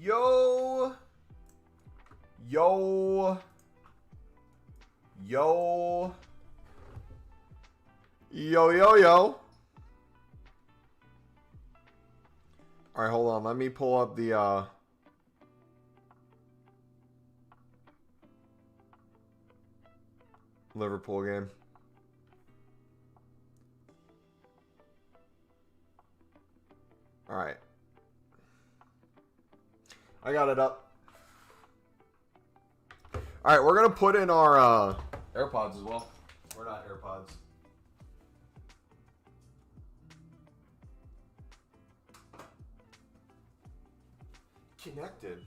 Yo. Yo. Yo. Yo, yo, yo. Alright, hold on. Let me pull up the, Liverpool game. Alright. I got it up. Alright, we're going to put in our AirPods as well. We're not AirPods. Connected.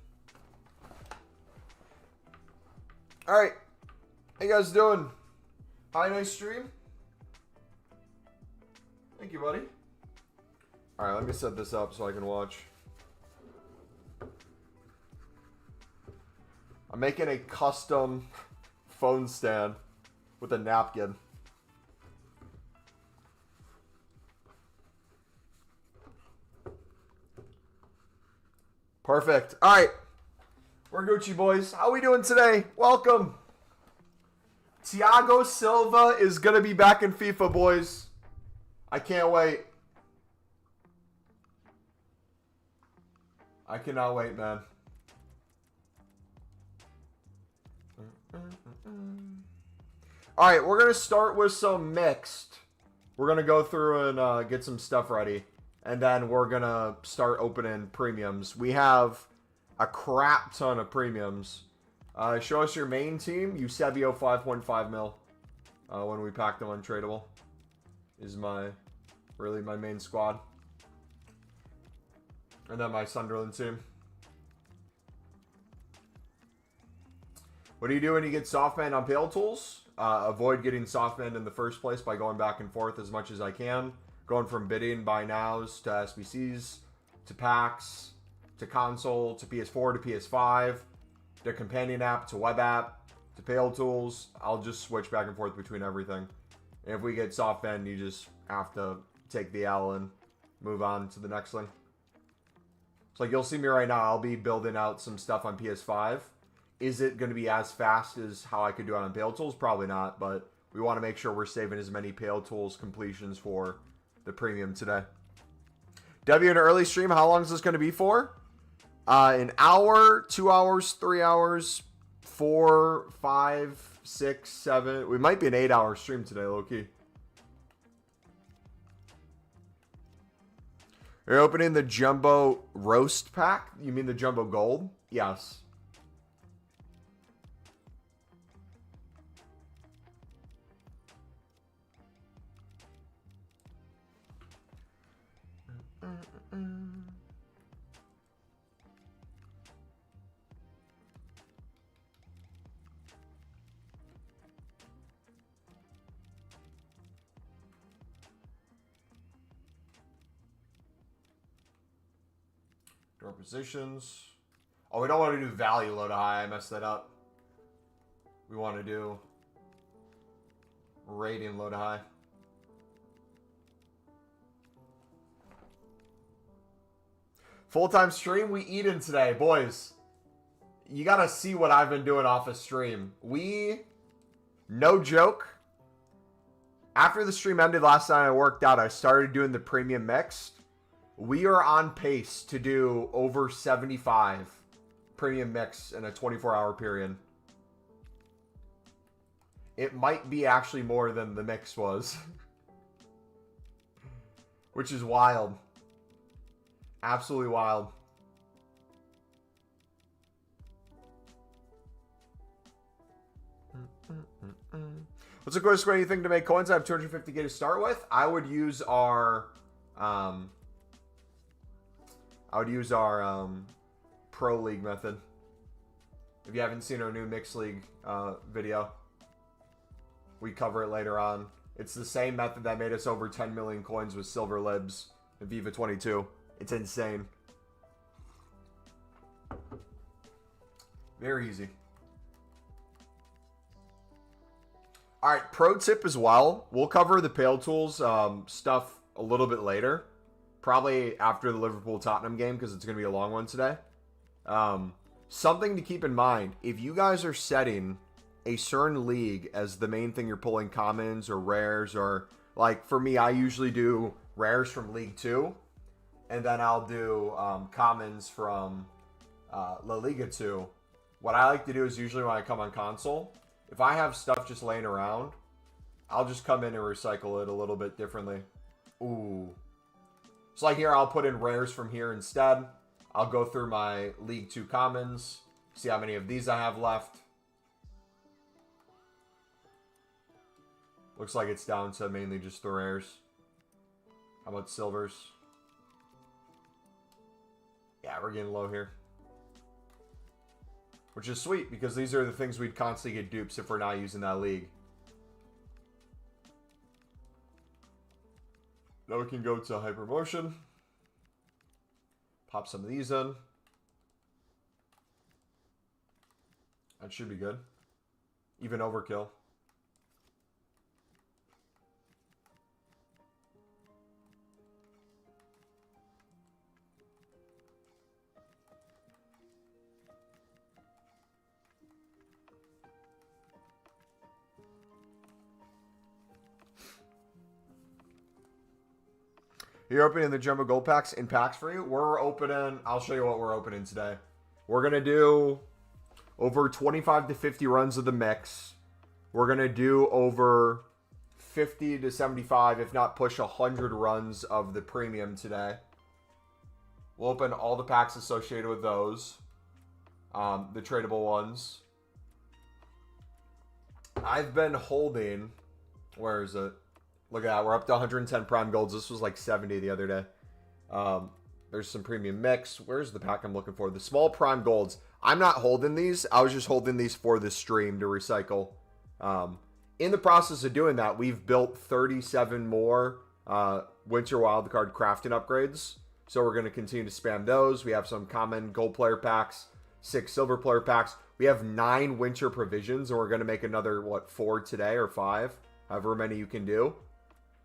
Alright. How you guys doing? Hi, nice stream. Thank you, buddy. Alright, let me set this up so I can watch. I'm making a custom phone stand with a napkin. Perfect. All right. We're Gucci boys. How we doing today? Welcome. Thiago Silva is going to be back in FIFA, boys. I can't wait. I cannot wait, man. All right, we're going to start with some mixed. We're going to go through and get some stuff ready. And then we're going to start opening premiums. We have a crap ton of premiums. Show us your main team. Eusebio 5.5 mil. When we pack them untradeable. Is really my main squad. And then my Sunderland team. What do you do when you get softbanned on Pale Tools? Avoid getting softbanned in the first place by going back and forth as much as I can. Going from bidding, buy nows, to SBCs, to packs, to console, to PS4, to PS5, to companion app, to web app, to Pale Tools. I'll just switch back and forth between everything. And if we get softbanned, you just have to take the L and move on to the next thing. So like you'll see me right now, I'll be building out some stuff on PS5. Is it going to be as fast as how I could do it on Pale Tools? Probably not, but we want to make sure we're saving as many Pale Tools completions for the premium today. W, an early stream, how long is this going to be for? An hour, 2 hours, 3 hours, 4, 5, 6, 7. We might be an 8-hour stream today, low-key. You're opening the Jumbo Roast Pack? You mean the Jumbo Gold? Yes. Door positions. Oh, we don't want to do value low to high. I messed that up. We want to do rating low to high. Full-time stream, we eating today. Boys, you got to see what I've been doing off of stream. No joke, after the stream ended last night I worked out, I started doing the premium mixed. We are on pace to do over 75 premium mix in a 24-hour period. It might be actually more than the mix was. Which is wild. Absolutely wild. What's the quickest way you think to make coins? I have 250k to start with. I would use our Pro League method. If you haven't seen our new Mixed League video, we cover it later on. It's the same method that made us over 10 million coins with Silver Libs in FIFA 22. It's insane. Very easy. Alright, pro tip as well. We'll cover the Pale Tools stuff a little bit later. Probably after the Liverpool-Tottenham game because it's going to be a long one today. Something to keep in mind, if you guys are setting a certain league as the main thing you're pulling commons or rares, or like for me, I usually do rares from League 2, and then I'll do commons from La Liga 2. What I like to do is usually when I come on console, if I have stuff just laying around, I'll just come in and recycle it a little bit differently. Ooh. So like here, I'll put in rares from here instead. I'll go through my League 2 commons, see how many of these I have left. Looks like it's down to mainly just the rares. How about silvers? Yeah, we're getting low here. Which is sweet, because these are the things we'd constantly get dupes if we're not using that league. Now we can go to Hypermotion. Pop some of these in. That should be good. Even overkill. You're opening the Jumbo Gold Packs in packs for you? We're opening... I'll show you what we're opening today. We're going to do over 25 to 50 runs of the mix. We're going to do over 50 to 75, if not push 100 runs of the premium today. We'll open all the packs associated with those. The tradable ones. I've been holding... Where is it? Look at that. We're up to 110 prime golds. This was like 70 the other day. There's some premium mix. Where's the pack I'm looking for? The small prime golds. I'm not holding these. I was just holding these for the stream to recycle. In the process of doing that, we've built 37 more Winter Wildcard crafting upgrades. So we're going to continue to spam those. We have some common gold player packs, 6 silver player packs. We have 9 winter provisions, and we're going to make another, what, 4 today or 5? However many you can do.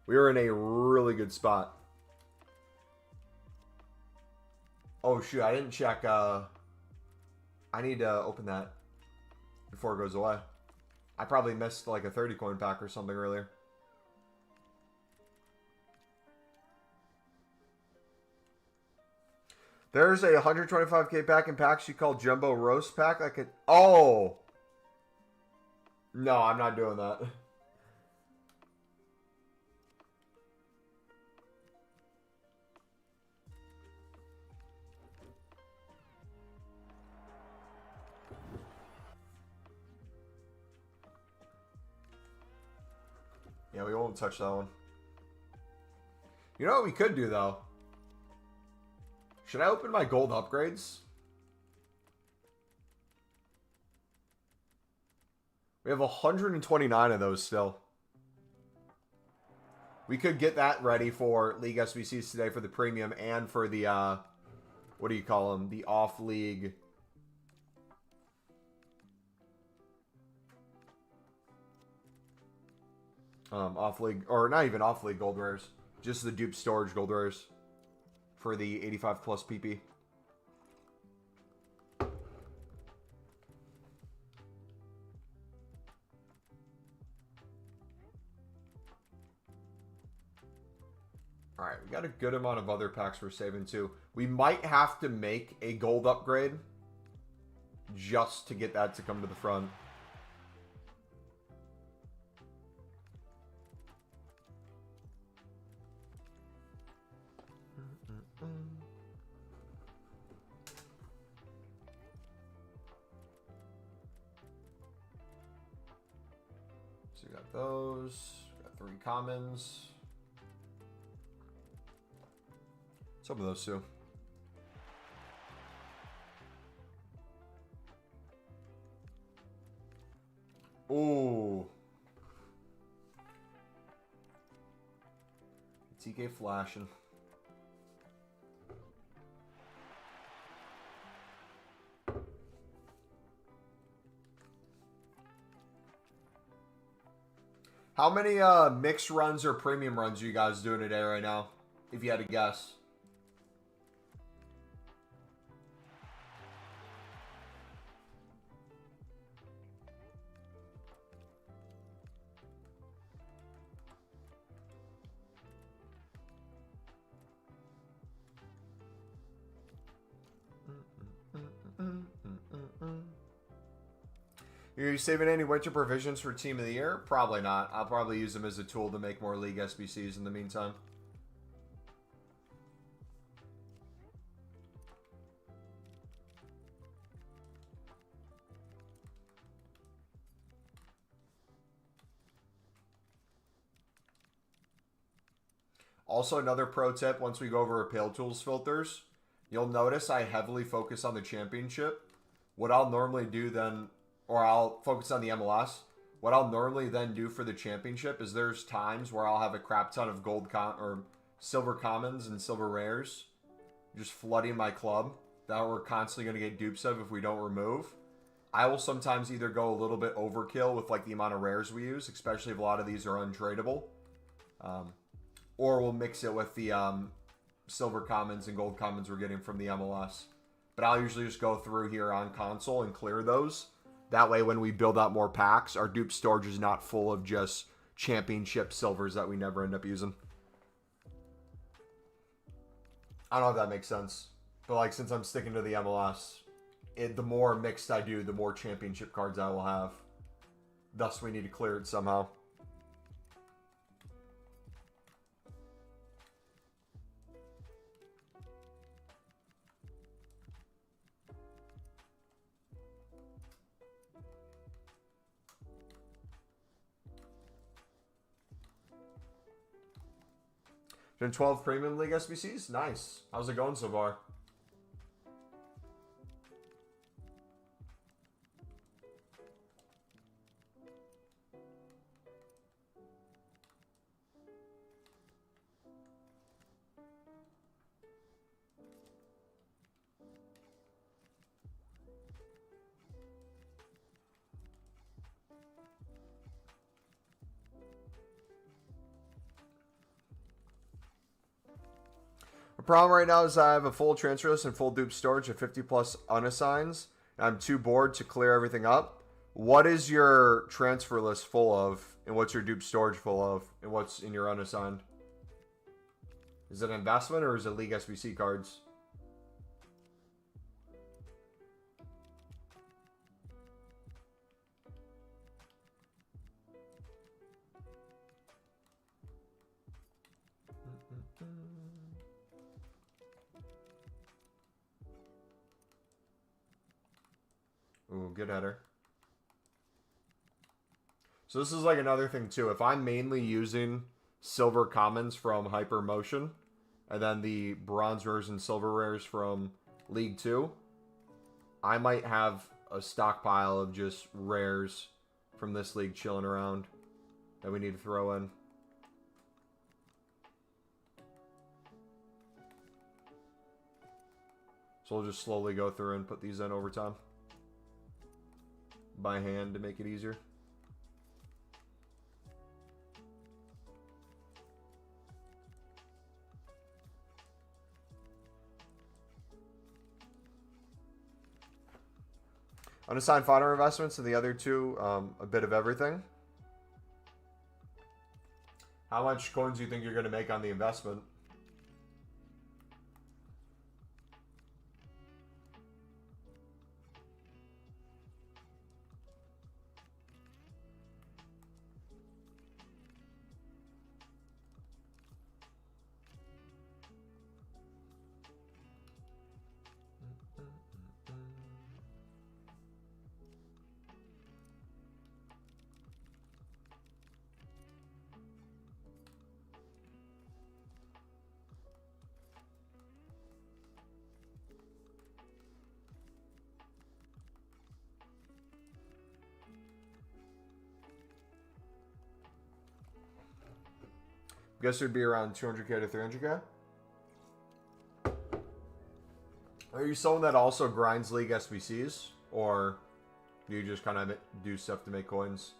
We are in a really good spot. Oh, shoot. I didn't check. I need to open that before it goes away. I probably missed like a 30 coin pack or something earlier. There's a 125k pack in packs you call Jumbo Roast Pack. I could... Oh! No, I'm not doing that. Yeah, we won't touch that one. You know what we could do, though? Should I open my gold upgrades? We have 129 of those still. We could get that ready for League SBCs today for the premium and for the, what do you call them? The off-league... off-league, or not even off-league gold rares. Just the dupe storage gold rares for the 85 plus PP. Alright, we got a good amount of other packs we're saving too. We might have to make a gold upgrade just to get that to come to the front. So we got those. Got 3 commons. Some of those too. Ooh. TK flashing. How many mixed runs or premium runs are you guys doing today right now? If you had to guess. Are you saving any winter provisions for Team of the Year? Probably not. I'll probably use them as a tool to make more League SBCs in the meantime. Also, another pro tip, once we go over Appeal Tools filters, you'll notice I heavily focus on the championship. What I'll normally do then, or I'll focus on the MLS. What I'll normally then do for the championship is there's times where I'll have a crap ton of or silver commons and silver rares just flooding my club that we're constantly going to get dupes of if we don't remove. I will sometimes either go a little bit overkill with like the amount of rares we use, especially if a lot of these are untradeable. Or we'll mix it with the silver commons and gold commons we're getting from the MLS. But I'll usually just go through here on console and clear those. That way when we build out more packs, our dupe storage is not full of just championship silvers that we never end up using. I don't know if that makes sense. But like since I'm sticking to the MLS, the more mixed I do, the more championship cards I will have. Thus we need to clear it somehow. Been 12 Premium League SBCs? Nice. How's it going so far? The problem right now is I have a full transfer list and full dupe storage of 50 plus unassigns. I'm too bored to clear everything up. What is your transfer list full of? And what's your dupe storage full of? And what's in your unassigned? Is it investment or is it League SBC cards? Ooh, good header. So this is like another thing too. If I'm mainly using silver commons from Hypermotion, and then the bronze rares and silver rares from League 2, I might have a stockpile of just rares from this league chilling around that we need to throw in. So we'll just slowly go through and put these in over time. By hand to make it easier. Unassigned fodder investments and the other two, a bit of everything. How much coins do you think you're going to make on the investment? Guess it would be around 200k to 300k. Are you someone that also grinds League SBCs? Or do you just kind of do stuff to make coins?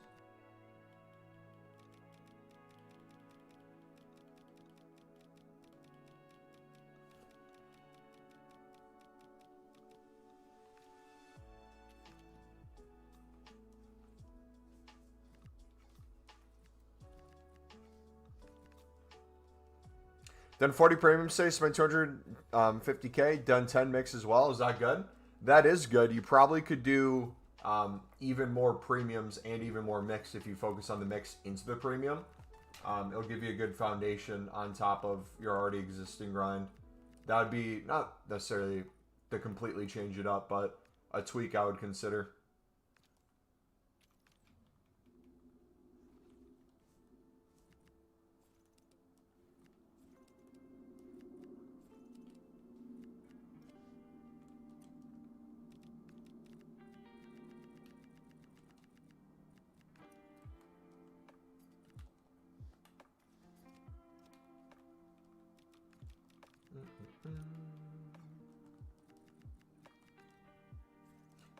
Done 40 premium saves, spent 250k, done 10 mix as well. Is that good? That is good. You probably could do even more premiums and even more mix if you focus on the mix into the premium. It'll give you a good foundation on top of your already existing grind. That would be not necessarily to completely change it up, but a tweak I would consider.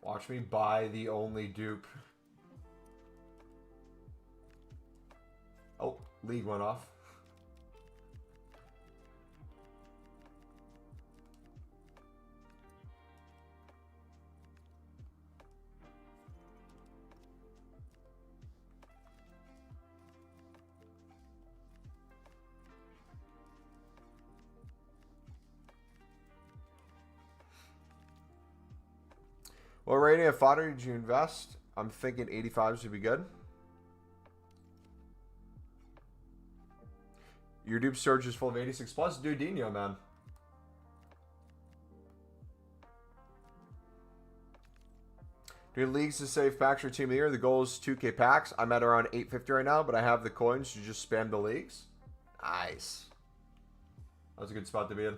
Watch me buy the only dupe. Oh, league went off. What rating of fodder did you invest? I'm thinking 85s would be good. Your dupe storage is full of 86 plus. Dudinho, man. Doing leagues to save packs for team of the year. The goal is 2K packs. I'm at around 850 right now, but I have the coins to just spam the leagues. Nice. That was a good spot to be in.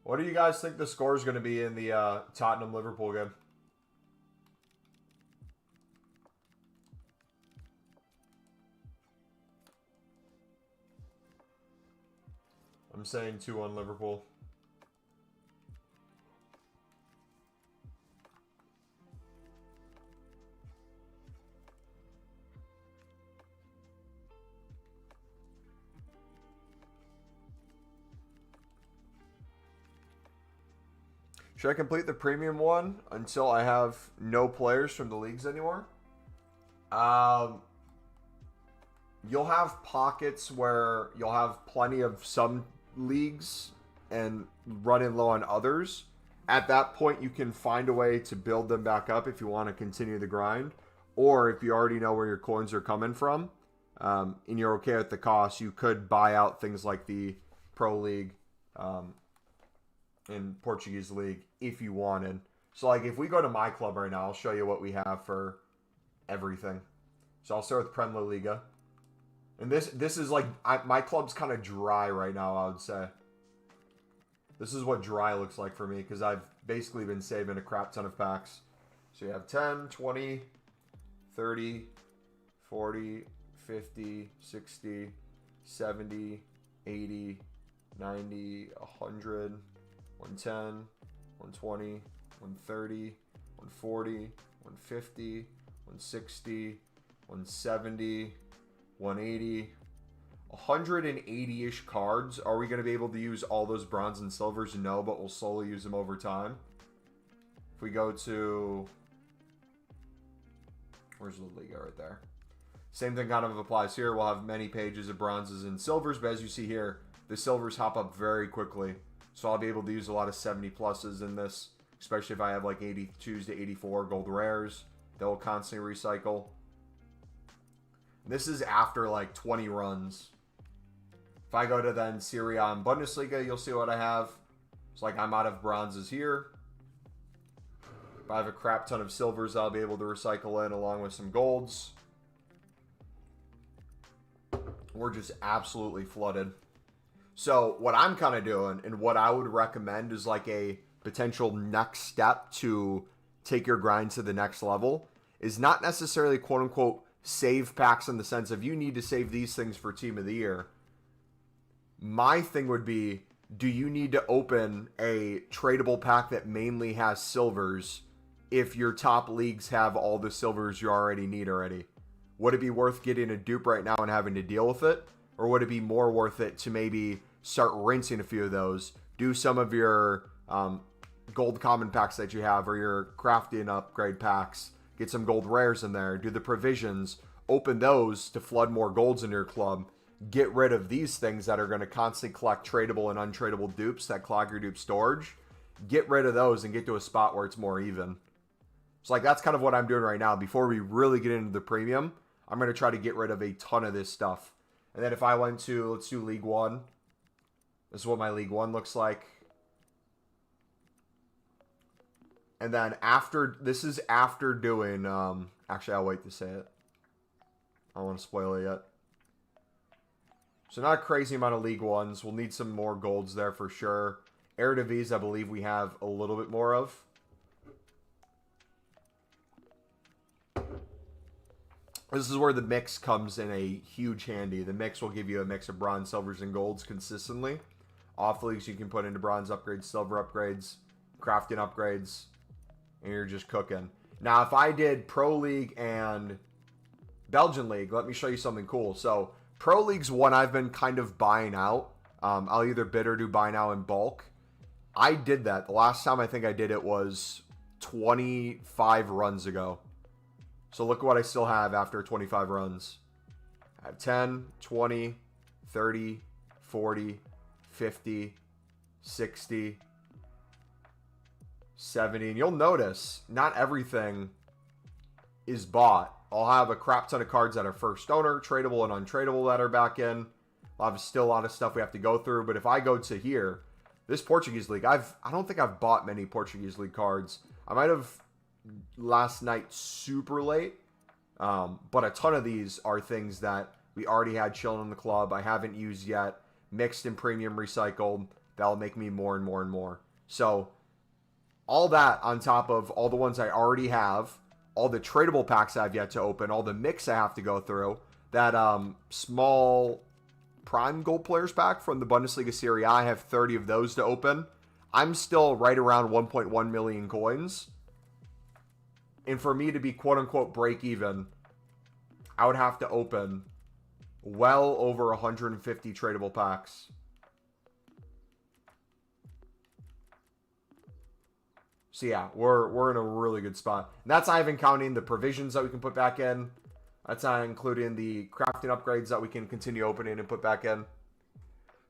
What do you guys think the score is going to be in the Tottenham-Liverpool game? I'm saying 2-1 Liverpool. Should I complete the premium one until I have no players from the leagues anymore? You'll have pockets where you'll have plenty of some leagues and running low on others. At that point, you can find a way to build them back up if you want to continue the grind. Or if you already know where your coins are coming from, and you're okay with the cost, you could buy out things like the Pro League, in Portuguese League if you wanted. So like if we go to my club right now, I'll show you what we have for everything. So I'll start with Premier Liga. And this is like, my club's kind of dry right now, I would say. This is what dry looks like for me because I've basically been saving a crap ton of packs. So you have 10, 20, 30, 40, 50, 60, 70, 80, 90, 100, 110, 120, 130, 140, 150, 160, 170, 180, 180-ish cards. Are we going to be able to use all those bronze and silvers? No, but we'll slowly use them over time. If we go to... Where's the Liga right there? Same thing kind of applies here. We'll have many pages of bronzes and silvers, but as you see here, the silvers hop up very quickly. So I'll be able to use a lot of 70 pluses in this, especially if I have like 82s to 84 gold rares that will constantly recycle. This is after like 20 runs. If I go to then Serie A and Bundesliga, you'll see what I have. It's like I'm out of bronzes here. If I have a crap ton of silvers, I'll be able to recycle in along with some golds. We're just absolutely flooded. So what I'm kind of doing and what I would recommend is like a potential next step to take your grind to the next level is not necessarily quote unquote save packs in the sense of you need to save these things for team of the year. My thing would be, do you need to open a tradable pack that mainly has silvers if your top leagues have all the silvers you already need already? Would it be worth getting a dupe right now and having to deal with it? Or would it be more worth it to maybe start rinsing a few of those, do some of your gold common packs that you have or your crafting upgrade packs, get some gold rares in there, do the provisions, open those to flood more golds in your club, get rid of these things that are going to constantly collect tradable and untradeable dupes that clog your dupe storage. Get rid of those and get to a spot where it's more even. So like that's kind of what I'm doing right now. Before we really get into the premium, I'm going to try to get rid of a ton of this stuff. And then if I went to, let's do League 1. This is what my League 1 looks like. And then after, this is after doing, actually I'll wait to say it. I don't want to spoil it yet. So not a crazy amount of League 1s. We'll need some more golds there for sure. Eredivisie, I believe we have a little bit more of. This is where the mix comes in a huge handy. The mix will give you a mix of bronze, silvers, and golds consistently. Off leagues you can put into bronze upgrades, silver upgrades, crafting upgrades, and you're just cooking. Now, if I did Pro League and Belgian League, let me show you something cool. So, Pro League's one I've been kind of buying out. I'll either bid or do buy now in bulk. I did that. The last time I think I did it was 25 runs ago. So look what I still have after 25 runs. I have 10, 20, 30, 40, 50, 60, 70. And you'll notice not everything is bought. I'll have a crap ton of cards that are first owner, tradable and untradeable that are back in. I'll have still a lot of stuff we have to go through. But if I go to here, this Portuguese League, I don't think I've bought many Portuguese League cards. I might have last night super late. But a ton of these are things that we already had chilling in the club. I haven't used yet. Mixed and premium recycled. That'll make me more and more and more. So all that on top of all the ones I already have. All the tradable packs I have yet to open. All the mix I have to go through. That small prime gold players pack from the Bundesliga Serie A. I have 30 of those to open. I'm still right around 1.1 million coins. And for me to be quote-unquote break even, I would have to open well over 150 tradable packs. So yeah, we're in a really good spot. And that's not even counting the provisions that we can put back in. That's not including the crafting upgrades that we can continue opening and put back in.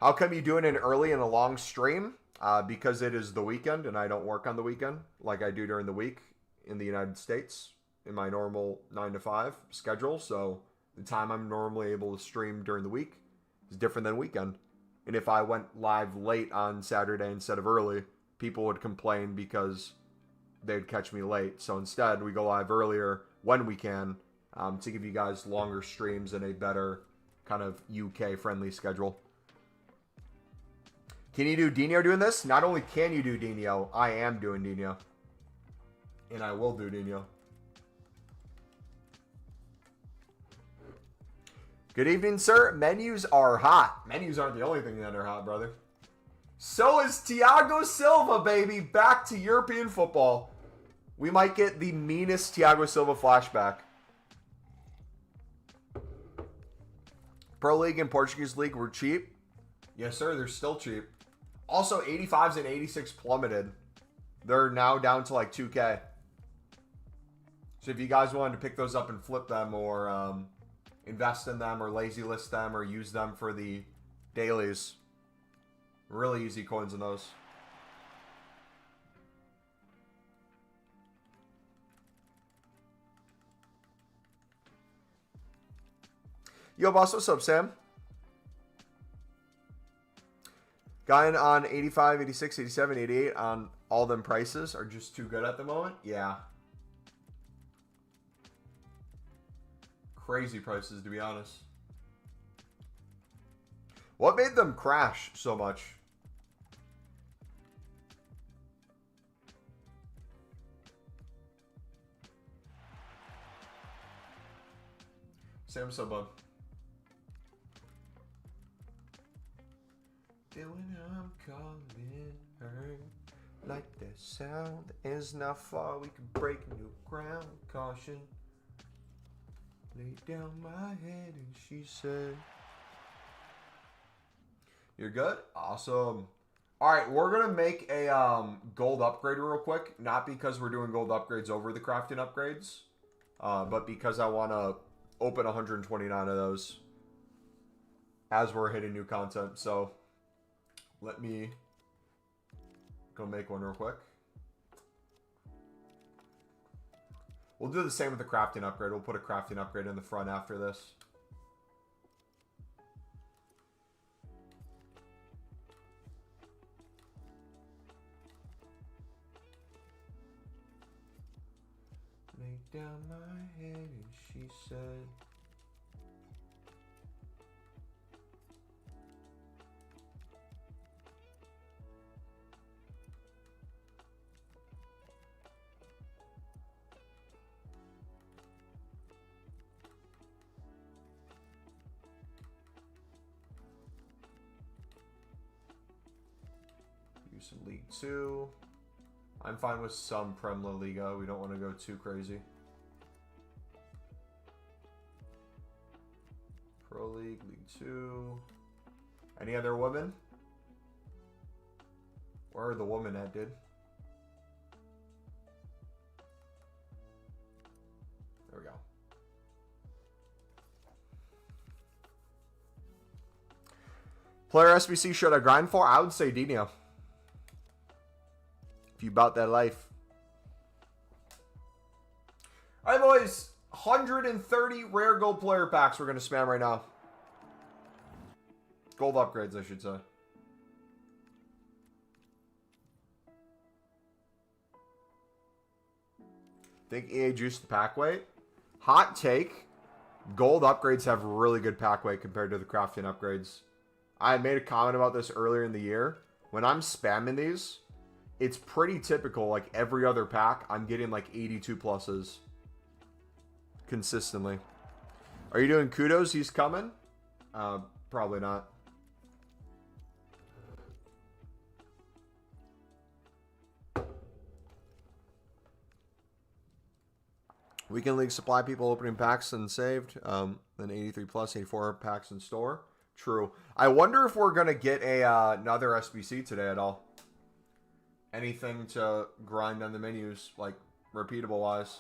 How come you doing it early in a long stream? Because it is the weekend and I don't work on the weekend like I do during the week in the United States in my normal 9 to 5 schedule. So the time I'm normally able to stream during the week is different than weekend. And if I went live late on Saturday instead of early, people would complain because they'd catch me late. So instead, we go live earlier when we can to give you guys longer streams and a better kind of UK-friendly schedule. Can you do Dino doing this? Not only can you do Dino, I am doing Dino. And I will do Dino. Good evening, sir. Menus are hot. Menus aren't the only thing that are hot, brother. So is Thiago Silva, baby. Back to European football. We might get the meanest Thiago Silva flashback. Pro League and Portuguese League were cheap. Yes, sir. They're still cheap. Also, 85s and 86 plummeted. They're now down to like 2K. So if you guys wanted to pick those up and flip them or invest in them or lazy list them or use them for the dailies, really easy coins in those. Yo, boss, what's up, Sam? Guy on 85, 86, 87, 88 on all them prices are just too good at the moment? Yeah. Crazy prices, to be honest. What made them crash so much? Sam Subbub. When I'm calling her, like that sound is not far. We can break new ground. Caution. Lay down my head and she said, "You're good? Awesome." All right, we're going to make a gold upgrade real quick. Not because we're doing gold upgrades over the crafting upgrades, but because I want to open 129 of those. as we're hitting new content. So let me go make one real quick. We'll do the same with the crafting upgrade. We'll put a crafting upgrade in the front after this. Laid down my head and she said, use some League 2. I'm fine with some Prem La Liga. We don't want to go too crazy. Pro League, League 2. Any other women? Where are the women at, dude? There we go. Player SBC should I grind for? I would say Dino. If you bought that life. All right, boys. 130 rare gold player packs we're going to spam right now. Gold upgrades, I should say. Think EA juiced the pack weight? Hot take. Gold upgrades have really good pack weight compared to the crafting upgrades. I made a comment about this earlier in the year. When I'm spamming these, it's pretty typical. Like every other pack, I'm getting like 82 pluses. Consistently. Are you doing kudos? He's coming? Probably not. Weekend League supply people opening packs and saved. Then 83 plus, 84 packs in store. True. I wonder if we're going to get a another SBC today at all. Anything to grind on the menus, like repeatable wise.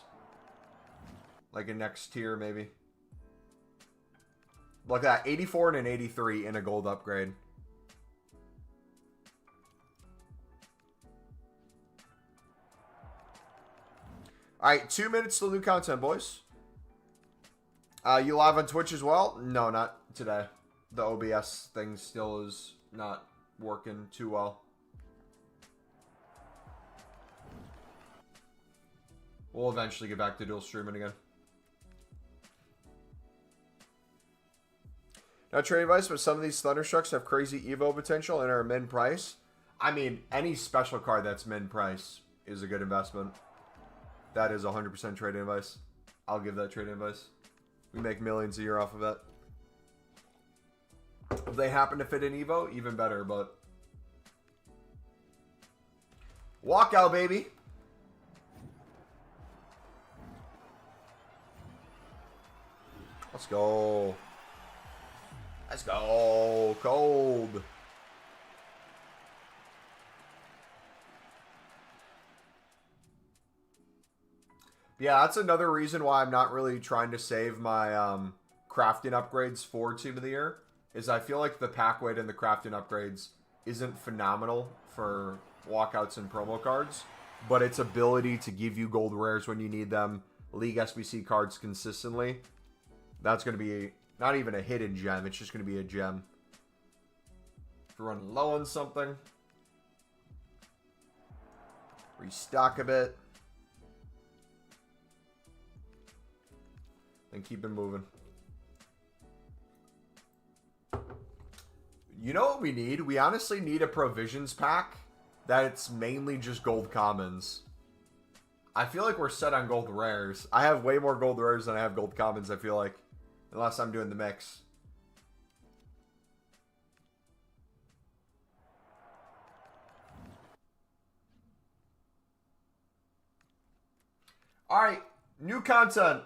Like a next tier, maybe. Look at that. 84 and an 83 in a gold upgrade. Alright, 2 minutes till new content, boys. You live on Twitch as well? No, not today. The OBS thing still is not working too well. We'll eventually get back to dual streaming again. Not trade advice, but some of these Thunderstrucks have crazy Evo potential and are min price. I mean, any special card that's min price is a good investment. That is 100% trade advice. I'll give that trade advice. We make millions a year off of it. If they happen to fit in Evo, even better, but... Walkout, baby! Let's go. Let's go. Cold. Yeah, that's another reason why I'm not really trying to save my crafting upgrades for Team of the Year. Is I feel like the pack weight and the crafting upgrades isn't phenomenal for walkouts and promo cards. But its ability to give you gold rares when you need them, League SBC cards consistently, that's going to be not even a hidden gem. It's just going to be a gem. If you're running low on something, restock a bit, and keep it moving. You know what we need? We honestly need a provisions pack that's mainly just gold commons. I feel like we're set on gold rares. I have way more gold rares than I have gold commons, I feel like. Unless I'm doing the mix. Alright, new content.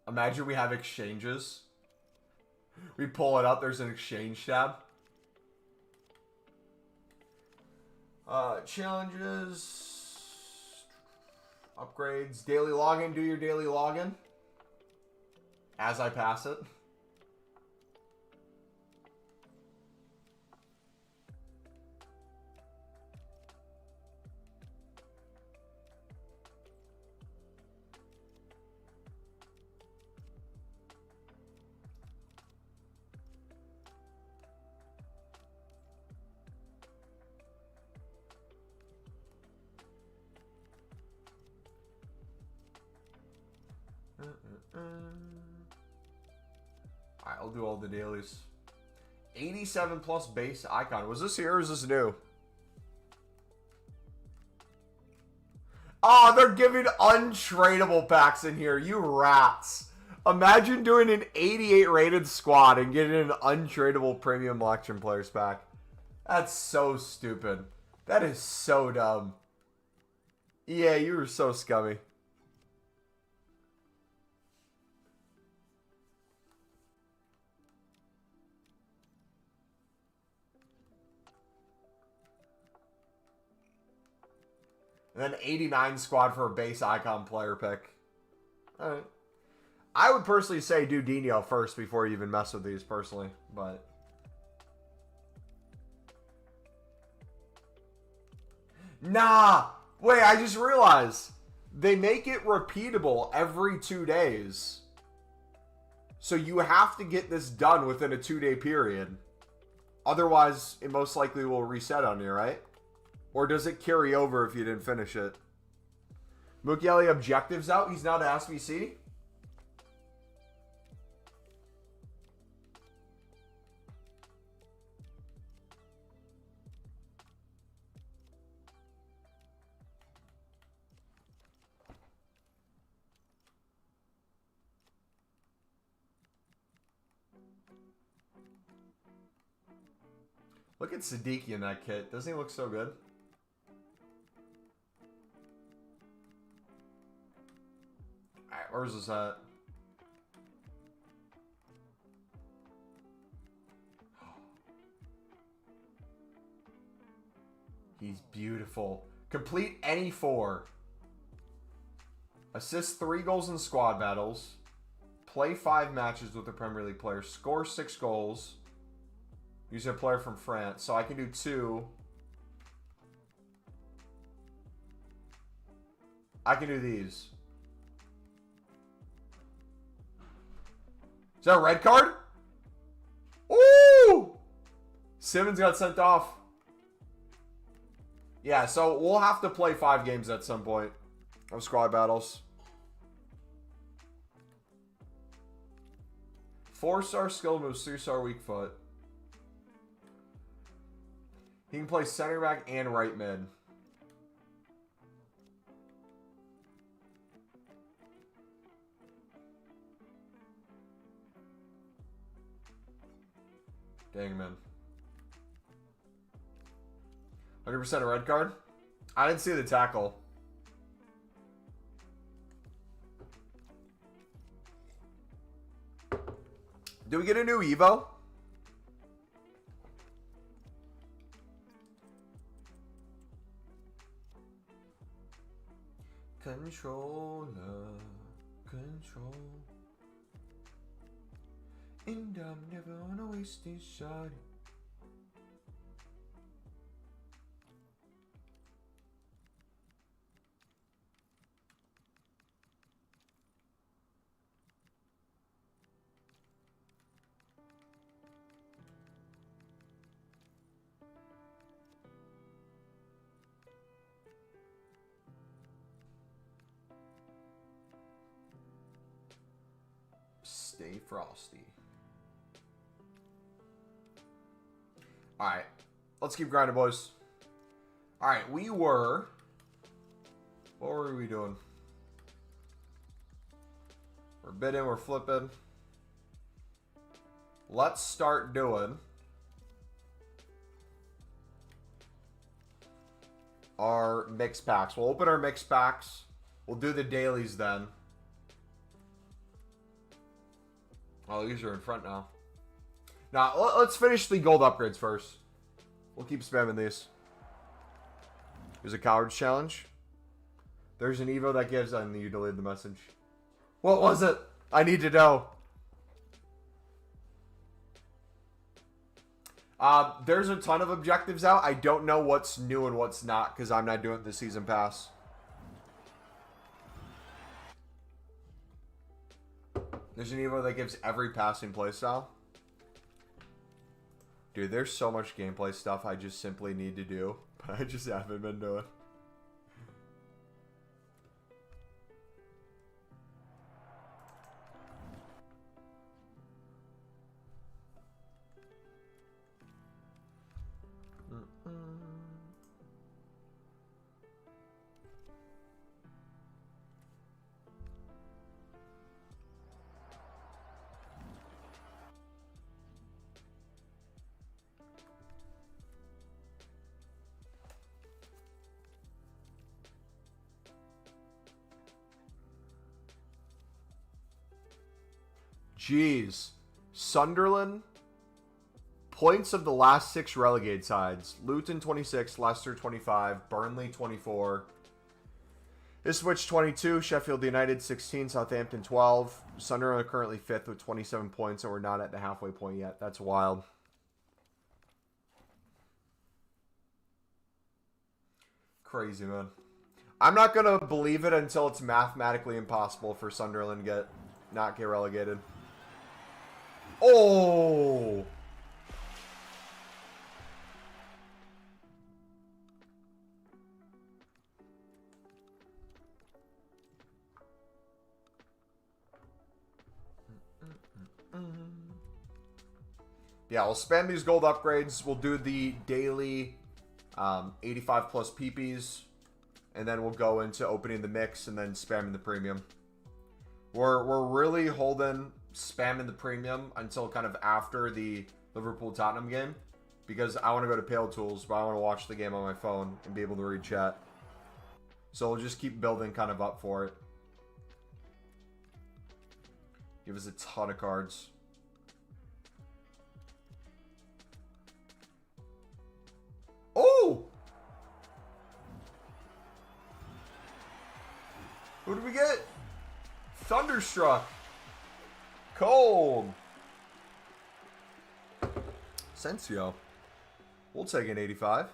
Imagine we have exchanges. We pull it up, there's an exchange tab. Challenges. Upgrades. Daily login. Do your daily login. As I pass it. I'll do all the dailies. 87 plus base icon. Was this here or is this new? Oh, they're giving untradeable packs in here. You rats. Imagine doing an 88 rated squad and getting an untradeable premium election players pack. That's so stupid. That is so dumb. Yeah, you were so scummy. And then 89 squad for a base icon player pick. Alright. I would personally say do Dino first before you even mess with these personally, but nah. Wait, I just realized they make it repeatable every 2 days. So you have to get this done within a 2-day period. Otherwise, it most likely will reset on you, right? Or does it carry over if you didn't finish it? Mukiele objectives out. He's not an SBC. Look at Siddiqui in that kit. Doesn't he look so good? Alright, where's this at? He's beautiful. Complete any 4. Assist 3 goals in squad battles. Play 5 matches with a Premier League player. Score 6 goals. Using a player from France. So I can do 2. I can do these. Is that a red card? Ooh! Simmons got sent off. Yeah, so we'll have to play 5 games at some point of squad battles. 4-star skill moves, 3-star weak foot. He can play center back and right mid. Dang, man. 100% a red card? I didn't see the tackle. Do we get a new Evo? Controller, control. And I'm never gonna waste this shot. Stay frosty. Alright. Let's keep grinding, boys. Alright, we were... What were we doing? We're bidding, we're flipping. Let's start doing... our mix packs. We'll open our mix packs. We'll do the dailies then. Oh, these are in front now. Now, let's finish the gold upgrades first. We'll keep spamming these. Here's a cowards challenge. There's an Evo that gives, and you delayed the message. What was it? I need to know. There's a ton of objectives out. I don't know what's new and what's not because I'm not doing the season pass. There's an Evo that gives every passing playstyle. Dude, there's so much gameplay stuff I just simply need to do, but I just haven't been doing. Jeez. Sunderland. Points of the last 6 relegated sides. Luton 26, Leicester 25, Burnley 24, Ipswich 22, Sheffield United 16, Southampton 12. Sunderland are currently 5th with 27 points, and we're not at the halfway point yet. That's wild. Crazy, man. I'm not going to believe it until it's mathematically impossible for Sunderland to not get relegated. Oh! Yeah, we'll spam these gold upgrades. We'll do the daily 85 plus PPs. And then we'll go into opening the mix and then spamming the premium. We're really holding spamming the premium until kind of after the Liverpool-Tottenham game. Because I want to go to Pale Tools, but I want to watch the game on my phone and be able to read chat. So we'll just keep building kind of up for it. Give us a ton of cards. Oh! Who did we get? Thunderstruck. Cold. Sensio. We'll take an 85.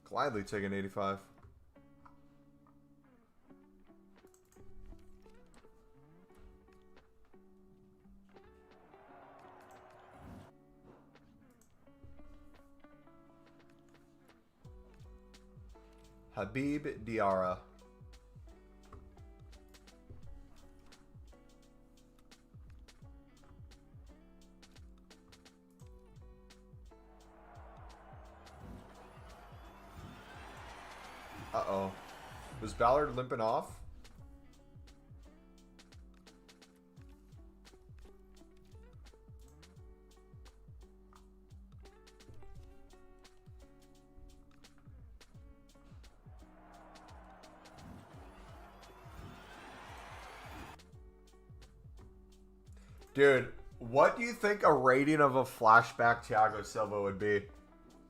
Gladly take an 85. Habib Diarra. Uh-oh. Was Ballard limping off? Dude, what do you think a rating of a flashback Thiago Silva would be?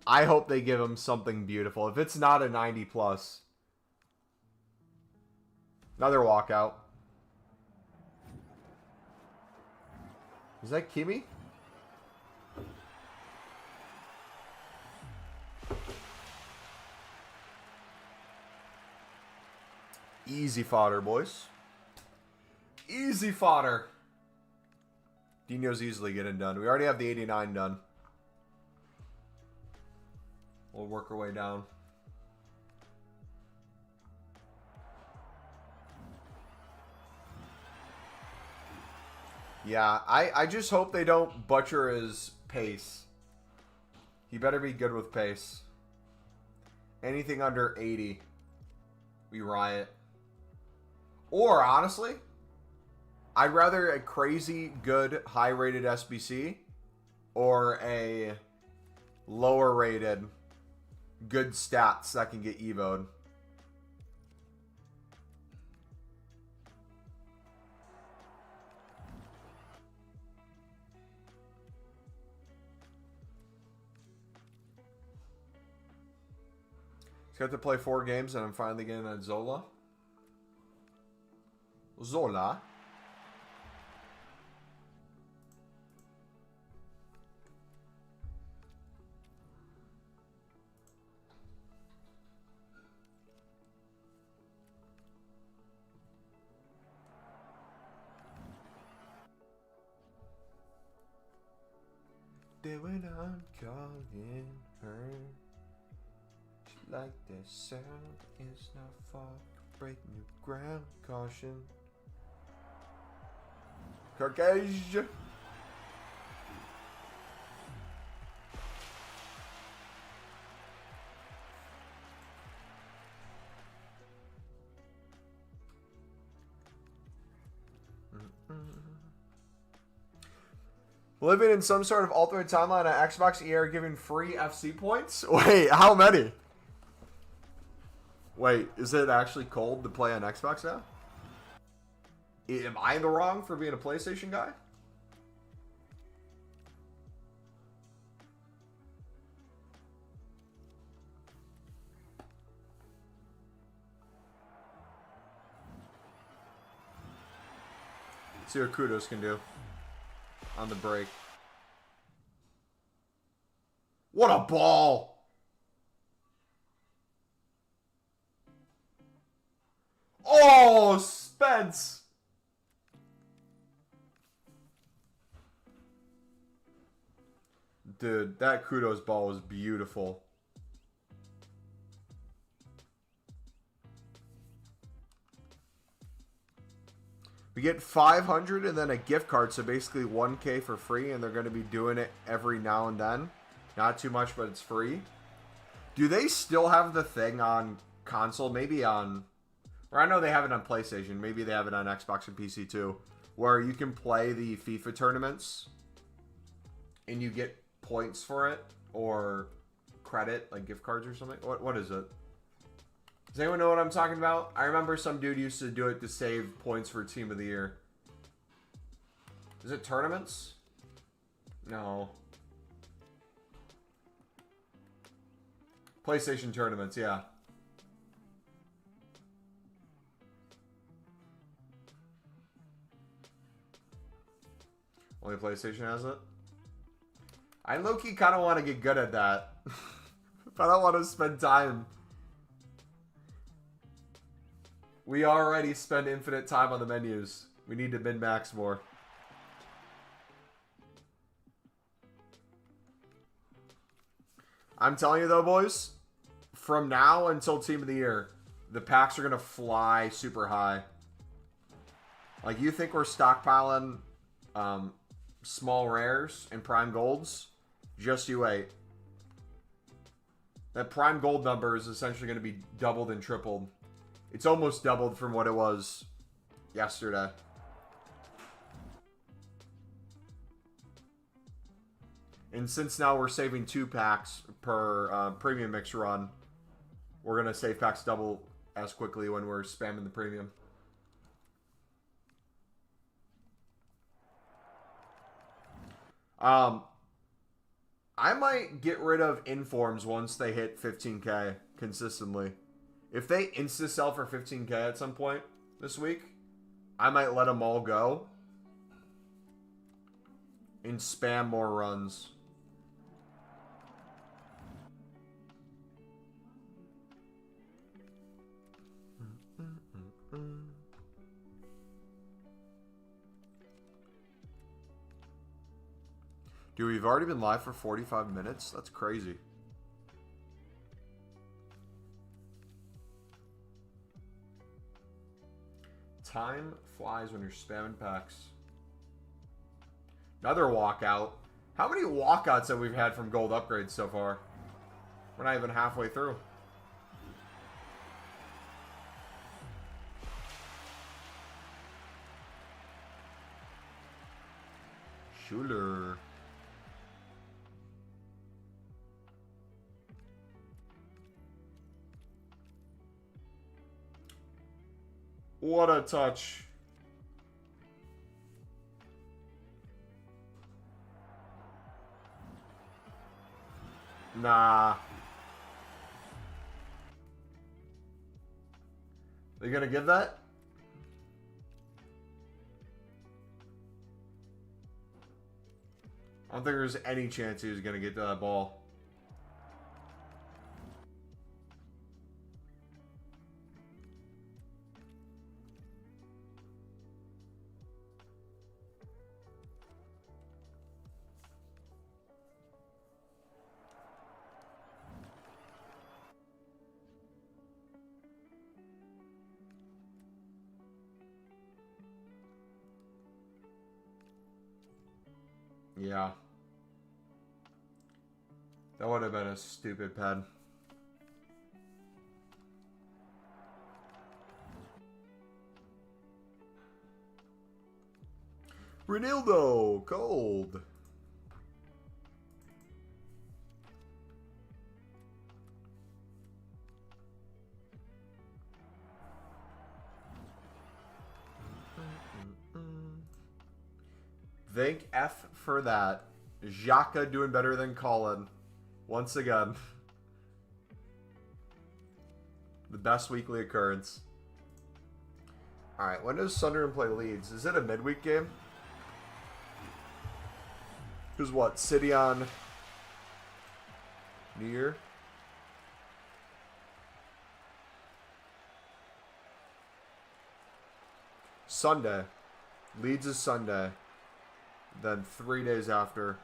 I hope they give him something beautiful. If it's not a 90 plus. Another walkout. Is that Kimi? Easy fodder, boys. Easy fodder. Dino's easily getting done. We already have the 89 done. We'll work our way down. Yeah, I just hope they don't butcher his pace. He better be good with pace. Anything under 80, we riot. Or, honestly, I'd rather a crazy, good, high-rated SBC or a lower-rated, good stats that can get evo'd. Just got to play 4 games and I'm finally getting a Zola. Zola. They went on calling her. She like that sound is not far. Break new ground, caution. Carcage. Living in some sort of alternate timeline on Xbox, EA are giving free FC points? Wait, how many? Wait, is it actually cold to play on Xbox now? Am I in the wrong for being a PlayStation guy? See what Kudos can do on the break. What a ball! Oh, Spence! Dude, that Kudos ball was beautiful. We get 500 and then a gift card, so basically 1K for free, and they're going to be doing it every now and then. Not too much, but it's free. Do they still have the thing on console? Maybe on... Or I know they have it on PlayStation. Maybe they have it on Xbox and PC too. Where you can play the FIFA tournaments and you get points for it. Or credit, like gift cards or something. What is it? Does anyone know what I'm talking about? I remember some dude used to do it to save points for Team of the Year. Is it tournaments? No. PlayStation tournaments, yeah. Only PlayStation has it? I low-key kind of want to get good at that. But I don't want to spend time. We already spend infinite time on the menus. We need to min-max more. I'm telling you though, boys, from now until Team of the Year, the packs are going to fly super high. Like, you think we're stockpiling small rares and prime golds? Just you wait. That prime gold number is essentially going to be doubled and tripled. It's almost doubled from what it was yesterday. And since now we're saving 2 packs per premium mix run, we're going to save packs double as quickly when we're spamming the premium. I might get rid of informs once they hit 15K consistently. If they insta-sell for 15K at some point this week, I might let them all go and spam more runs. Dude, we've already been live for 45 minutes? That's crazy. Time flies when you're spamming packs. Another walkout. How many walkouts have we had from gold upgrades so far? We're not even halfway through. Schuler. What a touch. Nah. They gonna give that? I don't think there's any chance he was gonna get to that ball. Yeah. That would have been a stupid pen. Renildo, cold. Thank F for that. Xhaka doing better than Colin. Once again. The best weekly occurrence. Alright, when does Sunderland play Leeds? Is it a midweek game? Because what? City on New Year? Sunday. Leeds is Sunday. Then 3 days after,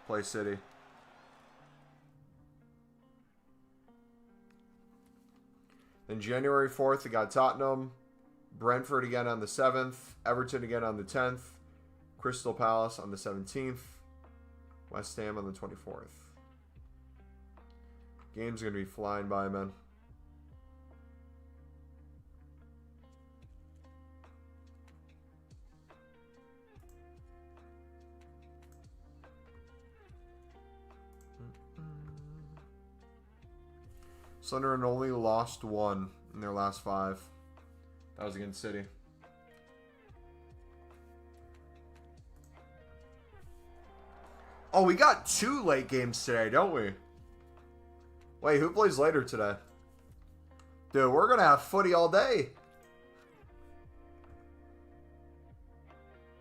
play City. Then January 4th, we got Tottenham. Brentford again on the 7th. Everton again on the 10th. Crystal Palace on the 17th. West Ham on the 24th. Game's going to be flying by, man. Sunderland only lost 1 in their last 5. That was against City. Oh, we got 2 late games today, don't we? Wait, who plays later today? Dude, we're going to have footy all day.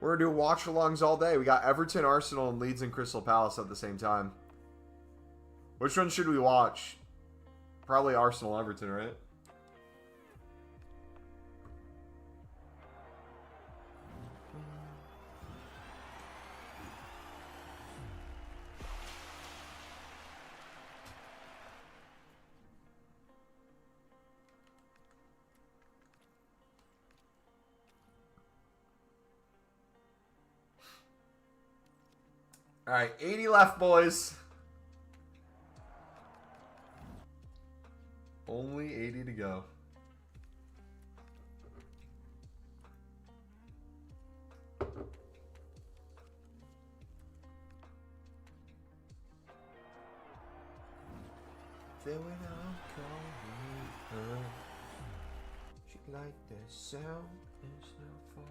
We're going to do watch-alongs all day. We got Everton, Arsenal, and Leeds and Crystal Palace at the same time. Which one should we watch? Probably Arsenal, Everton, right? All right, 80 left, boys. Only 80 to go. Then when I'm calling her, she like the sound is no fun.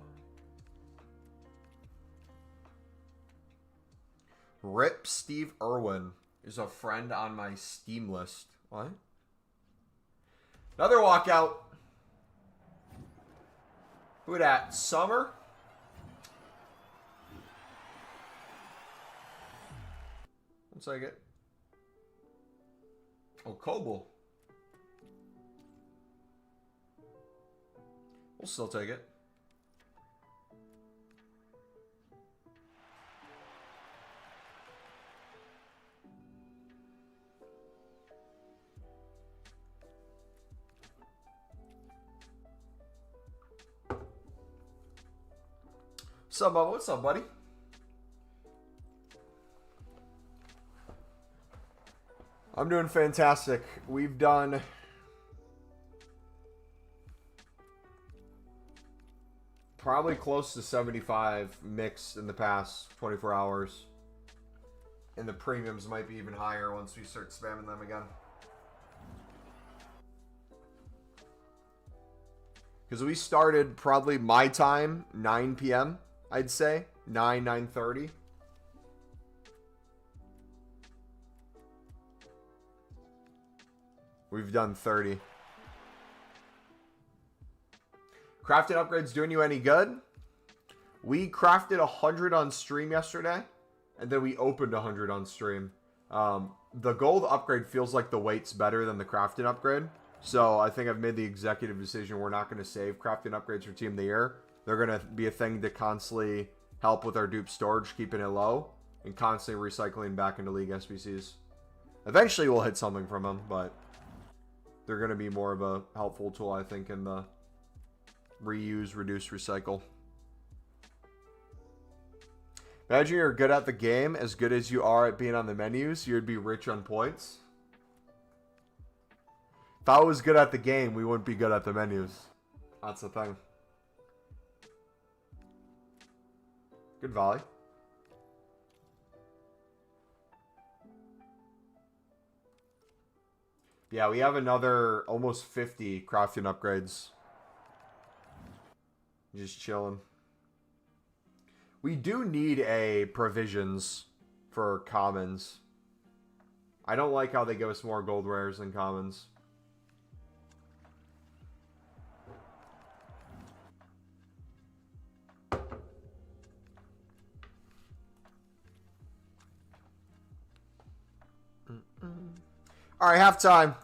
Rip Steve Irwin is a friend on my Steam list. What? Another walkout. Who dat? Summer? One second. Oh, Coble. We'll still take it. What's up, Bubba? What's up, buddy? I'm doing fantastic. We've done probably close to 75 mixed in the past 24 hours. And the premiums might be even higher once we start spamming them again. Because we started probably my time, 9 p.m., I'd say. 9:30. We've done 30. Crafted upgrades doing you any good? We crafted 100 on stream yesterday. And then we opened 100 on stream. The gold upgrade feels like the weight's better than the crafted upgrade. So I think I've made the executive decision we're not going to save crafting upgrades for Team of the Year. They're going to be a thing to constantly help with our dupe storage, keeping it low, and constantly recycling back into League SBCs. Eventually we'll hit something from them, but they're going to be more of a helpful tool, I think, in the reuse, reduce, recycle. Imagine you're good at the game, as good as you are at being on the menus, you'd be rich on points. If I was good at the game, we wouldn't be good at the menus. That's the thing. Good volley. Yeah, we have another almost 50 crafting upgrades. Just chilling. We do need a provisions for commons. I don't like how they give us more gold rares than commons. All right, halftime.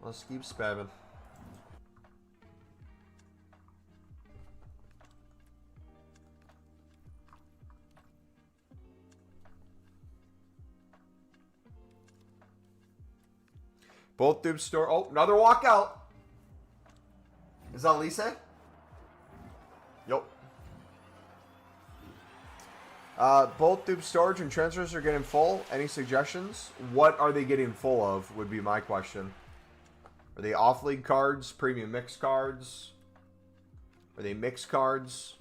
Let's keep spamming. Both tube store. Oh, another walkout. Is that Lisa? Yep. Both tube storage and transfers are getting full. Any suggestions? What are they getting full of would be my question. Are they off-league cards, premium mix cards? Are they mix cards?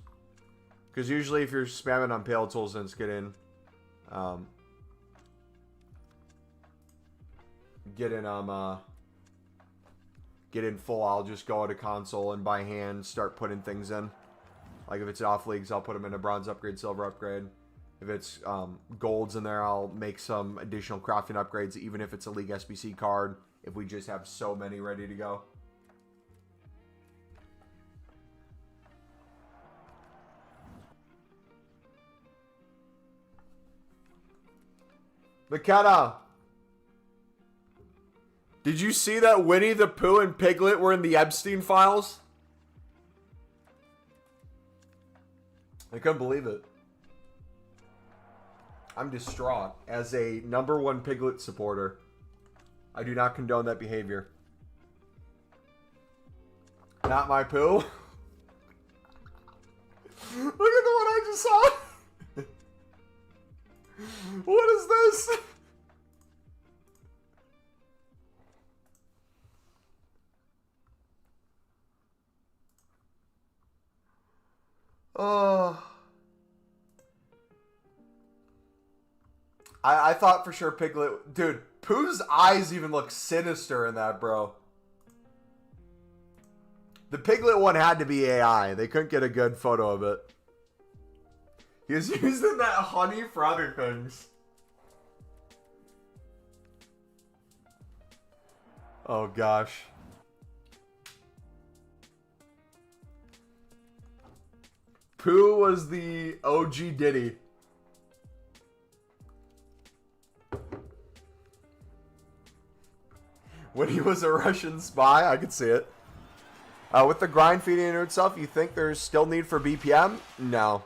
Because usually if you're spamming on Pale Tools and it's getting getting full, I'll just go to console and by hand start putting things in. Like if it's off leagues, I'll put them in a bronze upgrade, silver upgrade. If it's golds in there, I'll make some additional crafting upgrades, even if it's a league SBC card, if we just have so many ready to go. McKenna, did you see that Winnie the Pooh and Piglet were in the Epstein files? I couldn't believe it. I'm distraught as a #1 Piglet supporter. I do not condone that behavior. Not my poo. Look at the one I just saw. What is this? Oh. I thought for sure Piglet... Dude, Pooh's eyes even look sinister in that, bro. The Piglet one had to be AI. They couldn't get a good photo of it. He was using that honey for other things. Oh, gosh. Pooh was the OG Diddy. When he was a Russian spy, I could see it. With the grind feeding into itself, you think there's still need for BPM? No.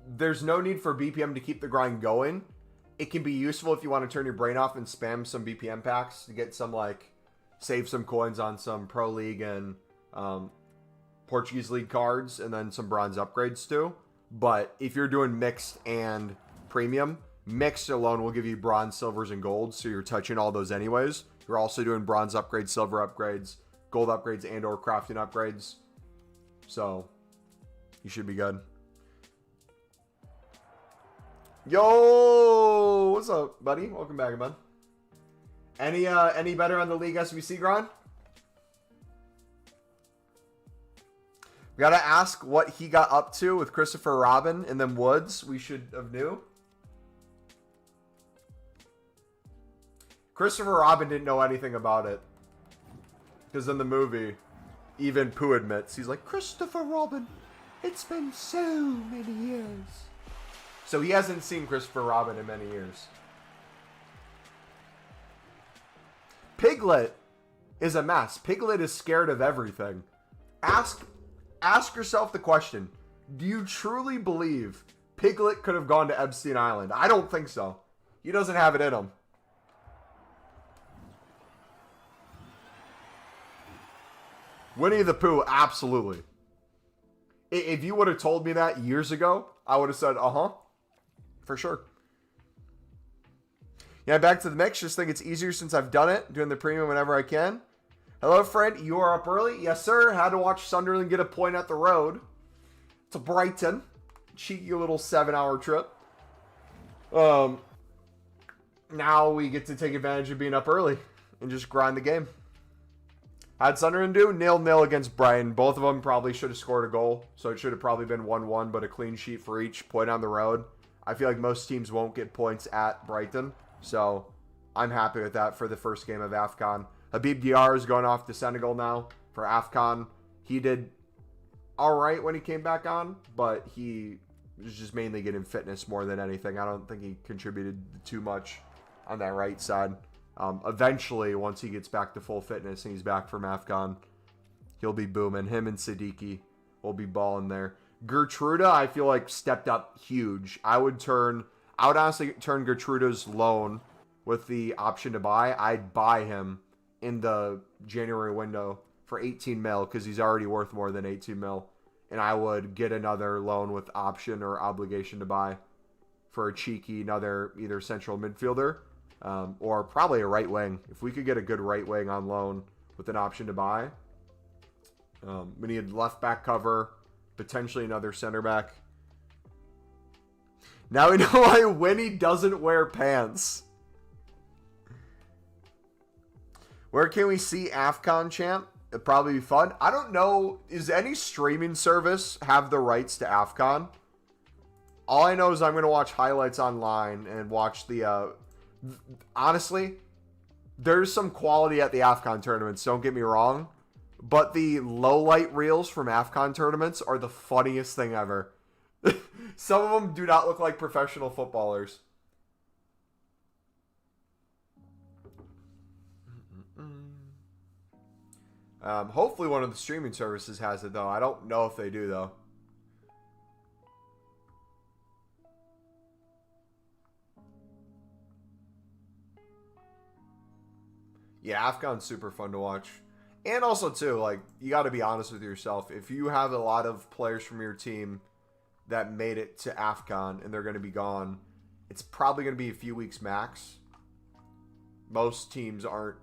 There's no need for BPM to keep the grind going. It can be useful if you want to turn your brain off and spam some BPM packs to get some, like, save some coins on some Pro League and Portuguese League cards, and then some bronze upgrades too. But if you're doing mixed and premium, mixed alone will give you bronze, silvers, and golds, so you're touching all those anyways. You're also doing bronze upgrades, silver upgrades, gold upgrades, and or crafting upgrades. So you should be good. Yo, what's up, buddy? Welcome back, bud. Any better on the League SBC grind? We gotta ask what he got up to with Christopher Robin in them woods. We should have knew. Christopher Robin didn't know anything about it. Because in the movie, even Pooh admits, he's like, Christopher Robin, it's been so many years. So he hasn't seen Christopher Robin in many years. Piglet is a mess. Piglet is scared of everything. Ask yourself the question, do you truly believe Piglet could have gone to Epstein Island? I don't think so. He doesn't have it in him. Winnie the Pooh, absolutely. If you would have told me that years ago, I would have said, uh-huh. For sure. Yeah, back to the mix. Just think it's easier since I've done it. Doing the premium whenever I can. Hello, Fred. You are up early? Yes, sir. Had to watch Sunderland get a point at the road to Brighton. Cheeky little 7-hour trip. Now we get to take advantage of being up early and just grind the game. How'd Sunderland do? 0-0 against Brighton. Both of them probably should have scored a goal, so it should have probably been 1-1, but a clean sheet for each. Point on the road. I feel like most teams won't get points at Brighton, so I'm happy with that for the first game of AFCON. Habib Diarra is going off to Senegal now for AFCON. He did all right when he came back on, but he was just mainly getting fitness more than anything. I don't think he contributed too much on that right side. Eventually, once he gets back to full fitness and he's back from AFCON, he'll be booming. Him and Siddiqui will be balling there. Gertruda, I feel like, stepped up huge. I would honestly turn Gertruda's loan with the option to buy. I'd buy him in the January window for 18 mil because he's already worth more than 18 mil. And I would get another loan with option or obligation to buy for a cheeky, another either central midfielder or probably a right wing. If we could get a good right wing on loan with an option to buy. We need left back cover, potentially another center back. Now we know why Winnie doesn't wear pants. Where can we see AFCON, champ? It'd probably be fun. I don't know. Is any streaming service have the rights to AFCON? All I know is I'm going to watch highlights online and watch the... honestly, there's some quality at the AFCON tournaments, don't get me wrong. But the low-light reels from AFCON tournaments are the funniest thing ever. Some of them do not look like professional footballers. Hopefully one of the streaming services has it, though. I don't know if they do, though. Yeah, AFCON's super fun to watch. And also, too, like, you got to be honest with yourself. If you have a lot of players from your team that made it to AFCON and they're going to be gone, it's probably going to be a few weeks max. Most teams aren't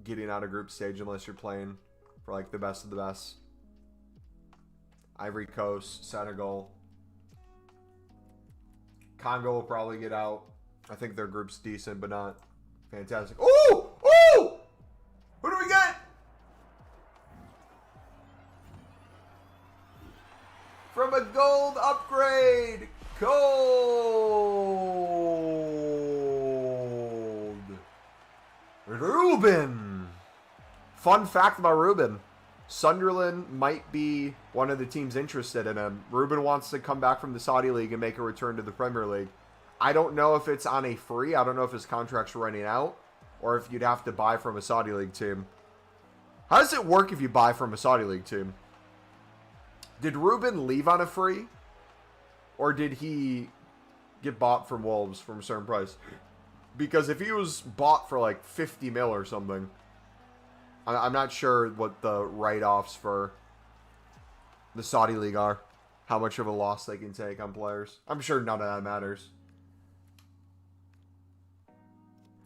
getting out of group stage unless you're playing for, like, the best of the best. Ivory Coast, Senegal. Congo will probably get out. I think their group's decent, but not fantastic. Ooh! Ooh! Who do we get? From a gold upgrade. Gold. Ruben. Fun fact about Ruben. Sunderland might be one of the teams interested in him. Ruben wants to come back from the Saudi League and make a return to the Premier League. I don't know if it's on a free. I don't know if his contract's running out or if you'd have to buy from a Saudi League team. How does it work if you buy from a Saudi League team? Did Ruben leave on a free? Or did he get bought from Wolves from a certain price? Because if he was bought for like 50 mil or something, I'm not sure what the write-offs for the Saudi League are. How much of a loss they can take on players. I'm sure none of that matters.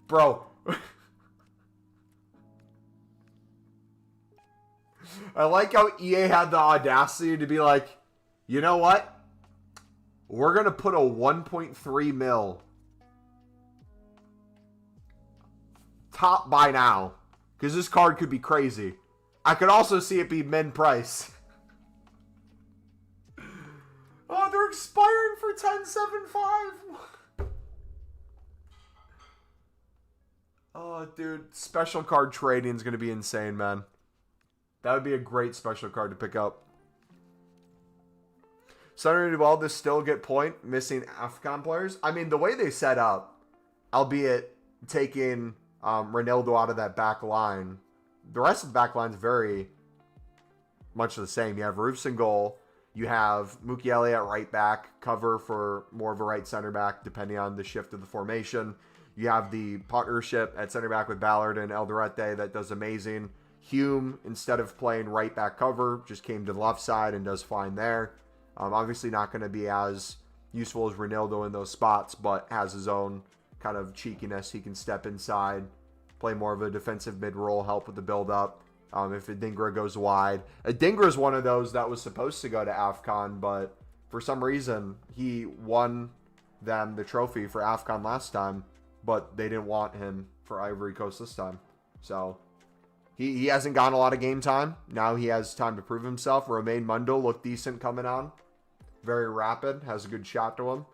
Bro. I like how EA had the audacity to be like, you know what? We're going to put a 1.3 mil top buy now. Because this card could be crazy. I could also see it be min price. Oh, they're expiring for 10.75. Oh, dude. Special card trading is going to be insane, man. That would be a great special card to pick up. Sunderland and Uvalde still get point, missing AFCON players. I mean, the way they set up, albeit taking Ronaldo out of that back line, the rest of the back line is very much the same. You have Roofs in goal. You have Mukiele at right back, cover for more of a right center back, depending on the shift of the formation. You have the partnership at center back with Ballard and Elderete that does amazing. Hume, instead of playing right back cover, just came to the left side and does fine there. Obviously not going to be as useful as Ronaldo in those spots, but has his own kind of cheekiness. He can step inside, play more of a defensive mid-role, help with the build-up. If Adingra goes wide. Adingra is one of those that was supposed to go to AFCON, but for some reason, he won them the trophy for AFCON last time, but they didn't want him for Ivory Coast this time. So He hasn't gotten a lot of game time. Now he has time to prove himself. Romain Mundo looked decent coming on. Very rapid. Has a good shot to him.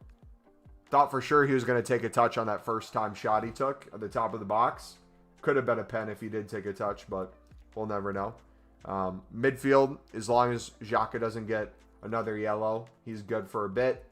Thought for sure he was going to take a touch on that first time shot he took at the top of the box. Could have been a pen if he did take a touch, but we'll never know. Midfield, as long as Xhaka doesn't get another yellow, he's good for a bit.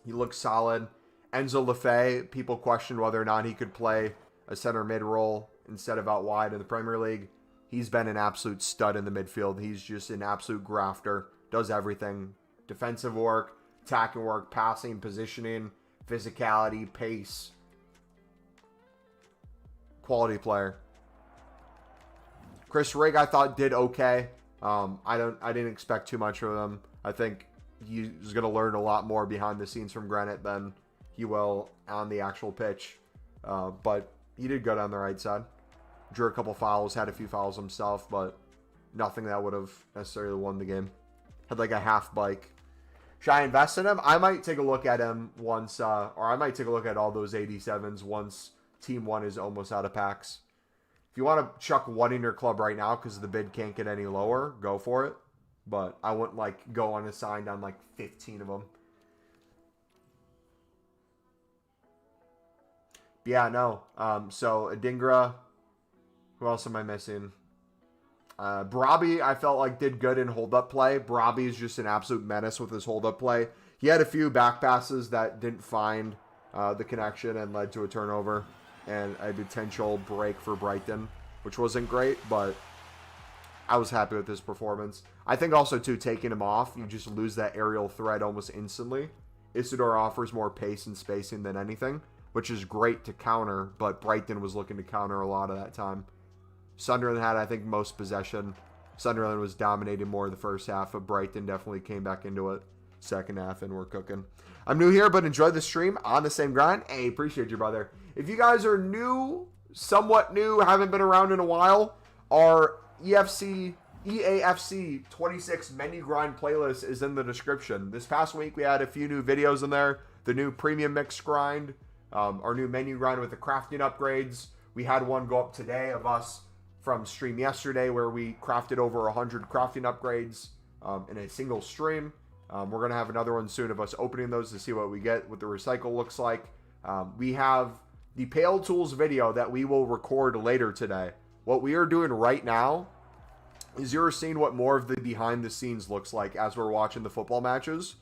He looks solid. Enzo Lefebvre, people questioned whether or not he could play a center mid role instead of out wide in the Premier League. He's been an absolute stud in the midfield. He's just an absolute grafter. Does everything. Defensive work, attacking work, passing, positioning, physicality, pace. Quality player. Chris Rigg, I thought, did okay. I didn't expect too much of him. I think he's going to learn a lot more behind the scenes from Granite than he will on the actual pitch. But he did good on the right side. Drew a couple fouls, had a few fouls himself, but nothing that would have necessarily won the game. Had like a half bike. Should I invest in him? I might take a look at him once, or I might take a look at all those 87s once Team 1 is almost out of packs. If you want to chuck one in your club right now because the bid can't get any lower, go for it. But I wouldn't like go unassigned on like 15 of them. But yeah, no. So Adingra. Who else am I missing? Brabi, I felt like did good in hold-up play. Brabi is just an absolute menace with his hold-up play. He had a few back passes that didn't find the connection and led to a turnover and a potential break for Brighton, which wasn't great, but I was happy with his performance. I think also, too, taking him off, you just lose that aerial threat almost instantly. Isidore offers more pace and spacing than anything, which is great to counter, but Brighton was looking to counter a lot of that time. Sunderland had, I think, most possession. Sunderland was dominating more in the first half, but Brighton definitely came back into it second half, and we're cooking. I'm new here, but enjoyed the stream on the same grind. Hey, appreciate you, brother. If you guys are new, somewhat new, haven't been around in a while, our EAFC26 menu grind playlist is in the description. This past week, we had a few new videos in there. The new premium mix grind, our new menu grind with the crafting upgrades. We had one go up today of us from stream yesterday where we crafted over 100 crafting upgrades in a single stream. We're going to have another one soon of us opening those to see what we get, what the recycle looks like. We have the Pale Tools video that we will record later today. What we are doing right now is you're seeing what more of the behind the scenes looks like as we're watching the football matches.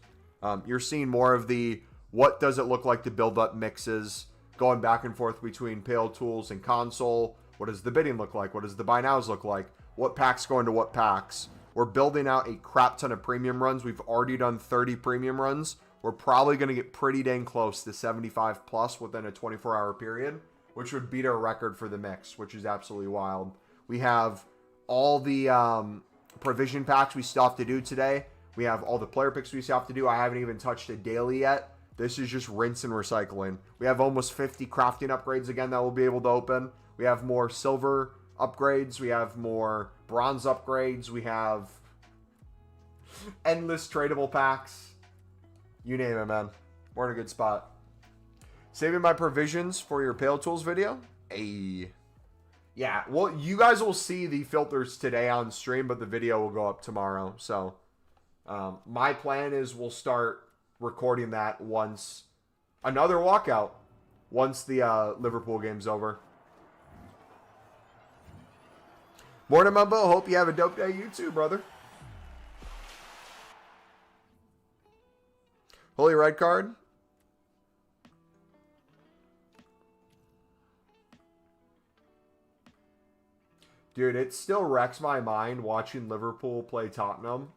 You're seeing more of the what does it look like to build up mixes, going back and forth between Pale Tools and console. What does the bidding look like? What does the buy nows look like? What packs go into what packs? We're building out a crap ton of premium runs. We've already done 30 premium runs. We're probably going to get pretty dang close to 75 plus within a 24-hour period, which would beat our record for the mix, which is absolutely wild. We have all the provision packs we still have to do today. We have all the player picks we still have to do. I haven't even touched a daily yet. This is just rinse and recycling. We have almost 50 crafting upgrades again that we'll be able to open. We have more silver upgrades. We have more bronze upgrades. We have endless tradable packs. You name it, man. We're in a good spot. Saving my provisions for your Pale Tools video. Hey. Yeah, well, you guys will see the filters today on stream, but the video will go up tomorrow. So, my plan is we'll start recording that once another walkout, once the Liverpool game's over. Morning, Mumbo. Hope you have a dope day. You too, brother. Holy red card. Dude, it still wrecks my mind watching Liverpool play Tottenham.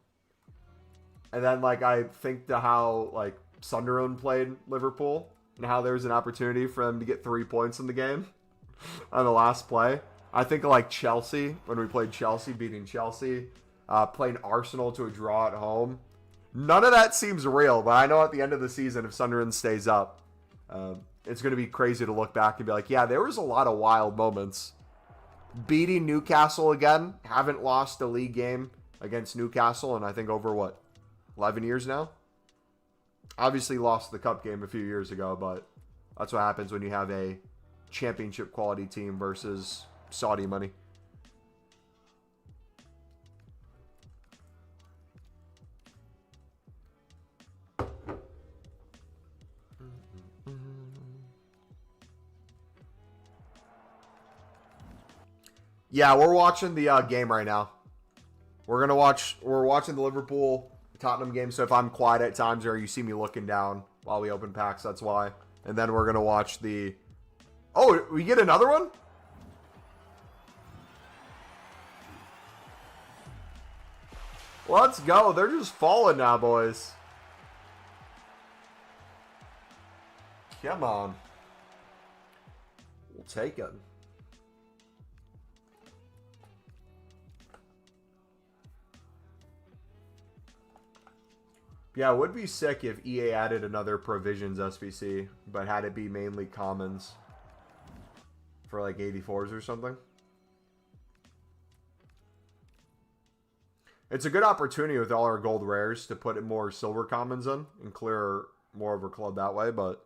And then, like, I think to how, like, Sunderland played Liverpool and how there was an opportunity for them to get 3 points in the game on the last play. I think of, like, Chelsea, when we played Chelsea, beating Chelsea, playing Arsenal to a draw at home. None of that seems real, but I know at the end of the season, if Sunderland stays up, it's going to be crazy to look back and be like, yeah, there was a lot of wild moments. Beating Newcastle again, haven't lost a league game against Newcastle, and I think over, what, 11 years now? Obviously lost the cup game a few years ago, but that's what happens when you have a championship quality team versus Saudi money. Yeah, we're watching the game right now. We're watching the Liverpool Tottenham game. So if I'm quiet at times or you see me looking down while we open packs, that's why. And then we're gonna watch the. Oh, we get another one. Let's go. They're just falling now, boys. Come on. We'll take it. Yeah, it would be sick if EA added another provisions SBC, but had it be mainly commons for like 84s or something. It's a good opportunity with all our gold rares to put more silver commons in and clear more of our club that way, but...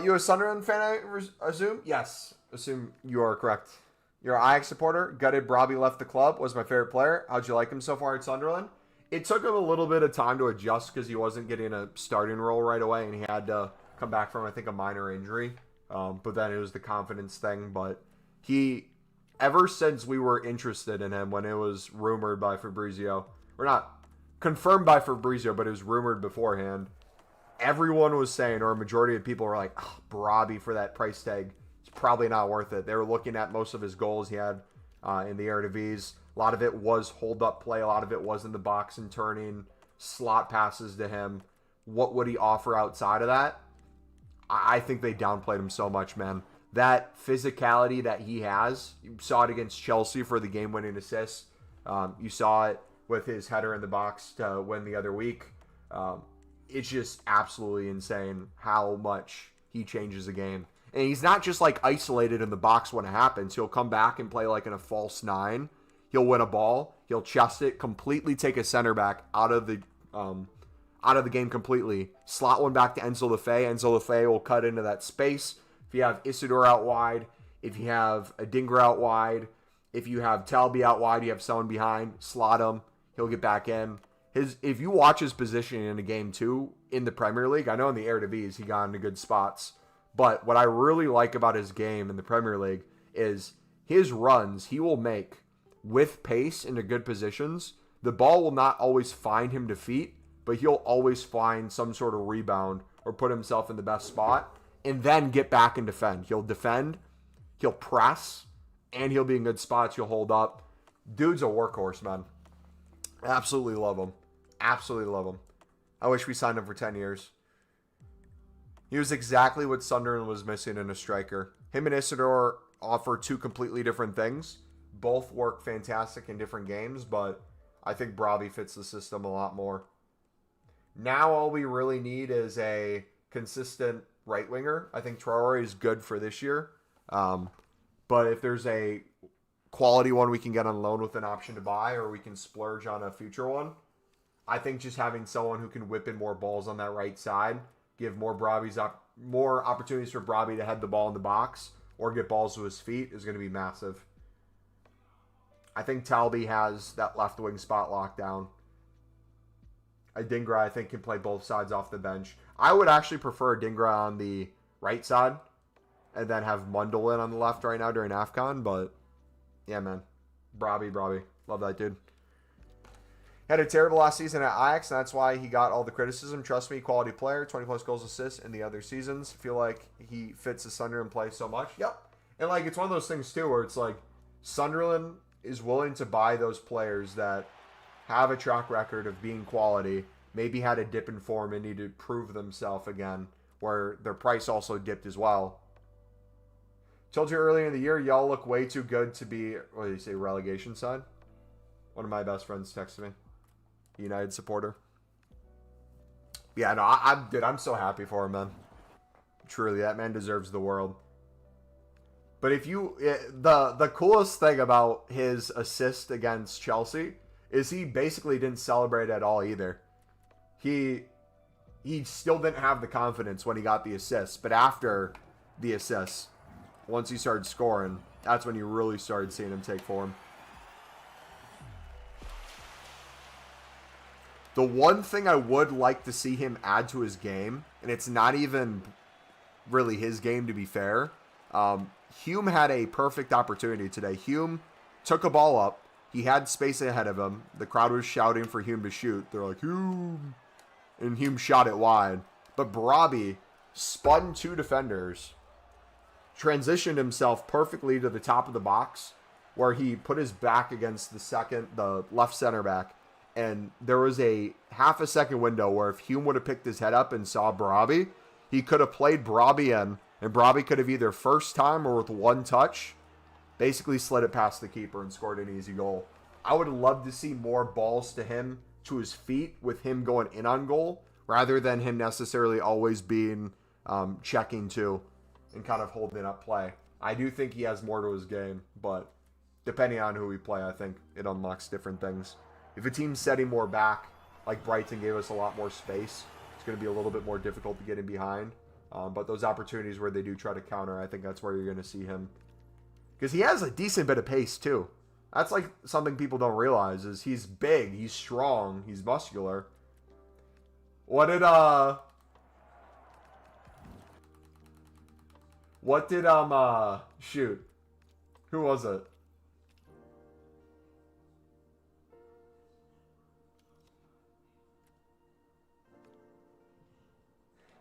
you a Sunderland fan, I assume? Yes, assume you are correct. You're an Ajax supporter. Gutted Robbie left the club. Was my favorite player. How'd you like him so far at Sunderland? It took him a little bit of time to adjust because he wasn't getting a starting role right away, and he had to come back from, I think, a minor injury. But then it was the confidence thing. But he, ever since we were interested in him when it was rumored by Fabrizio, or not confirmed by Fabrizio, but it was rumored beforehand, everyone was saying, or a majority of people were like, oh, Robbie for that price tag. Probably not worth it. They were looking at most of his goals he had in the Eredivisie. A lot of it was hold-up play. A lot of it was in the box and turning, slot passes to him. What would he offer outside of that? I think they downplayed him so much, man. That physicality that he has, you saw it against Chelsea for the game-winning assist. You saw it with his header in the box to win the other week. It's just absolutely insane how much he changes the game. And he's not just like isolated in the box when it happens. He'll come back and play like in a false nine. He'll win a ball. He'll chest it, completely take a center back out of the game completely. Slot one back to Enzo Lefebvre. Enzo Lefebvre will cut into that space. If you have Isidore out wide, if you have a Dinger out wide, if you have Talby out wide, you have someone behind, slot him. He'll get back in. If you watch his position in a game too in the Premier League, I know in the Eredivisie he got into good spots. But what I really like about his game in the Premier League is his runs he will make with pace into good positions. The ball will not always find him to feet, but he'll always find some sort of rebound or put himself in the best spot and then get back and defend. He'll defend, he'll press, and he'll be in good spots. He'll hold up. Dude's a workhorse, man. Absolutely love him. Absolutely love him. I wish we signed him for 10 years. He was exactly what Sunderland was missing in a striker. Him and Isidore offer two completely different things. Both work fantastic in different games, but I think Brabi fits the system a lot more. Now all we really need is a consistent right winger. I think Traore is good for this year. But if there's a quality one we can get on loan with an option to buy, or we can splurge on a future one, I think just having someone who can whip in more balls on that right side, give more more opportunities for Brabi to head the ball in the box or get balls to his feet is going to be massive. I think Talby has that left wing spot locked down. Adingra, I think, can play both sides off the bench. I would actually prefer Adingra on the right side and then have Mundle in on the left right now during AFCON, but yeah, man. Brabi. Love that dude. Had a terrible last season at Ajax, and that's why he got all the criticism. Trust me, quality player, 20-plus goals, assists in the other seasons. Feel like he fits the Sunderland play so much. Yep. And, like, it's one of those things, too, where it's like Sunderland is willing to buy those players that have a track record of being quality, maybe had a dip in form and need to prove themselves again, where their price also dipped as well. Told you earlier in the year, y'all look way too good to be, what did you say, relegation side? One of my best friends texted me. United supporter. Yeah, no, dude, I'm so happy for him, man. Truly, that man deserves the world. But if you, the coolest thing about his assist against Chelsea is he basically didn't celebrate at all either. He still didn't have the confidence when he got the assist, but after the assist, once he started scoring, that's when you really started seeing him take form. The one thing I would like to see him add to his game, and it's not even really his game to be fair, Hume had a perfect opportunity today. Hume took a ball up. He had space ahead of him. The crowd was shouting for Hume to shoot. They're like, Hume. And Hume shot it wide. But Barabi spun 2 defenders, transitioned himself perfectly to the top of the box, where he put his back against the left center back. And there was a half a second window where if Hume would have picked his head up and saw Barabi, he could have played Barabi in, and Barabi could have either first time or with one touch basically slid it past the keeper and scored an easy goal. I would love to see more balls to him, to his feet, with him going in on goal, rather than him necessarily always being checking too and kind of holding up play. I do think he has more to his game, but depending on who we play, I think it unlocks different things. If a team's setting more back, like Brighton gave us a lot more space, it's going to be a little bit more difficult to get in behind. But those opportunities where they do try to counter, I think that's where you're going to see him. Because he has a decent bit of pace, too. That's like something people don't realize, is he's big, he's strong, he's muscular. What did shoot. Who was it?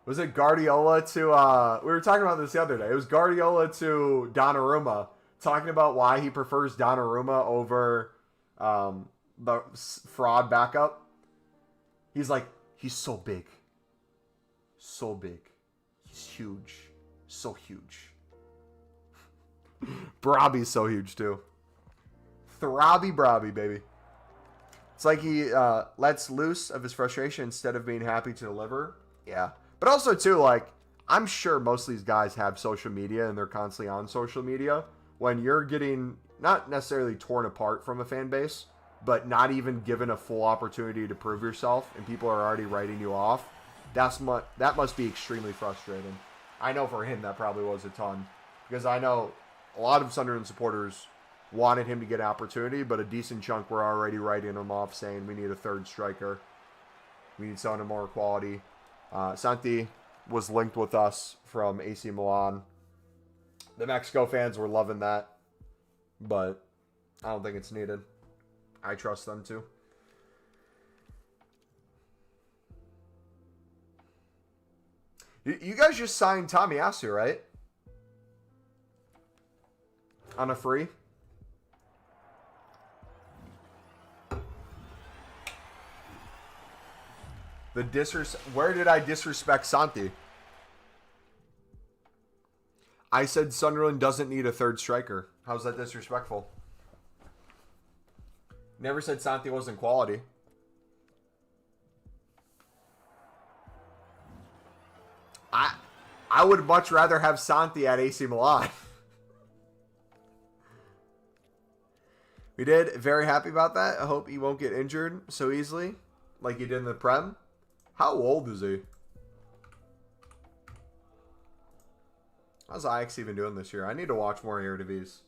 Was it Guardiola to, we were talking about this the other day. It was Guardiola to Donnarumma, talking about why he prefers Donnarumma over the fraud backup. He's like, he's so big. So big. He's huge. So huge. Barabi's so huge, too. Throbby, baby. It's like he lets loose of his frustration instead of being happy to deliver. Yeah. But also, too, like, I'm sure most of these guys have social media and they're constantly on social media. When you're getting, not necessarily torn apart from a fan base, but not even given a full opportunity to prove yourself and people are already writing you off, that must be extremely frustrating. I know for him that probably was a ton. Because I know a lot of Sunderland supporters wanted him to get an opportunity, but a decent chunk were already writing him off saying we need a third striker. We need someone of more quality. Santi was linked with us from AC Milan. The Mexico fans were loving that, but I don't think it's needed. I trust them too. You guys just signed Tommy Asu, right? On a free? Where did I disrespect Santi? I said Sunderland doesn't need a third striker. How's that disrespectful? Never said Santi wasn't quality. I would much rather have Santi at AC Milan. We did. Very happy about that. I hope he won't get injured so easily like he did in the Prem. How old is he? How's Ajax even doing this year? I need to watch more Eredivisie.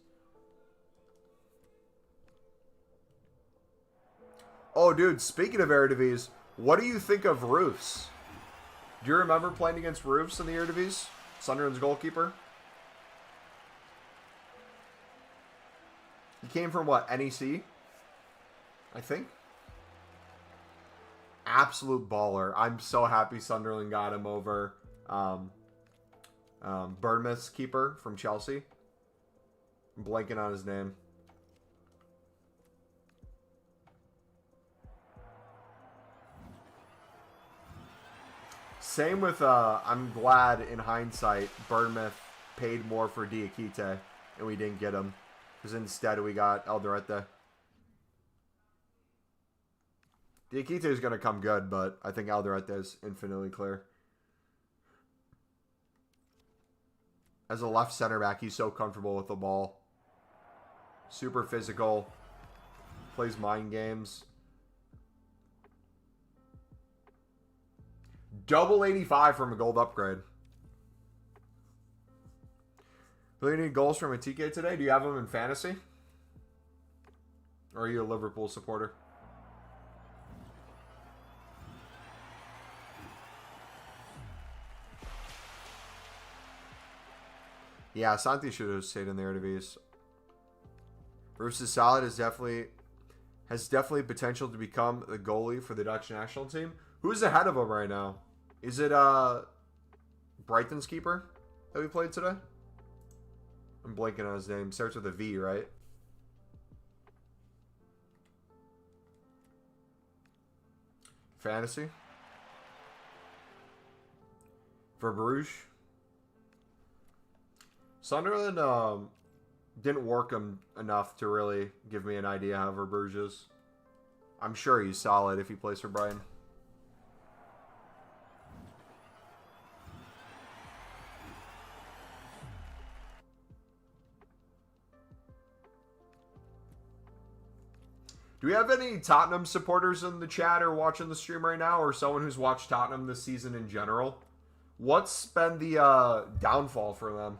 Oh, dude, speaking of Eredivisie, what do you think of Roofs? Do you remember playing against Roofs in the Eredivisie? Sunderland's goalkeeper? He came from what? NEC? I think. Absolute baller. I'm so happy Sunderland got him over Bournemouth's keeper from Chelsea. I'm blanking on his name. Same with, I'm glad in hindsight, Bournemouth paid more for Diakite and we didn't get him. Because instead we got Alderete. Diakite is going to come good, but I think Alderete is infinitely clear. As a left center back, he's so comfortable with the ball. Super physical. Plays mind games. Double 85 from a gold upgrade. Really need goals from Atike today? Do you have him in fantasy? Or are you a Liverpool supporter? Yeah, Santi should have stayed in the Eredivisie. Roos is solid. Has definitely potential to become the goalie for the Dutch national team. Who's ahead of him right now? Is it Brighton's keeper that we played today? I'm blanking on his name. Starts with a V, right? Fantasy. For Bruges. Sunderland didn't work him enough to really give me an idea how Verberge is. I'm sure he's solid if he plays for Brighton. Do we have any Tottenham supporters in the chat or watching the stream right now, or someone who's watched Tottenham this season in general? What's been the downfall for them?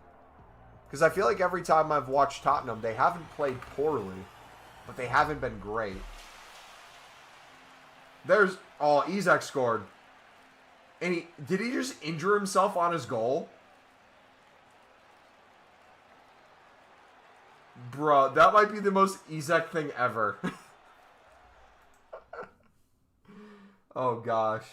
Because I feel like every time I've watched Tottenham, they haven't played poorly, but they haven't been great. Oh, Isak scored. And did he just injure himself on his goal? Bruh, that might be the most Isak thing ever. Oh, gosh.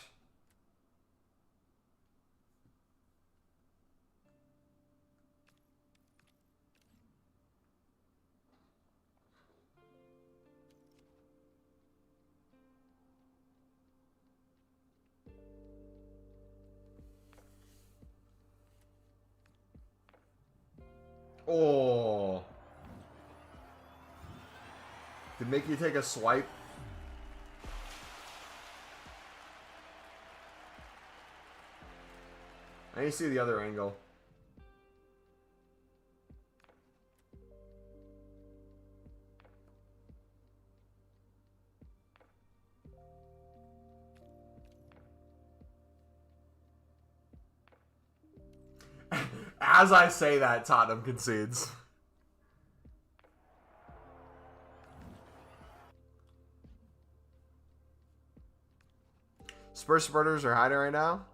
Oh. Did make you take a swipe? I need to see the other angle. As I say that, Tottenham concedes. Spurs supporters are hiding right now.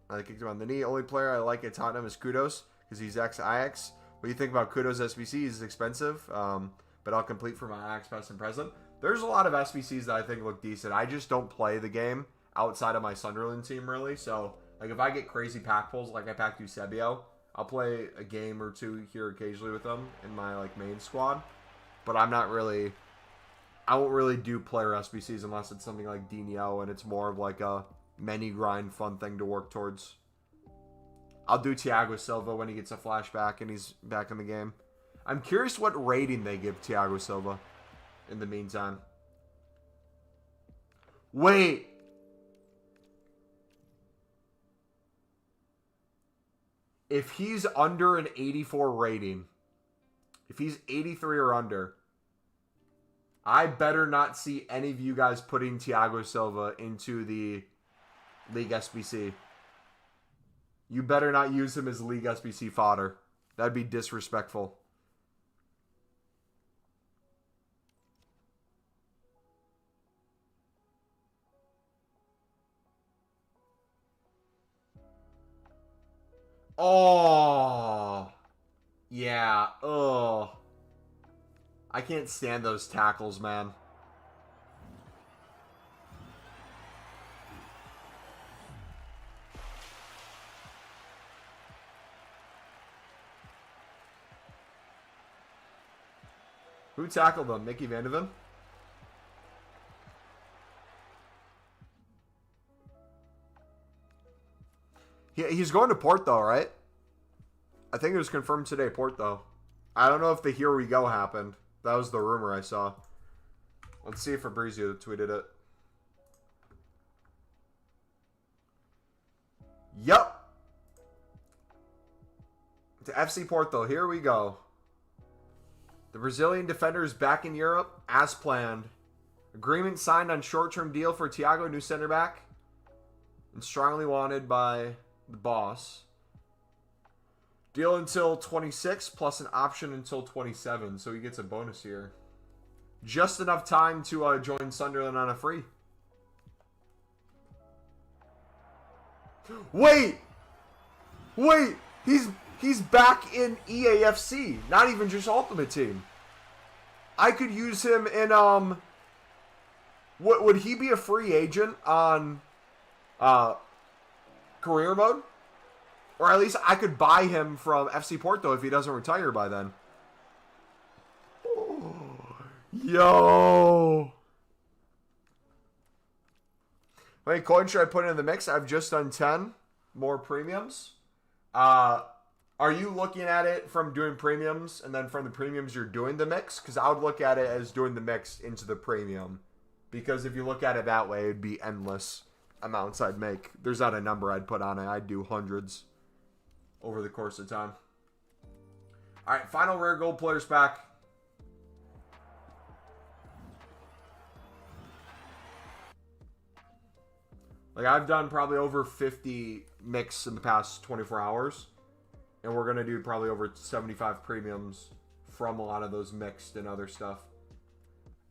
I kicked him on the knee. Only player I like at Tottenham is Kudos because he's ex-Ajax. What do you think about Kudos SBC? He's expensive, but I'll complete for my Ajax past and present. There's a lot of SBCs that I think look decent. I just don't play the game outside of my Sunderland team, really. So, like, if I get crazy pack pulls like I packed Eusebio, I'll play a game or two here occasionally with them in my, like, main squad. But I'm not really... I won't really do player SBCs unless it's something like Dino and it's more of like a many grind fun thing to work towards. I'll do Thiago Silva when he gets a flashback and he's back in the game. I'm curious what rating they give Thiago Silva in the meantime. Wait. If he's under an 84 rating, if he's 83 or under, I better not see any of you guys putting Thiago Silva into the League SBC. You better not use him as League SBC fodder. That'd be disrespectful. Oh. Yeah. Ugh. I can't stand those tackles, man. Who tackled them? Mickey Vandeven? He's going to Porto, right? I think it was confirmed today, Porto. I don't know if the Here We Go happened. That was the rumor I saw. Let's see if Fabrizio tweeted it. Yup. To FC Porto. Here we go. The Brazilian defender is back in Europe as planned. Agreement signed on short-term deal for Thiago, new center back. And strongly wanted by the boss. Deal until 26 plus an option until 27. So he gets a bonus here. Just enough time to join Sunderland on a free. Wait! Wait! He's back in EAFC, not even just Ultimate Team. I could use him in, what would he be a free agent on career mode? Or at least I could buy him from FC Porto if he doesn't retire by then. Oh, yo! How many coins should I put in the mix? I've just done 10 more premiums. Are you looking at it from doing premiums and then from the premiums you're doing the mix? Because I would look at it as doing the mix into the premium. Because if you look at it that way, it'd be endless amounts I'd make. There's not a number I'd put on it. I'd do hundreds over the course of time. All right, final rare gold players pack. Like, I've done probably over 50 mix in the past 24 hours. And we're going to do probably over 75 premiums from a lot of those mixed and other stuff.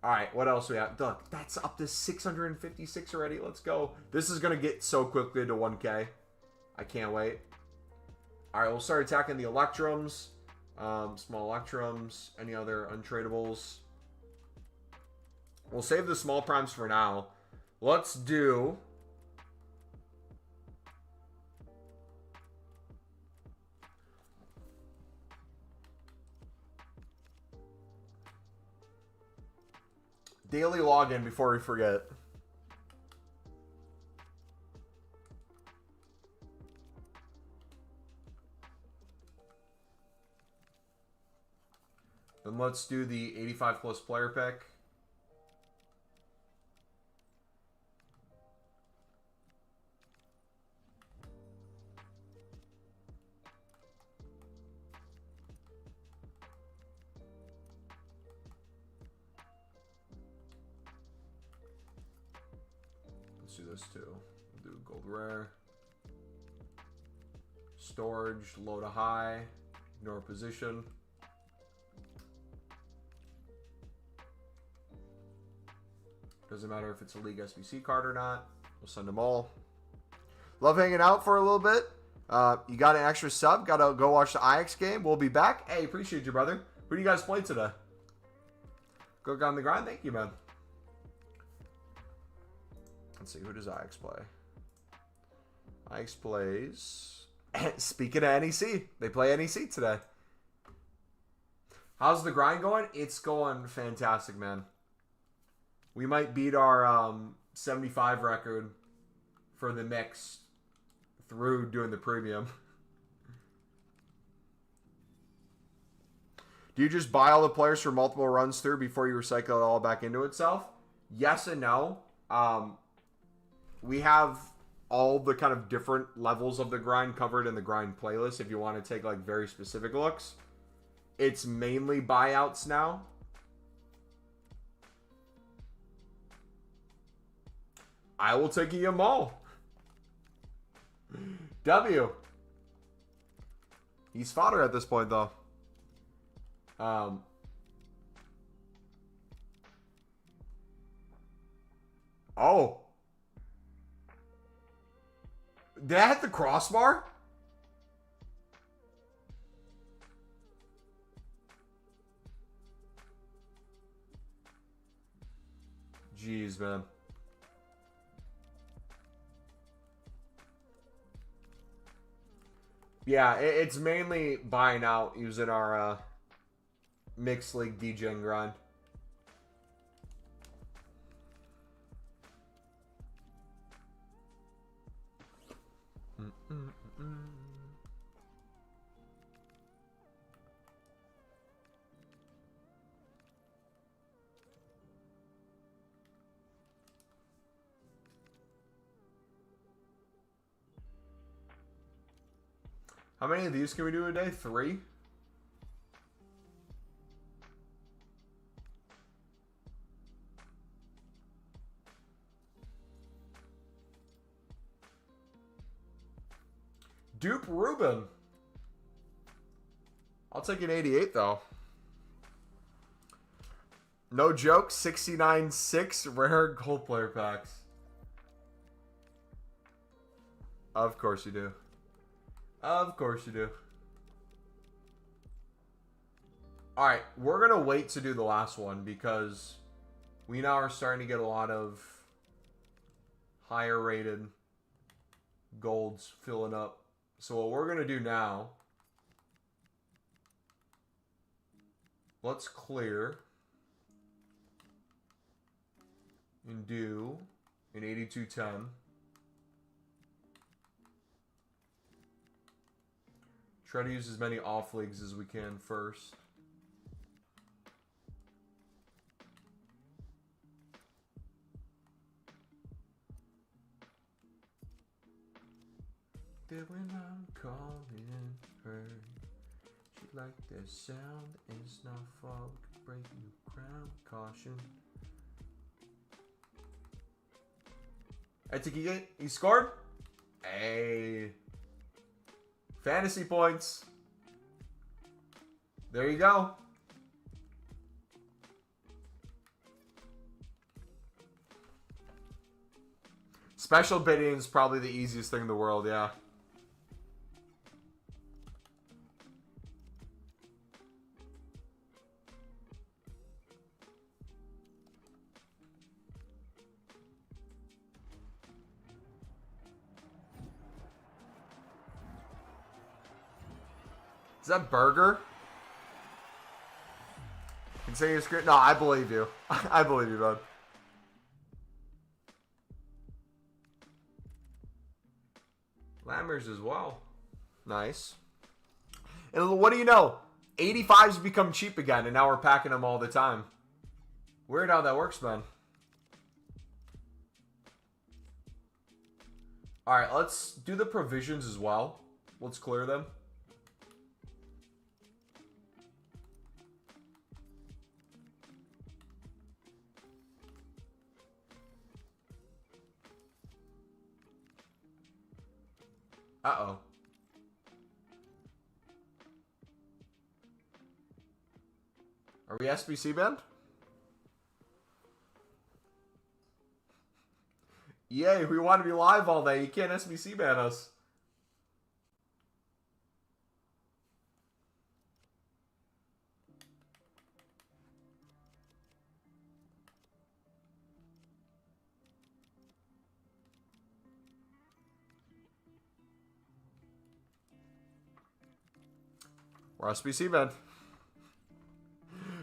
All right, what else we have? Look, that's up to 656 already. Let's go. This is going to get so quickly to 1K. I can't wait. All right, we'll start attacking the Electrums. Small Electrums. Any other untradables? We'll save the small primes for now. Let's do... daily login before we forget. Then let's do the 85 plus player pick. Do this too. We'll do gold rare. Storage, low to high, ignore position. Doesn't matter if it's a League SBC card or not. We'll send them all. Love hanging out for a little bit. You got an extra sub. Got to go watch the Ajax game. We'll be back. Hey, appreciate you, brother. Who do you guys play today? Go on the grind. Thank you, man. Let's see, who does Ajax play? Ajax plays... Speaking of NEC, they play NEC today. How's the grind going? It's going fantastic, man. We might beat our 75 record for the mix through doing the premium. Do you just buy all the players for multiple runs through before you recycle it all back into itself? Yes and no. We have all the kind of different levels of the grind covered in the grind playlist if you want to take like very specific looks. It's mainly buyouts now. I will take you all. W. He's fodder at this point though. Oh. Did I hit the crossbar? Jeez, man. Yeah, it's mainly buying out using our mixed league DGen grind. How many of these can we do a day? 3? Dupe Ruben. I'll take an 88 though. No joke, 69.6 rare gold player packs. Of course you do. Of course you do. Alright, we're going to wait to do the last one because we now are starting to get a lot of higher rated golds filling up. So what we're going to do now, let's clear and do an 8210. Try to use as many off leagues as we can first. That when I'm calling her, she like the sound, it's not fog, break you crown, caution. Etikige, he scored? Hey. Fantasy points. There you go. Special bidding is probably the easiest thing in the world, yeah. Is that Burger? Continue your script? No, I believe you. I believe you, bud. Lammers as well. Nice. And what do you know? 85s become cheap again, and now we're packing them all the time. Weird how that works, man. Alright, let's do the provisions as well. Let's clear them. Uh-oh. Are we SBC banned? Yay, we want to be live all day. You can't SBC ban us. We're SBC banned.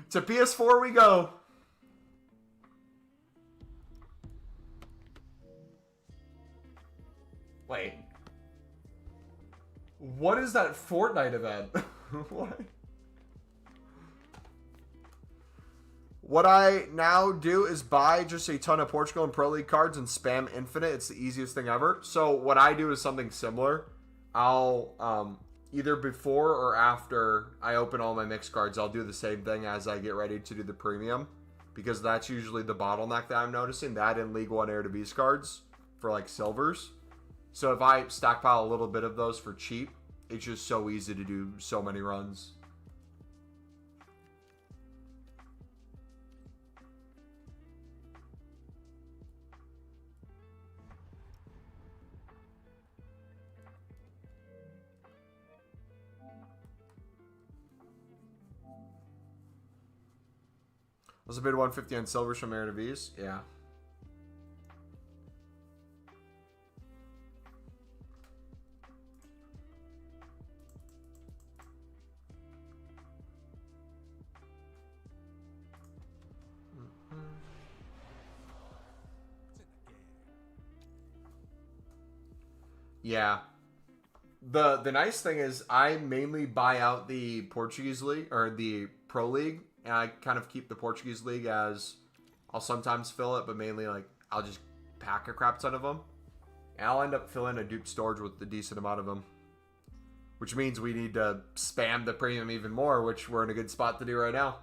To PS4 we go. Wait. What is that Fortnite event? What? What I now do is buy just a ton of Portugal and Pro League cards and spam infinite. It's the easiest thing ever. So what I do is something similar. I'll either before or after I open all my mixed cards, I'll do the same thing as I get ready to do the premium. Because that's usually the bottleneck that I'm noticing. That in League 1 Air to Beast cards for like silvers. So if I stockpile a little bit of those for cheap, it's just so easy to do so many runs. Was a bid 150 on silvers from Air to Beast? Yeah. Yeah. The nice thing is I mainly buy out the Portuguese league or the Pro League, and I kind of keep the Portuguese league as I'll sometimes fill it, but mainly like I'll just pack a crap ton of them. And I'll end up filling a duped storage with a decent amount of them. Which means we need to spam the premium even more, which we're in a good spot to do right now.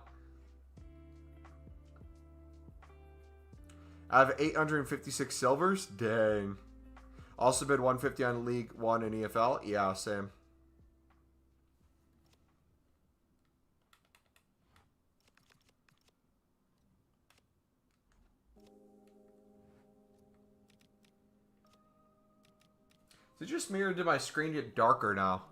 I have 856 silvers. Dang. Also bid 150 on League 1 and EFL. Yeah, same. Is it just me or did my screen get darker now?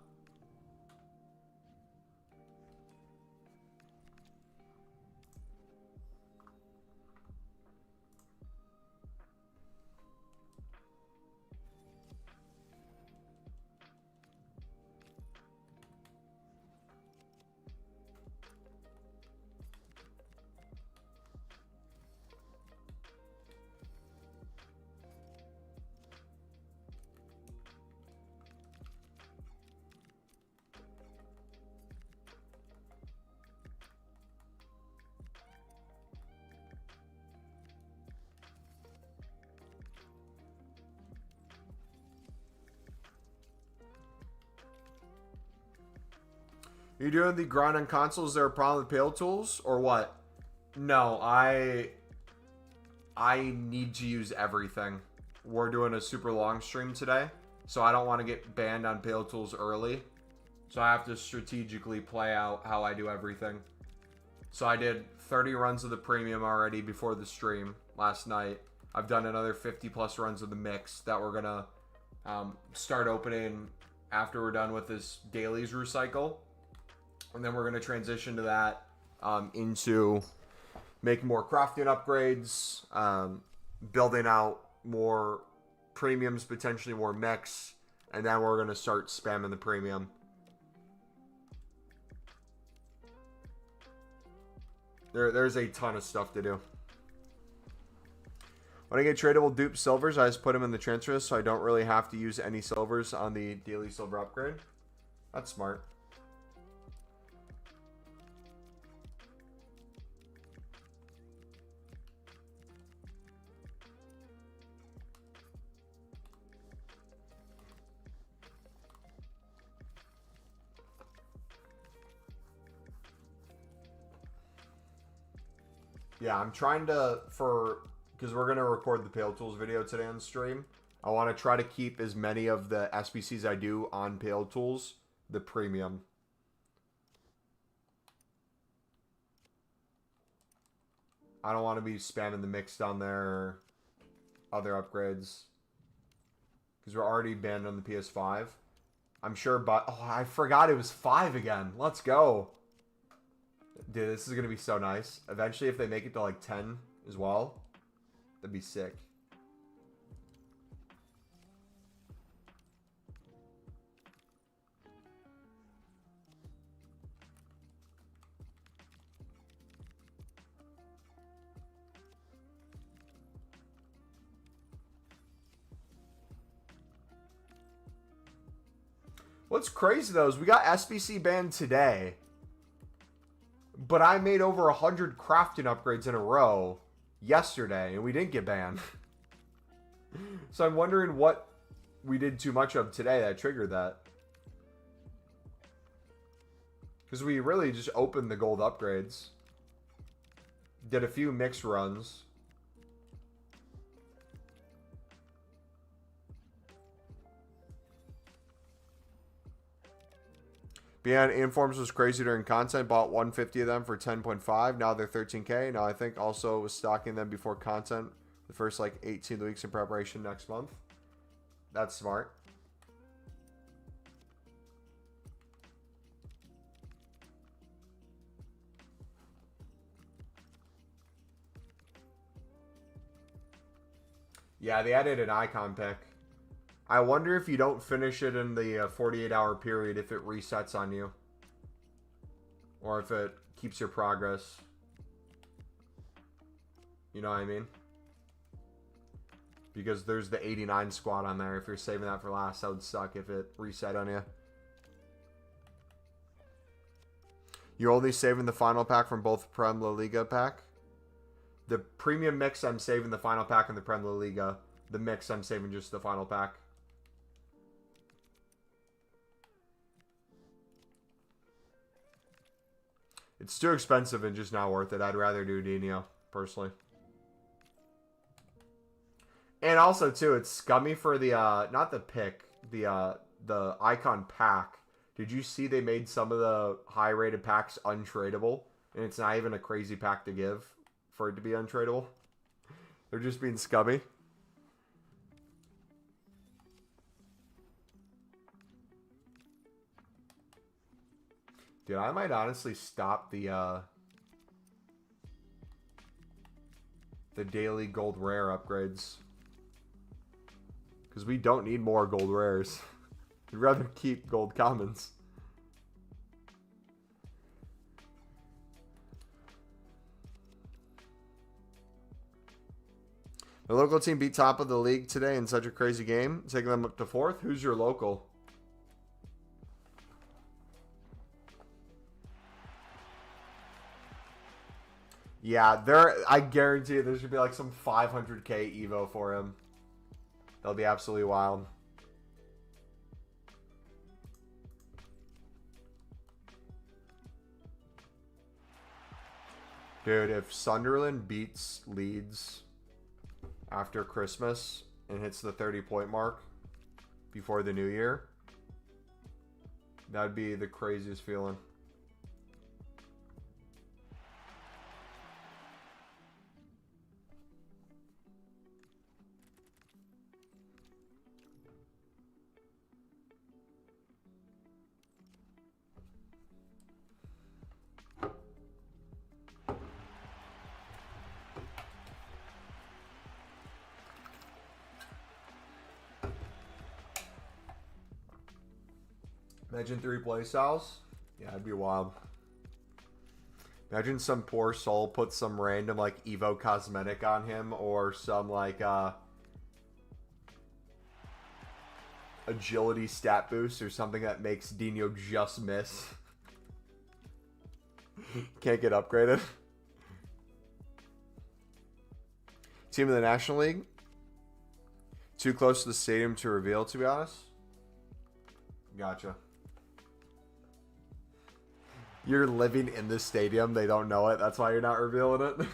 You doing the grind on consoles? Is there a problem with Pale Tools or what? No, I need to use everything. We're doing a super long stream today, so I don't want to get banned on Pale Tools early. So I have to strategically play out how I do everything. So I did 30 runs of the premium already before the stream last night. I've done another 50 plus runs of the mix that we're gonna start opening after we're done with this dailies recycle. And then we're gonna transition to that into making more crafting upgrades, building out more premiums, potentially more mechs, and then we're gonna start spamming the premium. There's a ton of stuff to do. When I get tradable dupe silvers, I just put them in the transfer list, so I don't really have to use any silvers on the daily silver upgrade. That's smart. Yeah, I'm trying to, because we're going to record the Pale Tools video today on stream. I want to try to keep as many of the SBCs I do on Pale Tools, the premium. I don't want to be spamming the mix down there or other upgrades. Because we're already banned on the PS5. I'm sure, but, oh, I forgot it was 5 again. Let's go. Dude, this is going to be so nice. Eventually, if they make it to like 10 as well, that'd be sick. What's crazy though is we got SBC banned today. But I made over 100 crafting upgrades in a row yesterday, and we didn't get banned. So I'm wondering what we did too much of today that triggered that. Because we really just opened the gold upgrades. Did a few mix runs. Beyond Informs was crazy during content. Bought 150 of them for 10.5. Now they're 13K. Now I think also was stocking them before content. The first like 18 weeks in preparation next month. That's smart. Yeah, they added an icon pick. I wonder if you don't finish it in the 48-hour period, if it resets on you. Or if it keeps your progress. You know what I mean? Because there's the 89 squad on there. If you're saving that for last, that would suck if it reset on you. You're only saving the final pack from both Prem La Liga pack? The premium mix, I'm saving the final pack in the Prem La Liga. The mix, I'm saving just the final pack. It's too expensive and just not worth it. I'd rather do Dino, personally. And also, too, it's scummy for the, not the pick, the icon pack. Did you see they made some of the high-rated packs untradeable? And it's not even a crazy pack to give for it to be untradeable. They're just being scummy. Dude, I might honestly stop the daily gold rare upgrades. Because we don't need more gold rares. We'd rather keep gold commons. The local team beat top of the league today in such a crazy game, taking them up to 4th. Who's your local? Yeah, I guarantee you there should be like some 500k Evo for him. That'll be absolutely wild. Dude, if Sunderland beats Leeds after Christmas and hits the 30-point mark before the new year, that'd be the craziest feeling. Imagine 3 play styles. Yeah, it'd be wild. Imagine some poor soul puts some random like Evo cosmetic on him or some like agility stat boost or something that makes Dino just miss. Can't get upgraded. Team of the National League. Too close to the stadium to reveal, to be honest. Gotcha. You're living in the stadium. They don't know it. That's why you're not revealing it.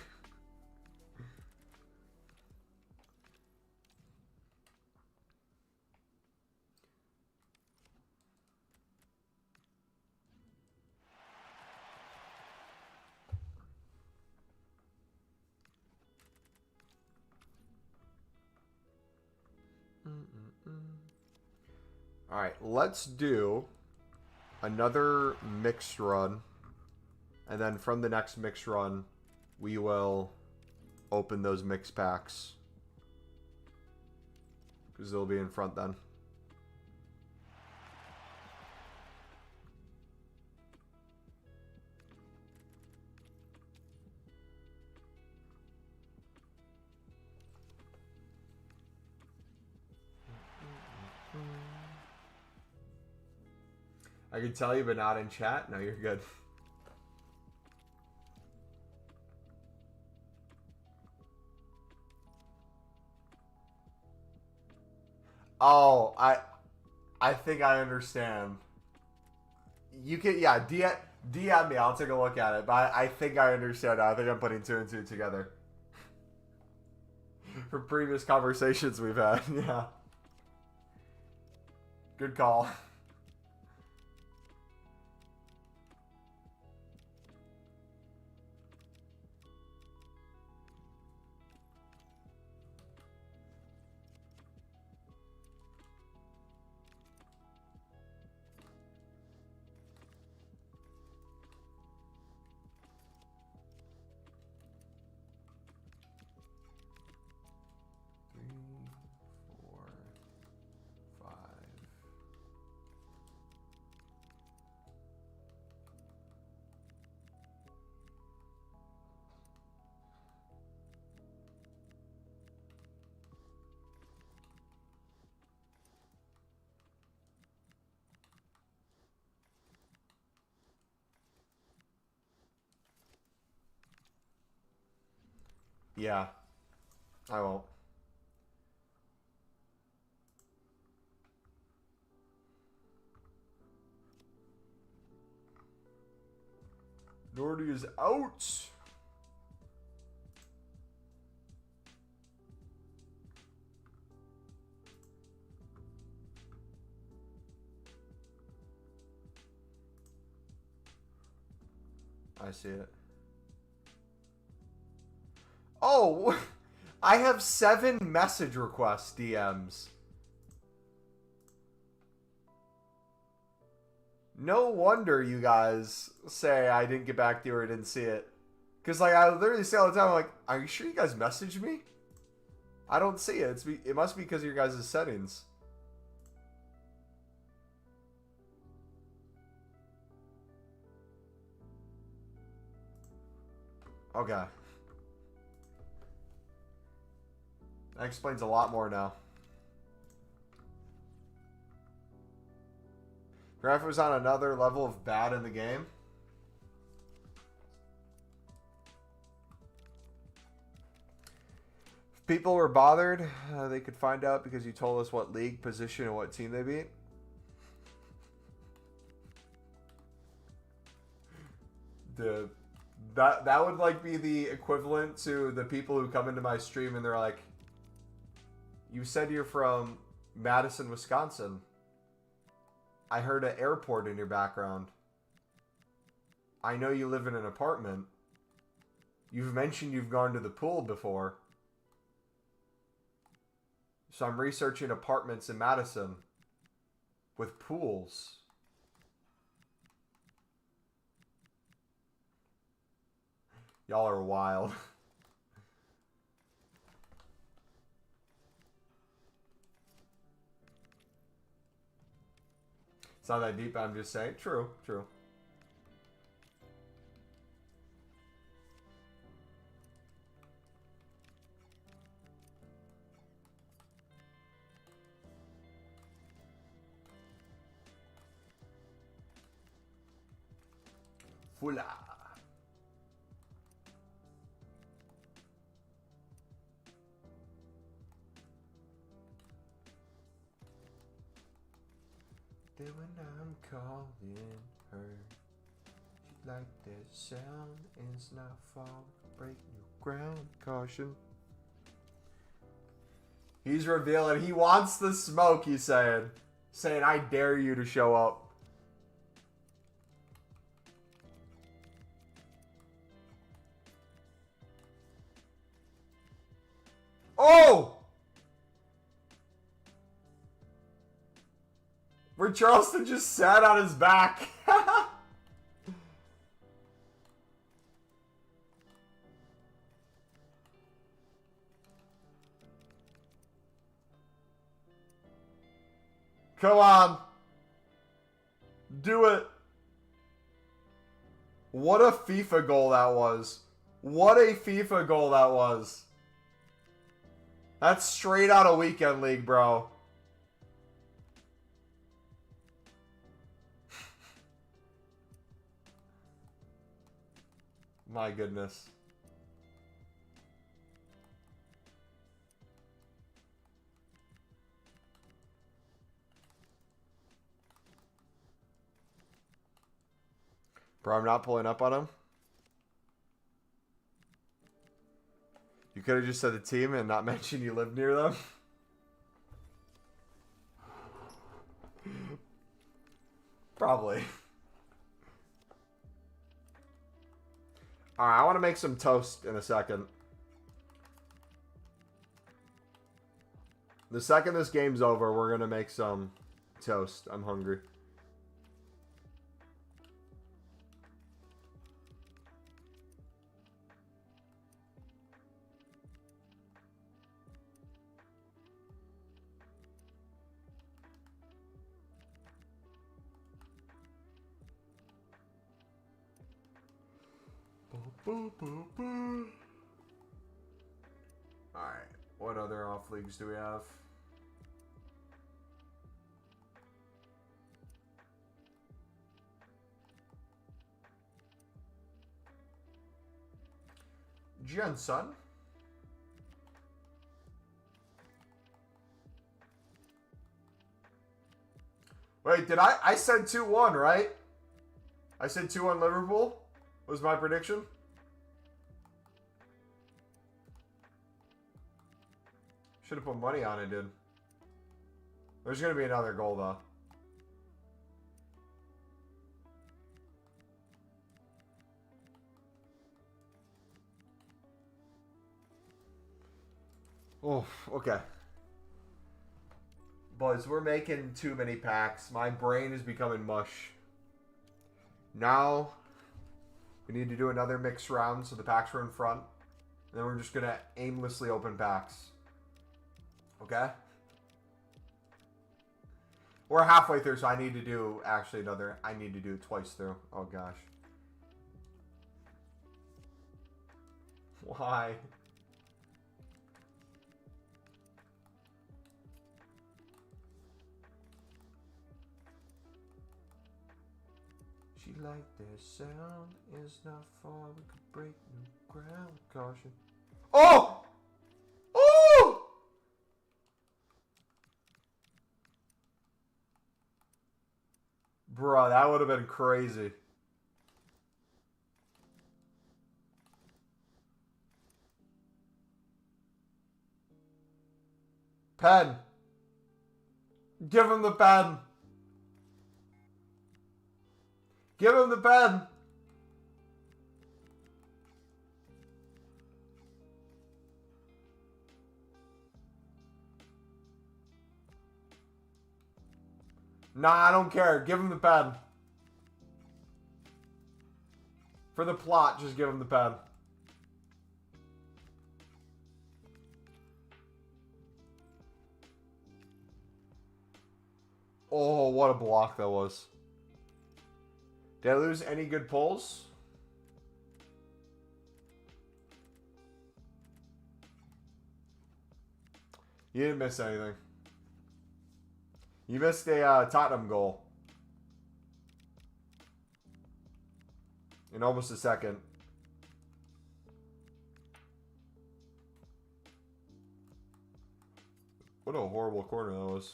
All right, let's do another mixed run, and then from the next mixed run we will open those mix packs because they'll be in front then. I can tell you, but not in chat. No, you're good. Oh, I think I understand. You can, yeah, DM me. I'll take a look at it. But I think I understand. I think I'm putting 2 and 2 together. From previous conversations we've had. Yeah. Good call. Yeah, I won't. Nordy is out. I see it. Oh, I have 7 message requests, DMs. No wonder you guys say I didn't get back to you or didn't see it. Because, like, I literally say all the time, I'm like, are you sure you guys messaged me? I don't see it. It must be because of your guys' settings. Okay. That explains a lot more now. Graph was on another level of bad in the game. If people were bothered, they could find out because you told us what league, position, and what team they beat. The That would like be the equivalent to the people who come into my stream and they're like, "You said you're from Madison, Wisconsin. I heard an airport in your background. I know you live in an apartment. You've mentioned you've gone to the pool before. So I'm researching apartments in Madison with pools." Y'all are wild. It's not that deep, I'm just saying. True, true. Fula. Then when I'm calling her, she like that sound and it's not fall, break new ground, caution. He's revealing he wants the smoke, he's saying. Saying, I dare you to show up. Oh! Where Charleston just sat on his back. Come on. Do it. What a FIFA goal that was. What a FIFA goal that was. That's straight out of Weekend League, bro. My goodness. Bro, I'm not pulling up on him. You could have just said the team and not mentioned you live near them. Probably. Alright, I want to make some toast in a second. The second this game's over, we're going to make some toast. I'm hungry. Alright, what other off leagues do we have? Jensen. Wait, did I said 2-1, right? I said 2-1 Liverpool was my prediction. Should have put money on it, dude. There's going to be another goal, though. Oh, okay. Boys, we're making too many packs. My brain is becoming mush. Now, we need to do another mix round so the packs are in front. And then we're just going to aimlessly open packs. Okay? We're halfway through, so I need to do actually another. I need to do it twice through. Oh gosh. Why? She liked that sound. It's not far. We could break new ground. Caution. Oh! Oh! Bro, that would have been crazy. Pen. Give him the pen. Give him the pen. Nah, I don't care. Give him the pen. For the plot, just give him the pen. Oh, what a block that was. Did I lose any good pulls? You didn't miss anything. You missed a Tottenham goal. In almost a second. What a horrible corner that was.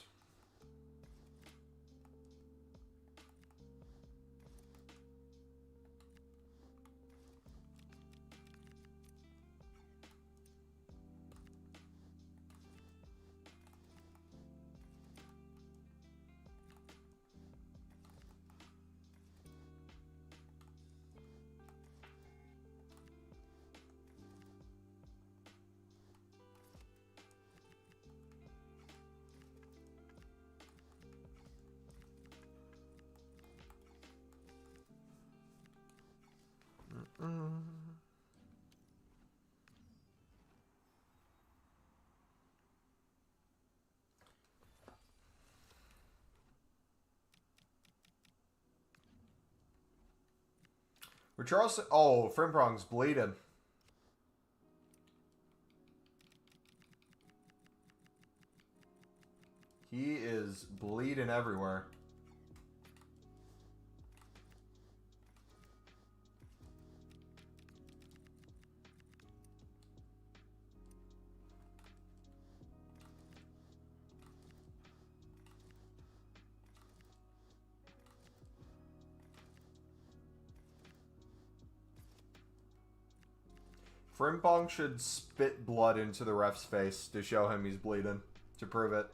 Richarlison. Oh, Frimpong's bleeding. He is bleeding everywhere. Frimpong should spit blood into the ref's face to show him he's bleeding, to prove it.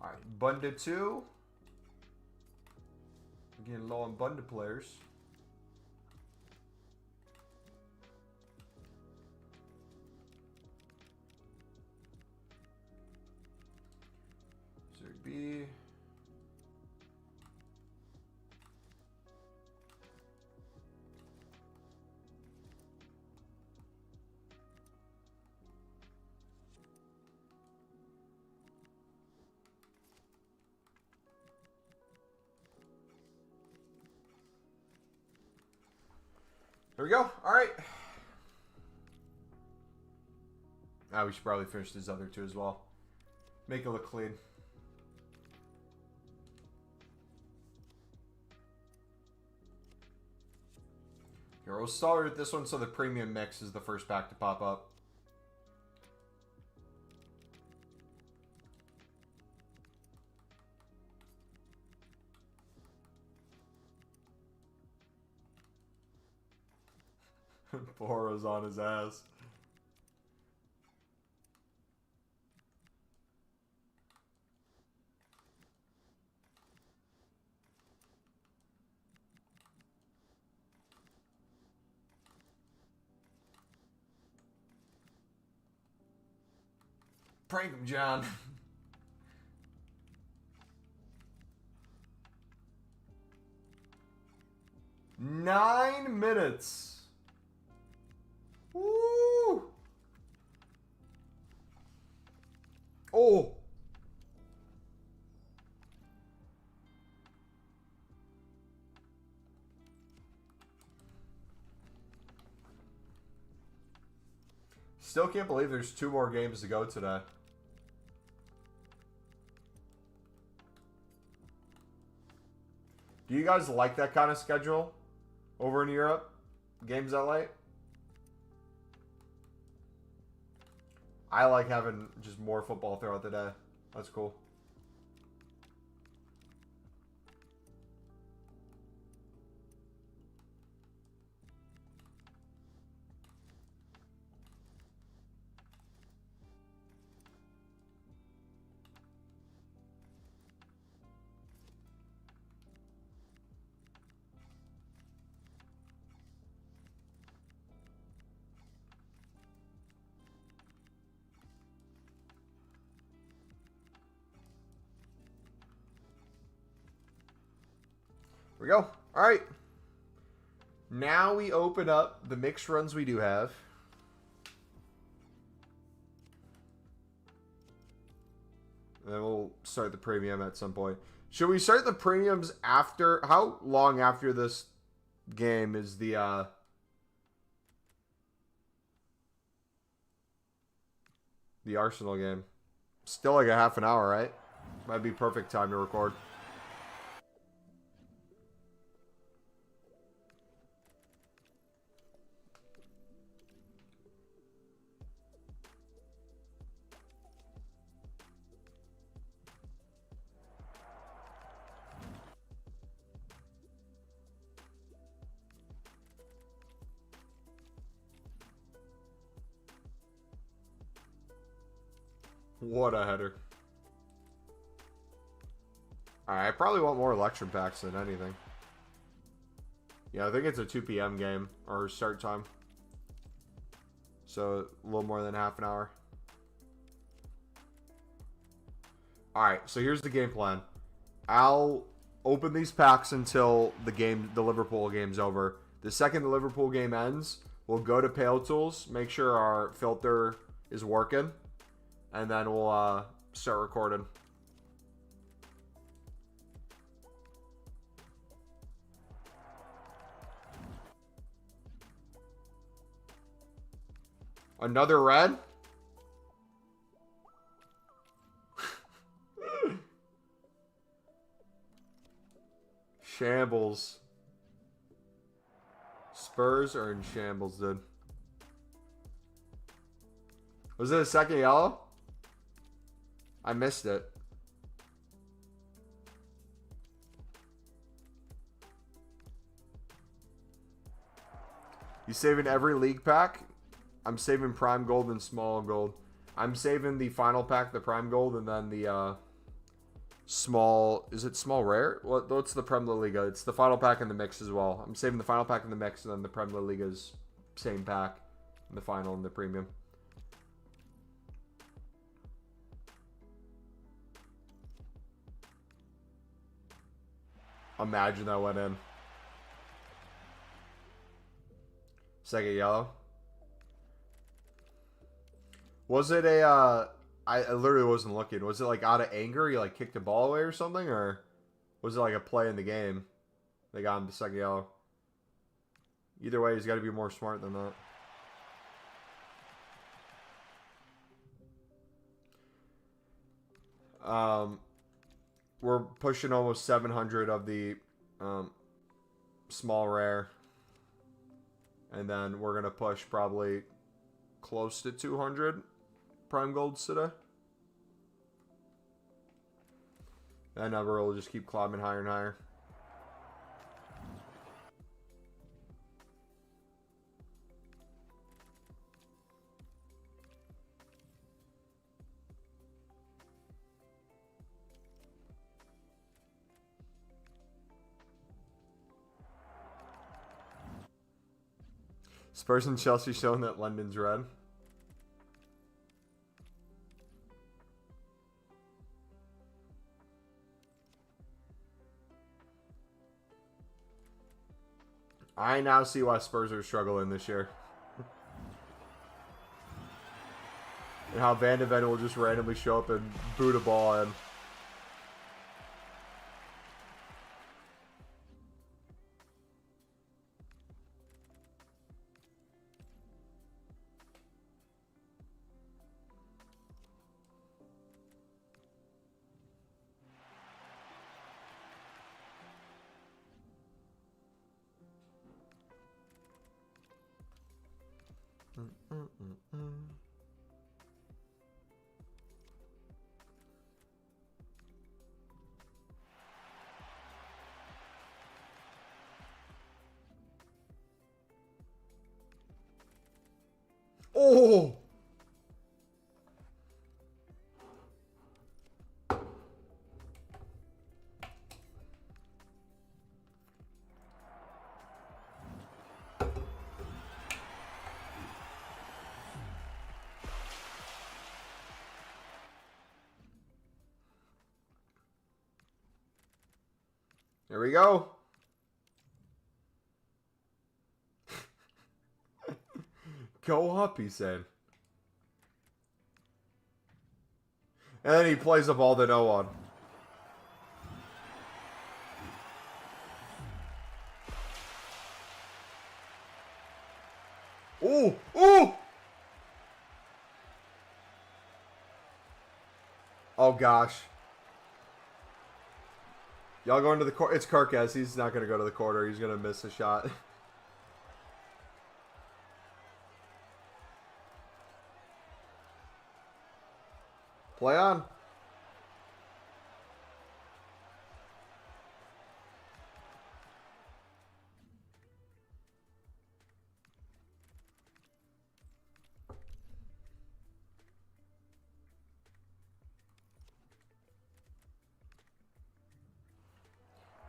Alright, Bunda 2. We're getting low on Bunda players. B. There we go. All right. Ah, we should probably finish these other two as well. Make it look clean. Here, we'll start with this one so the premium mix is the first pack to pop up. Boro's on his ass. Prank him, John. Nine minutes. Woo! Oh! Still can't believe there's 2 more games to go today. Do you guys like that kind of schedule over in Europe? Games that late? I like having just more football throughout the day. That's cool. Here we go. All right. Now we open up the mixed runs we do have. And then we'll start the premium at some point. Should we start the premiums after? How long after this game is the Arsenal game? Still like a half an hour, right? Might be perfect time to record. What a header. Alright, I probably want more election packs than anything. Yeah, I think it's a 2 p.m. game, or start time. So, a little more than half an hour. Alright, so here's the game plan. I'll open these packs until the Liverpool game's over. The second the Liverpool game ends, we'll go to Pale Tools, make sure our filter is working, and then we'll start recording. Another red? Shambles. Spurs are in shambles, dude. Was it a second yellow? I missed it. You saving every league pack? I'm saving prime gold and small gold. I'm saving the final pack, the prime gold, and then the small. Is it small rare? What's the Prem La Liga? It's the final pack in the mix as well. I'm saving the final pack in the mix, and then the Prem La Liga's same pack in the final and the premium. Imagine that went in. Second yellow. Was it a, I literally wasn't looking. Was it like out of anger? You like kicked the ball away or something? Or was it like a play in the game? They got him the second yellow. Either way, he's got to be more smart than that. We're pushing almost 700 of the small rare. And then we're going to push probably close to 200 prime golds today. That number will just keep climbing higher and higher. Spurs and Chelsea showing that London's red. I now see why Spurs are struggling this year. And how Van de Ven will just randomly show up and boot a ball in. Oh! There we go. Go up, he said. And then he plays a ball to no one. Ooh! Ooh! Oh, gosh. Y'all going to the court? It's Kirkes. He's not going to go to the quarter. He's going to miss a shot. Play on.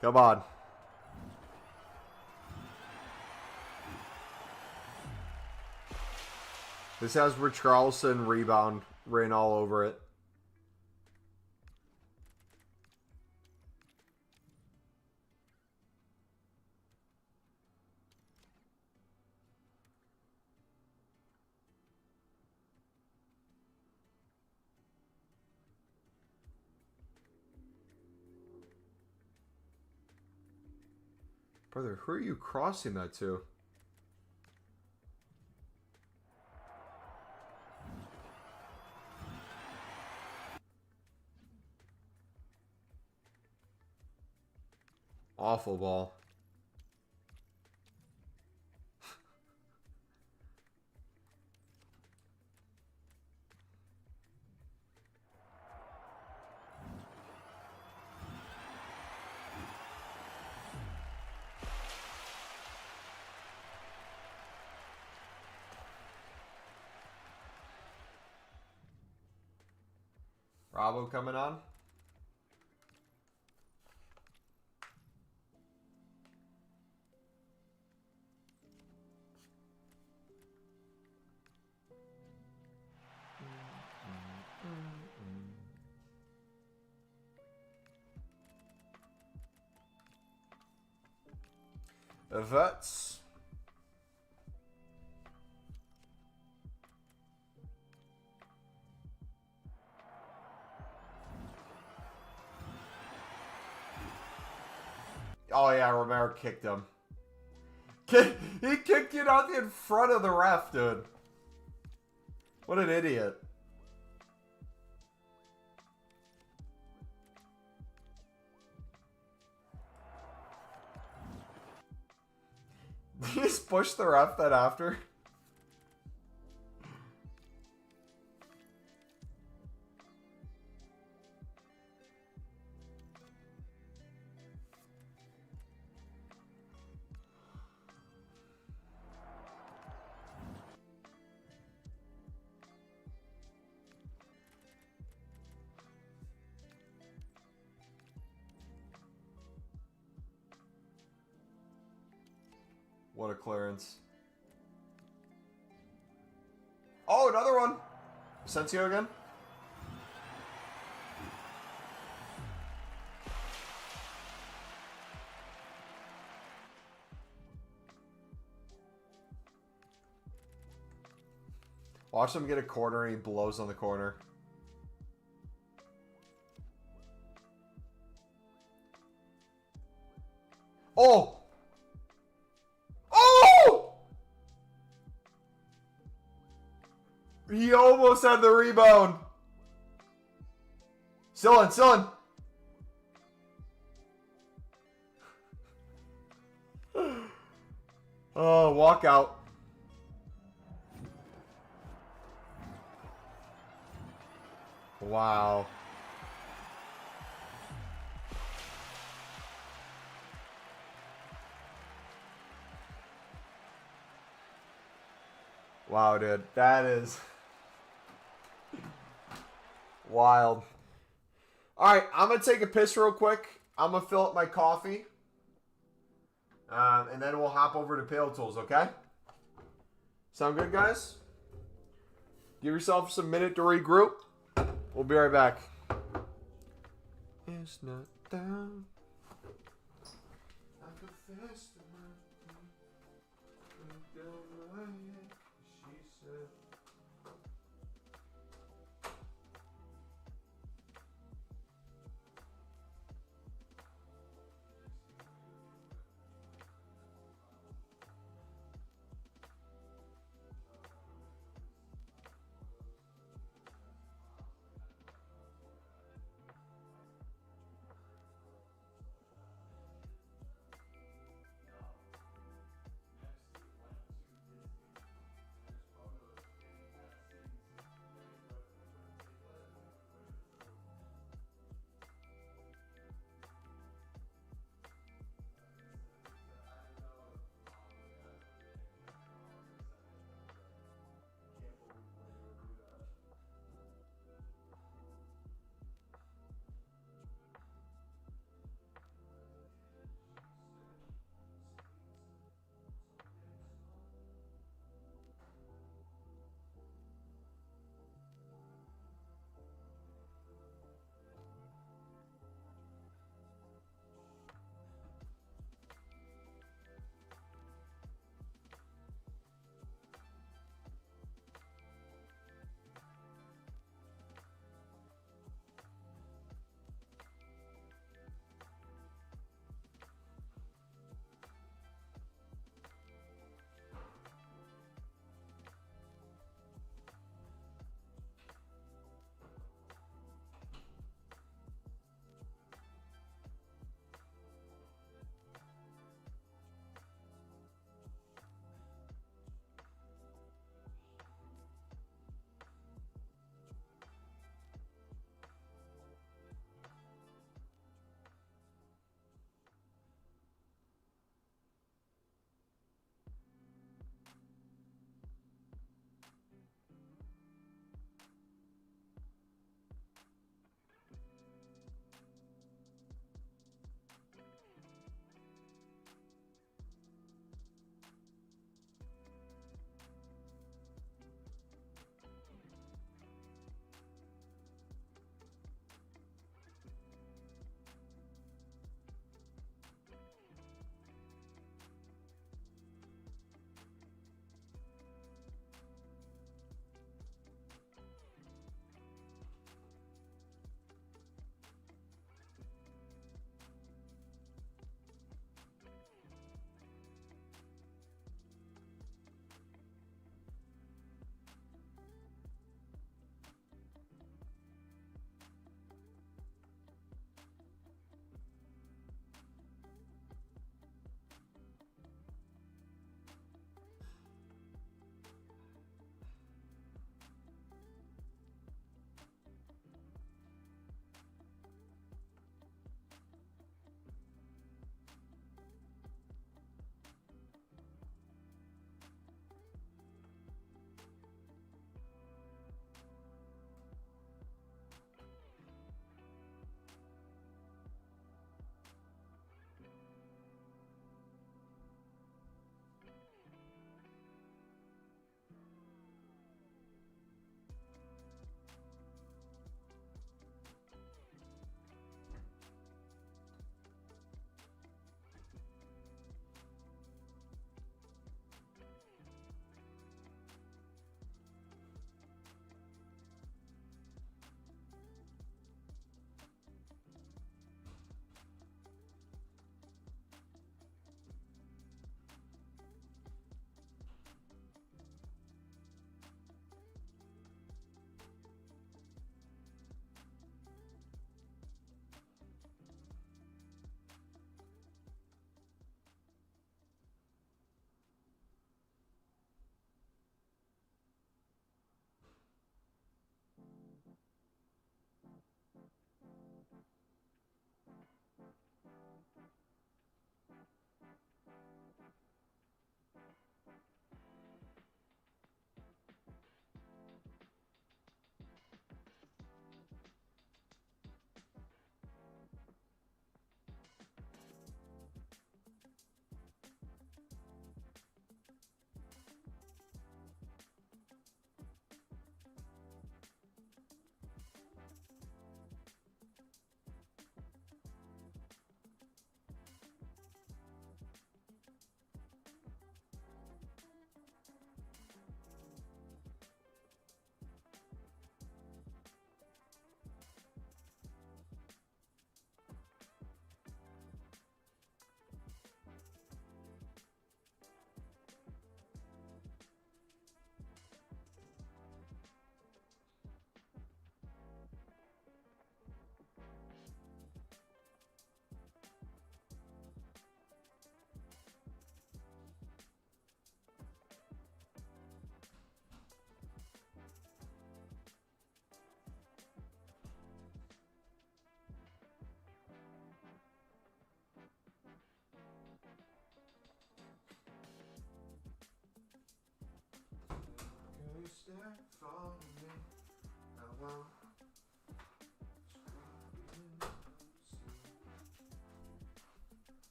Come on. This has Richarlison rebound written all over it. Brother, who are you crossing that to? Awful ball. Bravo coming on. Everts. Oh yeah, Romero kicked him. He kicked it out in front of the ref, dude. What an idiot. Did he just push the ref then after? What a clearance. Oh, another one. Asensio again. Watch him get a corner and he blows on the corner. Oh! Oh! He almost had the rebound. Still in. Oh, walk out. Wow. Wow, dude. That is wild. All right, I'm going to take a piss real quick. I'm going to fill up my coffee. And then we'll hop over to Pale Tools, okay? Sound good, guys? Give yourself some minute to regroup. We'll be right back. It's not down. Like a festival. She said.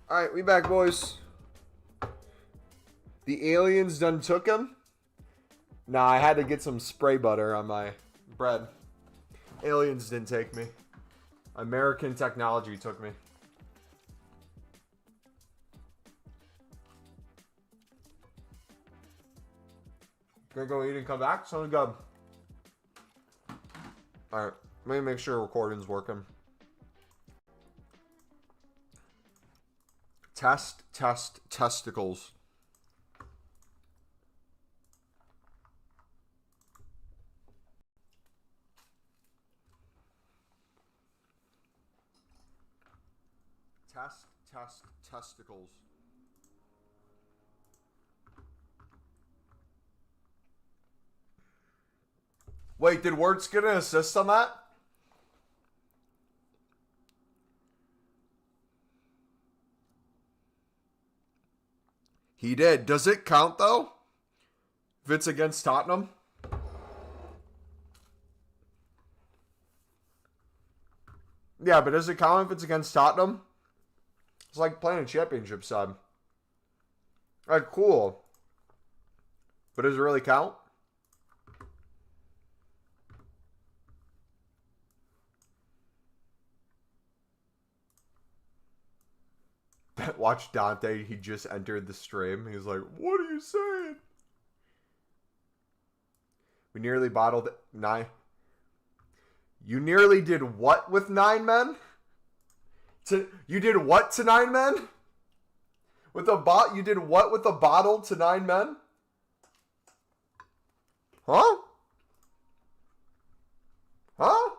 All right, we back, boys. The aliens done took him. Nah, I had to get some spray butter on my bread. Aliens didn't take me. American technology took me. Gonna go eat and come back? Sounds good. Alright, let me make sure recording's working. Test testicles. Test testicles. Wait, did Wirtz get an assist on that? He did. Does it count, though? If it's against Tottenham? Yeah, but does it count if it's against Tottenham? It's like playing a championship side. Alright, cool. But does it really count? Watch Dante. He just entered the stream. He's like, what are you saying? We nearly bottled 9. You nearly did what with 9 men? You did what to 9 men? With a bot? You did what with a bottle to 9 men? Huh? Huh?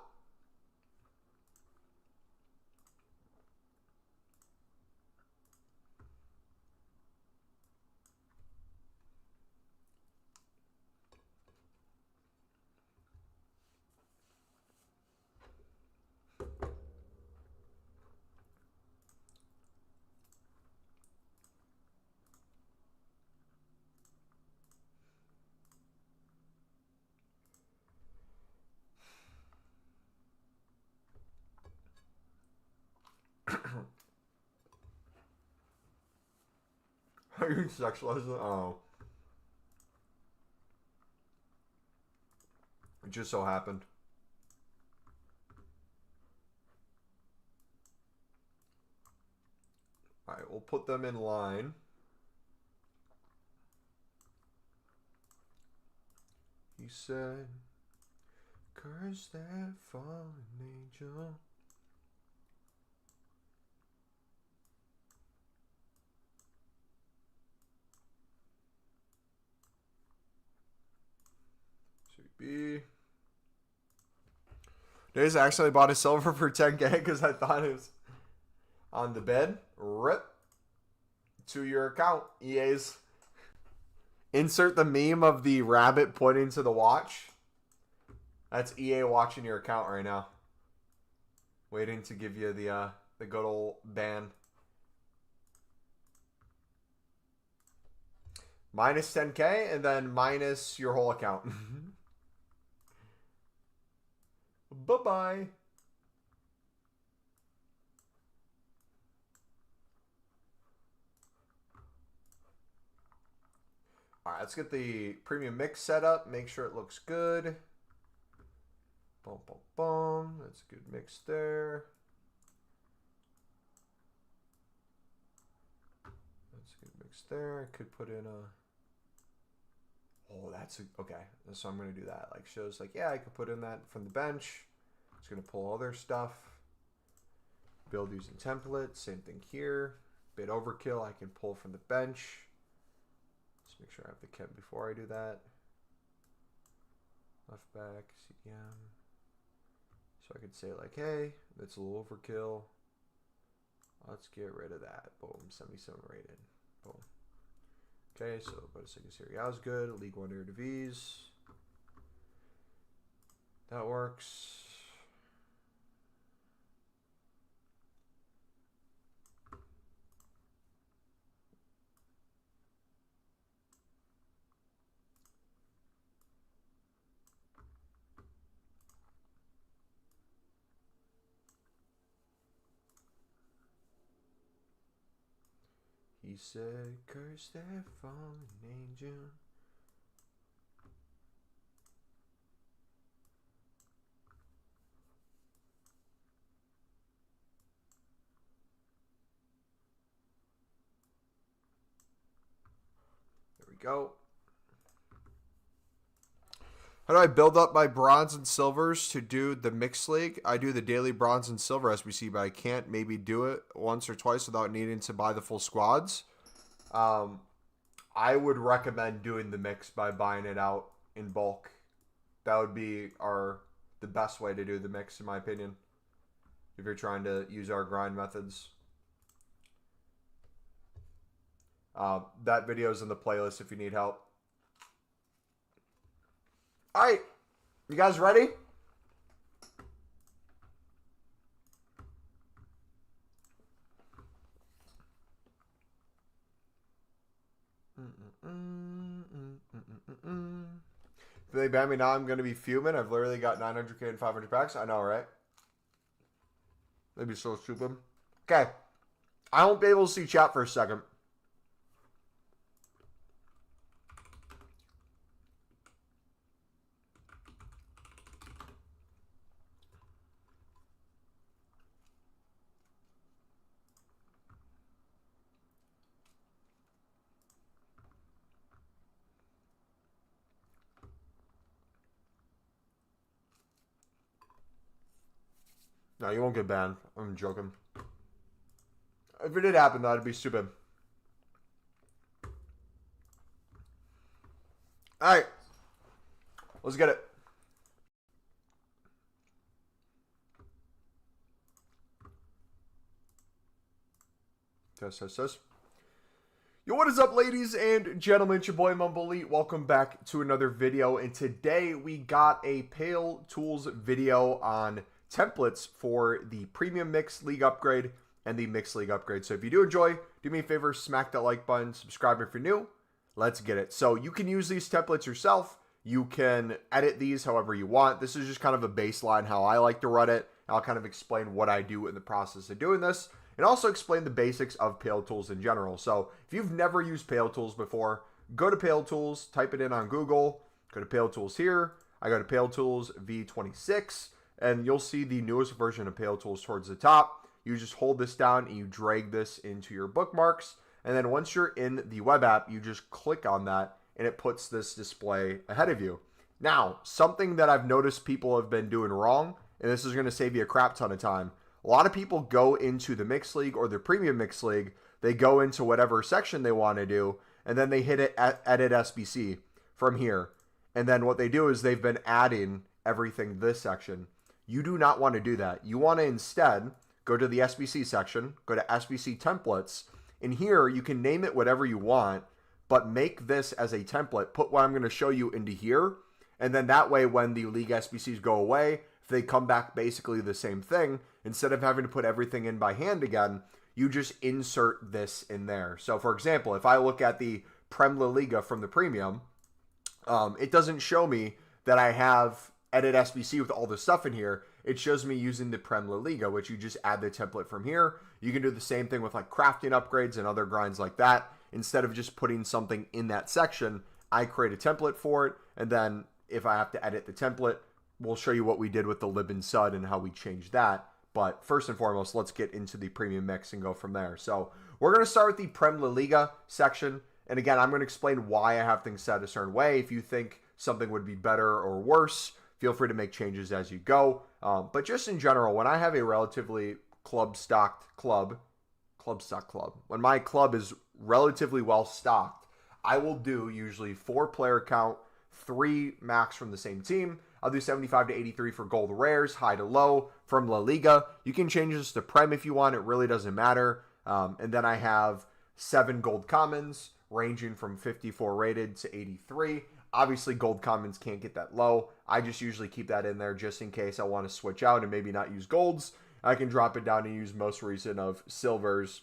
Are you sexualizing? Oh. It just so happened. Alright, we'll put them in line. He said, curse that fallen angel. CB. Days actually bought a silver for 10K because I thought it was on the bed. Rip. To your account, EA's. Insert the meme of the rabbit pointing to the watch. That's EA watching your account right now. Waiting to give you the good old ban. Minus 10K and then minus your whole account. Bye-bye. Alright, let's get the premium mix set up. Make sure it looks good. Boom, boom, boom. That's a good mix there. That's a good mix there. I could put in a... Oh, that's a... Okay, so I'm going to do that. Like, shows like, yeah, I could put in that from the bench. It's going to pull other stuff. Build using templates. Same thing here. Bit overkill. I can pull from the bench. Let's make sure I have the chem before I do that. Left back, CM. So I could say like, hey, that's a little overkill. Let's get rid of that. Boom, 77 rated. Boom. Okay, so Bundesliga Serie A is good. League One Eredivisie. That works. He said, curse that fallen angel. There we go. How do I build up my bronze and silvers to do the mixed league? I do the daily bronze and silver SBC, but I can't maybe do it once or twice without needing to buy the full squads. I would recommend doing the mix by buying it out in bulk. That would be the best way to do the mix, in my opinion, if you're trying to use our grind methods. That video is in the playlist if you need help. All right, you guys ready? If they ban me now, I'm going to be fuming. I've literally got 900k and 500 packs. I know, right? That'd be so stupid. Okay. I won't be able to see chat for a second. No, you won't get banned. I'm joking. If it did happen, though, it'd be stupid. All right. Let's get it. Test. Yo, what is up, ladies and gentlemen? It's your boy Mumble Elite. Welcome back to another video. And today we got a Pale Tools video on templates for the Premium Mixed League upgrade and the Mixed League upgrade. So if you do enjoy, do me a favor, smack that like button, subscribe if you're new. Let's get it. So you can use these templates yourself. You can edit these however you want. This is just kind of a baseline how I like to run it. I'll kind of explain what I do in the process of doing this and also explain the basics of Pale Tools in general. So if you've never used Pale Tools before, go to Pale Tools, type it in on Google, go to Pale Tools here. I go to Pale Tools V26. And you'll see the newest version of Pale Tools towards the top. You just hold this down and you drag this into your bookmarks. And then once you're in the web app, you just click on that and it puts this display ahead of you. Now, something that I've noticed people have been doing wrong, and this is going to save you a crap ton of time. A lot of people go into the Mixed League or the Premium Mixed League. They go into whatever section they want to do, and then they hit it at Edit SBC from here. And then what they do is they've been adding everything to this section. You do not want to do that. You want to instead go to the SBC section, go to SBC templates, and here you can name it whatever you want, but make this as a template. Put what I'm going to show you into here, and then that way when the League SBCs go away, if they come back basically the same thing, instead of having to put everything in by hand again, you just insert this in there. So for example, if I look at the Prem La Liga from the Premium, it doesn't show me that I have Edit SBC with all the stuff in here. It shows me using the Prem La Liga, which you just add the template from here. You can do the same thing with like crafting upgrades and other grinds like that. Instead of just putting something in that section, I create a template for it. And then if I have to edit the template, we'll show you what we did with the lib and sud and how we changed that. But first and foremost, let's get into the Premium Mix and go from there. So we're going to start with the Prem La Liga section. And again, I'm going to explain why I have things set a certain way. If you think something would be better or worse, feel free to make changes as you go. But just in general, when I have a relatively club-stocked club, when my club is relatively well-stocked, I will do usually 4 player count, 3 max from the same team. I'll do 75 to 83 for gold rares, high to low from La Liga. You can change this to Prem if you want. It really doesn't matter. And then I have 7 gold commons ranging from 54 rated to 83. Obviously, gold commons can't get that low. I just usually keep that in there just in case I want to switch out and maybe not use golds. I can drop it down and use most recent of silvers,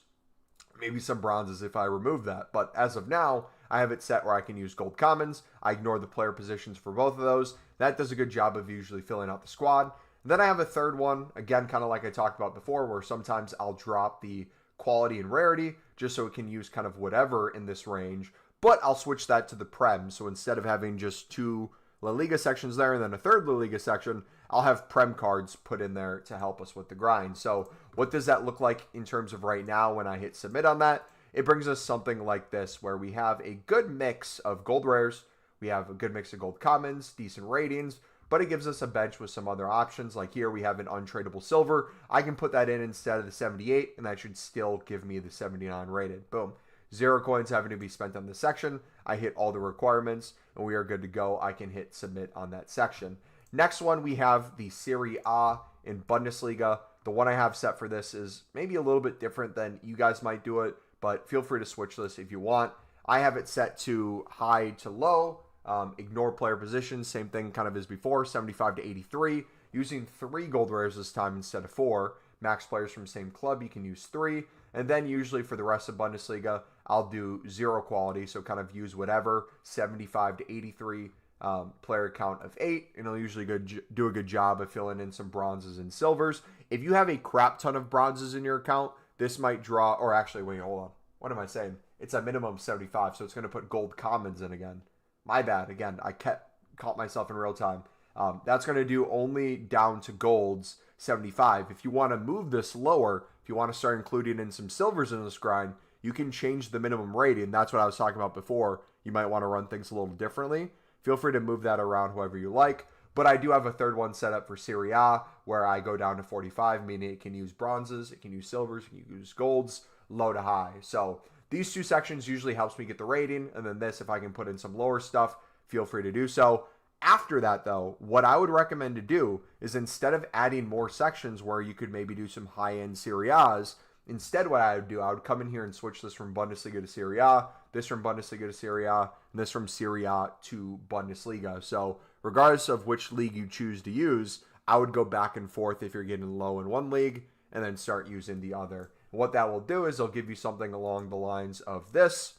maybe some bronzes if I remove that. But as of now, I have it set where I can use gold commons. I ignore the player positions for both of those. That does a good job of usually filling out the squad. And then I have a third one, again, kind of like I talked about before, where sometimes I'll drop the quality and rarity, just so it can use kind of whatever in this range. But I'll switch that to the Prem. So instead of having just 2 La Liga sections there and then a third La Liga section, I'll have Prem cards put in there to help us with the grind. So what does that look like in terms of right now when I hit submit on that? It brings us something like this, where we have a good mix of gold rares, we have a good mix of gold commons, decent ratings, but it gives us a bench with some other options. Like here we have an untradeable silver. I can put that in instead of the 78, and that should still give me the 79 rated. Boom. 0 coins having to be spent on this section. I hit all the requirements, and we are good to go. I can hit submit on that section. Next one, we have the Serie A in Bundesliga. The one I have set for this is maybe a little bit different than you guys might do it, but feel free to switch this if you want. I have it set to high to low, ignore player positions, same thing kind of as before, 75 to 83, using 3 gold rares this time instead of 4. Max players from same club, you can use 3. And then usually for the rest of Bundesliga, I'll do 0 quality, so kind of use whatever, 75 to 83, player count of 8, and it'll usually do a good job of filling in some bronzes and silvers. If you have a crap ton of bronzes in your account, this might draw, or actually, wait, hold on. What am I saying? It's a minimum 75, so it's going to put gold commons in again. My bad. Again, I caught myself in real time. That's going to do only down to golds 75. If you want to move this lower, if you want to start including in some silvers in this grind, you can change the minimum rating. That's what I was talking about before. You might want to run things a little differently. Feel free to move that around however you like. But I do have a third one set up for Serie A where I go down to 45, meaning it can use bronzes, it can use silvers, it can use golds, low to high. So these 2 sections usually helps me get the rating. And then this, if I can put in some lower stuff, feel free to do so. After that, though, what I would recommend to do is instead of adding more sections where you could maybe do some high-end Serie A's, instead what I would do, I would come in here and switch this from Bundesliga to Serie A, this from Bundesliga to Serie A, and this from Serie A to Bundesliga. So regardless of which league you choose to use, I would go back and forth if you're getting low in one league and then start using the other. And what that will do is it'll give you something along the lines of this,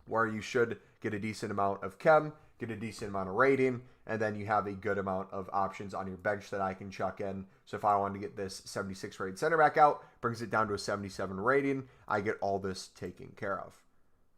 where you should get a decent amount of chem, get a decent amount of rating, and then you have a good amount of options on your bench that I can chuck in. So if I wanted to get this 76 rated center back out, brings it down to a 77 rating, I get all this taken care of.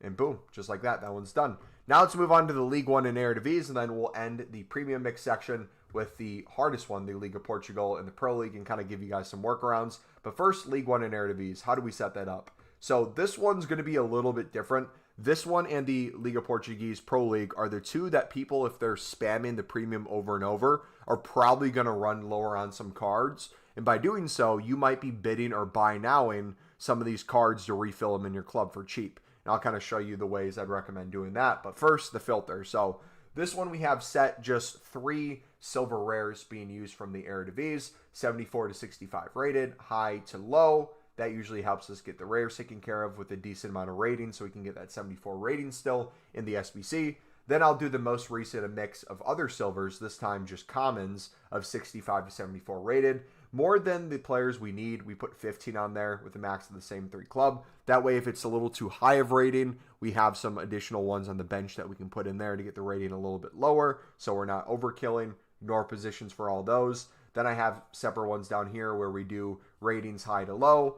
And boom, just like that, that one's done. Now let's move on to the League One and Eredivisie, and then we'll end the premium mix section with the hardest one, the League of Portugal and the Pro League, and kind of give you guys some workarounds. But first, League One and Eredivisie, how do we set that up? So this one's going to be a little bit different. This one and the Liga Portuguese Pro League are the 2 that people, if they're spamming the premium over and over, are probably going to run lower on some cards. And by doing so, you might be bidding or buy nowing some of these cards to refill them in your club for cheap. And I'll kind of show you the ways I'd recommend doing that. But first, the filter. So this one we have set just 3 silver rares being used from the Eredivisie, 74 to 65 rated, high to low. That usually helps us get the rares taken care of with a decent amount of rating, so we can get that 74 rating still in the SBC. Then I'll do the most recent mix of other silvers, this time just commons, of 65 to 74 rated. More than the players we need, we put 15 on there with a max of the same 3 club. That way, if it's a little too high of rating, we have some additional ones on the bench that we can put in there to get the rating a little bit lower, so we're not overkilling. Ignore positions for all those. Then I have separate ones down here where we do ratings high to low.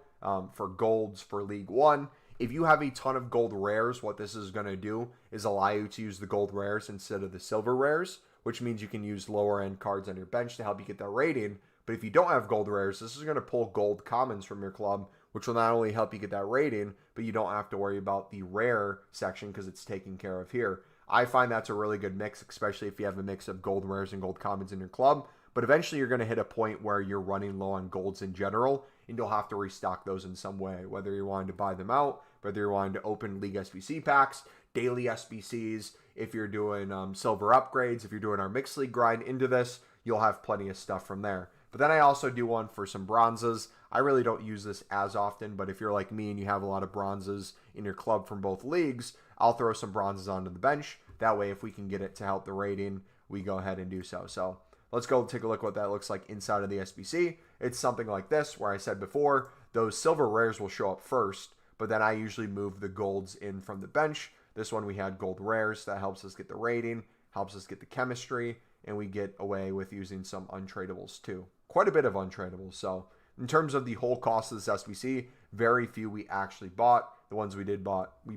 For golds for League One. If you have a ton of gold rares, what this is going to do is allow you to use the gold rares instead of the silver rares, which means you can use lower end cards on your bench to help you get that rating. But if you don't have gold rares, this is going to pull gold commons from your club, which will not only help you get that rating, but you don't have to worry about the rare section because it's taken care of here. I find that's a really good mix, especially if you have a mix of gold rares and gold commons in your club. But eventually you're going to hit a point where you're running low on golds in general, and you'll have to restock those in some way, whether you're wanting to buy them out, whether you're wanting to open League SBC packs, daily SBCs, if you're doing silver upgrades, if you're doing our mixed league grind into this, you'll have plenty of stuff from there. But then I also do one for some bronzes. I really don't use this as often, but if you're like me and you have a lot of bronzes in your club from both leagues, I'll throw some bronzes onto the bench. That way, if we can get it to help the rating, we go ahead and do so. So let's go take a look what that looks like inside of the SBC. It's something like this, where I said before, those silver rares will show up first, but then I usually move the golds in from the bench. This one we had gold rares. That helps us get the rating, helps us get the chemistry, and we get away with using some untradables too. Quite a bit of untradables. So in terms of the whole cost of this SBC, Very few we actually bought. The ones we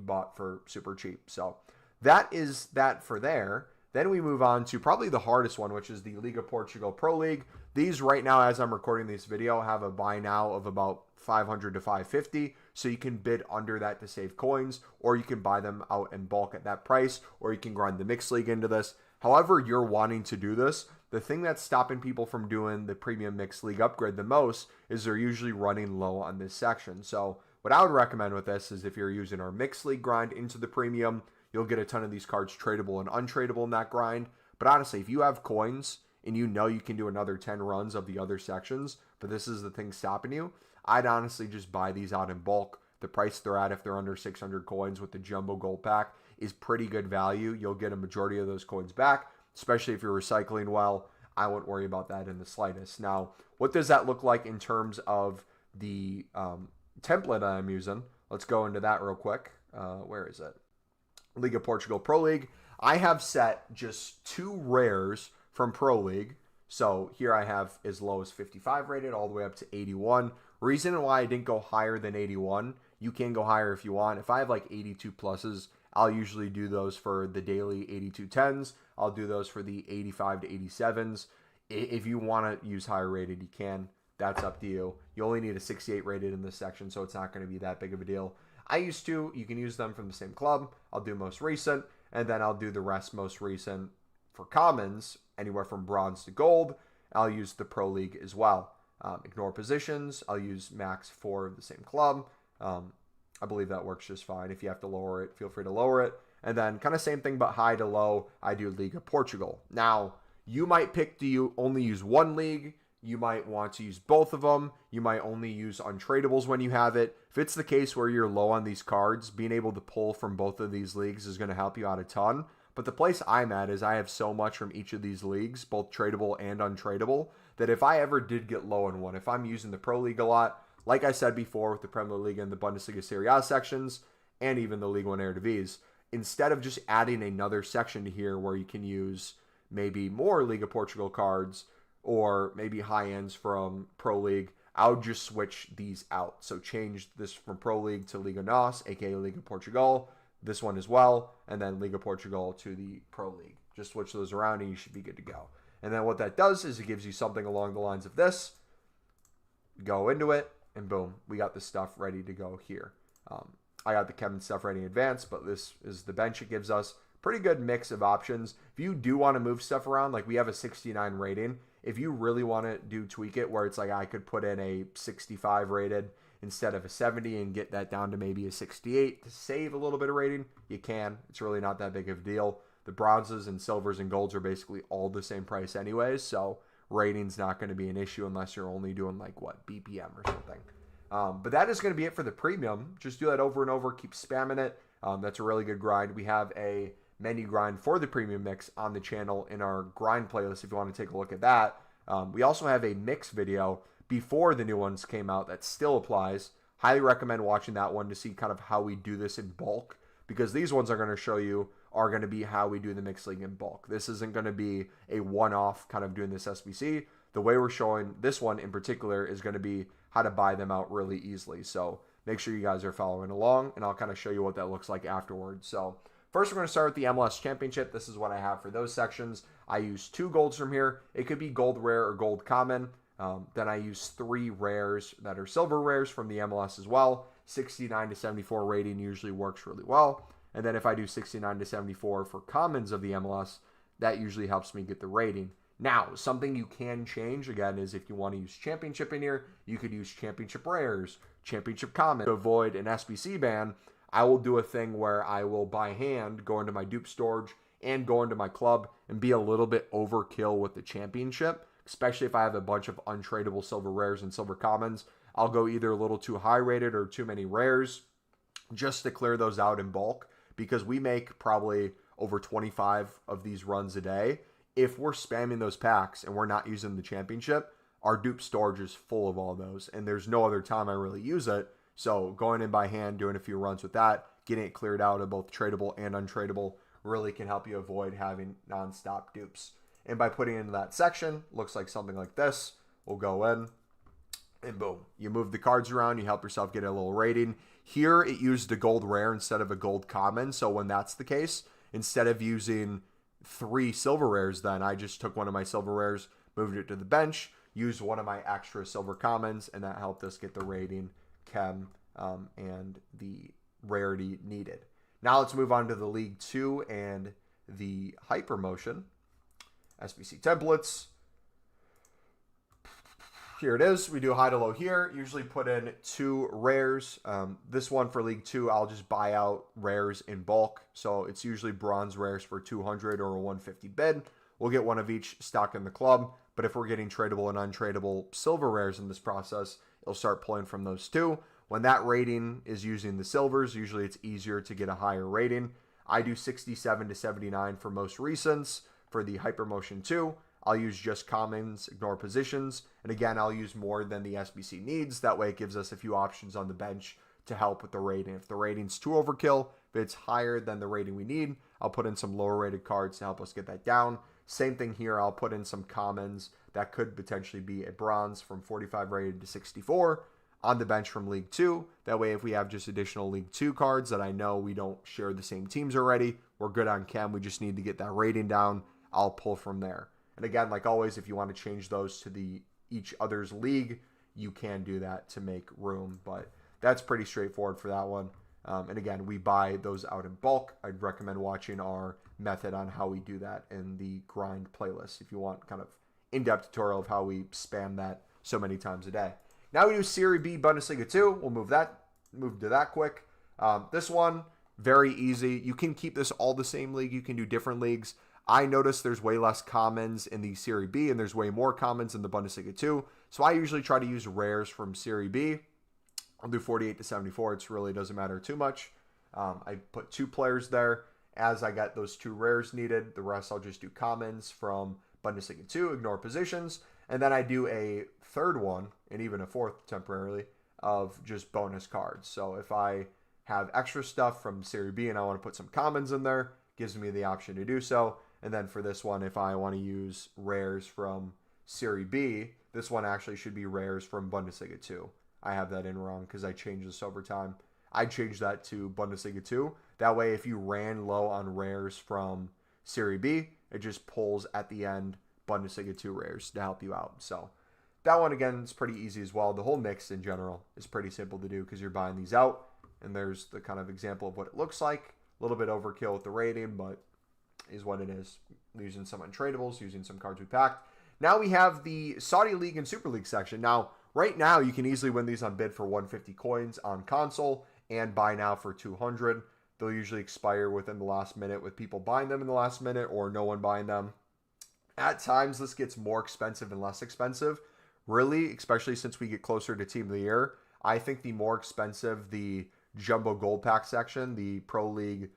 bought for super cheap. So that is that for there. Then we move on to probably the hardest one, which is the Liga Portugal Pro League. These right now, as I'm recording this video, have a buy now of about 500 to 550. So you can bid under that to save coins, or you can buy them out in bulk at that price, or you can grind the mixed league into this. However you're wanting to do this, the thing that's stopping people from doing the premium mixed league upgrade the most is they're usually running low on this section. So what I would recommend with this is if you're using our mixed league grind into the premium, you'll get a ton of these cards tradable and untradeable in that grind. But honestly, if you have coins and you know you can do another 10 runs of the other sections, but this is the thing stopping you, I'd honestly just buy these out in bulk. The price they're at, if they're under 600 coins with the jumbo gold pack, is pretty good value. You'll get a majority of those coins back, especially if you're recycling well. I wouldn't worry about that in the slightest. Now, what does that look like in terms of the template I'm using? Let's go into that real quick. Where is it? Liga Portugal Pro League. I have set just 2 rares from Pro League. So here I have as low as 55 rated all the way up to 81. Reason why I didn't go higher than 81, you can go higher if you want. If I have like 82 pluses, I'll usually do those for the daily 82 10s. I'll do those for the 85 to 87s. If you want to use higher rated, you can. That's up to you. You only need a 68 rated in this section, so it's not going to be that big of a deal. I used to. You can use them from the same club. I'll do most recent, and then I'll do the rest most recent for commons, anywhere from bronze to gold. I'll use the Pro League as well. Ignore positions. I'll use max 4 of the same club. I believe that works just fine. If you have to lower it, feel free to lower it. And then kind of same thing, but high to low, I do Liga Portugal. Now, you might pick to only use one league. You might want to use both of them. You might only use untradables when you have it. If it's the case where you're low on these cards, being able to pull from both of these leagues is going to help you out a ton. But the place I'm at is I have so much from each of these leagues, both tradable and untradeable, that if I ever did get low in one, if I'm using the Pro League a lot, like I said before with the Premier League and the Bundesliga Serie A sections, and even the Ligue 1 Eredivisie, instead of just adding another section to here where you can use maybe more Liga Portugal cards or maybe high ends from Pro League, I would just switch these out. So change this from Pro League to Liga NOS, aka Liga Portugal, this one as well, and then Liga Portugal to the Pro League. Just switch those around and you should be good to go. And then what that does is it gives you something along the lines of this. Go into it, and boom, we got the stuff ready to go here. I got the Kevin stuff ready in advance, but this is the bench it gives us. Pretty good mix of options. If you do want to move stuff around, like we have a 69 rating, if you really want to tweak it where it's like I could put in a 65 rated instead of a 70 and get that down to maybe a 68 to save a little bit of rating, you can. It's really not that big of a deal. The bronzes and silvers and golds are basically all the same price anyways, so rating's not going to be an issue unless you're only doing like, what, BPM or something. But that is going to be it for the premium. Just do that over and over. Keep spamming it. That's a really good grind. We have a menu grind for the premium mix on the channel in our grind playlist if you want to take a look at that. We also have a mix video before the new ones came out that still applies. Highly recommend watching that one to see kind of how we do this in bulk, because these ones are going to show you are going to be how we do the mixed league in bulk. This isn't going to be a one-off kind of doing this SBC. The way we're showing this one in particular is going to be how to buy them out really easily. So make sure you guys are following along, and I'll kind of show you what that looks like afterwards. So first, we're going to start with the MLS Championship. This is what I have for those sections. I use 2 golds from here. It could be gold rare or gold common. Then I use 3 rares that are silver rares from the MLS as well. 69 to 74 rating usually works really well. And then if I do 69 to 74 for commons of the MLS, that usually helps me get the rating. Now, something you can change, again, is if you want to use championship in here, you could use championship rares, championship common. To avoid an SBC ban, I will do a thing where I will by hand go into my dupe storage and go into my club and be a little bit overkill with the championship, especially if I have a bunch of untradeable silver rares and silver commons. I'll go either a little too high rated or too many rares just to clear those out in bulk, because we make probably over 25 of these runs a day. If we're spamming those packs and we're not using the championship, our dupe storage is full of all those, and there's no other time I really use it. So going in by hand, doing a few runs with that, getting it cleared out of both tradable and untradeable really can help you avoid having non-stop dupes. And by putting it into that section, looks like something like this. We'll go in, And boom, you move the cards around, you help yourself get a little rating. Here, it used a gold rare instead of a gold common. So when that's the case, instead of using 3 silver rares, then I just took one of my silver rares, moved it to the bench, used one of my extra silver commons, and that helped us get the rating, chem, and the rarity needed. Now let's move on to the League 2 and the Hypermotion. SBC templates. Here it is. We do high to low here. Usually put in 2 rares. This one for League 2, I'll just buy out rares in bulk. So it's usually bronze rares for 200 or a 150 bid. We'll get one of each stock in the club. But if we're getting tradable and untradeable silver rares in this process, it'll start pulling from those 2. When that rating is using the silvers, usually it's easier to get a higher rating. I do 67 to 79 for most recents. For the Hypermotion 2, I'll use just commons, ignore positions. And again, I'll use more than the SBC needs. That way it gives us a few options on the bench to help with the rating. If the rating's too overkill, if it's higher than the rating we need, I'll put in some lower rated cards to help us get that down. Same thing here, I'll put in some commons that could potentially be a bronze from 45 rated to 64 on the bench from League 2. That way if we have just additional League 2 cards that I know we don't share the same teams already, we're good on chem. We just need to get that rating down. I'll pull from there. And again, like always, if you want to change those to the each other's league, you can do that to make room. But that's pretty straightforward for that one. And again, we buy those out in bulk. I'd recommend watching our method on how we do that in the grind playlist if you want kind of in-depth tutorial of how we spam that so many times a day. Now we do Serie B Bundesliga 2. We'll move to that quick. This one, very easy. You can keep this all the same league. You can do different leagues. I noticed there's way less commons in the Serie B, and there's way more commons in the Bundesliga 2. So I usually try to use rares from Serie B. I'll do 48 to 74. It really doesn't matter too much. I put 2 players there. As I got those 2 rares needed, the rest I'll just do commons from Bundesliga 2, ignore positions. And then I do a third one, and even a fourth temporarily, of just bonus cards. So if I have extra stuff from Serie B and I want to put some commons in there, gives me the option to do so. And then for this one, if I want to use rares from Serie B, this one actually should be rares from Bundesliga 2. I have that in wrong because I changed this over time. I changed that to Bundesliga 2. That way, if you ran low on rares from Serie B, it just pulls at the end Bundesliga 2 rares to help you out. So that one, again, is pretty easy as well. The whole mix in general is pretty simple to do because you're buying these out. And there's the kind of example of what it looks like. A little bit overkill with the rating, but is what it is. Using some untradables, using some cards we packed. Now we have the Saudi League and Super League section. Now, right now, you can easily win these on bid for 150 coins on console and buy now for 200. They'll usually expire within the last minute with people buying them in the last minute or no one buying them. At times, this gets more expensive and less expensive. Really, especially since we get closer to Team of the Year, I think the more expensive the Jumbo Gold Pack section, the Pro League,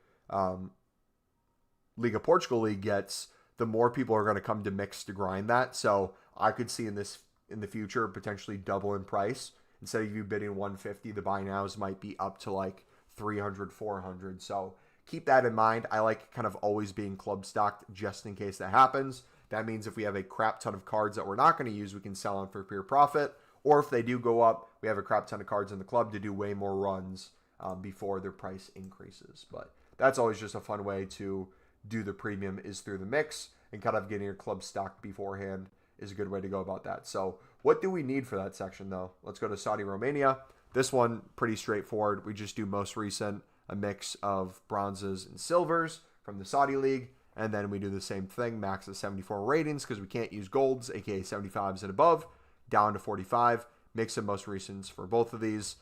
Liga Portugal League gets, the more people are going to come to mix to grind that. So I could see in the future potentially double in price. Instead of you bidding 150, the buy nows might be up to like 300, 400. So keep that in mind. I like kind of always being club stocked just in case that happens. That means if we have a crap ton of cards that we're not going to use, we can sell them for pure profit. Or if they do go up, we have a crap ton of cards in the club to do way more runs before their price increases. But that's always just a fun way to do the premium, is through the mix, and kind of getting your club stocked beforehand is a good way to go about that. So what do we need for that section though? Let's go to Saudi Romania. This one, pretty straightforward. We just do most recent, a mix of bronzes and silvers from the Saudi League. And then we do the same thing, max of 74 ratings because we can't use golds, aka 75s and above, down to 45. Mix of most recents for both of these.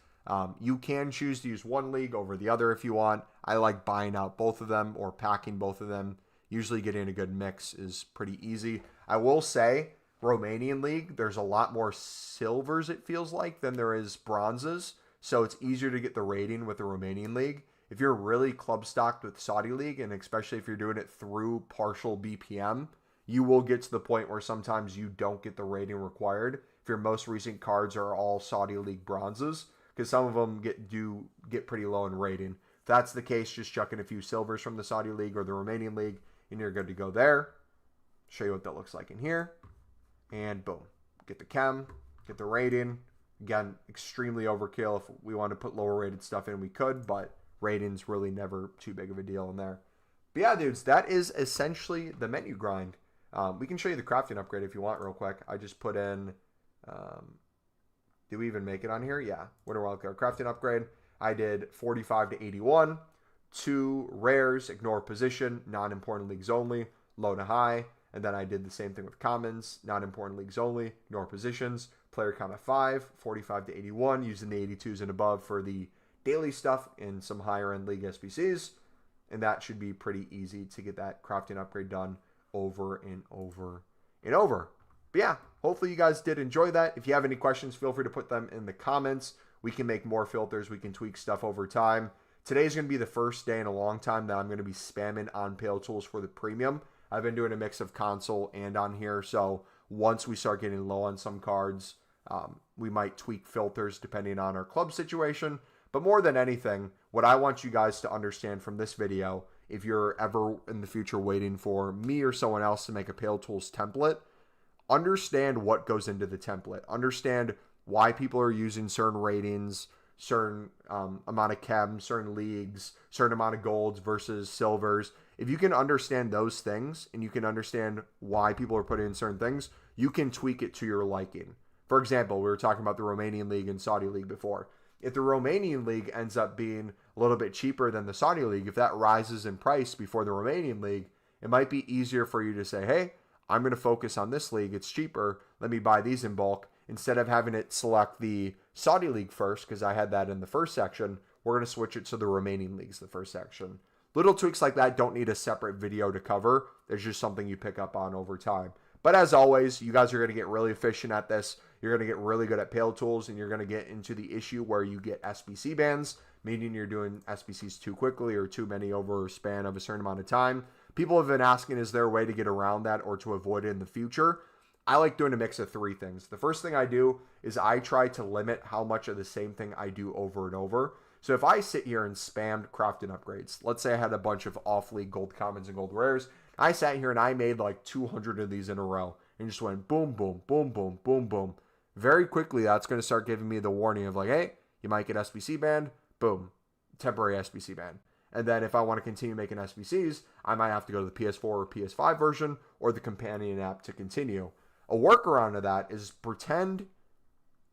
You can choose to use one league over the other if you want. I like buying out both of them or packing both of them. Usually getting a good mix is pretty easy. I will say, Romanian League, there's a lot more silvers, it feels like, than there is bronzes. So it's easier to get the rating with the Romanian League. If you're really club stocked with Saudi League, and especially if you're doing it through partial BPM, you will get to the point where sometimes you don't get the rating required if your most recent cards are all Saudi League bronzes, because some of them get pretty low in rating. If that's the case, just chuck in a few silvers from the Saudi League or the Romanian League, and you're good to go there. Show you what that looks like in here. And boom. Get the chem, get the rating, Again, extremely overkill. If we want to put lower rated stuff in, we could, but rating's really never too big of a deal in there. But yeah, dudes, that is essentially the menu grind. We can show you the crafting upgrade if you want real quick. I just put in, did we even make it on here? Yeah, Winter Wildcard crafting upgrade. I did 45 to 81, 2 rares, ignore position, non-important leagues only, low to high. And then I did the same thing with commons, non-important leagues only, ignore positions, player count of 5, 45 to 81, using the 82s and above for the daily stuff in some higher end league SBCs. And that should be pretty easy to get that crafting upgrade done over and over and over. But yeah, hopefully you guys did enjoy that. If you have any questions, feel free to put them in the comments. We can make more filters. We can tweak stuff over time. Today's going to be the first day in a long time that I'm going to be spamming on Pale Tools for the premium. I've been doing a mix of console and on here. So once we start getting low on some cards, we might tweak filters depending on our club situation. But more than anything, what I want you guys to understand from this video, if you're ever in the future waiting for me or someone else to make a Pale Tools template, understand what goes into the template. Understand why people are using certain ratings, certain amount of chem, certain leagues, certain amount of golds versus silvers. If you can understand those things and you can understand why people are putting in certain things, you can tweak it to your liking. For example, we were talking about the Romanian League and Saudi League before. If the Romanian League ends up being a little bit cheaper than the Saudi League, if that rises in price before the Romanian League, it might be easier for you to say, hey, I'm going to focus on this league. It's cheaper. Let me buy these in bulk. Instead of having it select the Saudi League first, because I had that in the first section, we're going to switch it to the Romanian Leagues, the first section. Little tweaks like that don't need a separate video to cover. There's just something you pick up on over time. But as always, you guys are going to get really efficient at this. You're going to get really good at Pale Tools, and you're going to get into the issue where you get SBC bans, meaning you're doing SBCs too quickly or too many over a span of a certain amount of time. People have been asking, is there a way to get around that or to avoid it in the future? I like doing a mix of 3 things. The first thing I do is I try to limit how much of the same thing I do over and over. So if I sit here and spammed crafting upgrades, let's say I had a bunch of off-league gold commons and gold rares, I sat here and I made like 200 of these in a row and just went boom, boom, boom, boom, boom, boom. Very quickly, that's going to start giving me the warning of like, hey, you might get SBC banned, boom, temporary SBC ban. And then if I want to continue making SBCs, I might have to go to the PS4 or PS5 version or the companion app to continue. A workaround of that is pretend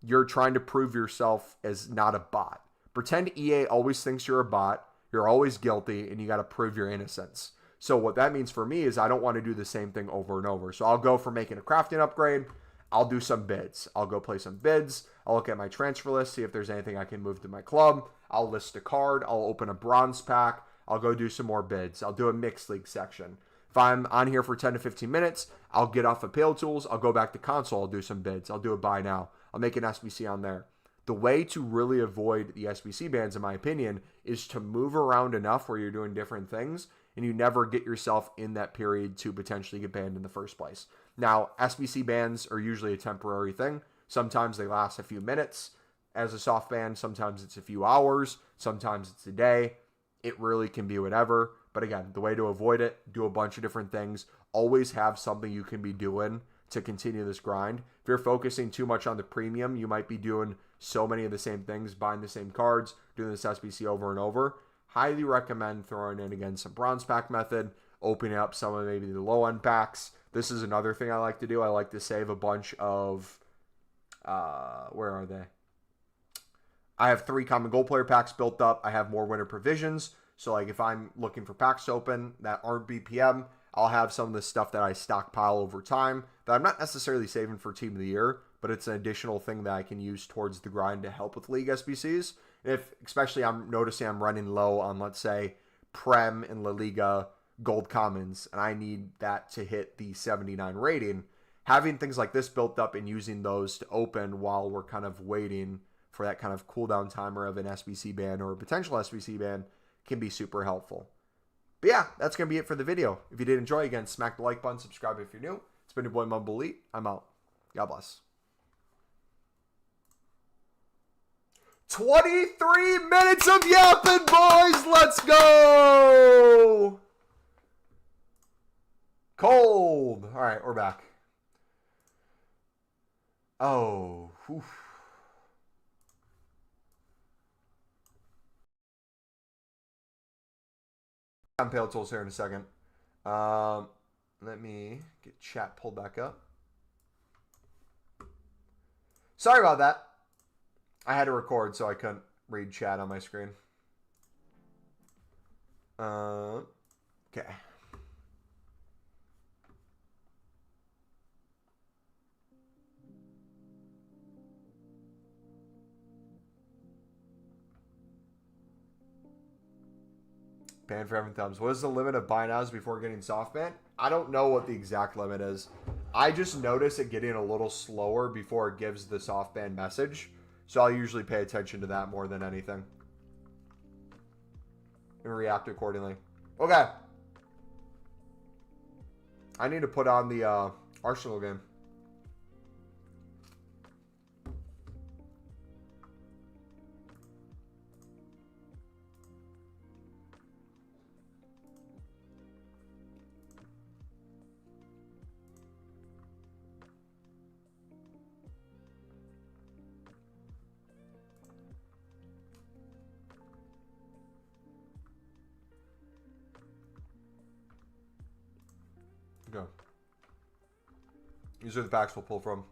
you're trying to prove yourself as not a bot. Pretend EA always thinks you're a bot, you're always guilty, and you got to prove your innocence. So what that means for me is I don't want to do the same thing over and over. So I'll go for making a crafting upgrade. I'll do some bids. I'll go play some bids. I'll look at my transfer list, see if there's anything I can move to my club. I'll list a card. I'll open a bronze pack. I'll go do some more bids. I'll do a mixed league section. If I'm on here for 10 to 15 minutes, I'll get off of Pale Tools. I'll go back to console. I'll do some bids. I'll do a buy now. I'll make an SBC on there. The way to really avoid the SBC bans, in my opinion, is to move around enough where you're doing different things and you never get yourself in that period to potentially get banned in the first place. Now, SBC bans are usually a temporary thing. Sometimes they last a few minutes as a soft ban. Sometimes it's a few hours. Sometimes it's a day. It really can be whatever. But again, the way to avoid it, do a bunch of different things. Always have something you can be doing to continue this grind. If you're focusing too much on the premium, you might be doing so many of the same things, buying the same cards, doing this SBC over and over. Highly recommend throwing in, again, some bronze pack method, opening up some of maybe the low end packs. This is another thing I like to do. I like to save a bunch of, where are they? I have 3 common gold player packs built up. I have more winter provisions. So like if I'm looking for packs to open that aren't BPM, I'll have some of the stuff that I stockpile over time that I'm not necessarily saving for Team of the Year, but it's an additional thing that I can use towards the grind to help with League SBCs. If, especially I'm noticing I'm running low on, let's say, Prem and La Liga gold commons, and I need that to hit the 79 rating, having things like this built up and using those to open while we're kind of waiting for that kind of cooldown timer of an SBC ban or a potential SBC ban can be super helpful. But yeah, that's going to be it for the video. If you did enjoy, again, smack the like button, subscribe if you're new. It's been your boy Mumble Elite. I'm out. God bless. 23 minutes of yapping, boys. Let's go. Cold. All right, we're back. Oh. Whew. on Pale Tools here in a second. Let me get chat pulled back up. Sorry about that. I had to record, so I couldn't read chat on my screen. Okay. Ban for having thumbs. What is the limit of buy nows before getting soft ban? I don't know what the exact limit is. I just notice it getting a little slower before it gives the soft ban message. So I'll usually pay attention to that more than anything. And react accordingly. Okay. I need to put on the Arsenal game. Go. These are the packs we'll pull from.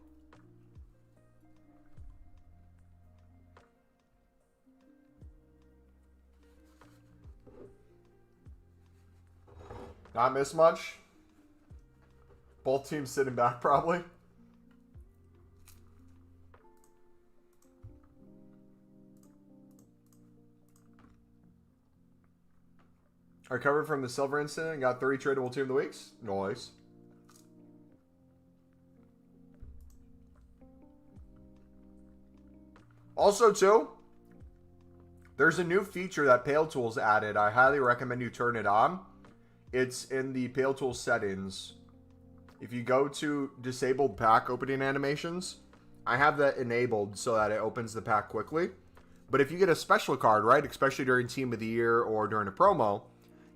Not miss much. Both teams sitting back probably. I recovered from the silver incident and got 3 tradable team of the weeks. Nice. Also, too, there's a new feature that Pale Tools added. I highly recommend you turn it on. It's in the Pale Tools settings. If you go to disabled pack opening animations, I have that enabled so that it opens the pack quickly. But if you get a special card, right, especially during Team of the Year or during a promo,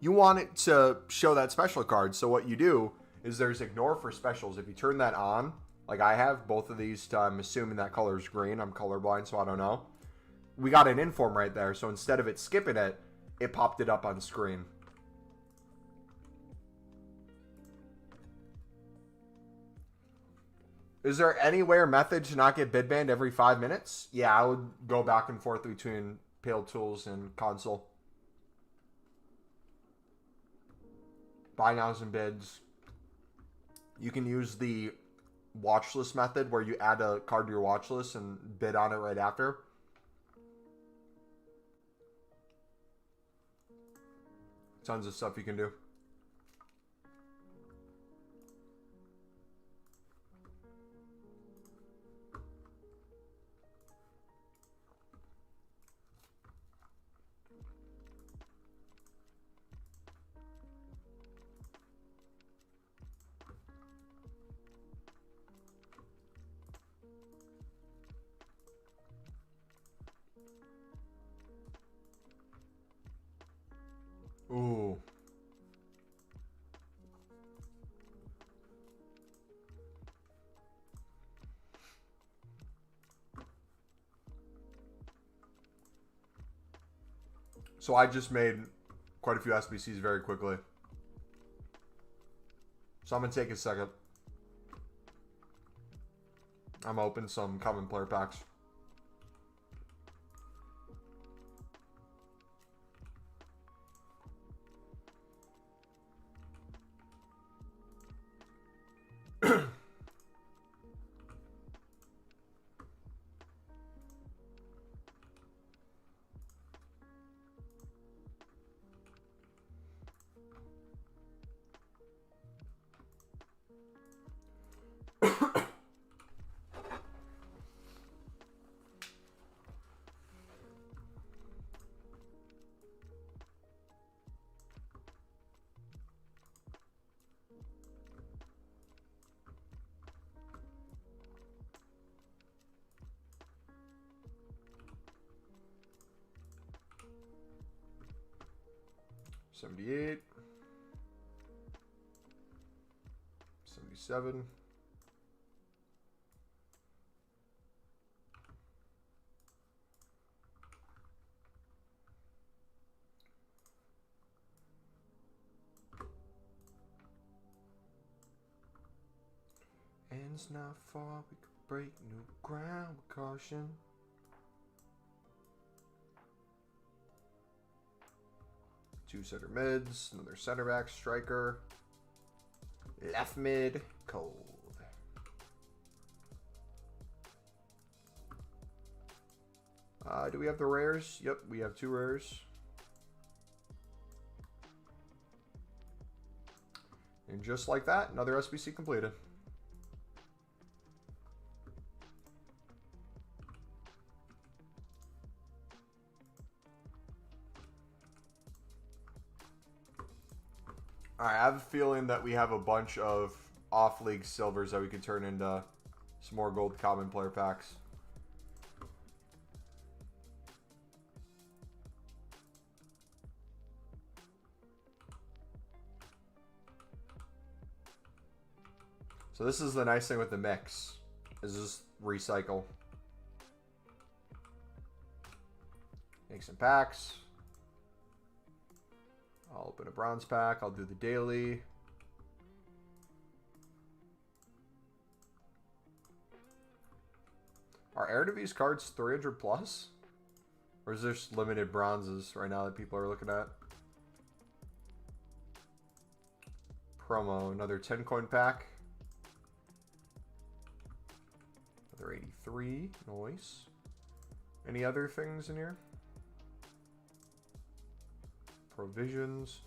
you want it to show that special card. So what you do is there's ignore for specials. If you turn that on, like I have both of these, I'm assuming that color is green. I'm colorblind, so I don't know. We got an inform right there. So instead of it skipping it, it popped it up on screen. Is there any way or method to not get bid banned every 5 minutes? Yeah, I would go back and forth between Pale Tools and console. Buy nows and bids. You can use the watch list method where you add a card to your watch list and bid on it right after. Tons of stuff you can do. Ooh. So I just made quite a few SBCs very quickly. So I'm going to take a second. I'm going to open some common player packs. $78, $77, Land's not far, we could break new ground with caution. Two center mids, another center back striker. Left mid, cold. Do we have the rares? Yep, we have 2 rares. And just like that, another SBC completed. Alright, I have a feeling that we have a bunch of off-league silvers that we can turn into some more gold common player packs. So this is the nice thing with the mix, is just recycle. Make some packs. I'll open a bronze pack. I'll do the daily. Are Eredivisie cards 300 plus? Or is there just limited bronzes right now that people are looking at? Promo, another 10 coin pack. Another 83, nice. Any other things in here? Provisions.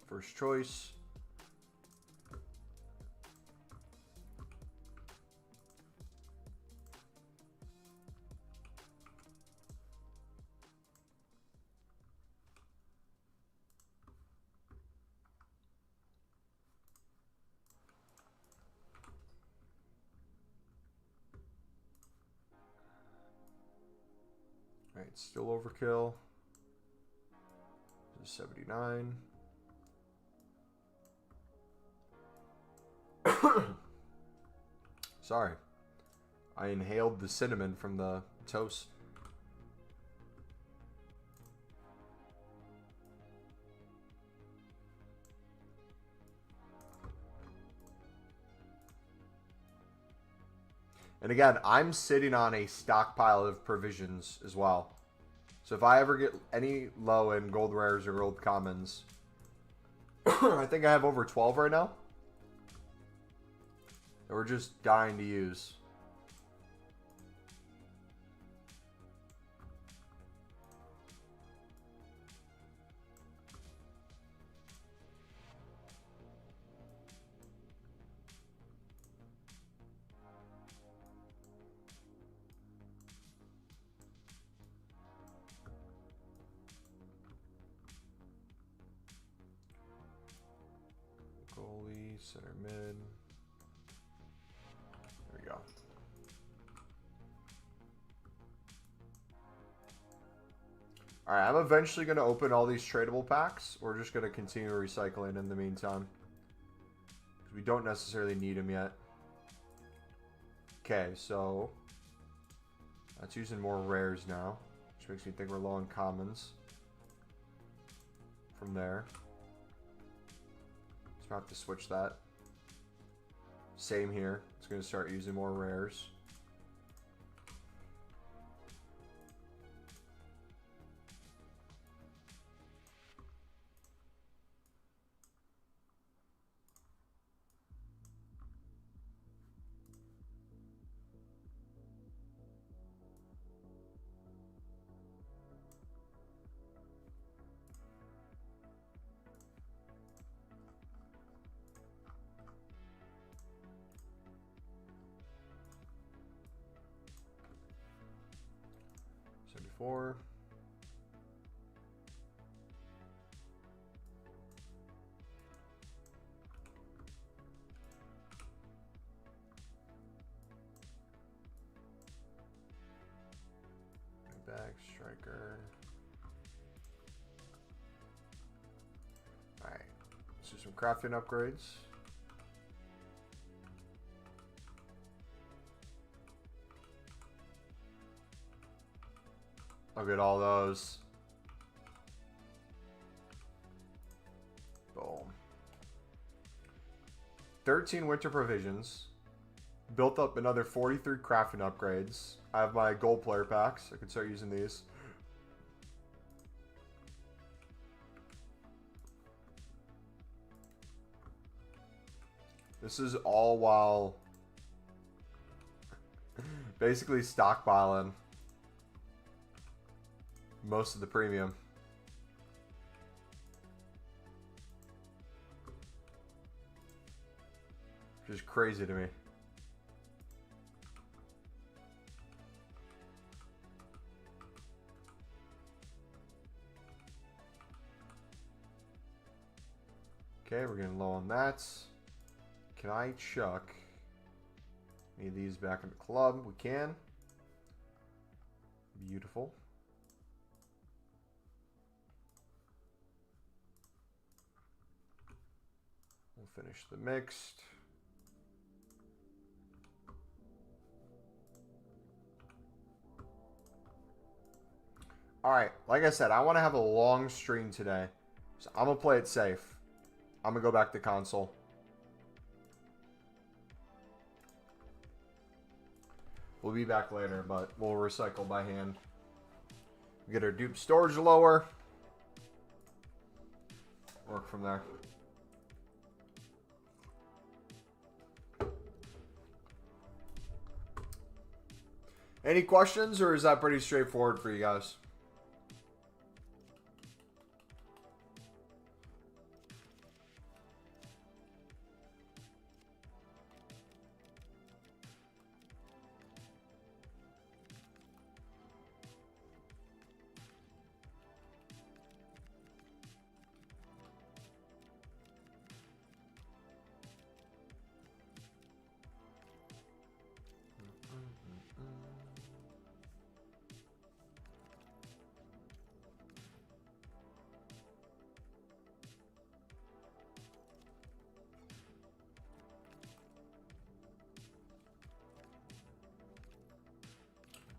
First choice. Alright, still overkill. This is 79. Sorry. I inhaled the cinnamon from the toast. And again, I'm sitting on a stockpile of provisions as well. So if I ever get any low in gold rares or gold commons, I think I have over 12 right now. That we're just dying to use. Goalie, center mid. There we go. Alright, I'm eventually going to open all these tradable packs. We're just going to continue recycling in the meantime. Because we don't necessarily need them yet. Okay, so that's using more rares now. Which makes me think we're low on commons. From there. So I have to switch that. Same here. It's going to start using more rares. Four. Back striker. All right, let's do some crafting upgrades. Look at all those. Boom. 13 winter provisions. Built up another 43 crafting upgrades. I have my gold player packs. I can start using these. This is all while basically stockpiling most of the premium. Which is crazy to me. Okay, we're getting low on that. Can I chuck any of these back in the club? We can. Beautiful. We'll finish the mixed. Alright, like I said, I want to have a long stream today. So I'm going to play it safe. I'm going to go back to console. We'll be back later, but we'll recycle by hand. Get our dupe storage lower. Work from there. Any questions, or is that pretty straightforward for you guys?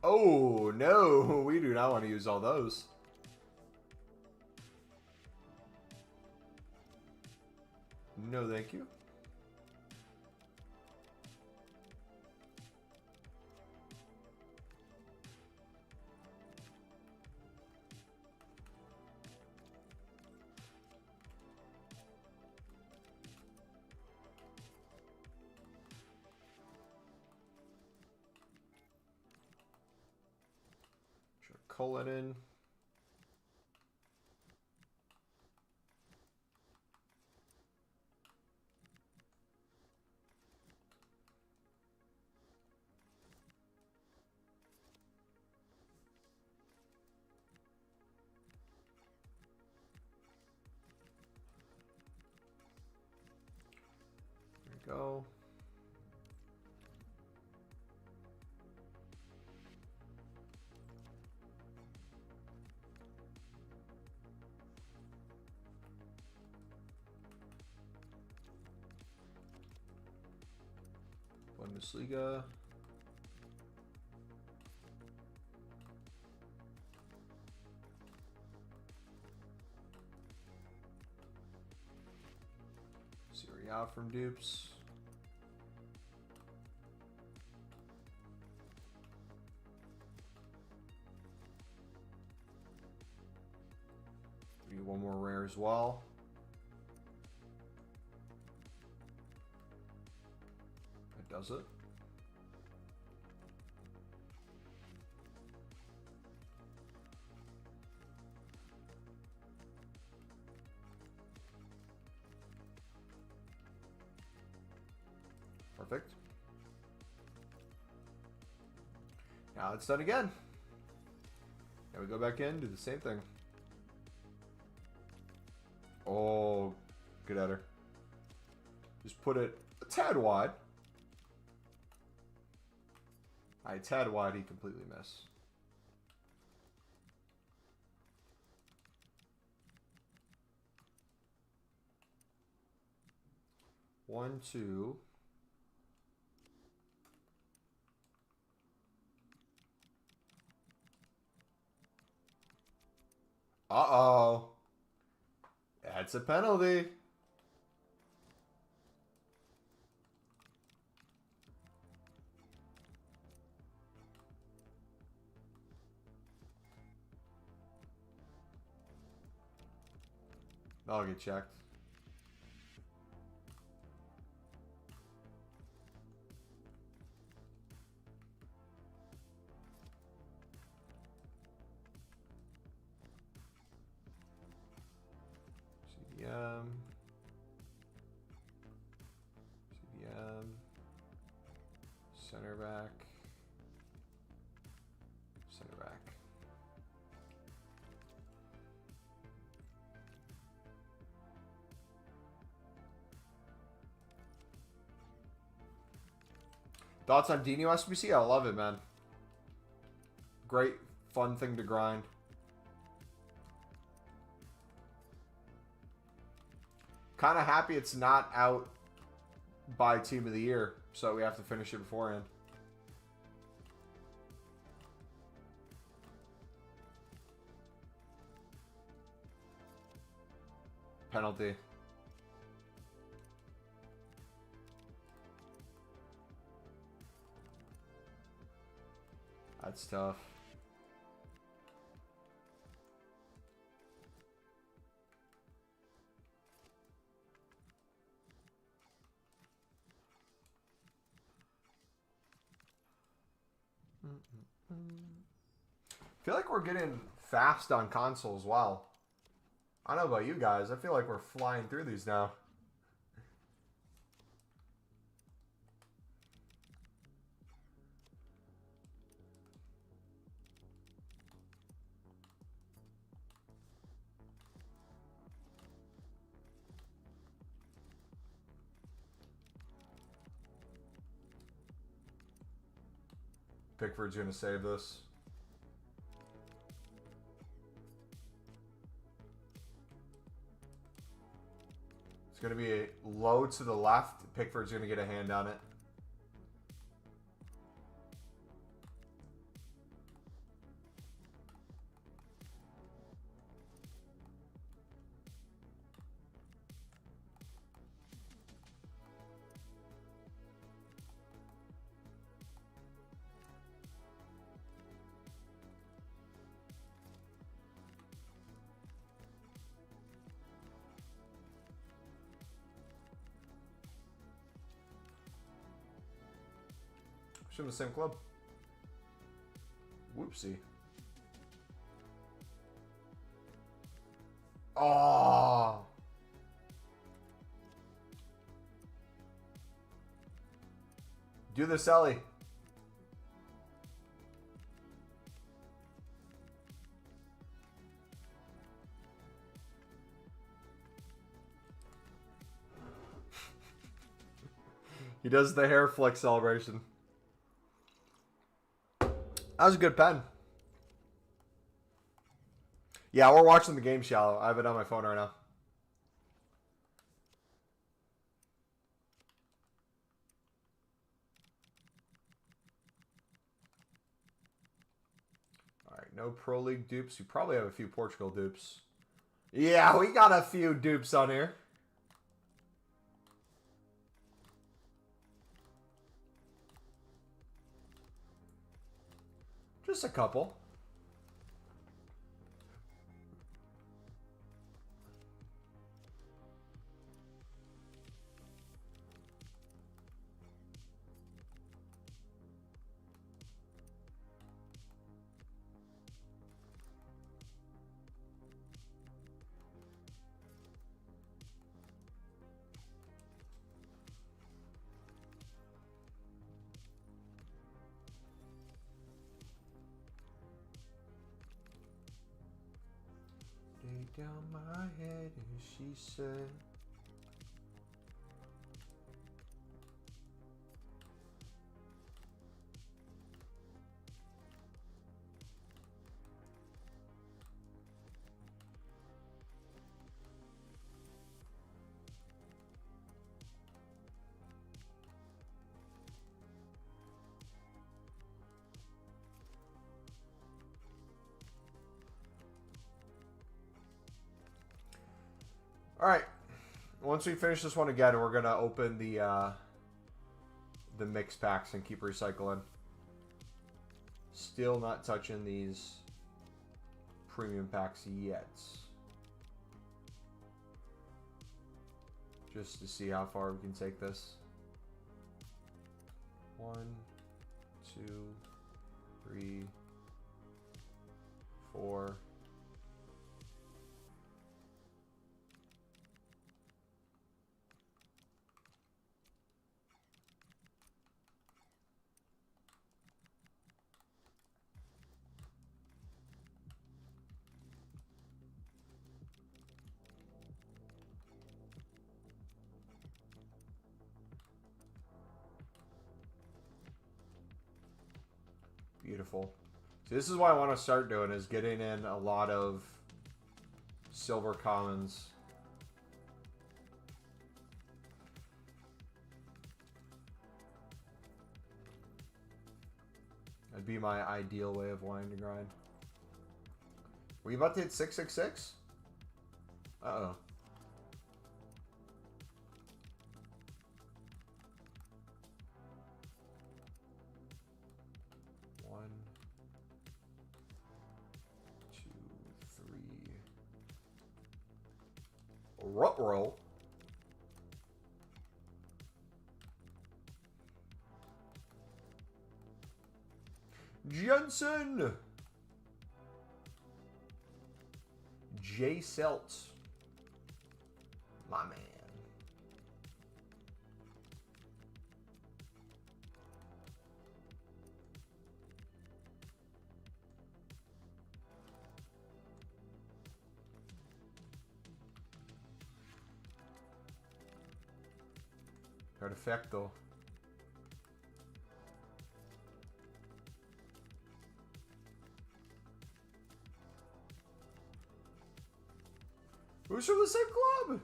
Oh, no, we do not want to use all those. No, thank you. Colon in. There we go. Bundesliga. Serie A from dupes. Maybe one more rare as well. That does it. Perfect. Now it's done again. Now we go back in, do the same thing. Oh, good at her. Just put it a tad wide. A tad wide, he completely missed. One, two. Uh-oh. That's a penalty. I'll get checked. CDM. Center back. Center back. Thoughts on Dino SBC? I love it, man. Great, fun thing to grind. Kind of happy it's not out by Team of the Year, so we have to finish it beforehand. Penalty. That's tough. I feel like we're getting fast on console as well. I don't know about you guys. I feel like we're flying through these now. Pickford's going to save this. It's going to be a low to the left. Pickford's going to get a hand on it. In the same club. Whoopsie. Oh. Do this, Ellie. He does the hair flick celebration. That was a good pen. Yeah, we're watching the game, Shallow. I have it on my phone right now. All right, no Pro League dupes. You probably have a few Portugal dupes. Yeah, we got a few dupes on here. Just a couple. Down my head, and she said, all right. Once we finish this one again, we're gonna open the mix packs and keep recycling. Still not touching these premium packs yet. just to see how far we can take this. 1, 2, 3, 4. Beautiful. So this is what I want to start doing, is getting in a lot of silver commons. That'd be my ideal way of wanting to grind. Were you about to hit 666? Uh-oh. Ruh-roh. Jensen. J. Seltz. My man. Perfecto. Who's from the same club?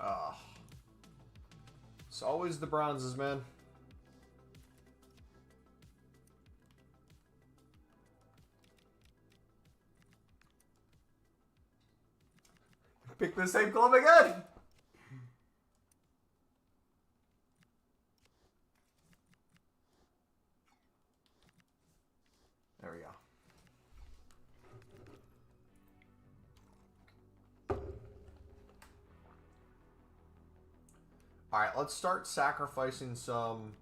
Ah. It's always the bronzes, man. Pick the same club again. There we go. Alright, let's start sacrificing some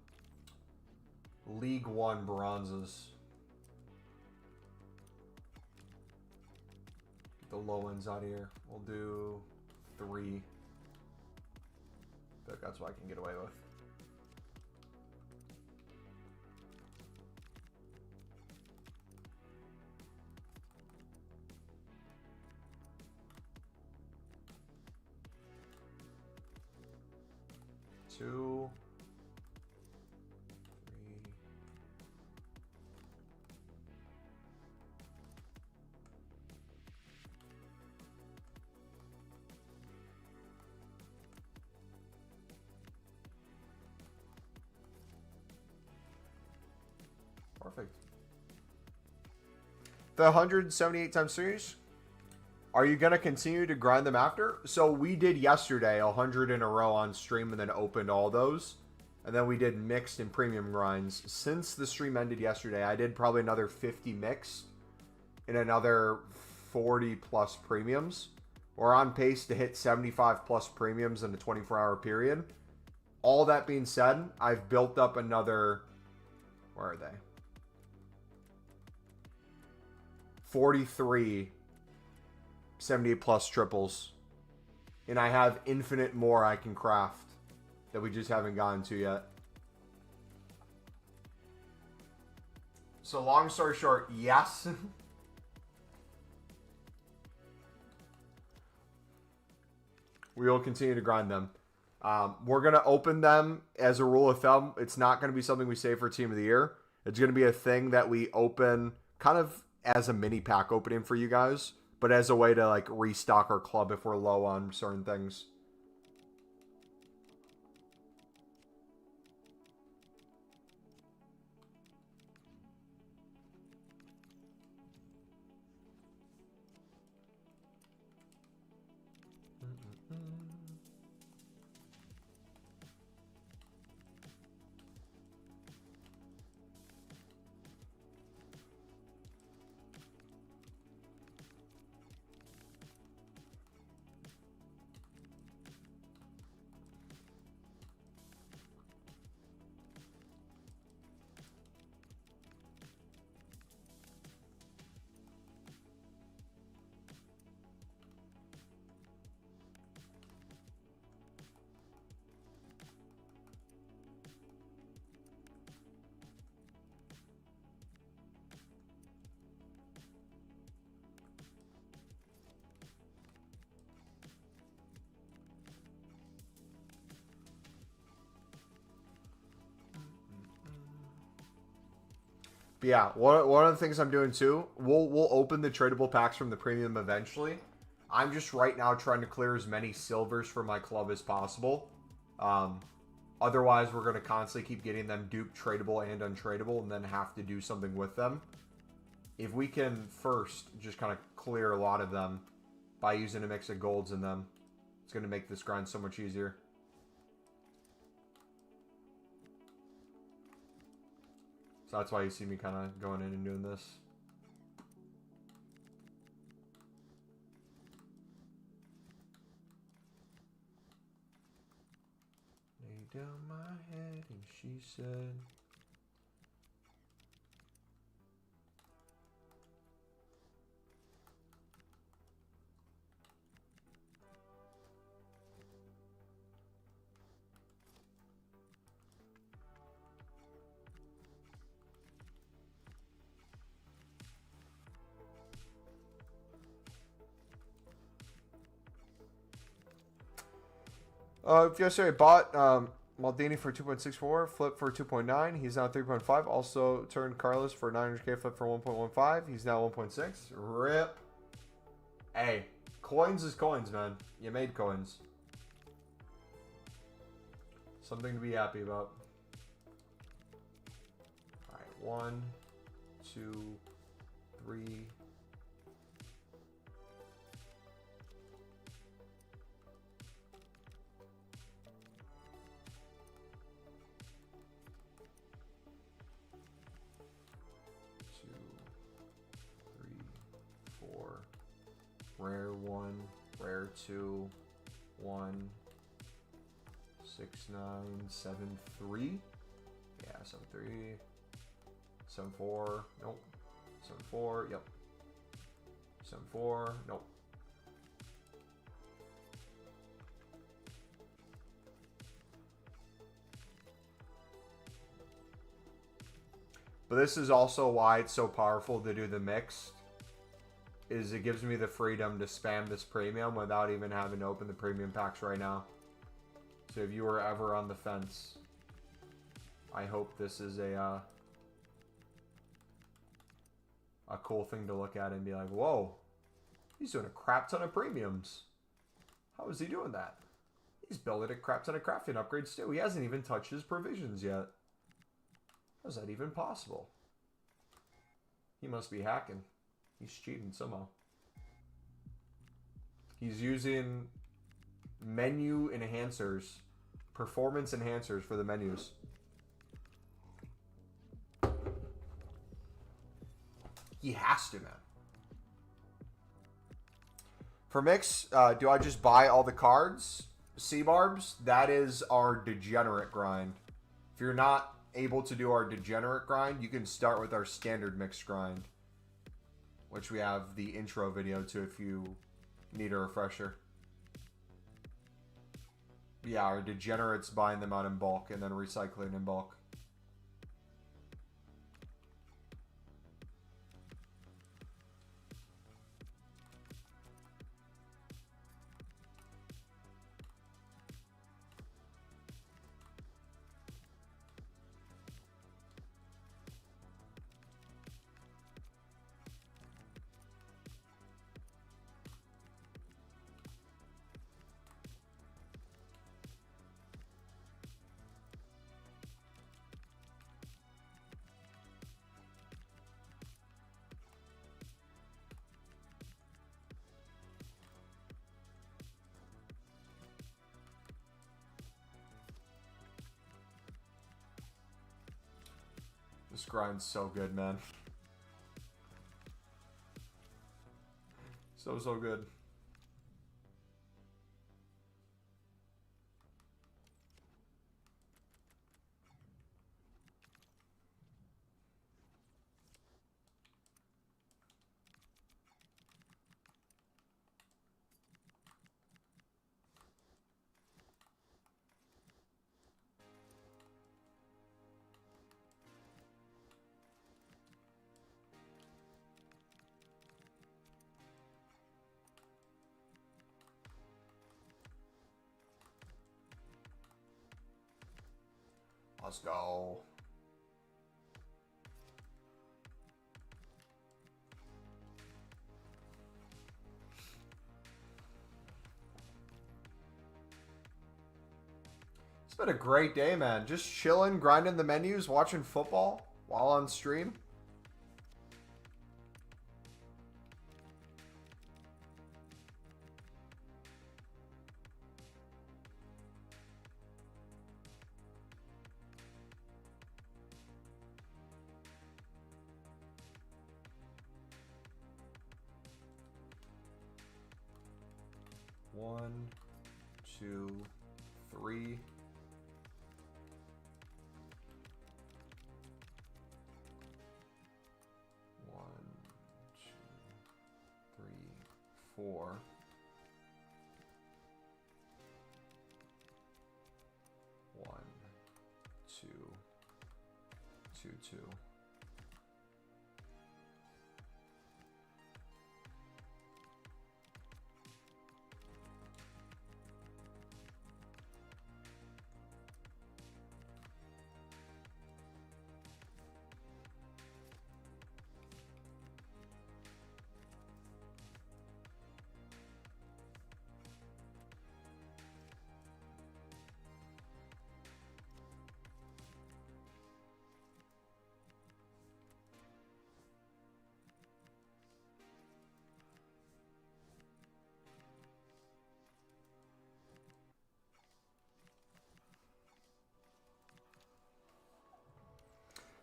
League One bronzes. Get the low ends out of here. We'll do 3. I think that's what I can get away with. Two, 3. Perfect. The 178 time series. Are you going to continue to grind them after? So we did yesterday 100 in a row on stream and then opened all those. And then we did mixed and premium grinds. Since the stream ended yesterday, I did probably another 50 mixed and another 40 plus premiums. We're on pace to hit 75 plus premiums in a 24-hour period. All that being said, I've built up another... Where are they? 43... 78 plus triples. And I have infinite more I can craft that we just haven't gotten to yet. So long story short, yes. We will continue to grind them. We're going to open them as a rule of thumb. It's not going to be something we save for Team of the Year. It's going to be a thing that we open kind of as a mini pack opening for you guys. But as a way to, like, restock our club if we're low on certain things. But yeah, one of the things I'm doing too, we'll open the tradable packs from the premium eventually. I'm just right now trying to clear as many silvers for my club as possible. Otherwise, we're going to constantly keep getting them duped, tradable, and untradeable, and then have to do something with them. If we can first just kind of clear a lot of them by using a mix of golds in them, it's going to make this grind so much easier. So that's why you see me kind of going in and doing this. Lay down my head and she said... If yesterday bought Maldini for 2.64, flip for 2.9. He's now 3.5. Also turned Carlos for 900k, flip for 1.15. He's now 1.6. Rip. Hey, coins is coins, man. You made coins. Something to be happy about. All right, 1, 2, 3. 4. Rare 1, rare 2, 1, 6, 9, 7, 3. Yeah, 7, 3. 7, 4. Nope. 7, 4. Yep. 7, 4. Nope. But this is also why it's so powerful to do the mixed. Is it gives me the freedom to spam this premium without even having to open the premium packs right now. So if you were ever on the fence, I hope this is a cool thing to look at and be like, whoa, he's doing a crap ton of premiums. How is he doing that? He's building a crap ton of crafting upgrades too. He hasn't even touched his provisions yet. How is that even possible? He must be hacking. He's cheating somehow. He's using menu enhancers, performance enhancers for the menus. He has to, man. For mix, do I just buy all the cards? C-barbs, that is our degenerate grind. If you're not able to do our degenerate grind, you can start with our standard mix grind, which we have the intro video to if you need a refresher. Yeah, our degenerates buying them out in bulk and then recycling in bulk. This grind's so good, man. So good. Let's go. It's been a great day, man. Just chilling, grinding the menus, watching football while on stream. One, two, three. One, two, three, four. One, two, two, two.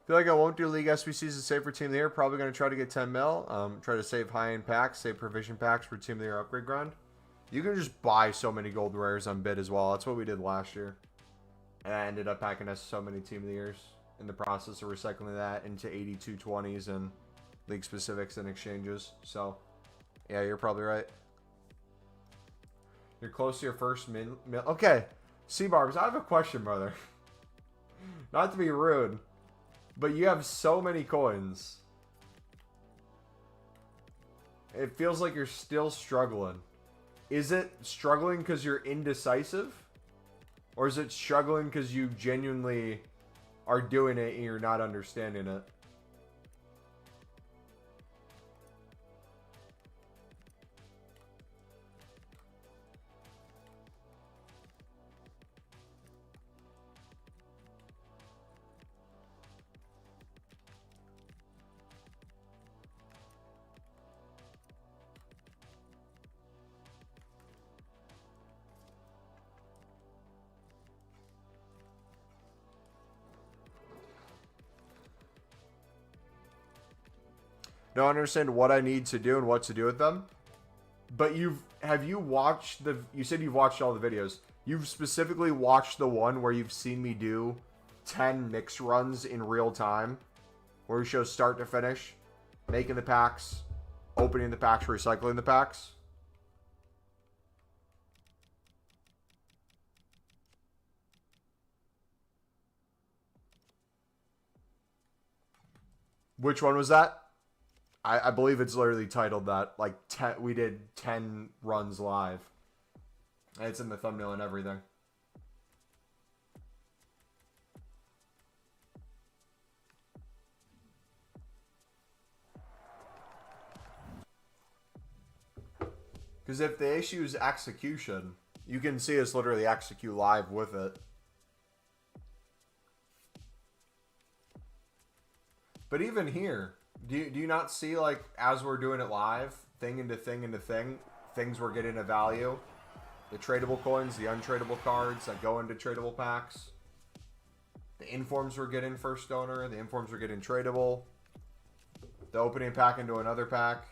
Feel like I won't do League SBCs as Save for Team of the Year. Probably going to try to get 10 mil. Try to save high-end packs, save provision packs for Team of the Year upgrade grind. You can just buy so many gold rares on bid as well. That's what we did last year. And I ended up packing us so many Team of the Years in the process of recycling that into 8220s and League specifics and exchanges. So, yeah, you're probably right. You're close to your first mil. Okay, C-Barbs, I have a question, brother. Not to be rude. But you have so many coins. It feels like you're still struggling. Is it struggling because you're indecisive? Or is it struggling because you genuinely are doing it and you're not understanding it? Don't understand what I need to do and what to do with them. But have you watched you said you've watched all the videos. You've specifically watched the one where you've seen me do 10 mix runs in real time. Where we show start to finish. Making the packs. Opening the packs. Recycling the packs. Which one was that? I believe it's literally titled that. Like, we did 10 runs live. And it's in the thumbnail and everything. Because if the issue is execution, you can see us literally execute live with it. But even here... Do you not see, like, as we're doing it live, thing into thing into thing, things we're getting a value? The tradable coins, the untradeable cards that go into tradable packs. The informs we're getting first donor, the informs we're getting tradable. The opening pack into another pack.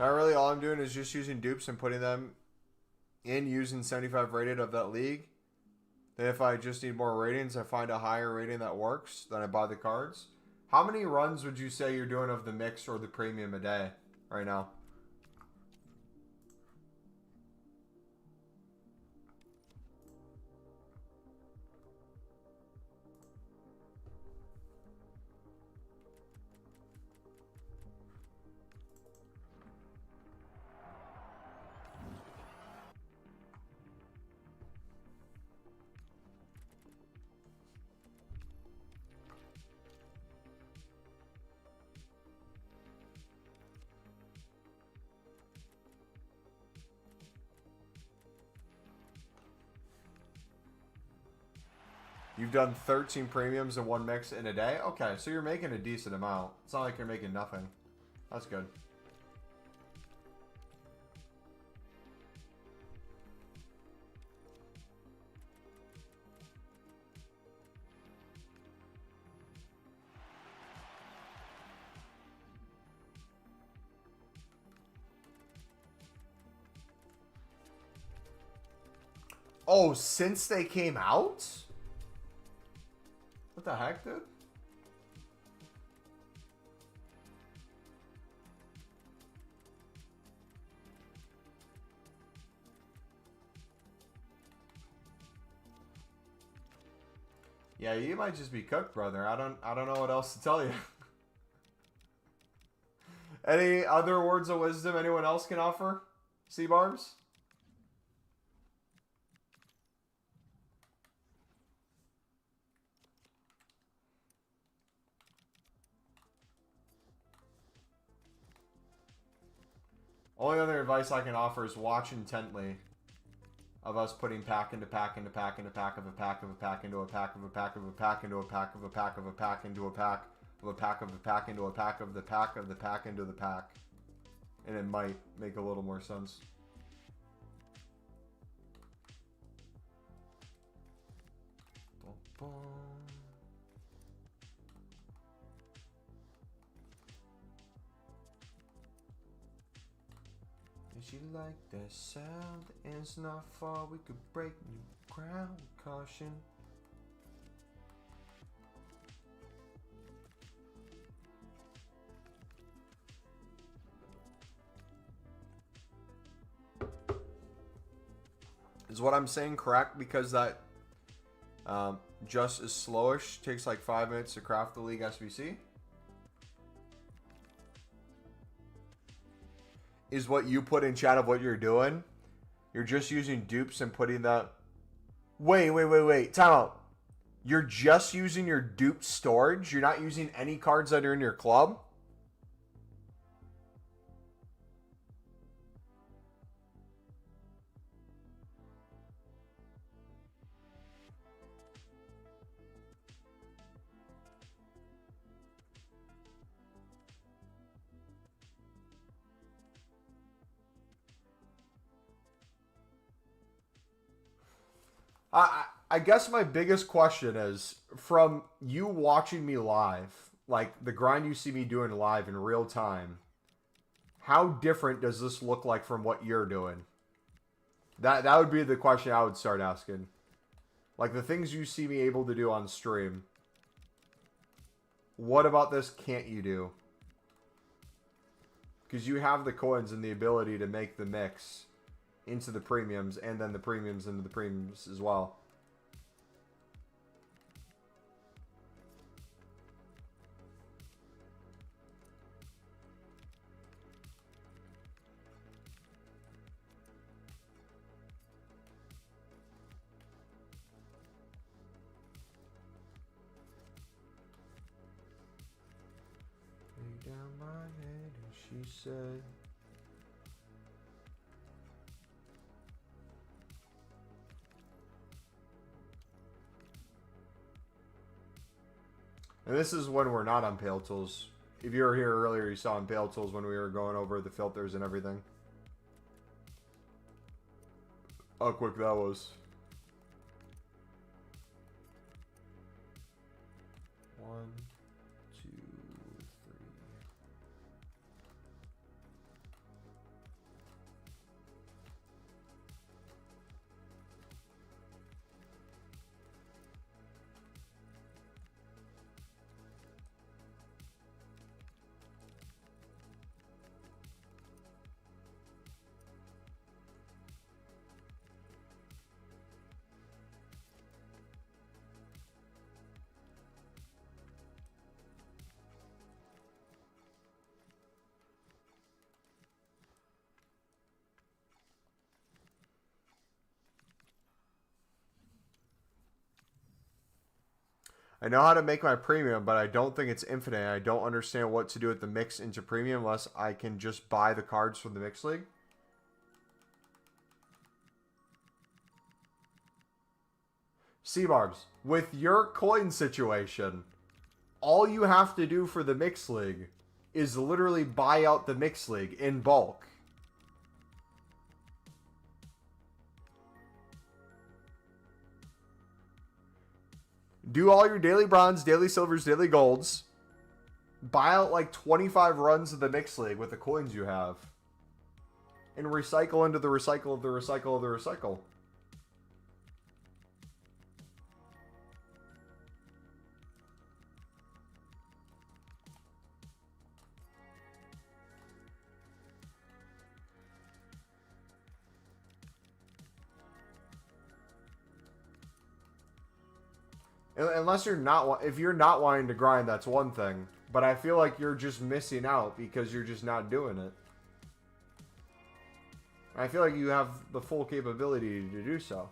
Not really. All I'm doing is just using dupes and putting them in using 75 rated of that league. Then if I just need more ratings, I find a higher rating that works. Then I buy the cards. How many runs would you say you're doing of the mix or the premium a day right now? You've done 13 premiums and one mix in a day? Okay, so you're making a decent amount. It's not like you're making nothing. That's good. Oh, since they came out? What the heck, dude? Yeah, you might just be cooked, brother. I don't know what else to tell you. Any other words of wisdom anyone else can offer? C-Barbs? Only other advice I can offer is watch intently of us putting pack into pack into pack into pack of a pack of a pack into a pack of a pack of a pack into a pack of a pack of a pack into a pack of a pack of a pack into a pack of the pack of the pack into the pack. And it might make a little more sense. She like that sound, it's not far, we could break new ground, caution. Is what I'm saying correct? Because that just is slowish, takes like 5 minutes to craft the League SBC? Is what you put in chat of what you're doing? You're just using dupes and putting that... Wait. Time out. You're just using your dupe storage? You're not using any cards that are in your club? I guess my biggest question is, from you watching me live, like the grind you see me doing live in real time, how different does this look like from what you're doing? That would be the question I would start asking. Like the things you see me able to do on stream. What about this can't you do? Because you have the coins and the ability to make the mix into the premiums, and then the premiums into the premiums as well. Lay down my head and she said... And this is when we're not on Pale Tools. If you were here earlier, you saw on Pale Tools when we were going over the filters and everything. How quick that was. 1, 2, 3. I know how to make my premium, but I don't think it's infinite. I don't understand what to do with the mix into premium unless I can just buy the cards from the mix league. C-Barbs, with your coin situation, all you have to do for the mix league is literally buy out the mix league in bulk. Do all your daily bronze, daily silvers, daily golds. Buy out like 25 runs of the mix league with the coins you have. And recycle into the recycle of the recycle of the recycle. Unless you're not, if you're not wanting to grind, that's one thing. But I feel like you're just missing out because you're just not doing it. I feel like you have the full capability to do so.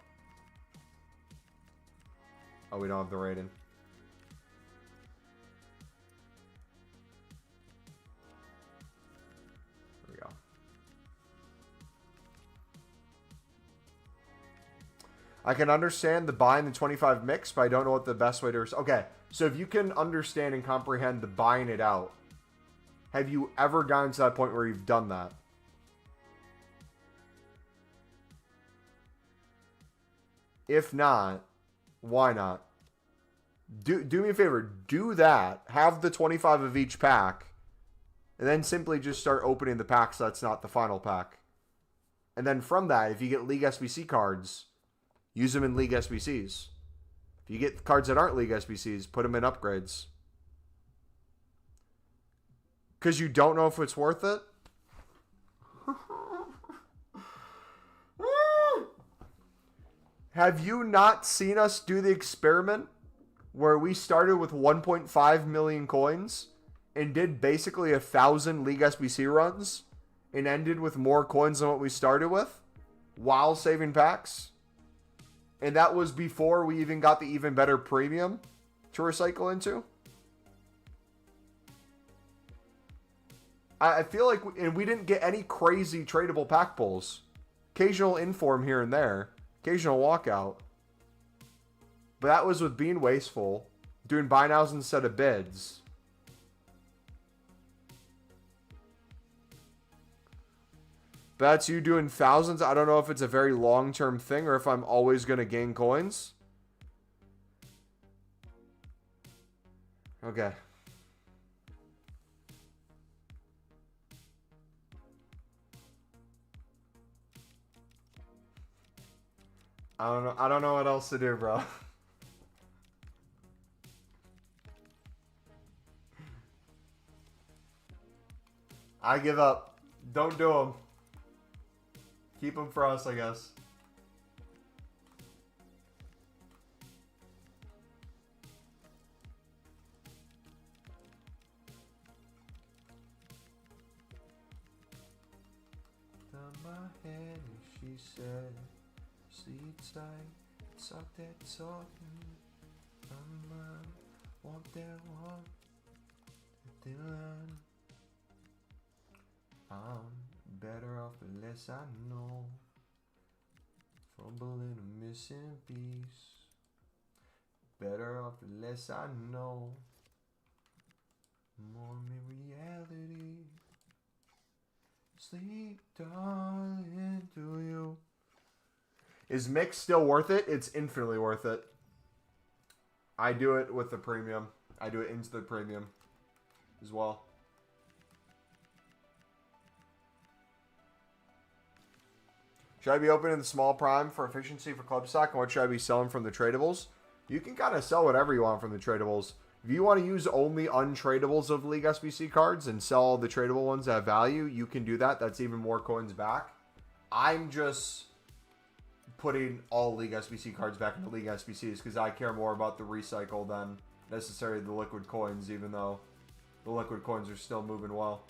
Oh, we don't have the rating. There we go. I can understand the buying the 25 mix, but I don't know what the best way to... Okay, so if you can understand and comprehend the buying it out, have you ever gotten to that point where you've done that? If not, why not? Do me a favor, do that, have the 25 of each pack, and then simply just start opening the packs that's not the final pack. And then from that, if you get League SBC cards, use them in League SBCs. If you get cards that aren't League SBCs, put them in upgrades. Because you don't know if it's worth it? Have you not seen us do the experiment where we started with 1.5 million coins and did basically 1,000 League SBC runs and ended with more coins than what we started with while saving packs? And that was before we even got the even better premium to recycle into. I feel like we didn't get any crazy tradable pack pulls. Occasional inform here and there. Occasional walkout. But that was with being wasteful. Doing buy nows instead of bids. But that's you doing thousands. I don't know if it's a very long-term thing or if I'm always going to gain coins. Okay. I don't know what else to do, bro. I give up. Don't do them. Keep them for us, I guess. Down my head, she said, sleep tight, talk that talk. Want that one, that line. I'm better off the less I know. Fumbling a missing piece. Better off the less I know. More in reality. Sleep, darling, do you? Is mix still worth it? It's infinitely worth it. I do it with the premium. I do it into the premium as well. Should I be opening the small prime for efficiency for club stock? And what should I be selling from the tradables? You can kind of sell whatever you want from the tradables. If you want to use only untradables of League SBC cards and sell all the tradable ones that have value, you can do that. That's even more coins back. I'm just putting all League SBC cards back into League SBCs because I care more about the recycle than necessarily the liquid coins, even though the liquid coins are still moving well.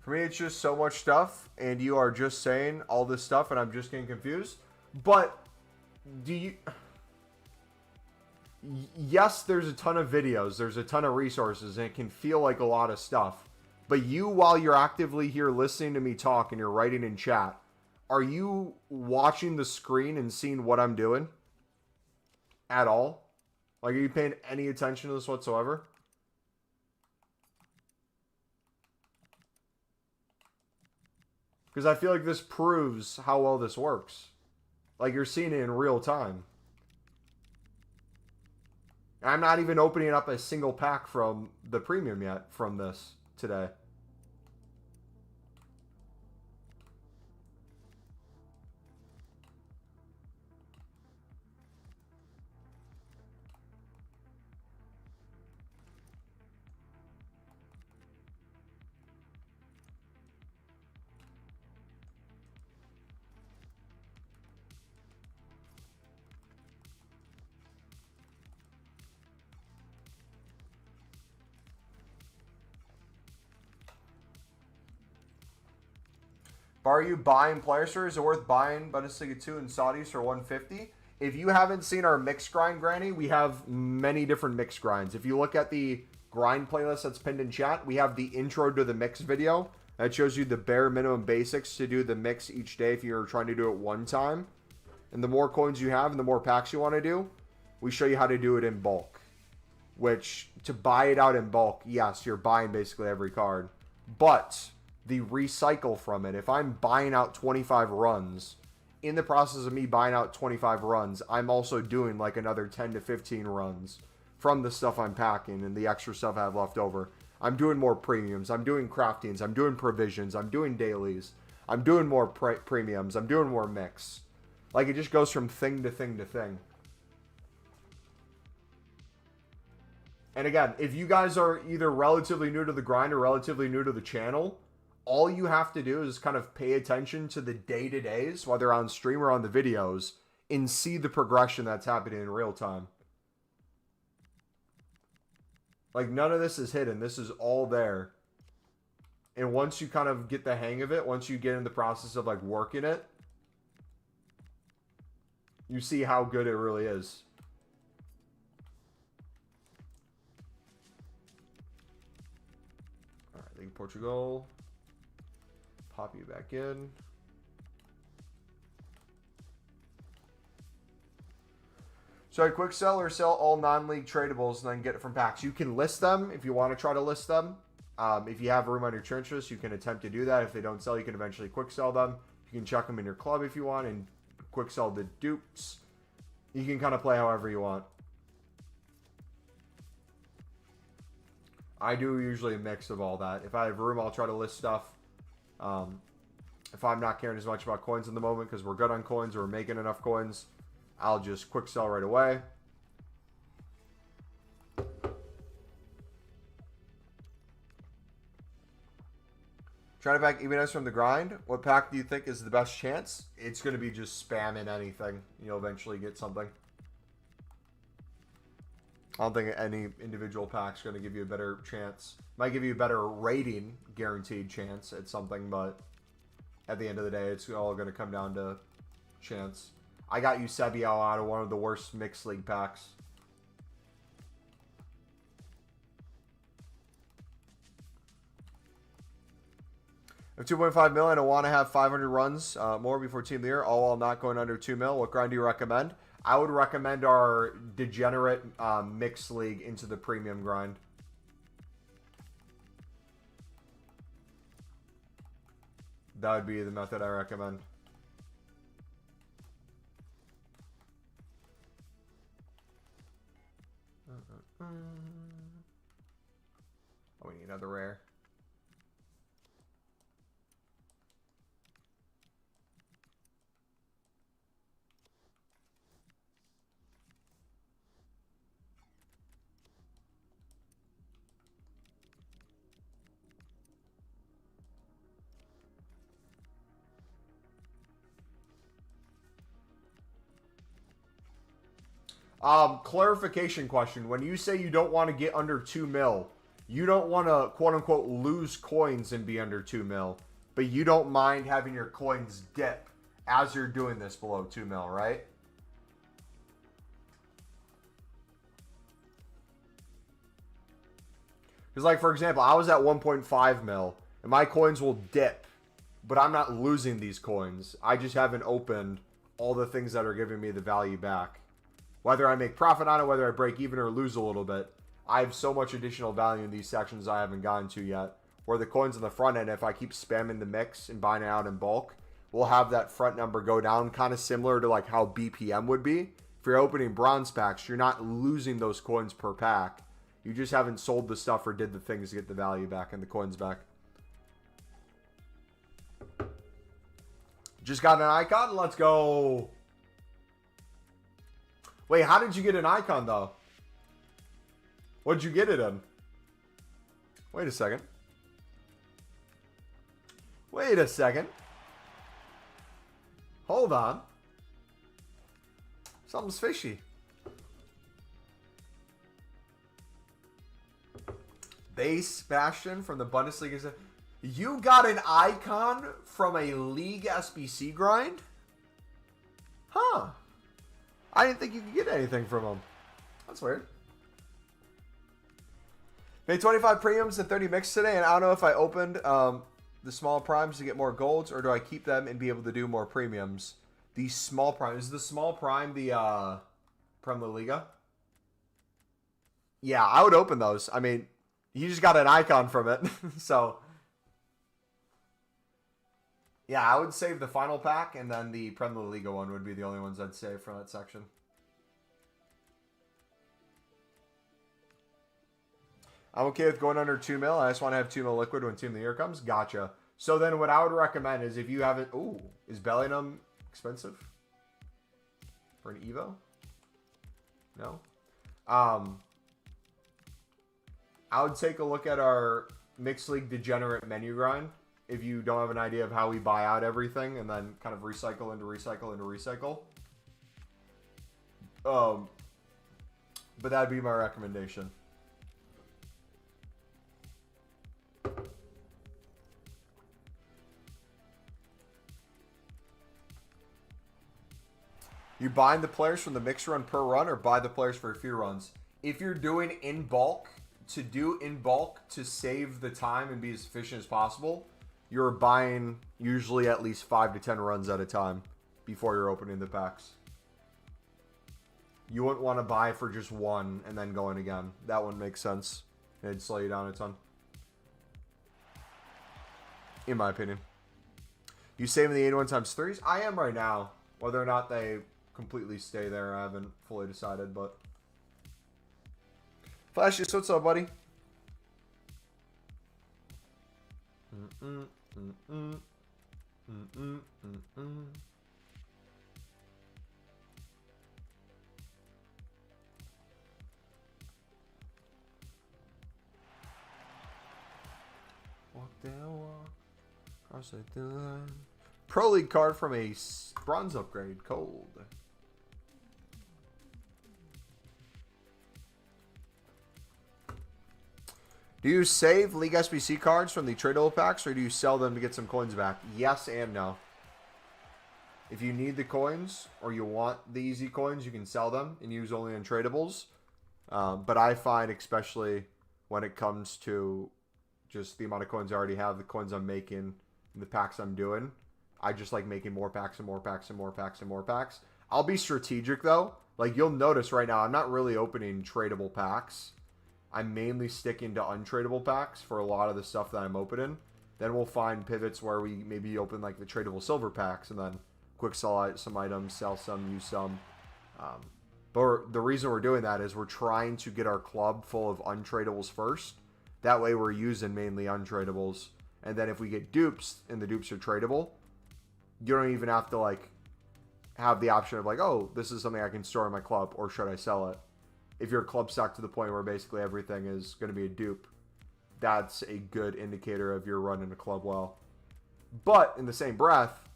For me, it's just so much stuff, and you are just saying all this stuff, and I'm just getting confused. But do you... Yes, there's a ton of videos, there's a ton of resources, and it can feel like a lot of stuff. But you, while you're actively here listening to me talk and you're writing in chat, are you watching the screen and seeing what I'm doing? At all? Like, are you paying any attention to this whatsoever? Because I feel like this proves how well this works. Like, you're seeing it in real time. I'm not even opening up a single pack from the premium yet from this today. Are you buying players? Is it worth buying Bundesliga 2 and Saudis for 150? If you haven't seen our mix grind, Granny, we have many different mix grinds. If you look at the grind playlist that's pinned in chat, we have the intro to the mix video. That shows you the bare minimum basics to do the mix each day if you're trying to do it one time. And the more coins you have and the more packs you want to do, we show you how to do it in bulk. Which, to buy it out in bulk, yes, you're buying basically every card. But the recycle from it, if I'm buying out 25 runs, in the process of me buying out 25 runs, I'm also doing like another 10 to 15 runs from the stuff I'm packing and the extra stuff I have left over. I'm doing more premiums, I'm doing craftings, I'm doing provisions, I'm doing dailies, I'm doing more premiums, I'm doing more mix. Like, it just goes from thing to thing to thing. And again, if you guys are either relatively new to the grind or relatively new to the channel, all you have to do is kind of pay attention to the day-to-days, whether on stream or on the videos, and see the progression that's happening in real time. Like, none of this is hidden. This is all there. And once you kind of get the hang of it, once you get in the process of, like, working it, you see how good it really is. All right, League Portugal. Pop you back in. So I quick sell or sell all non-league tradables and then get it from packs. You can list them if you want to try to list them. If you have room on your trench list, you can attempt to do that. If they don't sell, you can eventually quick sell them. You can chuck them in your club if you want and quick sell the dupes. You can kind of play however you want. I do usually a mix of all that. If I have room, I'll try to list stuff. If I'm not caring as much about coins in the moment because we're good on coins or we're making enough coins, I'll just quick sell right away. Try to back EBS from the grind. What pack do you think is the best chance? It's going to be just spamming anything. You'll eventually get something. I don't think any individual pack's going to give you a better chance. Might give you a better rating, guaranteed chance at something, but at the end of the day, it's all going to come down to chance. I got Eusebio out of one of the worst mixed league packs. I have 2.5 mil and I want to have 500 runs more before Team of the Year, all while not going under 2 mil. What grind do you recommend? I would recommend our degenerate mixed league into the premium grind. That would be the method I recommend. Oh, we need another rare. Clarification question. When you say you don't want to get under 2 mil, You don't want to, quote unquote, lose coins and be under 2 mil, but you don't mind having your coins dip as you're doing this below 2 mil, right? Because, like, for example, I was at 1.5 mil, and my coins will dip, but I'm not losing these coins. I just haven't opened all the things that are giving me the value back. Whether I make profit on it, whether I break even or lose a little bit, I have so much additional value in these sections I haven't gotten to yet. Where the coins on the front end, if I keep spamming the mix and buying it out in bulk, we'll have that front number go down, kind of similar to like how BPM would be. If you're opening bronze packs, you're not losing those coins per pack. You just haven't sold the stuff or did the things to get the value back and the coins back. Just got an icon? Let's go. Wait, how did you get an icon, though? What'd you get it in? Wait a second. Wait a second. Hold on. Something's fishy. Base Bastion from the Bundesliga. You got an icon from a League SBC grind? Huh. I didn't think you could get anything from them. That's weird. Made 25 premiums and 30 mix today, and I don't know if I opened the small primes to get more golds, or do I keep them and be able to do more premiums? The small prime. Is the small prime the Prem La Liga? Yeah, I would open those. I mean, you just got an icon from it. So, yeah, I would save the final pack, and then the Prem La Liga one would be the only ones I'd save from that section. I'm okay with going under 2 mil. I just want to have 2 mil liquid when Team of the Year comes. Gotcha. So then what I would recommend is if you haven't... Ooh, is Bellingham expensive? For an Evo? No? I would take a look at our Mixed League Degenerate menu grind if you don't have an idea of how we buy out everything and then kind of recycle into recycle into recycle. But that'd be my recommendation. You buying the players from the mix run per run or buy the players for a few runs? If you're doing in bulk, to save the time and be as efficient as possible, you're buying usually at least 5 to 10 runs at a time before you're opening the packs. You wouldn't want to buy for just one and then go in again. That wouldn't make sense. It'd slow you down a ton. In my opinion. You saving the 81 times 3s? I am right now. Whether or not they completely stay there, I haven't fully decided, but... Flashy, what's up, buddy? Walk down, walk across the line. Pro League card from a bronze upgrade, cold. Do you save League SBC cards from the tradable packs, or do you sell them to get some coins back? Yes and no. If you need the coins, or you want the easy coins, you can sell them and use only untradables. But I find, especially when it comes to just the amount of coins I already have, the coins I'm making, and the packs I'm doing, I just like making more packs and more packs and more packs and more packs. I'll be strategic, though. Like, you'll notice right now, I'm not really opening tradable packs. I'm mainly sticking to untradable packs for a lot of the stuff that I'm opening. Then we'll find pivots where we maybe open like the tradable silver packs and then quick sell some items, sell some, use some. But the reason we're doing that is we're trying to get our club full of untradables first. That way we're using mainly untradables. And then if we get dupes and the dupes are tradable, you don't even have to like have the option of like, oh, this is something I can store in my club, or should I sell it? If your club stuck to the point where basically everything is going to be a dupe, that's a good indicator of you're running a club well. But in the same breath,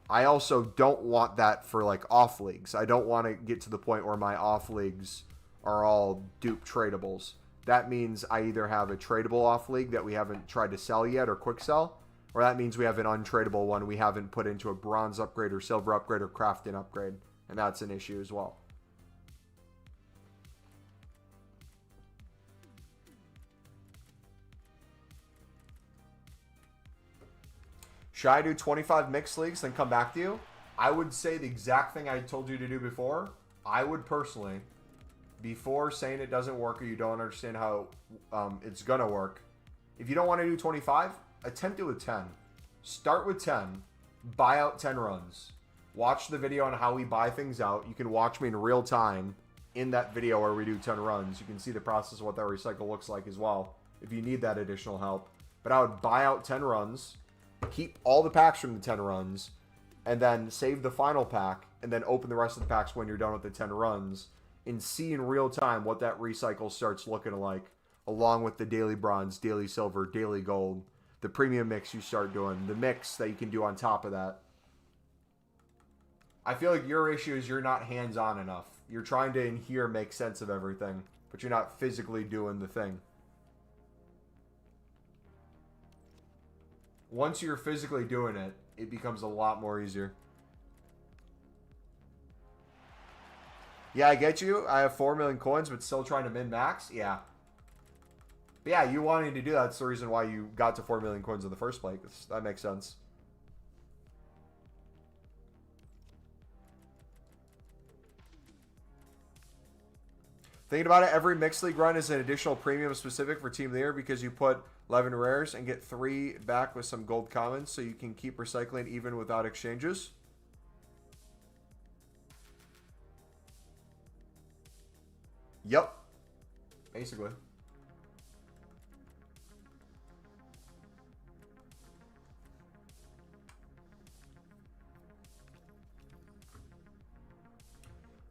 I also don't want that for like off leagues. I don't want to get to the point where my off leagues are all dupe tradables. that means I either have a tradable off league that we haven't tried to sell yet or quick sell, or that means we have an untradeable one we haven't put into a bronze upgrade or silver upgrade or crafting upgrade, and that's an issue as well. Should I do 25 mixed leagues then come back to you? I would say the exact thing I told you to do before. I would personally, before saying it doesn't work or you don't understand how it's going to work, if you don't want to do 25, attempt it with 10. Start with 10. Buy out 10 runs. Watch the video on how we buy things out. You can watch me in real time in that video where we do 10 runs. You can see the process of what that recycle looks like as well if you need that additional help. But I would buy out 10 runs. Keep all the packs from the 10 runs, and then save the final pack, and then open the rest of the packs when you're done with the 10 runs, and see in real time what that recycle starts looking like, along with the daily bronze, daily silver, daily gold, the premium mix you start doing, the mix that you can do on top of that. I feel like your issue is you're not hands-on enough. You're trying to in here make sense of everything, but you're not physically doing the thing. Once you're physically doing it, it becomes a lot more easier. Yeah, I get you. I have 4 million coins, but still trying to min-max. Yeah. But yeah, you wanting to do that's the reason why you got to 4 million coins in the first place. That makes sense. Thinking about it, every mixed league run is an additional premium specific for Team of the Year because you put 11 rares and get 3 back with some gold commons, so you can keep recycling even without exchanges. Yep. Basically.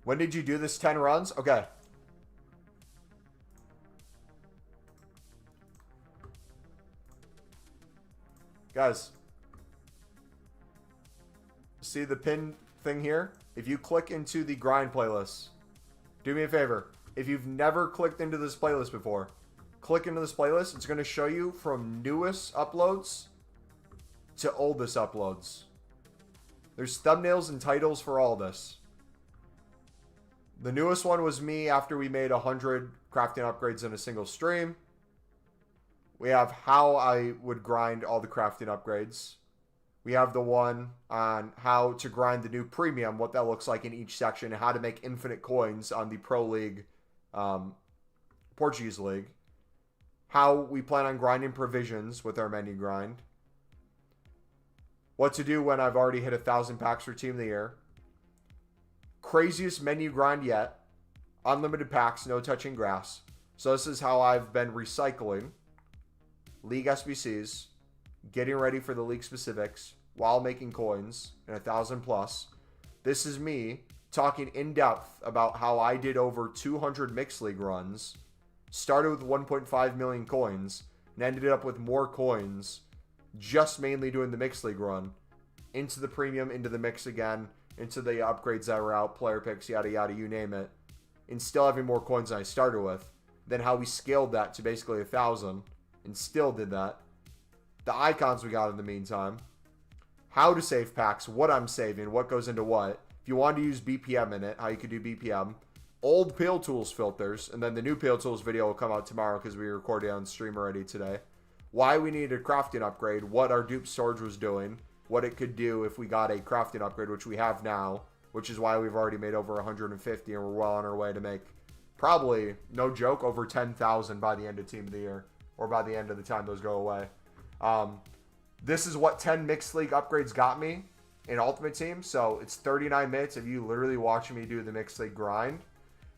When did you do this 10 runs? Okay. Guys, see the pin thing here? If you click into the grind playlist, do me a favor. If you've never clicked into this playlist before, click into this playlist. It's going to show you from newest uploads to oldest uploads. There's thumbnails and titles for all this. The newest one was me after we made 100 crafting upgrades in a single stream. We have how I would grind all the crafting upgrades. We have the one on how to grind the new premium, what that looks like in each section, and how to make infinite coins on the Pro League, Portuguese League. How we plan on grinding provisions with our menu grind. What to do when I've already hit 1,000 packs for Team of the Year. Craziest menu grind yet. Unlimited packs, no touching grass. So this is how I've been recycling League SBCs, getting ready for the league specifics while making coins and 1,000 plus. This is me talking in depth about how I did over 200 mixed league runs, started with 1.5 million coins, and ended up with more coins just mainly doing the mixed league run, into the premium, into the mix again, into the upgrades that were out, player picks, yada yada, you name it, and still having more coins than I started with. Then how we scaled that to basically 1,000 and still did that. The icons we got in the meantime. How to save packs, what I'm saving, what goes into what. If you want to use BPM in it, how you could do BPM. Old Pale Tools filters, and then the new Pale Tools video will come out tomorrow because we recorded it on stream already today. Why we needed a crafting upgrade, what our dupe storage was doing, what it could do if we got a crafting upgrade, which we have now, which is why we've already made over 150 and we're well on our way to make probably, no joke, over 10,000 by the end of Team of the Year, or by the end of the time those go away. This is what 10 mixed league upgrades got me in Ultimate Team. So it's 39 minutes of you literally watching me do the mixed league grind.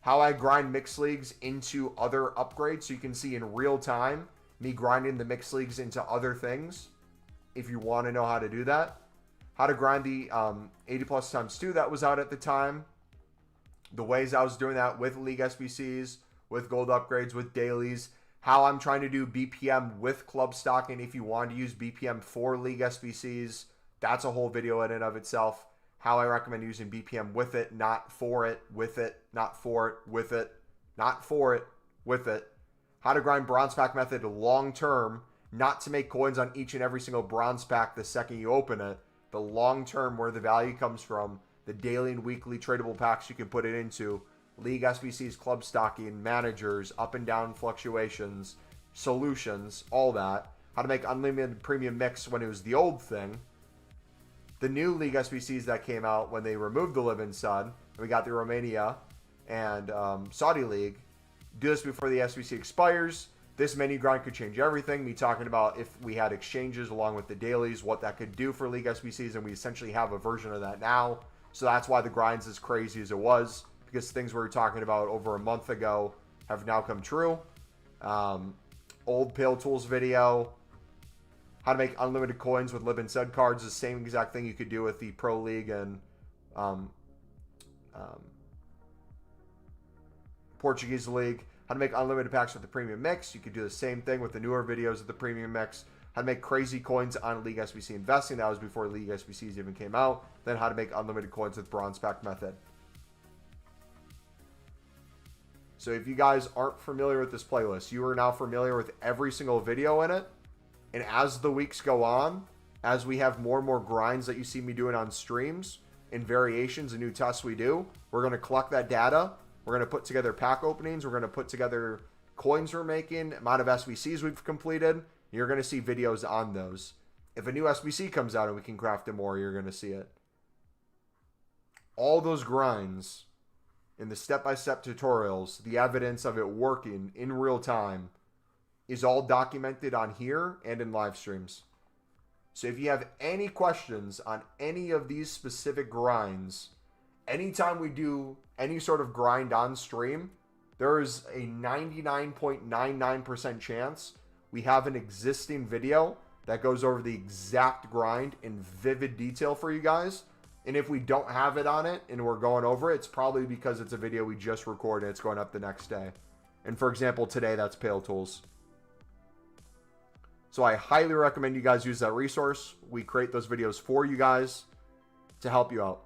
How I grind mixed leagues into other upgrades, so you can see in real time me grinding the mixed leagues into other things. If you want to know how to do that. How to grind the 80 plus times 2 that was out at the time. The ways I was doing that with League SBCs, with gold upgrades, with dailies. How I'm trying to do BPM with club stocking. If you want to use BPM for League SBCs, that's a whole video in and of itself. How I recommend using BPM with it, not for it, with it, not for it, with it, not for it, with it. how to grind bronze pack method long term, not to make coins on each and every single bronze pack the second you open it, but long term where the value comes from, the daily and weekly tradable packs you can put it into, league SBCs, club stocking, managers, up and down fluctuations, solutions, all that. How to make unlimited premium mix when it was the old thing. The new league SBCs that came out when they removed the live-in sud, we got the Romania and Saudi League. Do this before the SBC expires. This menu grind could change everything. Me talking about if we had exchanges along with the dailies, what that could do for league SBCs, and we essentially have a version of that now. So that's why the grind's as crazy as it was, because things we were talking about over a month ago have now come true. Old Pale Tools video. How to make unlimited coins with live-in sud cards. The same exact thing you could do with the Pro League and Portuguese League. How to make unlimited packs with the premium mix. You could do the same thing with the newer videos of the premium mix. How to make crazy coins on League SBC investing. That was before League SBCs even came out. Then how to make unlimited coins with bronze pack method. So if you guys aren't familiar with this playlist, you are now familiar with every single video in it. And as the weeks go on, as we have more and more grinds that you see me doing on streams and variations and new tests we do, we're going to collect that data. We're going to put together pack openings. We're going to put together coins we're making, amount of SBCs we've completed. You're going to see videos on those. If a new SBC comes out and we can craft it more, you're going to see it. All those grinds in the step-by-step tutorials, the evidence of it working in real time, is all documented on here and in live streams. So if you have any questions on any of these specific grinds, anytime we do any sort of grind on stream, there is a 99.99% chance we have an existing video that goes over the exact grind in vivid detail for you guys. And if we don't have it on it and we're going over it, it's probably because it's a video we just recorded and it's going up the next day. And for example, today that's Pale Tools. So I highly recommend you guys use that resource. We create those videos for you guys to help you out.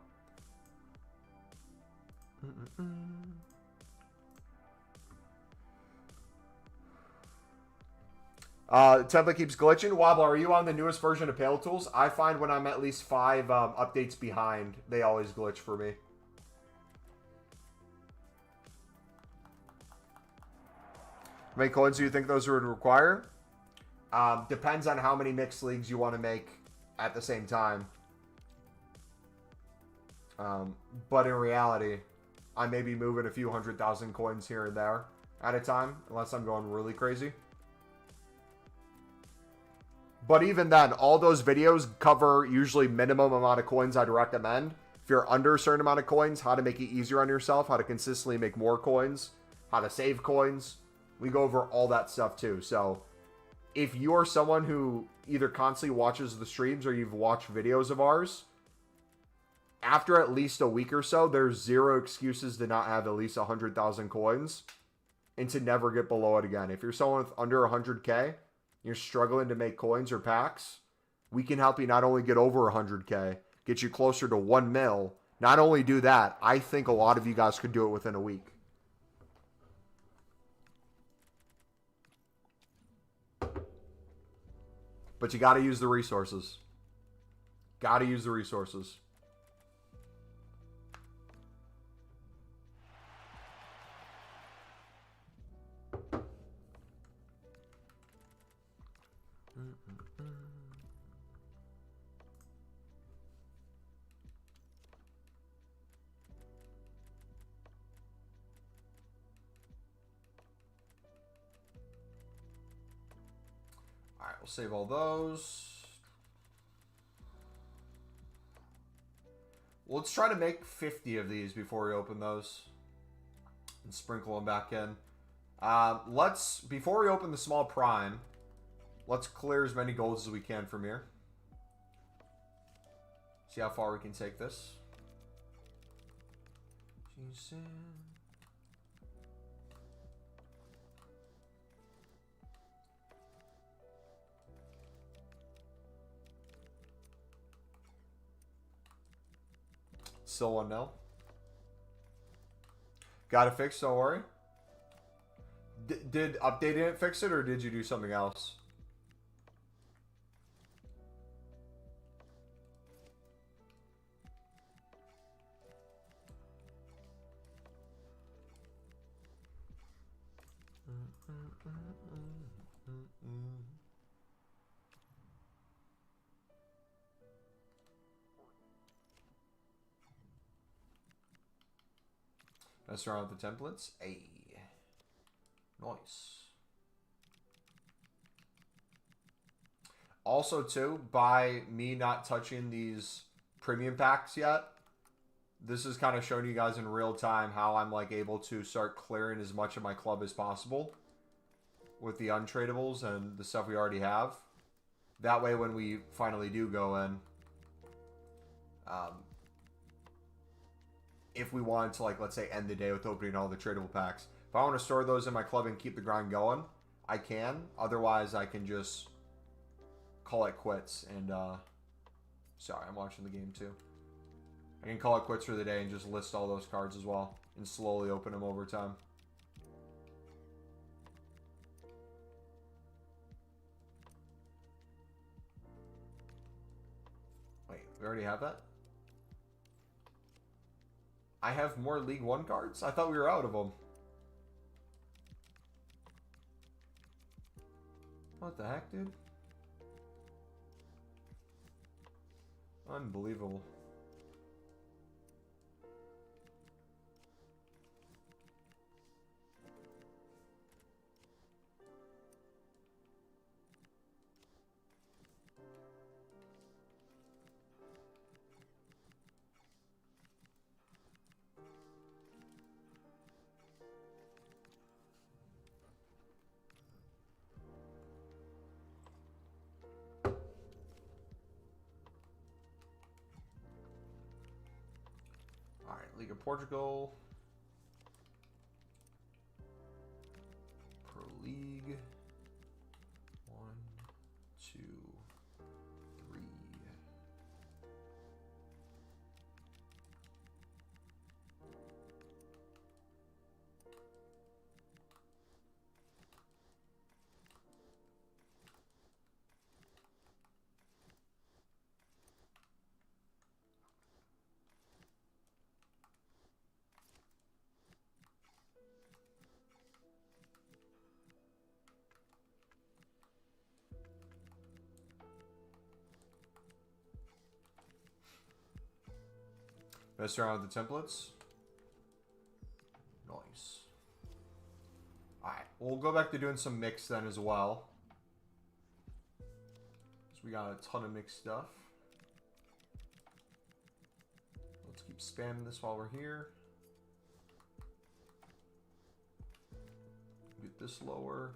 Template keeps glitching. Wobble, are you on the newest version of Pale Tools? I find when I'm at least 5 updates behind, they always glitch for me. How many coins do you think those would require? Depends on how many mixed leagues you want to make at the same time. But in reality, I may be moving a few 100,000 coins here and there at a time, unless I'm going really crazy. But even then, all those videos cover usually minimum amount of coins I'd recommend. If you're under a certain amount of coins, how to make it easier on yourself, how to consistently make more coins, how to save coins. We go over all that stuff too. So if you're someone who either constantly watches the streams or you've watched videos of ours, after at least a week or so, there's zero excuses to not have at least 100,000 coins and to never get below it again. If you're someone with under 100K, you're struggling to make coins or packs, we can help you not only get over 100K, get you closer to 1 mil. Not only do that, I think a lot of you guys could do it within a week. But you got to use the resources. Got to use the resources. Alright, we'll save all those. Let's try to make 50 of these before we open those. And sprinkle them back in. Before we open the small prime, let's clear as many golds as we can from here. See how far we can take this. Still 1-0. Got it fixed, don't worry. Did updating it fix it, or did you do something else? Mess around with the templates. Hey. Nice. Also, too, by me not touching these premium packs yet, this is kind of showing you guys in real time how I'm like able to start clearing as much of my club as possible with the untradables and the stuff we already have. That way, when we finally do go in, if we wanted to, like, let's say, end the day with opening all the tradable packs, if I want to store those in my club and keep the grind going, I can. Otherwise, I can just call it quits. And, sorry, I'm watching the game too. I can call it quits for the day and just list all those cards as well and slowly open them over time. Wait, we already have that? I have more League One cards? I thought we were out of them. What the heck, dude? Unbelievable. League of Portugal. Pro League. 1, 2, 3. Mess around with the templates. Nice. Alright, we'll go back to doing some mix then as well. So we got a ton of mixed stuff. Let's keep spamming this while we're here. Get this lower.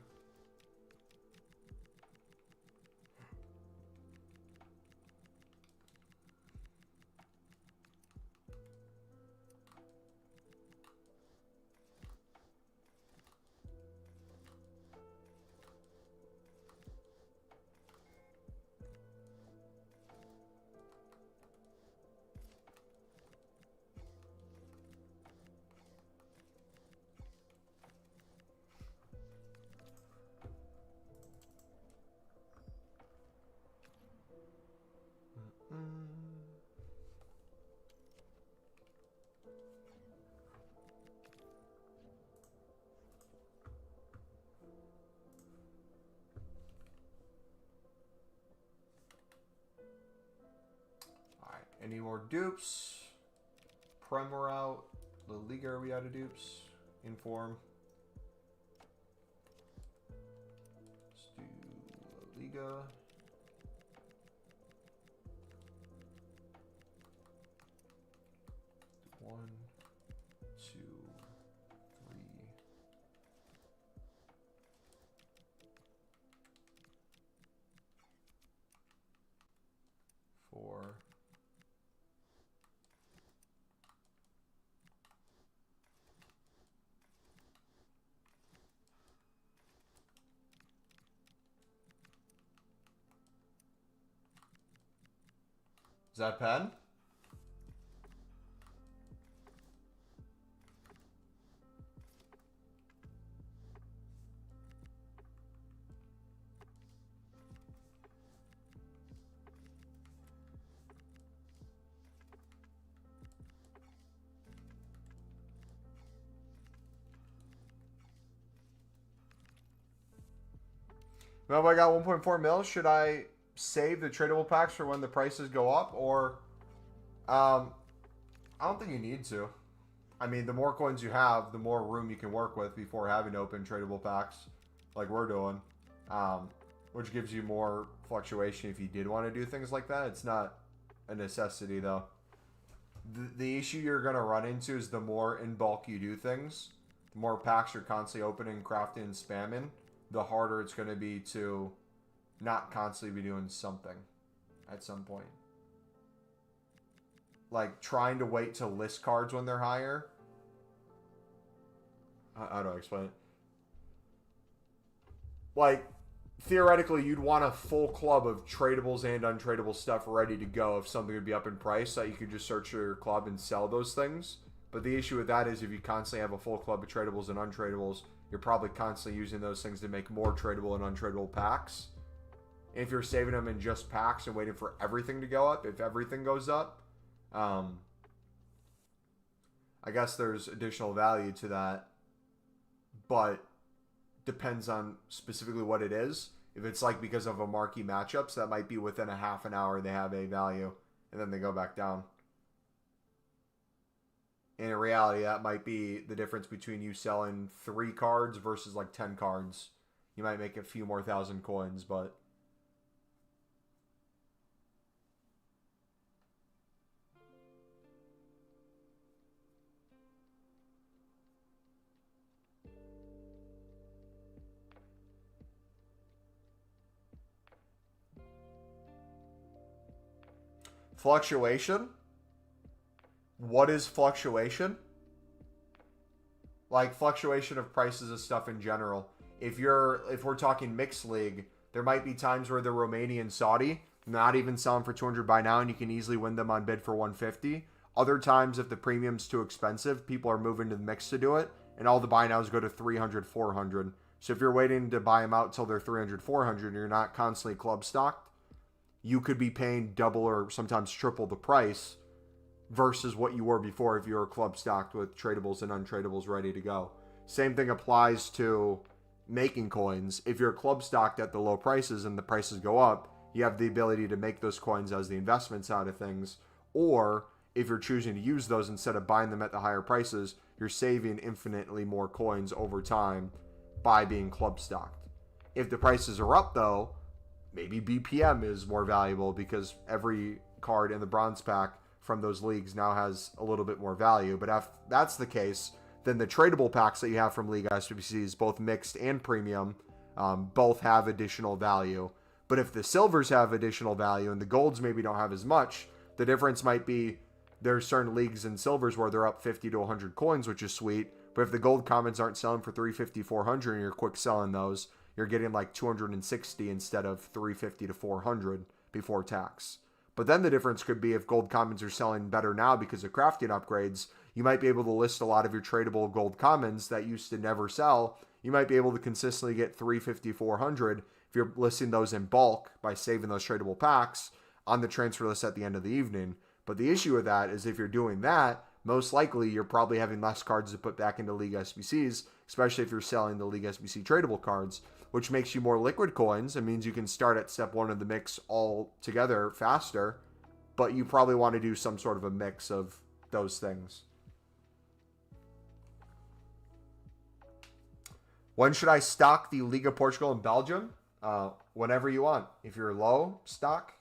Alright, any more dupes? Prem we're out. La Liga, are we out of dupes? Inform. Let's do La Liga. One, two, three. Four. Is that pen? Well, if I got 1.4 mil, should I save the tradable packs for when the prices go up? Or, I don't think you need to. I mean, the more coins you have, the more room you can work with before having to open tradable packs like we're doing. Which gives you more fluctuation if you did want to do things like that. It's not a necessity, though. The issue you're going to run into is the more in bulk you do things, the more packs you're constantly opening, crafting, and spamming, the harder it's going to be to not constantly be doing something at some point. Like, trying to wait to list cards when they're higher. How do I explain it? Like, theoretically, you'd want a full club of tradables and untradable stuff ready to go if something would be up in price, so you could just search your club and sell those things. But the issue with that is if you constantly have a full club of tradables and untradables, you're probably constantly using those things to make more tradable and untradable packs. And if you're saving them in just packs and waiting for everything to go up, if everything goes up, I guess there's additional value to that, but depends on specifically what it is. If it's like because of a marquee matchups, that might be within a half an hour they have a value and then they go back down. And in reality, that might be the difference between you selling 3 cards versus like 10 cards. You might make a few more thousand coins, but fluctuation? What is fluctuation? Like fluctuation of prices of stuff in general. If we're talking mixed league, there might be times where the Romanian Saudi not even selling for 200 by now and you can easily win them on bid for 150. Other times if the premium's too expensive, people are moving to the mix to do it and all the buy nows go to 300, 400. So if you're waiting to buy them out till they're 300, 400 and you're not constantly club stocked, you could be paying double or sometimes triple the price versus what you were before if you were club stocked with tradables and untradables ready to go. Same thing applies to making coins. If you're club stocked at the low prices and the prices go up, you have the ability to make those coins as the investment side of things. Or if you're choosing to use those instead of buying them at the higher prices, you're saving infinitely more coins over time by being club stocked. If the prices are up though, maybe BPM is more valuable because every card in the bronze pack from those leagues now has a little bit more value. But if that's the case, then the tradable packs that you have from League SBCs, both mixed and premium, both have additional value. But if the silvers have additional value and the golds maybe don't have as much, the difference might be there's certain leagues in silvers where they're up 50 to 100 coins, which is sweet. But if the gold commons aren't selling for 350, 400 and you're quick selling those, you're getting like 260 instead of 350 to 400 before tax. But then the difference could be if gold commons are selling better now because of crafting upgrades, you might be able to list a lot of your tradable gold commons that used to never sell. You might be able to consistently get 350, 400 if you're listing those in bulk by saving those tradable packs on the transfer list at the end of the evening. But the issue with that is if you're doing that, most likely you're probably having less cards to put back into League SBCs, especially if you're selling the League SBC tradable cards, which makes you more liquid coins. It means you can start at step 1 of the mix all together faster, but you probably want to do some sort of a mix of those things. When should I stock the Liga Portugal and Belgium? Whenever you want. If you're low, stock.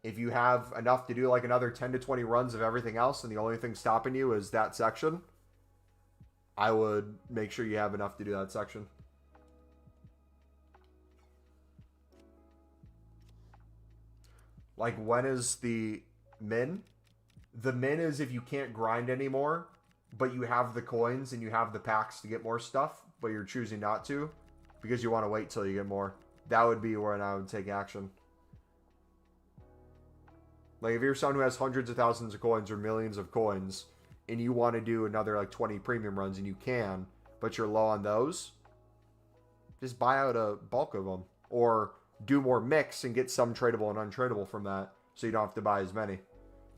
If you have enough to do like another 10 to 20 runs of everything else and the only thing stopping you is that section, I would make sure you have enough to do that section. Like, when is the min? The min is if you can't grind anymore, but you have the coins and you have the packs to get more stuff, but you're choosing not to because you want to wait till you get more. That would be when I would take action. Like, if you're someone who has hundreds of thousands of coins or millions of coins and you want to do another like 20 premium runs and you can, but you're low on those, just buy out a bulk of them. Or do more mix and get some tradable and untradable from that so you don't have to buy as many.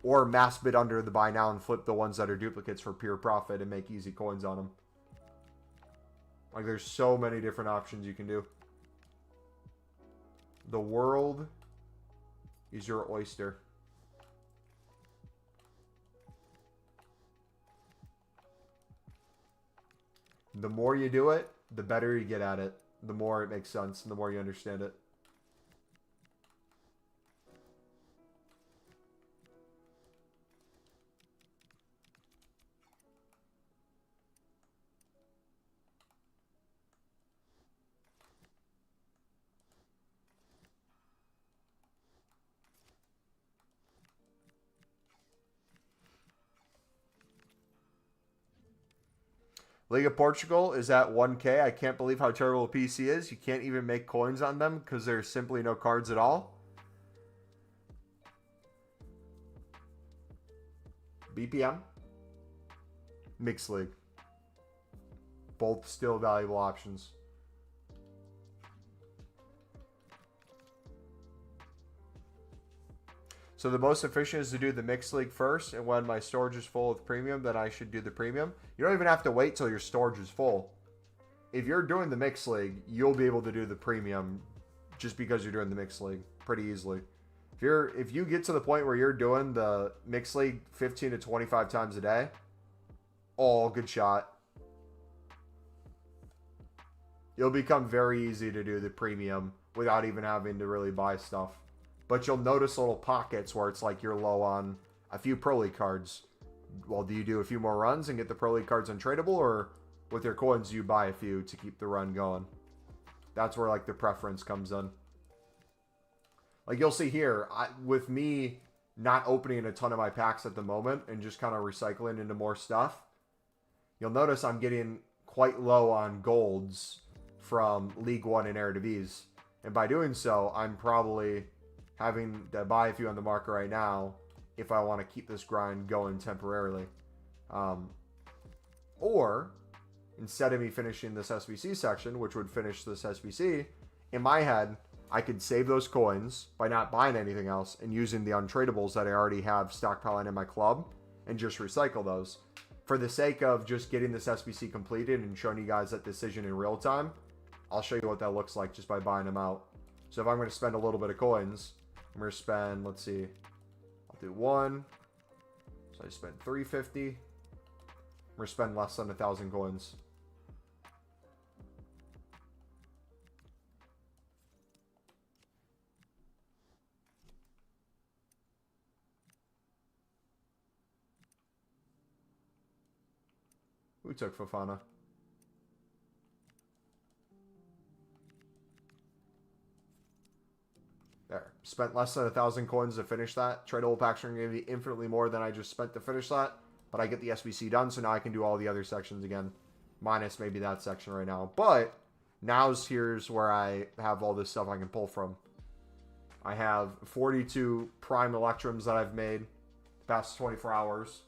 Or mass bid under the buy now and flip the ones that are duplicates for pure profit and make easy coins on them. Like, there's so many different options you can do. The world is your oyster. The more you do it, the better you get at it. The more it makes sense and the more you understand it. League of Portugal is at 1K. I can't believe how terrible PC is. You can't even make coins on them because there's simply no cards at all. BPM. Mixed League. Both still valuable options. So the most efficient is to do the Mixed League first, and when my storage is full with premium, then I should do the premium. You don't even have to wait till your storage is full. If you're doing the Mixed League, you'll be able to do the premium just because you're doing the Mixed League pretty easily. If you get to the point where you're doing the Mixed League 15 to 25 times a day, oh, good shot. It'll become very easy to do the premium without even having to really buy stuff. But you'll notice little pockets where it's like you're low on a few Pro League cards. Well, do you do a few more runs and get the Pro League cards untradeable, or with your coins you buy a few to keep the run going? That's where like the preference comes in. Like you'll see here, with me not opening a ton of my packs at the moment and just kind of recycling into more stuff, you'll notice I'm getting quite low on golds from League 1 and Eredivisie. And by doing so, I'm probably having to buy a few on the market right now if I want to keep this grind going temporarily. Or, instead of me finishing this SBC section, which would finish this SBC, in my head, I could save those coins by not buying anything else and using the untradables that I already have stockpiling in my club and just recycle those. For the sake of just getting this SBC completed and showing you guys that decision in real time, I'll show you what that looks like just by buying them out. So if I'm going to spend a little bit of coins, I'm going to spend, let's see, I'll do one. So I spent 350. I'm going to spend less than 1,000 coins. Who took Fofana? There. Spent less than 1,000 coins to finish that. Tradable packs are going to be infinitely more than I just spent to finish that. But I get the SBC done, so now I can do all the other sections again. Minus maybe that section right now. But here's where I have all this stuff I can pull from. I have 42 prime electrums that I've made the past 24 hours.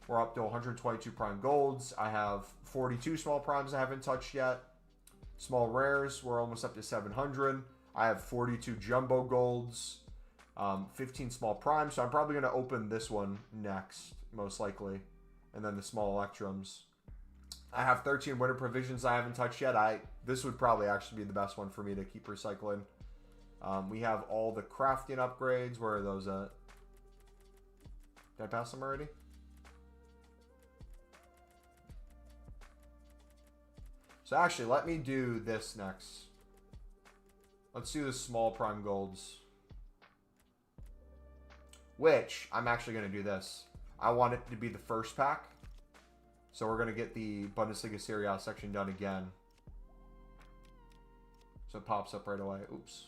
We're up to 122 prime golds. I have 42 small primes I haven't touched yet. Small rares, we're almost up to 700. I have 42 jumbo golds, 15 small primes. So I'm probably going to open this one next, most likely. And then the small electrums. I have 13 winter provisions I haven't touched yet. This would probably actually be the best one for me to keep recycling. We have all the crafting upgrades. Where are those at? Did I pass them already? So actually, let me do this next. Let's do the small prime golds. Which, I'm actually going to do this. I want it to be the first pack. So we're going to get the Bundesliga Serie A section done again. So it pops up right away. Oops.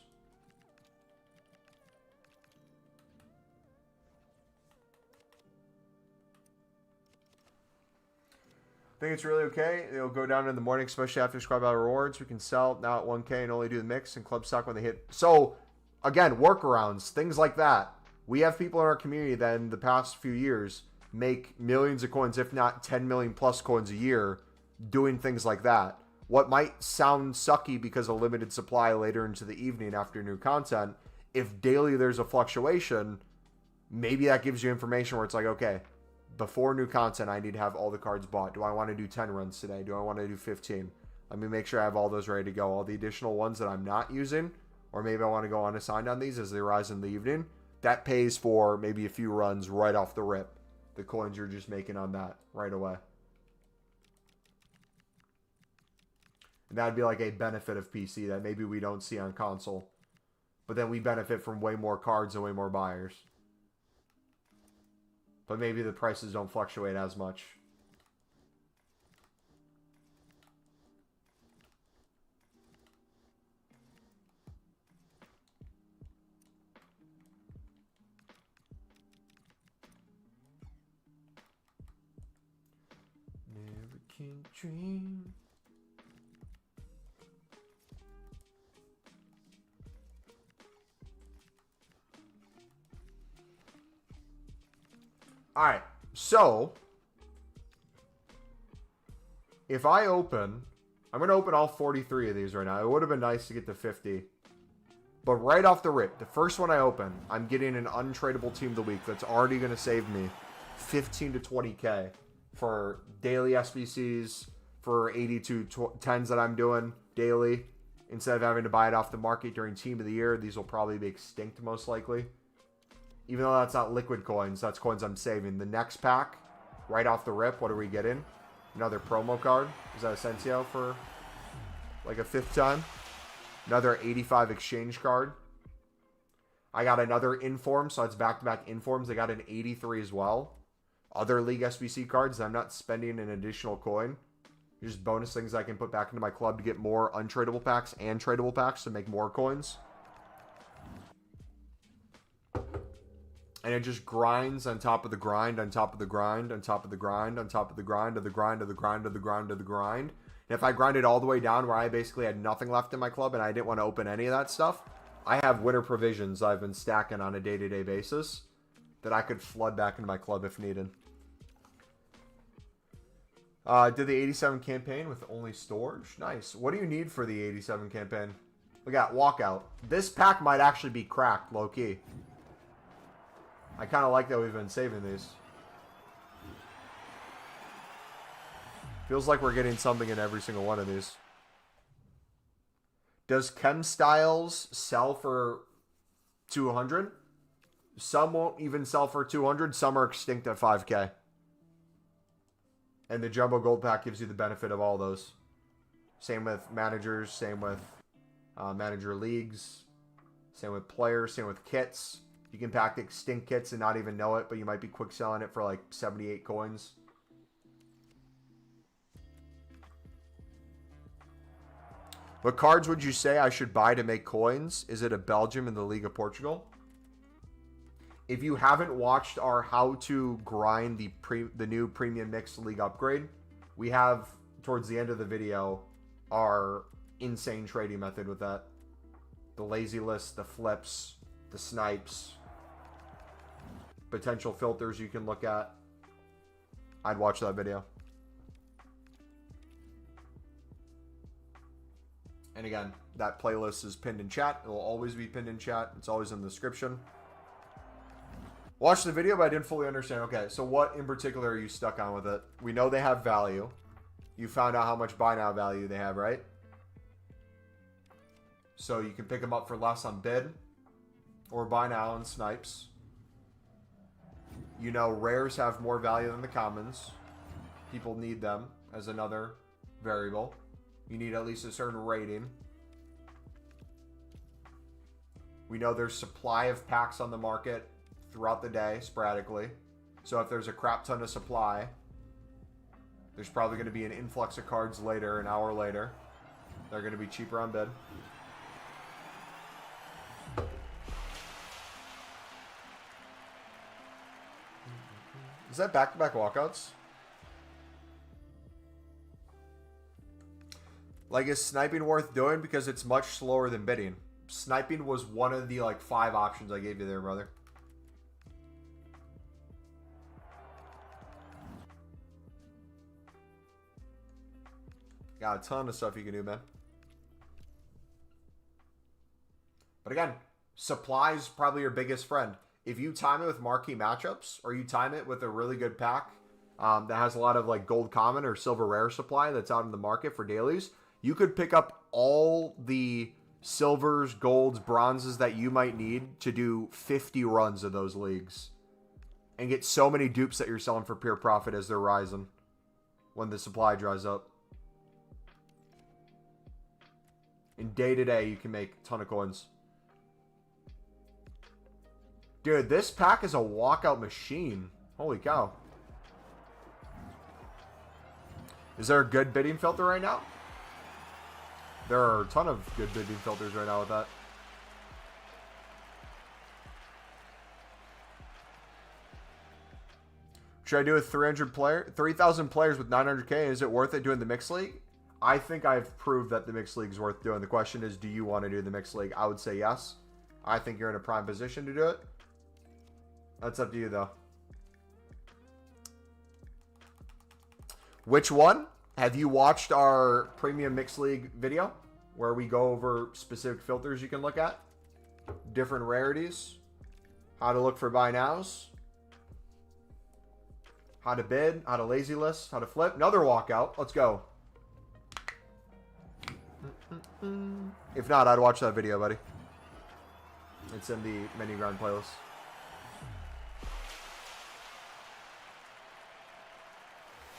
I think it's really okay. It'll go down in the morning, especially after Squad Battle Rewards. We can sell now at 1K and only do the mix and club stock when they hit. So, again, workarounds, things like that. We have people in our community that in the past few years make millions of coins, if not 10 million plus coins a year, doing things like that. What might sound sucky because of limited supply later into the evening after new content, if daily there's a fluctuation, maybe that gives you information where it's like, okay, before new content, I need to have all the cards bought. Do I want to do 10 runs today? Do I want to do 15? Let me make sure I have all those ready to go. All the additional ones that I'm not using or maybe I want to go unassigned on these as they rise in the evening, that pays for maybe a few runs right off the rip. The coins you're just making on that right away. And that'd be like a benefit of PC that maybe we don't see on console. But then we benefit from way more cards and way more buyers. But maybe the prices don't fluctuate as much. Never can dream. Alright, so if I open, I'm going to open all 43 of these right now. It would have been nice to get to 50. But right off the rip, the first one I open, I'm getting an untradeable team of the week that's already going to save me 15 to 20K for daily SBCs, for 82 10s that I'm doing daily. Instead of having to buy it off the market during team of the year, these will probably be extinct most likely. Even though that's not liquid coins, that's coins I'm saving. The next pack, right off the rip, what are we getting? Another promo card. Is that Asensio for like a 5th time? Another 85 exchange card. I got another Inform, so it's back-to-back Informs. I got an 83 as well. Other League SBC cards. I'm not spending an additional coin. Just bonus things I can put back into my club to get more untradable packs and tradable packs to make more coins. And it just grinds on top of the grind, on top of the grind, on top of the grind, on top of the grind, of the grind, of the grind, of the grind, of the grind. And if I grinded all the way down where I basically had nothing left in my club and I didn't want to open any of that stuff, I have winter provisions I've been stacking on a day-to-day basis that I could flood back into my club if needed. Did the 87 campaign with only storage? Nice. What do you need for the 87 campaign? We got Walkout. This pack might actually be cracked, low-key. I kind of like that we've been saving these. Feels like we're getting something in every single one of these. Does Chem Styles sell for 200? Some won't even sell for 200. Some are extinct at 5K. And the Jumbo Gold Pack gives you the benefit of all those. Same with managers. Same with manager leagues. Same with players. Same with kits. You can pack the extinct kits and not even know it, but you might be quick selling it for like 78 coins. What cards would you say I should buy to make coins? Is it a Belgium in the League of Portugal? If you haven't watched our how to grind the new Premium Mixed League upgrade, we have, towards the end of the video, our insane trading method with that. The lazy list, the flips, the snipes, potential filters you can look at. I'd watch that video. And again, that playlist is pinned in chat. It will always be pinned in chat. It's always in the description. Watch the video, but I didn't fully understand. Okay, so what in particular are you stuck on with it? We know they have value. You found out how much buy now value they have, right? So you can pick them up for less on bid or buy now on snipes. You know rares have more value than the commons. People need them as another variable. You need at least a certain rating. We know there's supply of packs on the market throughout the day, sporadically. So if there's a crap ton of supply, there's probably going to be an influx of cards later, an hour later. They're going to be cheaper on bid. Is that back-to-back walkouts? Like, is sniping worth doing? Because it's much slower than bidding. Sniping was one of the, like, 5 options I gave you there, brother. Got a ton of stuff you can do, man. But again, supply is probably your biggest friend. If you time it with marquee matchups, or you time it with a really good pack that has a lot of like gold common or silver rare supply that's out in the market for dailies, you could pick up all the silvers, golds, bronzes that you might need to do 50 runs of those leagues. And get so many dupes that you're selling for pure profit as they're rising when the supply dries up. And day to day, you can make a ton of coins. Dude, this pack is a walkout machine. Holy cow. Is there a good bidding filter right now? There are a ton of good bidding filters right now with that. Should I do a 3,000 players with 900K? Is it worth it doing the mixed league? I think I've proved that the mixed league is worth doing. The question is, do you want to do the mixed league? I would say yes. I think you're in a prime position to do it. That's up to you, though. Which one? Have you watched our premium mixed league video where we go over specific filters you can look at? Different rarities. How to look for buy nows. How to bid. How to lazy list. How to flip. Another walkout. Let's go. If not, I'd watch that video, buddy. It's in the menu grind playlist.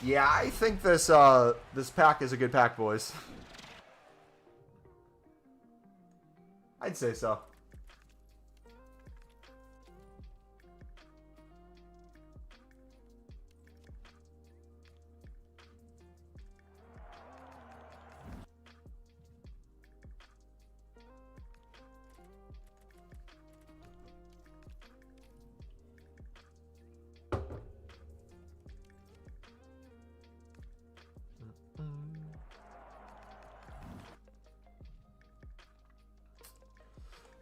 Yeah, I think this this pack is a good pack, boys. I'd say so.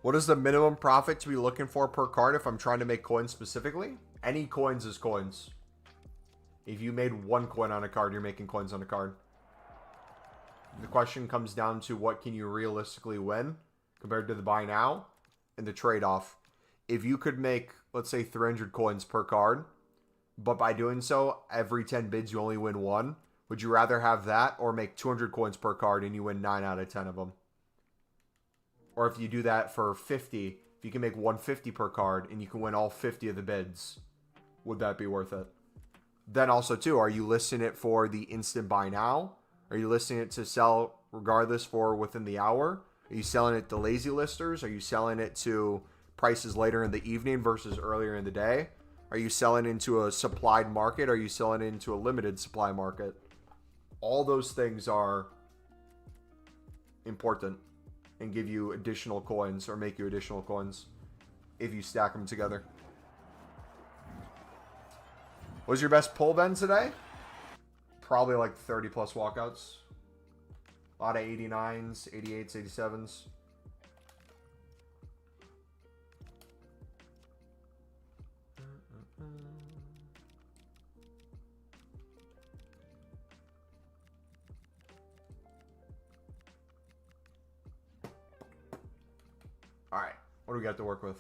What is the minimum profit to be looking for per card if I'm trying to make coins specifically? Any coins is coins. If you made one coin on a card, you're making coins on a card. The question comes down to what can you realistically win compared to the buy now and the trade-off. If you could make, let's say, 300 coins per card, but by doing so, every 10 bids you only win one, would you rather have that or make 200 coins per card and you win 9 out of 10 of them? Or if you do that for 50, if you can make 150 per card and you can win all 50 of the bids, would that be worth it? Then also, too, are you listing it for the instant buy now? Are you listing it to sell regardless for within the hour? Are you selling it to lazy listers? Are you selling it to prices later in the evening versus earlier in the day? Are you selling into a supplied market? Are you selling into a limited supply market? All those things are important and give you additional coins or make you additional coins if you stack them together. What was your best pull, Ben, today? Probably like 30 plus walkouts. A lot of 89s, 88s, 87s. All right, what do we got to work with?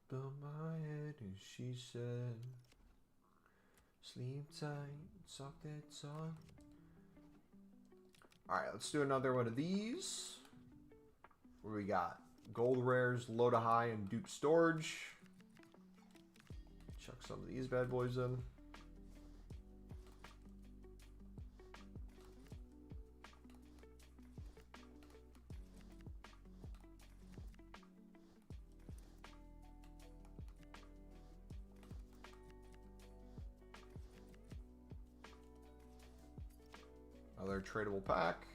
Built my head and she said, sleep tight, suck that song. Alright, let's do another one of these. What do we got? Gold rares, low to high, and Duke storage. Chuck some of these bad boys in. Another tradable pack.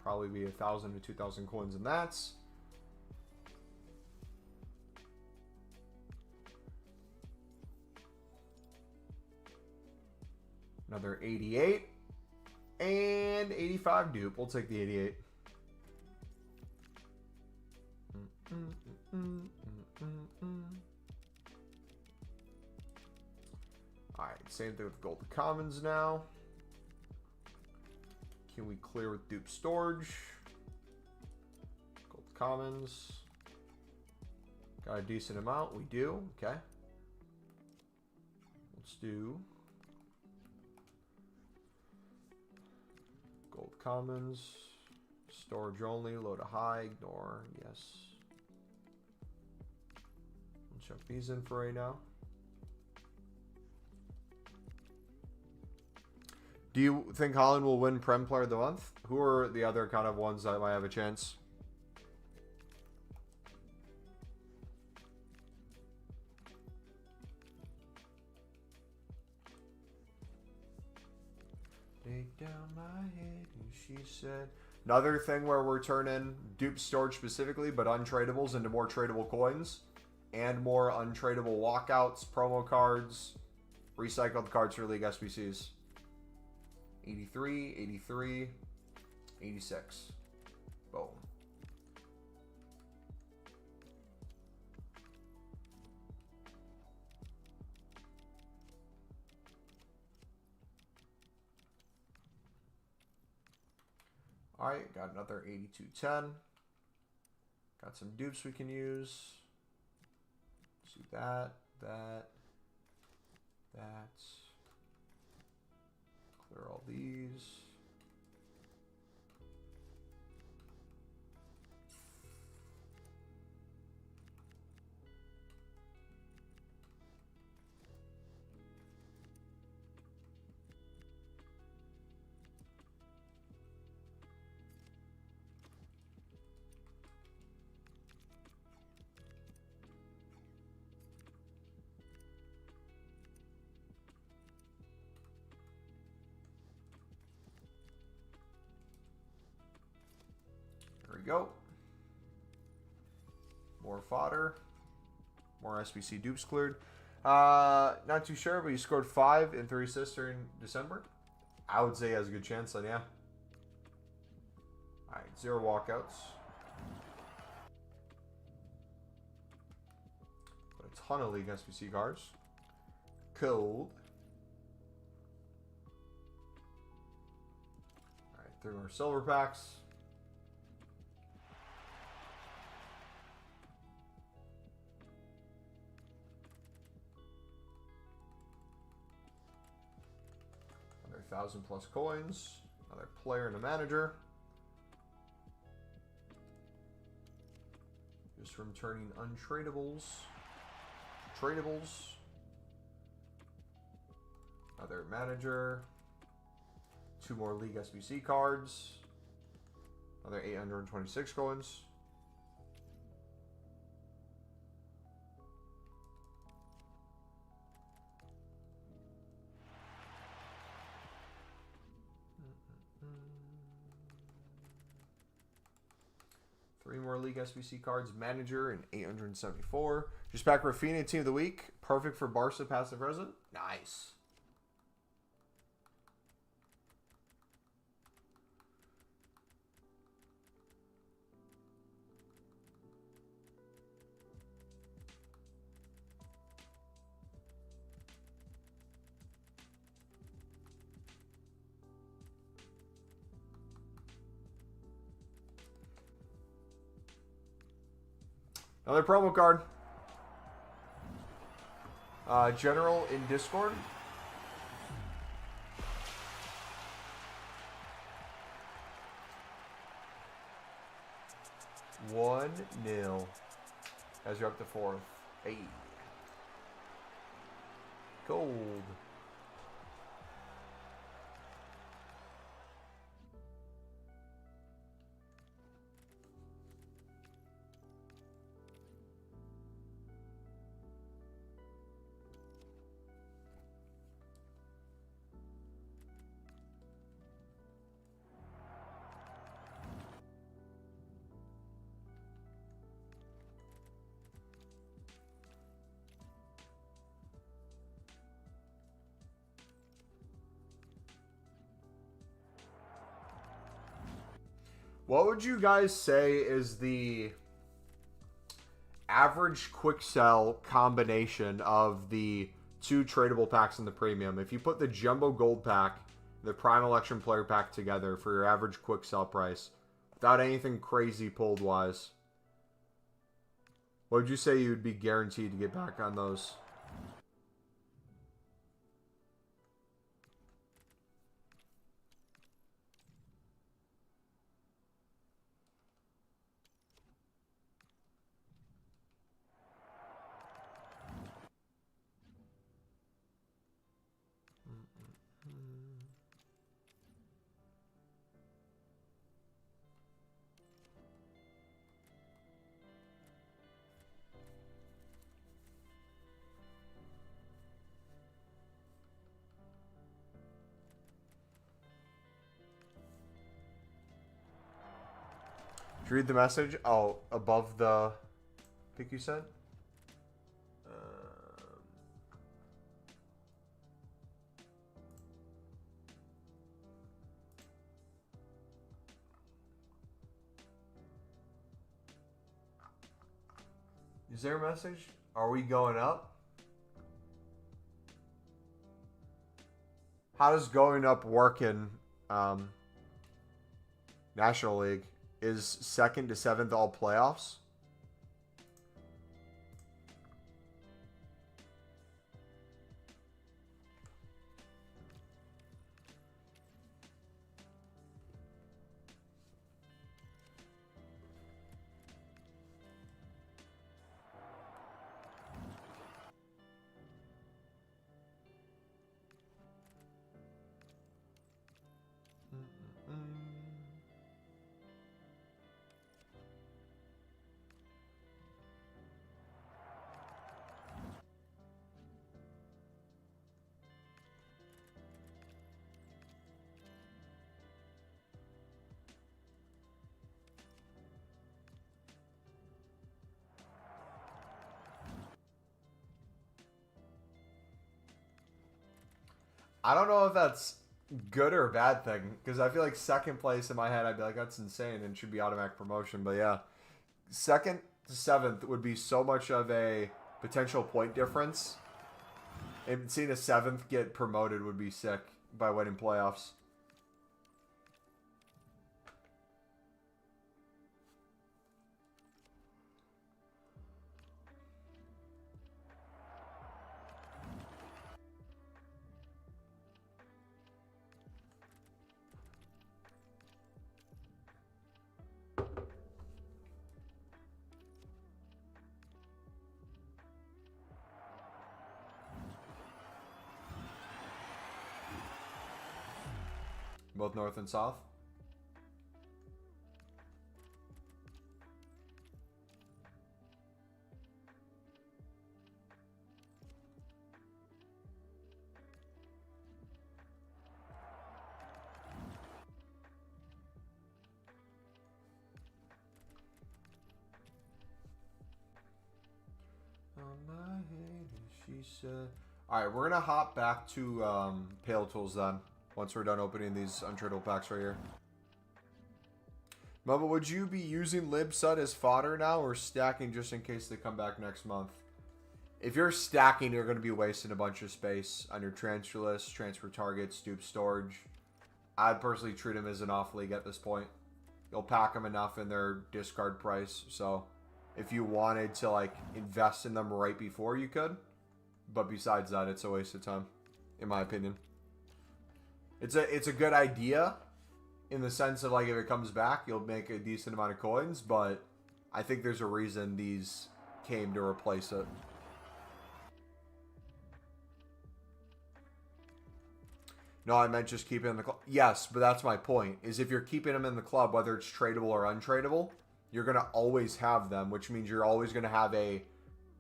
Probably be 1,000 to 2,000 coins in that. Another 88 and 85 dupe. We'll take the 88. All right, same thing with gold commons now. Can we clear with dupe storage? Gold commons. Got a decent amount. We do. Okay. Let's do gold commons. Storage only. Low to high. Ignore. Yes. We'll chuck these in for right now. Do you think Holland will win Prem Player of the Month? Who are the other kind of ones that might have a chance? Take down my head, and she said. Another thing where we're turning dupe storage specifically, but untradables into more tradable coins. And more untradeable walkouts, promo cards, recycled cards for League SBCs. 83, 83, 86. Boom. All right, got another 8210. Got some dupes we can use. Let's do that. Clear all these. There we go. More fodder. More SBC dupes cleared. Not too sure, but he scored 5 in 3 assists during December. I would say he has a good chance then, yeah. Alright, 0 walkouts. But a ton of League SBC cards. Cold. Alright, 3 more silver packs. Another 1,000+ coins. Another player and a manager. Just from turning untradables to tradables. Another manager. 2 more League SBC cards. Another 826 coins. Three more League SBC cards, manager, and 874. Just pack Rafinha, team of the week. Perfect for Barca, past and present. Nice. Another promo card. General in Discord. 1-0. As you're up to fourth. Hey. Gold. What would you guys say is the average quick sell combination of the 2 tradable packs in the premium? If you put the jumbo gold pack, the prime election player pack together for your average quick sell price, without anything crazy pulled wise, what would you say you would be guaranteed to get back on those? Did you read the message? Oh, above the pick you said? Is there a message? Are we going up? How does going up work in National League? Is 2nd to 7th all playoffs? I don't know if that's good or a bad thing, because I feel like 2nd place in my head, I'd be like, that's insane and should be automatic promotion. But yeah, 2nd to 7th would be so much of a potential point difference. And seeing a 7th get promoted would be sick by winning playoffs. Both north and south. On my head, she said. All right, we're gonna hop back to Pale Tools then. Once we're done opening these untradable packs right here. Mama, would you be using Libsud as fodder now or stacking just in case they come back next month? If you're stacking, you're going to be wasting a bunch of space on your transfer list, transfer targets, stoop storage. I'd personally treat them as an off league at this point. You'll pack them enough in their discard price. So if you wanted to like invest in them right before, you could. But besides that, it's a waste of time, in my opinion. It's a good idea in the sense of like if it comes back, you'll make a decent amount of coins, but I think there's a reason these came to replace it. No, I meant just keep it in the club. Yes, but that's my point. Is if you're keeping them in the club, whether it's tradable or untradeable, you're going to always have them, which means you're always going to have a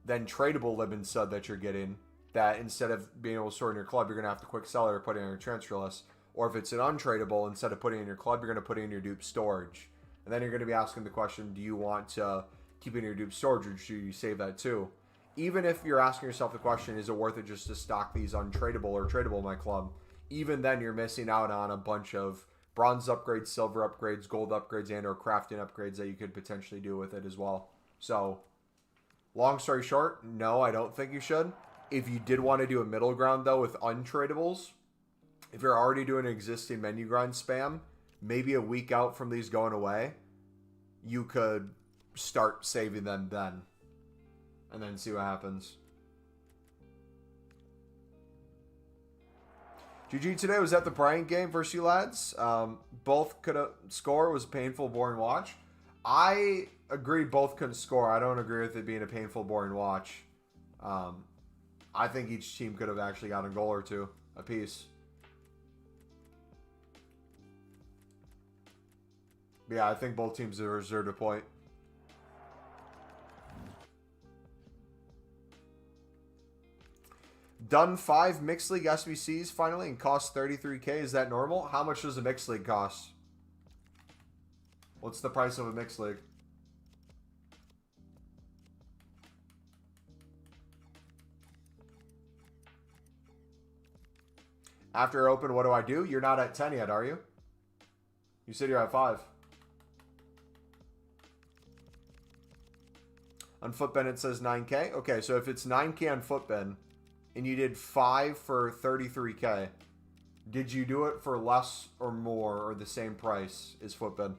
then tradable Libin stud that you're getting that instead of being able to store in your club, you're going to have to quick sell it or put it on your transfer list. Or if it's an untradeable, instead of putting it in your club, you're going to put it in your dupe storage. And then you're going to be asking the question, do you want to keep it in your dupe storage or should you save that too? Even if you're asking yourself the question, is it worth it just to stock these untradeable or tradable in my club? Even then, you're missing out on a bunch of bronze upgrades, silver upgrades, gold upgrades, and or crafting upgrades that you could potentially do with it as well. So, long story short, no, I don't think you should. If you did want to do a middle ground, though, with untradables, if you're already doing existing menu grind spam, maybe a week out from these going away, you could start saving them then. And then see what happens. GG today was at the Bryant game versus you lads. Both couldn't score. It was a painful, boring watch. I agree both couldn't score. I don't agree with it being a painful, boring watch. I think each team could have actually got a goal or two apiece. Yeah, I think both teams deserved a point. Done 5 Mixed League SBCs finally and cost 33K. Is that normal? How much does a Mixed League cost? What's the price of a Mixed League? After open, what do I do? You're not at 10 yet, are you? You said you're at 5. On Footbin, it says 9K. Okay, so if it's 9K on Footbin, and you did 5 for 33K, did you do it for less or more or the same price as Footbin?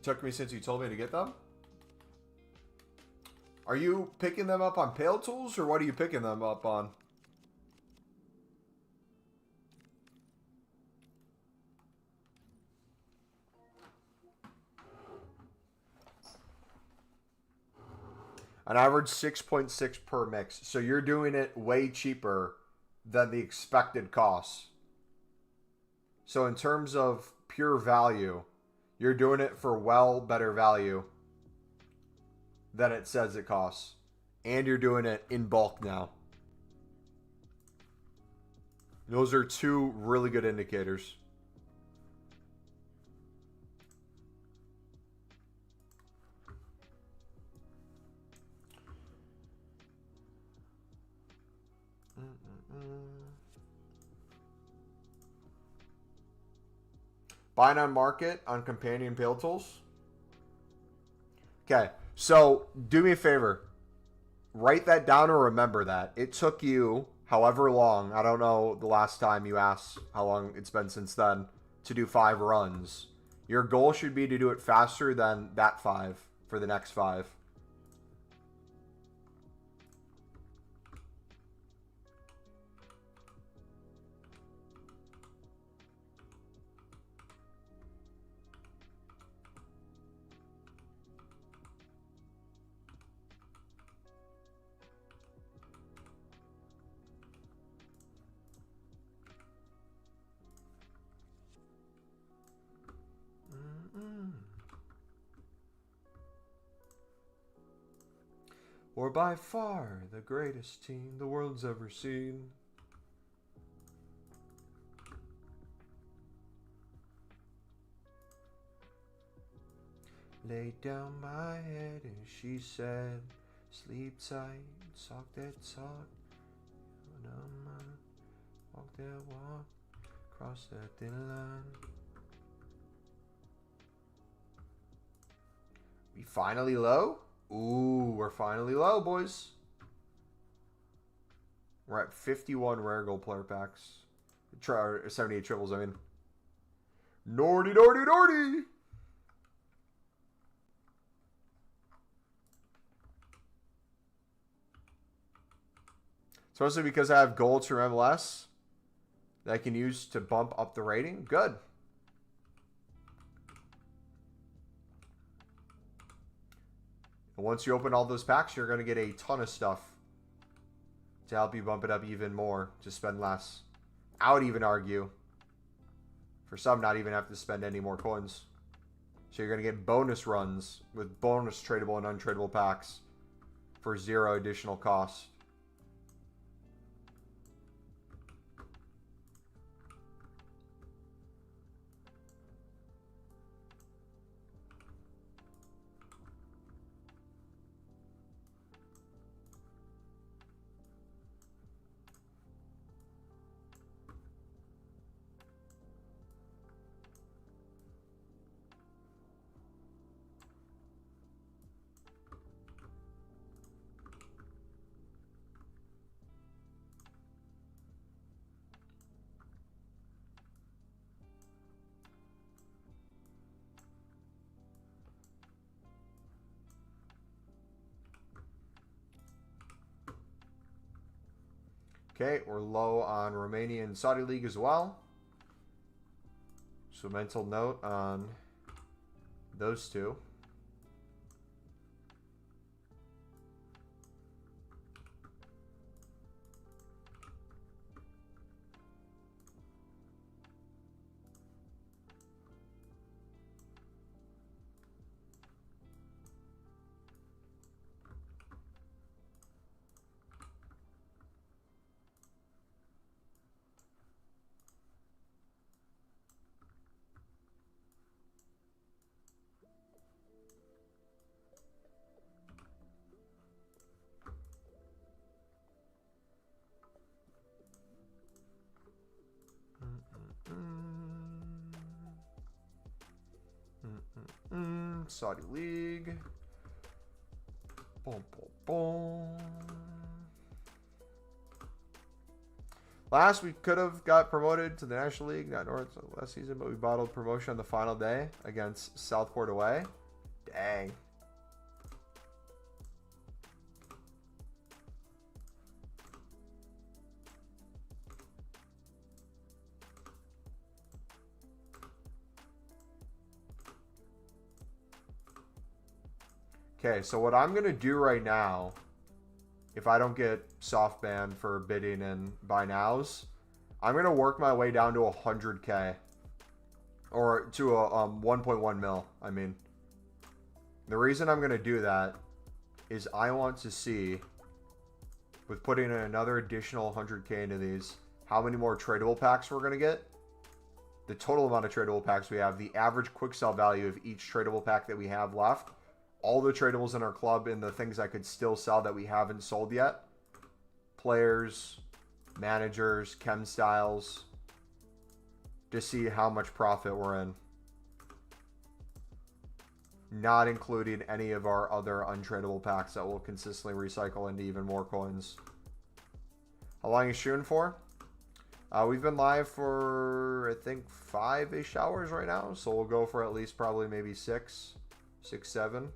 Took me since you told me to get them? Are you picking them up on Pale Tools or what are you picking them up on? An average 6.6 per mix. So you're doing it way cheaper than the expected costs. So in terms of pure value, you're doing it for well better value than it says it costs. And you're doing it in bulk now. Those are two really good indicators. Buying on market on companion Pale Tools. Okay, so do me a favor. Write that down or remember that. It took you however long, I don't know the last time you asked how long it's been since then, to do 5 runs. Your goal should be to do it faster than that 5 for the next 5. We're by far the greatest team the world's ever seen. Laid down my head and she said, sleep tight, talk that talk. Walk that walk, cross that thin line. We finally low? Ooh, we're finally low, boys. We're at 51 rare gold player packs. 78 triples, I mean. Nordy, nordy, nordy! Especially because I have golds from MLS that I can use to bump up the rating. Good. And once you open all those packs, you're going to get a ton of stuff to help you bump it up even more, to spend less. I would even argue, for some, not even have to spend any more coins. So you're going to get bonus runs with bonus tradable and untradable packs for 0 additional cost. Okay, we're low on Romanian Saudi League as well. So mental note on those two. Saudi League. Boom, boom, boom. Last, we could have got promoted to the National League, not North last season, but we bottled promotion on the final day against Southport away. Dang. Okay, so what I'm going to do right now, if I don't get soft banned for bidding and buy nows, I'm going to work my way down to 100K. Or to a 1.1 mil, I mean. The reason I'm going to do that is I want to see, with putting in another additional 100K into these, how many more tradable packs we're going to get. The total amount of tradable packs we have, the average quick sell value of each tradable pack that we have left, all the tradables in our club and the things I could still sell that we haven't sold yet. Players, managers, chem styles. To see how much profit we're in. Not including any of our other untradable packs that will consistently recycle into even more coins. How long are you shooting for? We've been live for, I think, 5-ish hours right now. So we'll go for at least probably maybe 6, 7.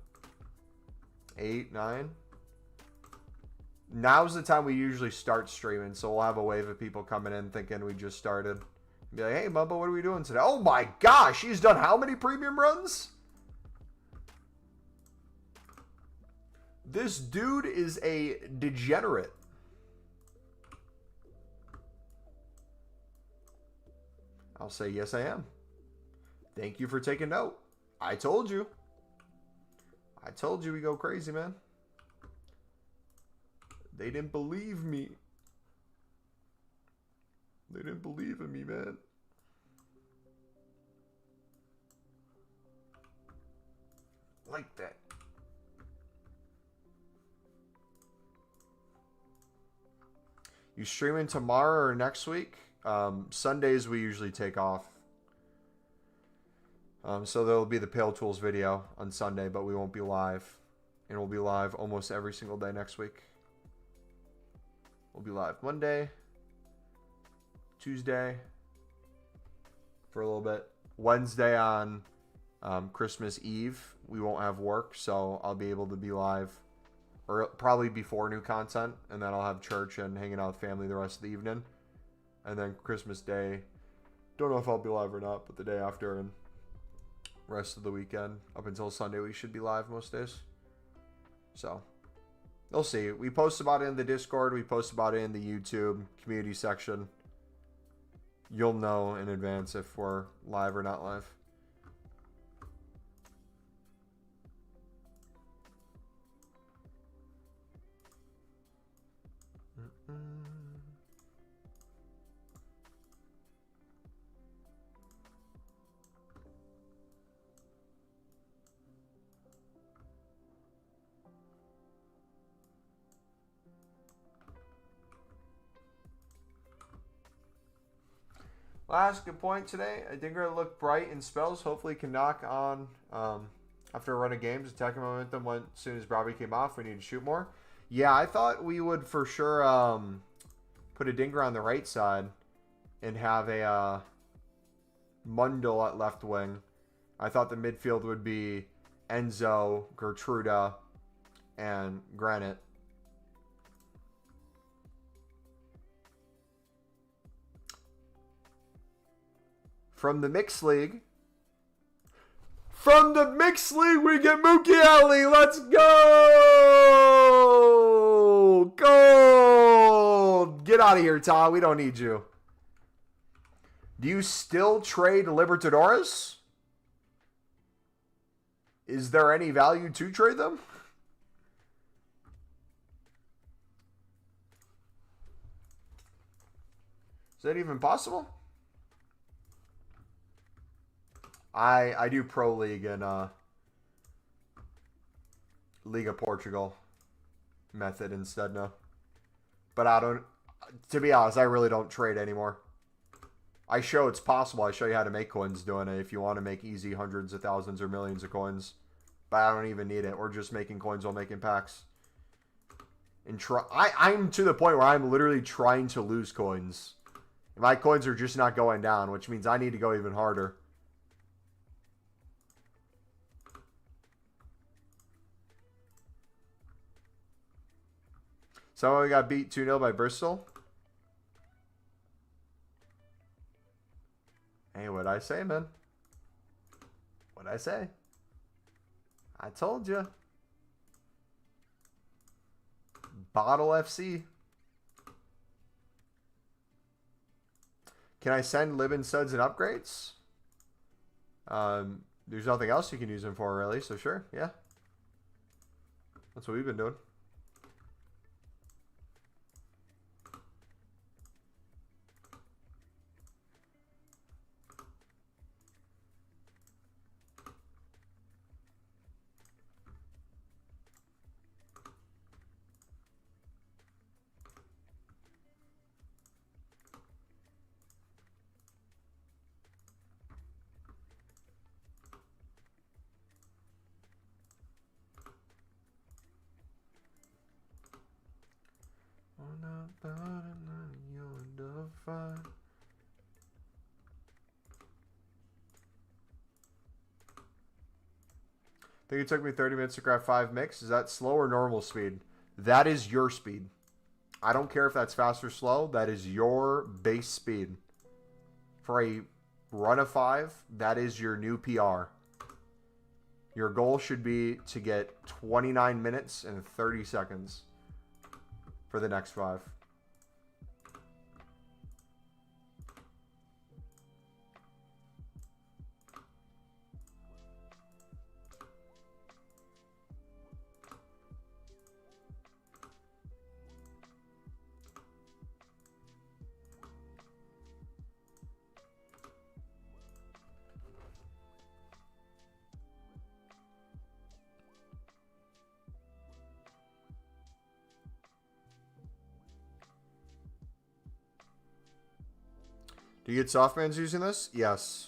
8, 9. Now's the time we usually start streaming, so we'll have a wave of people coming in thinking we just started. Be like, hey, Mumbo, what are we doing today? Oh my gosh, he's done how many premium runs? This dude is a degenerate. I'll say, yes, I am. Thank you for taking note. I told you. I told you we go crazy, man. They didn't believe me. They didn't believe in me, man. Like that. You streaming tomorrow or next week? Sundays we usually take off. So there'll be the Pale Tools video on Sunday, but we won't be live. And we'll be live almost every single day next week. We'll be live Monday, Tuesday for a little bit. Wednesday on Christmas Eve, we won't have work, so I'll be able to be live or probably before new content, and then I'll have church and hanging out with family the rest of the evening. And then Christmas Day, don't know if I'll be live or not, but the day after and rest of the weekend up until Sunday, we should be live most days. So, we'll see. We post about it in the Discord. We post about it in the YouTube community section. You'll know in advance if we're live or not live. Last good point today. I think we're going to look bright in spells. Hopefully can knock on, after a run of games, attacking momentum went as soon as Robbie came off. We need to shoot more. Yeah, I thought we would for sure put a Dinger on the right side and have a Mundle at left wing. I thought the midfield would be Enzo, Gertruda, and Granite. From the Mixed League. From the Mixed League, we get Mookie Alley. Let's go! Gold! Get out of here, Todd. We don't need you. Do you still trade Libertadores? Is there any value to trade them? Is that even possible? I do Pro League and Liga Portugal method instead now. But I don't, to be honest, I really don't trade anymore. I show it's possible. I show you how to make coins doing it if you want to make easy hundreds of thousands or millions of coins. But I don't even need it. We're just making coins while making packs. And I'm to the point where I'm literally trying to lose coins. My coins are just not going down, which means I need to go even harder. So we got beat 2-0 by Bristol. Hey, what'd I say, man? What'd I say? I told you. Bottle FC. Can I send Libin studs and upgrades? There's nothing else you can use them for, really, so sure, yeah. That's what we've been doing. I think it took me 30 minutes to grab 5 mix. Is that slow or normal speed? That is your speed. I don't care if that's fast or slow. That is your base speed. For a run of 5, that is your new PR. Your goal should be to get 29 minutes and 30 seconds for the next 5. Do you get softmans using this? Yes.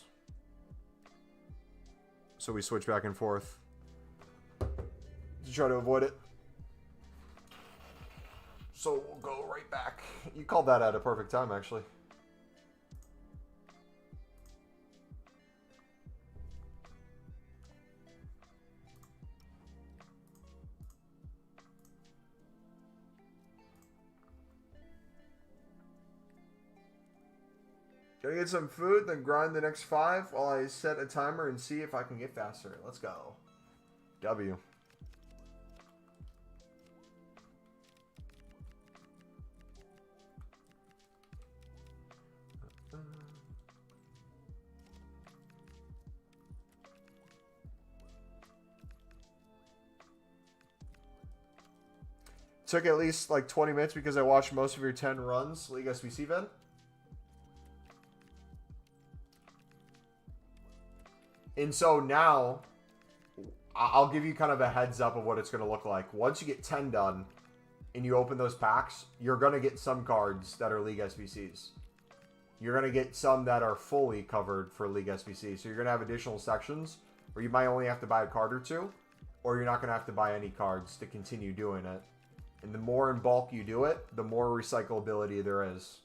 So we switch back and forth to try to avoid it. So we'll go right back. You called that at a perfect time, actually. Gonna get some food, then grind the next 5 while I set a timer and see if I can get faster. Let's go. W. Took at least like 20 minutes because I watched most of your 10 runs, League SBC vid. And so now, I'll give you kind of a heads up of what it's going to look like. Once you get 10 done and you open those packs, you're going to get some cards that are League SBCs. You're going to get some that are fully covered for League SBC. So you're going to have additional sections where you might only have to buy a card or two, or you're not going to have to buy any cards to continue doing it. And the more in bulk you do it, the more recyclability there is.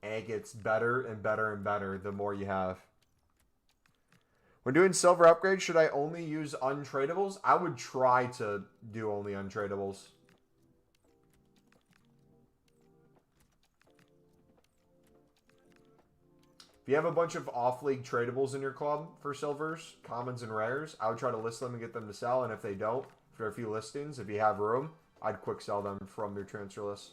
And it gets better and better and better the more you have. When doing silver upgrades, should I only use untradables? I would try to do only untradables. If you have a bunch of off-league tradables in your club for silvers, commons, and rares, I would try to list them and get them to sell. And if they don't, for a few listings, if you have room, I'd quick sell them from your transfer list.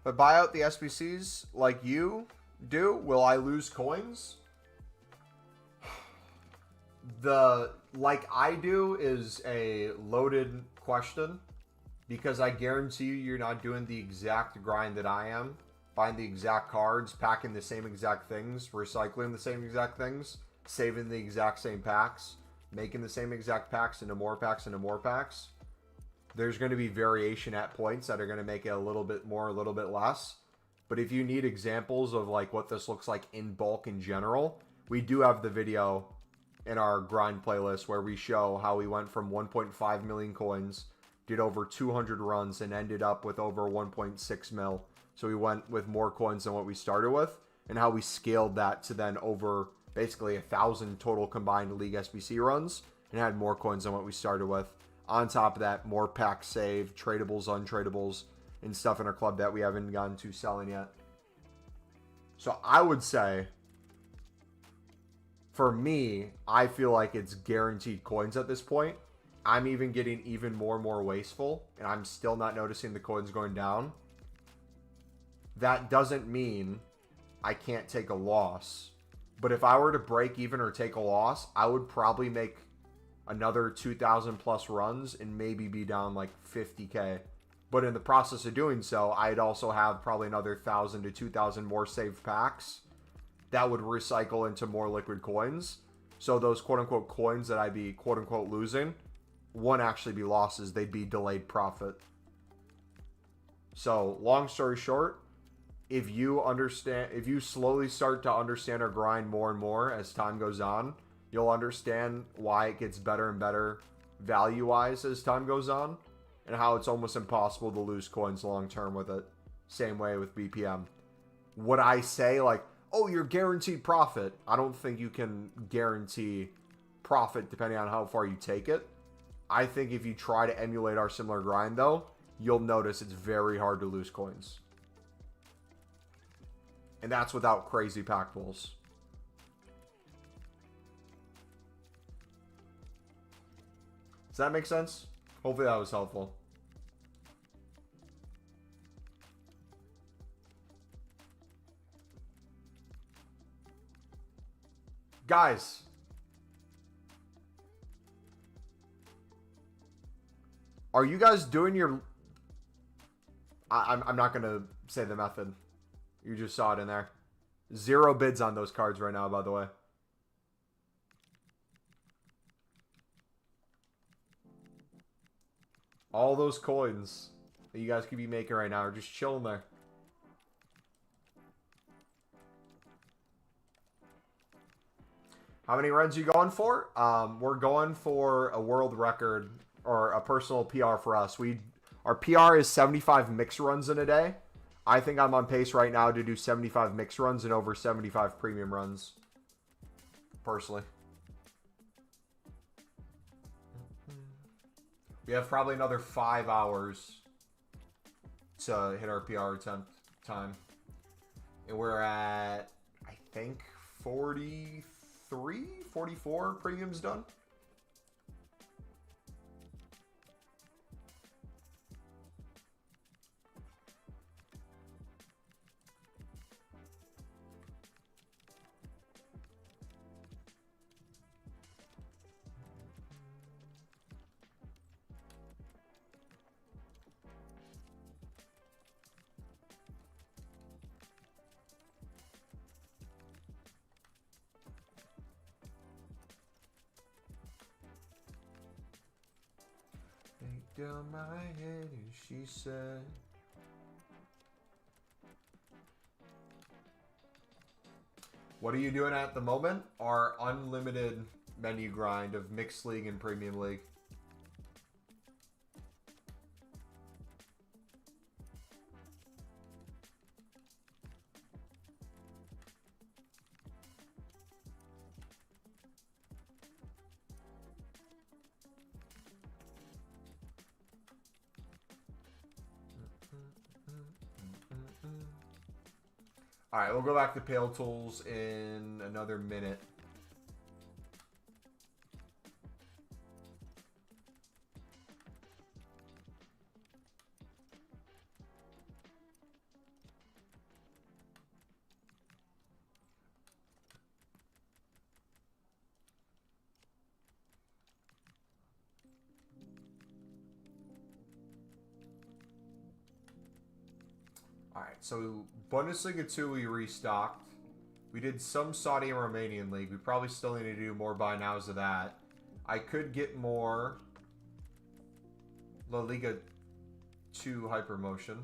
If I buy out the SBCs like you do, will I lose coins? The like I do is a loaded question because I guarantee you you're not doing the exact grind that I am. Buying the exact cards, packing the same exact things, recycling the same exact things, saving the exact same packs, making the same exact packs into more packs into more packs. There's going to be variation at points that are going to make it a little bit more, a little bit less. But if you need examples of like what this looks like in bulk in general, we do have the video in our grind playlist where we show how we went from 1.5 million coins, did over 200 runs, and ended up with over 1.6 mil. So we went with more coins than what we started with, and how we scaled that to then over basically 1,000 total combined League SBC runs, and had more coins than what we started with. On top of that, more packs saved, tradables, untradables, and stuff in our club that we haven't gotten to selling yet. So I would say, for me, I feel like it's guaranteed coins at this point. I'm even getting even more and more wasteful, and I'm still not noticing the coins going down. That doesn't mean I can't take a loss. But if I were to break even or take a loss, I would probably make another 2,000 plus runs and maybe be down like 50K. But in the process of doing so, I'd also have probably another 1,000 to 2,000 more saved packs that would recycle into more liquid coins. So those quote-unquote coins that I'd be quote-unquote losing won't actually be losses. They'd be delayed profit. So long story short, if you slowly start to understand our grind more and more as time goes on, you'll understand why it gets better and better value-wise as time goes on, and how it's almost impossible to lose coins long-term with it. Same way with BPM. Would I say, like, oh, you're guaranteed profit? I don't think you can guarantee profit depending on how far you take it. I think if you try to emulate our similar grind, though, you'll notice it's very hard to lose coins. And that's without crazy pack pulls. Does that make sense? Hopefully that was helpful. Guys. Are you guys doing your... I'm not going to say the method. You just saw it in there. 0 bids on those cards right now, by the way. All those coins that you guys could be making right now are just chilling there. How many runs are you going for? We're going for a world record or a personal PR for us. Our PR is 75 mix runs in a day. I think I'm on pace right now to do 75 mix runs and over 75 premium runs. Personally. We have probably another 5 hours to hit our PR attempt time. And we're at, I think, 43, 44 premiums done. Down my head, and she said, what are you doing at the moment? Our unlimited menu grind of Mixed League and Premium League. All right, we'll go back to Pale Tools in another minute. Alright, so Bundesliga 2 we restocked. We did some Saudi and Romanian League. We probably still need to do more buy nows of that. I could get more La Liga 2 Hypermotion.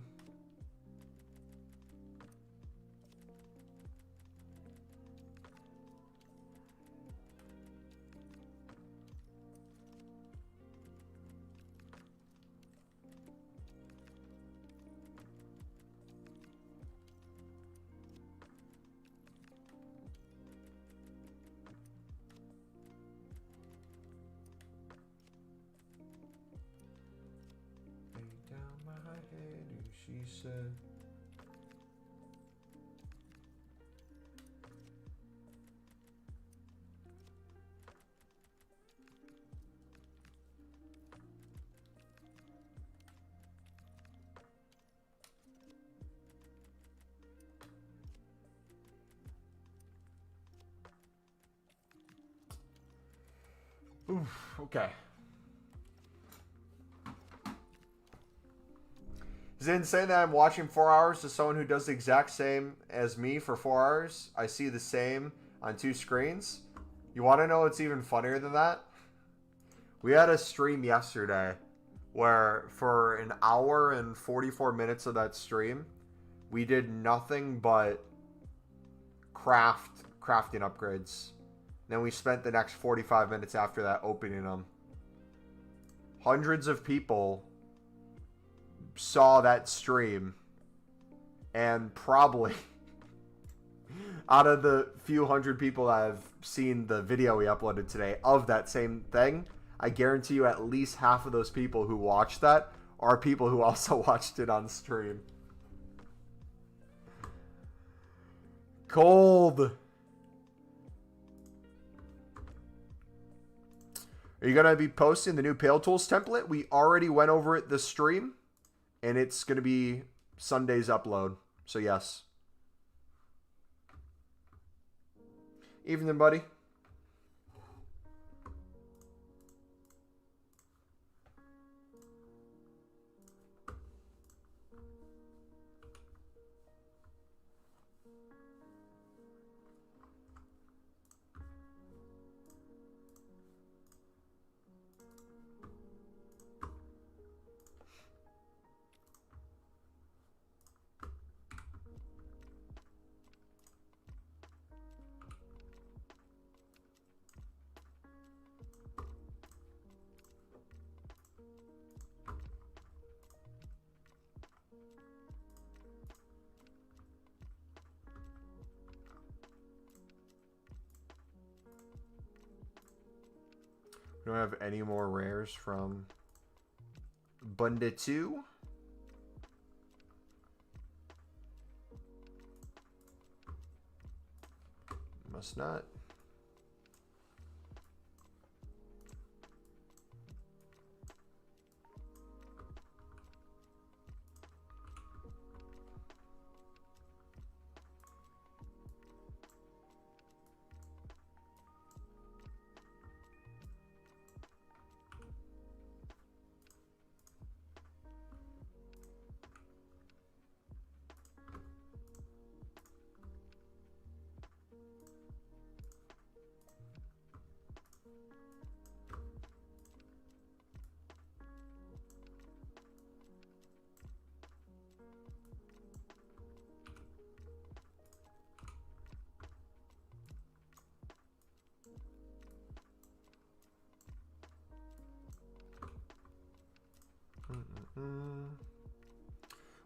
She said, oof, okay. Is it insane that I'm watching 4 hours to someone who does the exact same as me for 4 hours? I see the same on 2 screens. You want to know what's even funnier than that? We had a stream yesterday where for an hour and 44 minutes of that stream, we did nothing but crafting upgrades. Then we spent the next 45 minutes after that opening them. Hundreds of people saw that stream and probably Out of the few hundred people that have seen the video we uploaded today of that same thing, I guarantee you at least half of those people who watched that are people who also watched it on stream. Cold. Are you going to be posting the new Pale Tools template? We already went over it this stream, and it's going to be Sunday's upload. So yes. Evening, buddy. We don't have any more rares from Bunda 2. Must not.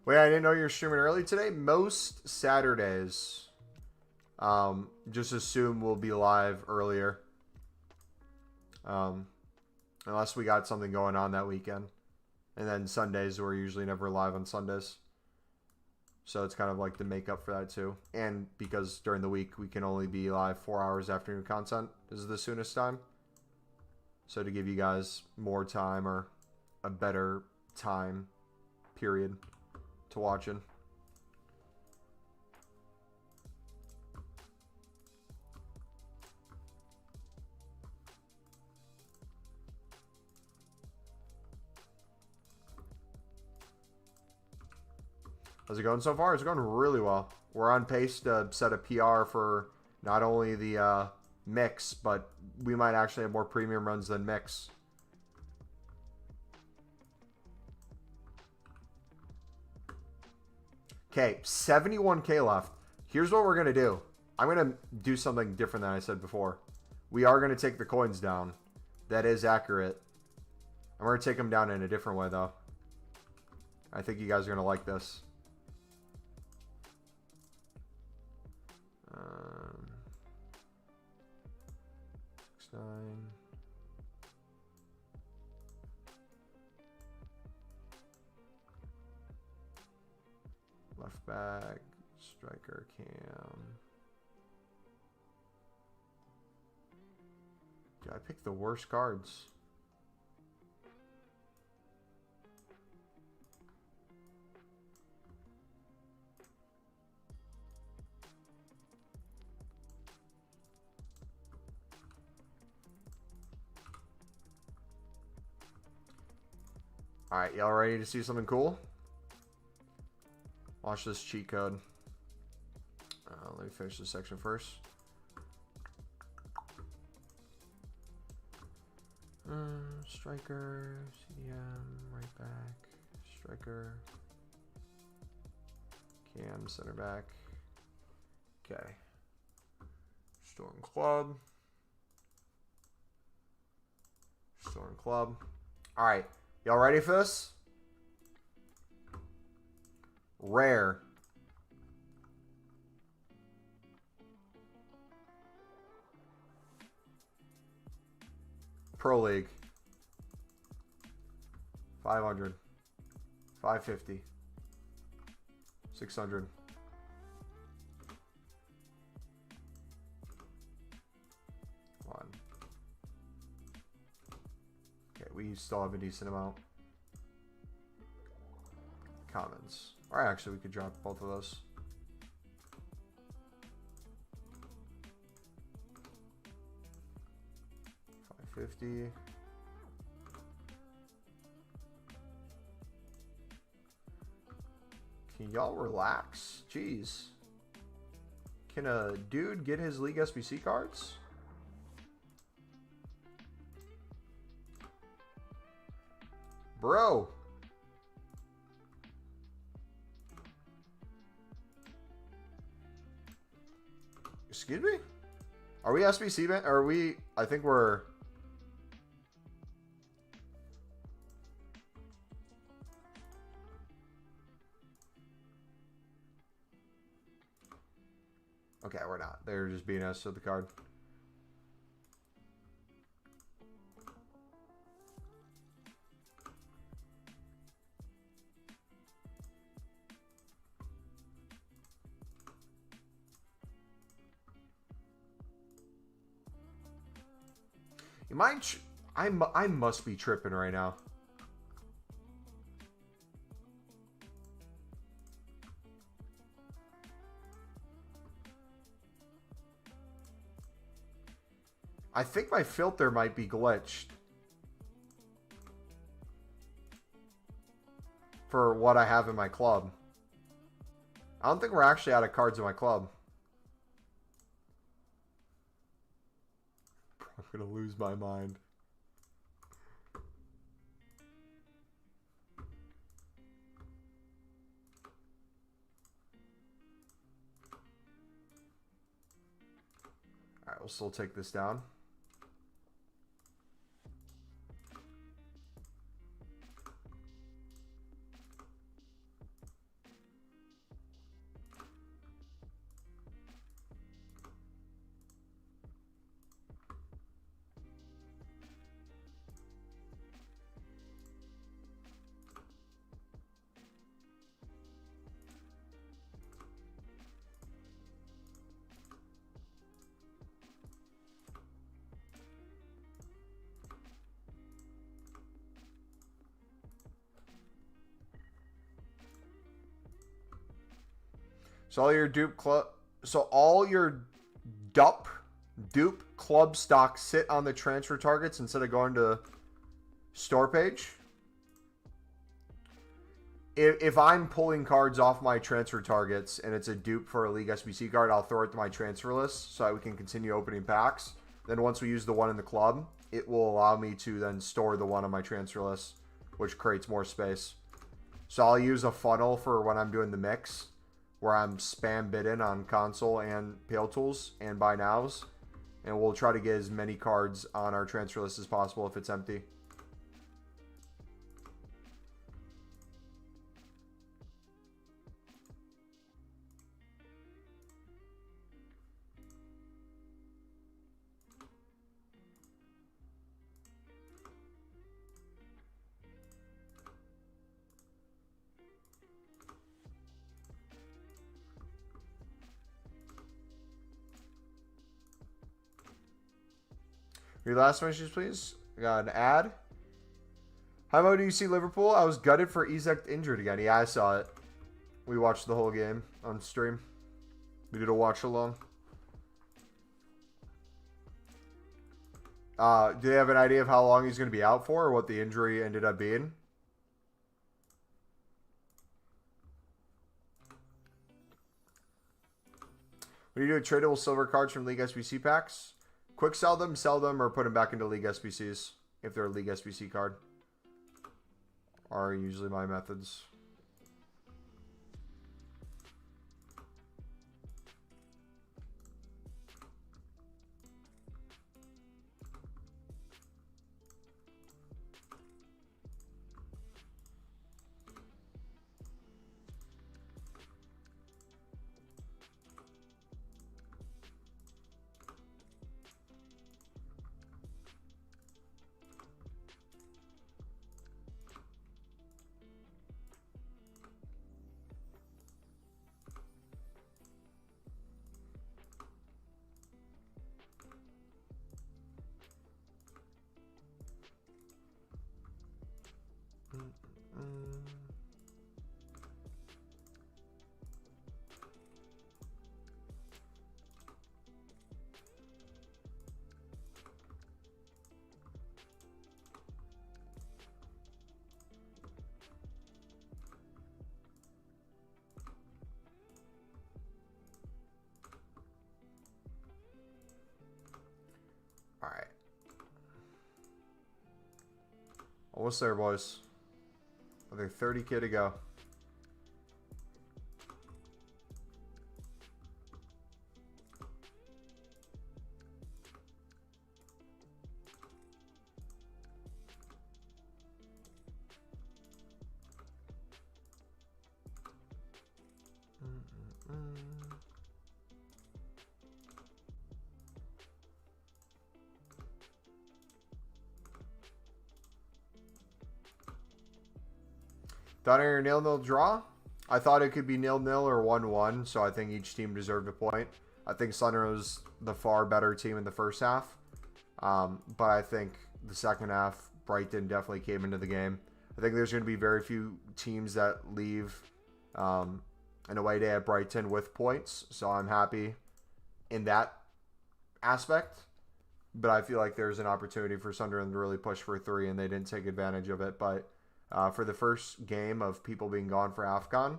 Wait, I didn't know you were streaming early today. Most Saturdays, just assume we'll be live earlier. Unless we got something going on that weekend. And then Sundays, we're usually never live on Sundays. So it's kind of like to make up for that too. And because during the week, we can only be live 4 hours after new content. This is the soonest time. So to give you guys more time or a better time period to watch in. How's it going so far? It's going really well. We're on pace to set a PR for not only the mix, but we might actually have more premium runs than mix. Okay, 71K left. Here's what we're going to do. I'm going to do something different than I said before. We are going to take the coins down. That is accurate. I'm going to take them down in a different way, though. I think you guys are going to like this. 6, 9. Left back, striker, cam. Yeah, I picked the worst cards. Alright, y'all ready to see something cool? Watch this cheat code. Let me finish this section first. Striker, CDM, right back, striker, cam, center back. Okay. Storm Club. Storm Club. Alright. Y'all ready for this? Rare. Pro League. 500. 550. 600. One. Okay, we still have a decent amount. Commons. Or actually, we could drop both of those. $550. Can y'all relax? Jeez. Can a dude get his League SBC cards? Bro. Excuse me? Are we SBC, man? Are we... I think we're... Okay, we're not. They're just being us to the card. You might... I must be tripping right now. I think my filter might be glitched. For what I have in my club. I don't think we're actually out of cards in my club. I'm gonna lose my mind. Alright, we'll still take this down. So all your dupe club stocks sit on the transfer targets instead of going to store page. If I'm pulling cards off my transfer targets and it's a dupe for a League SBC card, I'll throw it to my transfer list so that we can continue opening packs. Then once we use the one in the club, it will allow me to then store the one on my transfer list, which creates more space. So I'll use a funnel for when I'm doing the mix, where I'm spam bidding on console and Pale Tools and buy nows. And we'll try to get as many cards on our transfer list as possible if it's empty. Your last messages, please. I got an ad. How do you see Liverpool? I was gutted for Isak injured again. Yeah, I saw it. We watched the whole game on stream. We did a watch along. Do they have an idea of how long he's going to be out for or what the injury ended up being? When you do tradable silver cards from League SBC packs, quick sell them, or put them back into League SBCs if they're a League SBC card. Are usually my methods. Almost there, boys. Another 30K to go. Done your 0-0 draw. I thought it could be 0-0 or 1-1, so I think each team deserved a point. I think Sunderland was the far better team in the first half, but I think the second half, Brighton definitely came into the game. I think there's going to be very few teams that leave an away day at Brighton with points, so I'm happy in that aspect. But I feel like there's an opportunity for Sunderland to really push for 3, and they didn't take advantage of it. But for the first game of people being gone for AFCON,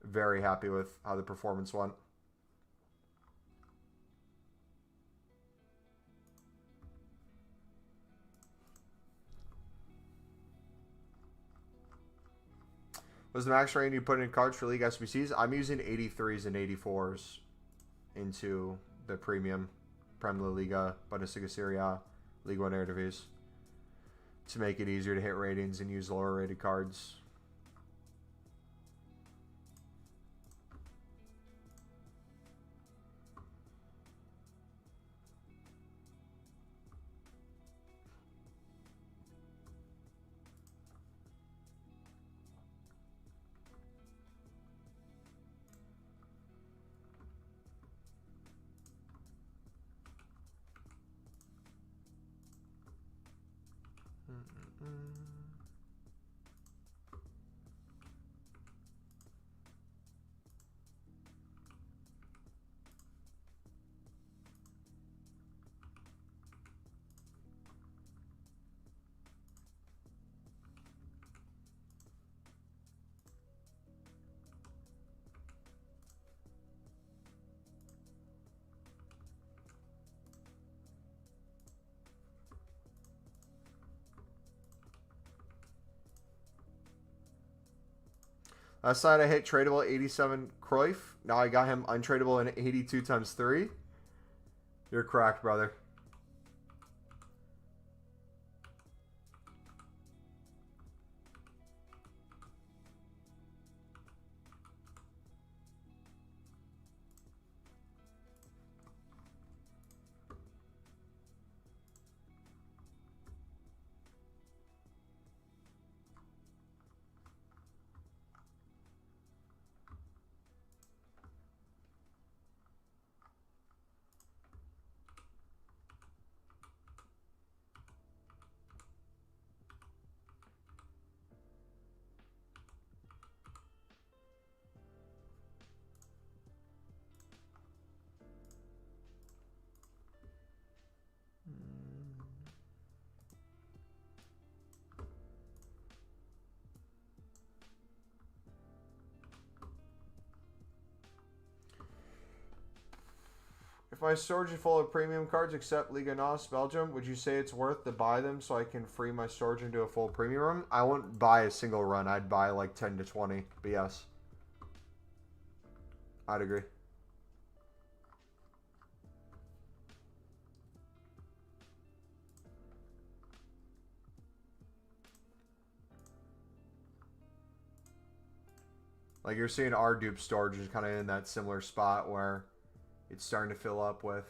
very happy with how the performance went. Was the max rating you put in cards for League SBCs? I'm using 83s and 84s into the premium Premier Liga, Bundesliga Serie A, League 1 Eredivisie to make it easier to hit ratings and use lower rated cards. Last night I hit tradable 87 Cruyff. Now I got him untradeable in 82 times 3. You're cracked, brother. If my storage is full of premium cards except Liga NOS Belgium, would you say it's worth to buy them so I can free my storage into a full premium run? I wouldn't buy a single run. I'd buy like 10 to 20. But yes. I'd agree. Like you're seeing our dupe storage is kind of in that similar spot where it's starting to fill up with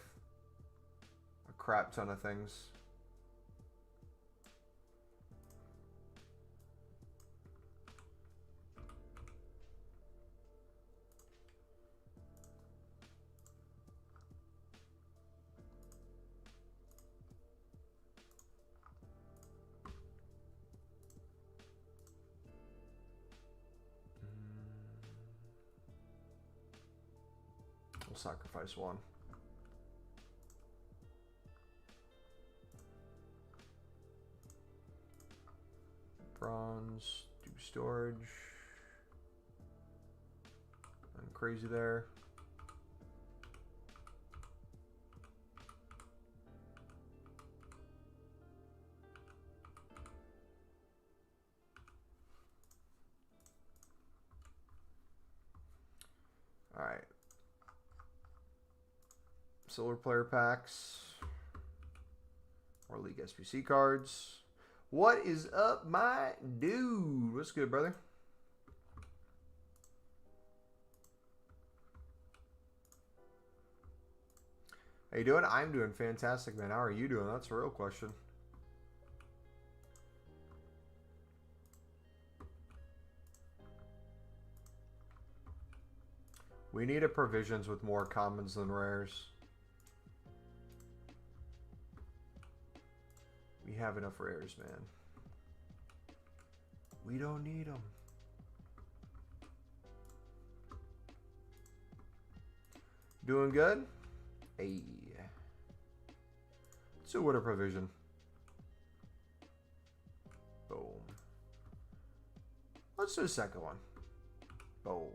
a crap ton of things. We'll sacrifice one. Bronze, do storage. I'm crazy there. Silver player packs. Or League SBC cards. What is up, my dude? What's good, brother? How you doing? I'm doing fantastic, man. How are you doing? That's a real question. We need a provisions with more commons than rares. We have enough rares, man. We don't need them. Doing good? Hey. Let's do a provision. Boom. Let's do a second one. Boom.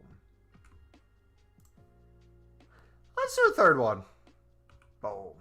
Let's do a third one. Boom.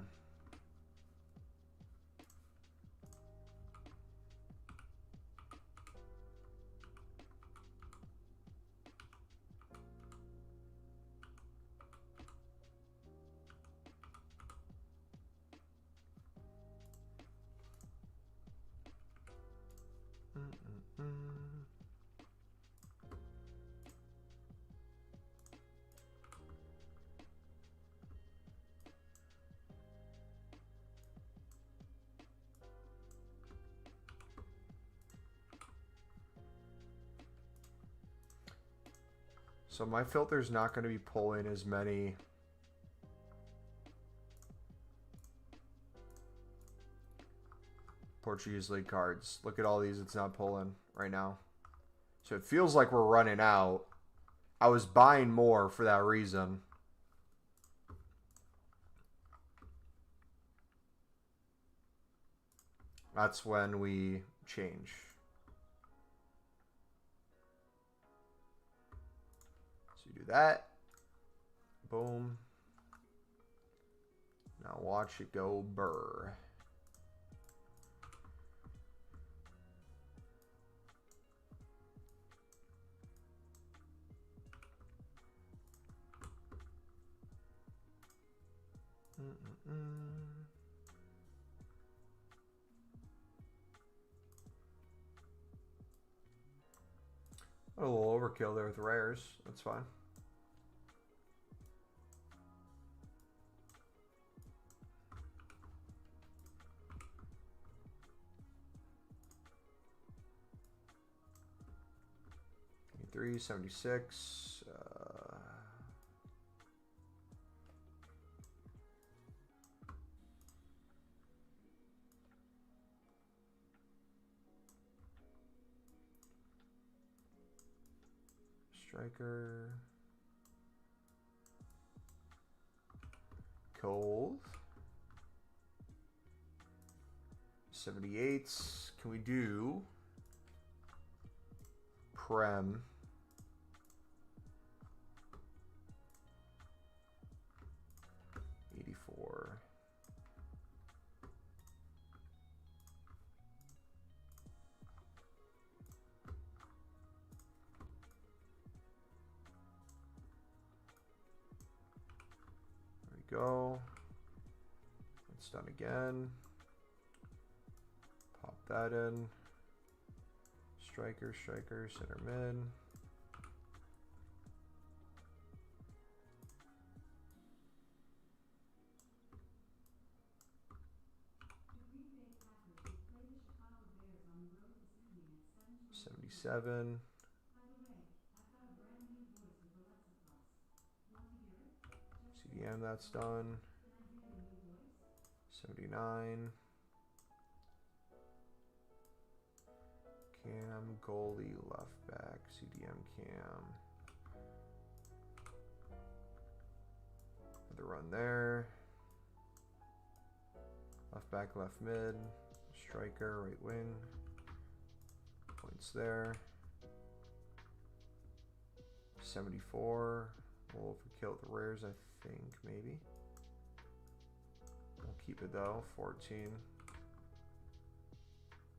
So my filter's not going to be pulling as many Portuguese League cards. Look at all these it's not pulling right now. So it feels like we're running out. I was buying more for that reason. That's when we change. So you do that. Boom. Now watch it go burr. A little overkill there with rares. That's fine. $376. Striker. Cold. 78s. Can we do Prem? Go. It's done again. Pop that in. Striker, striker, center mid. $77. CDM, that's done. 79. Cam, goalie, left back, CDM cam. Another run there. Left back, left mid. Striker, right wing. Points there. 74. We'll overkill the rares, I think, maybe. We'll keep it though. 14.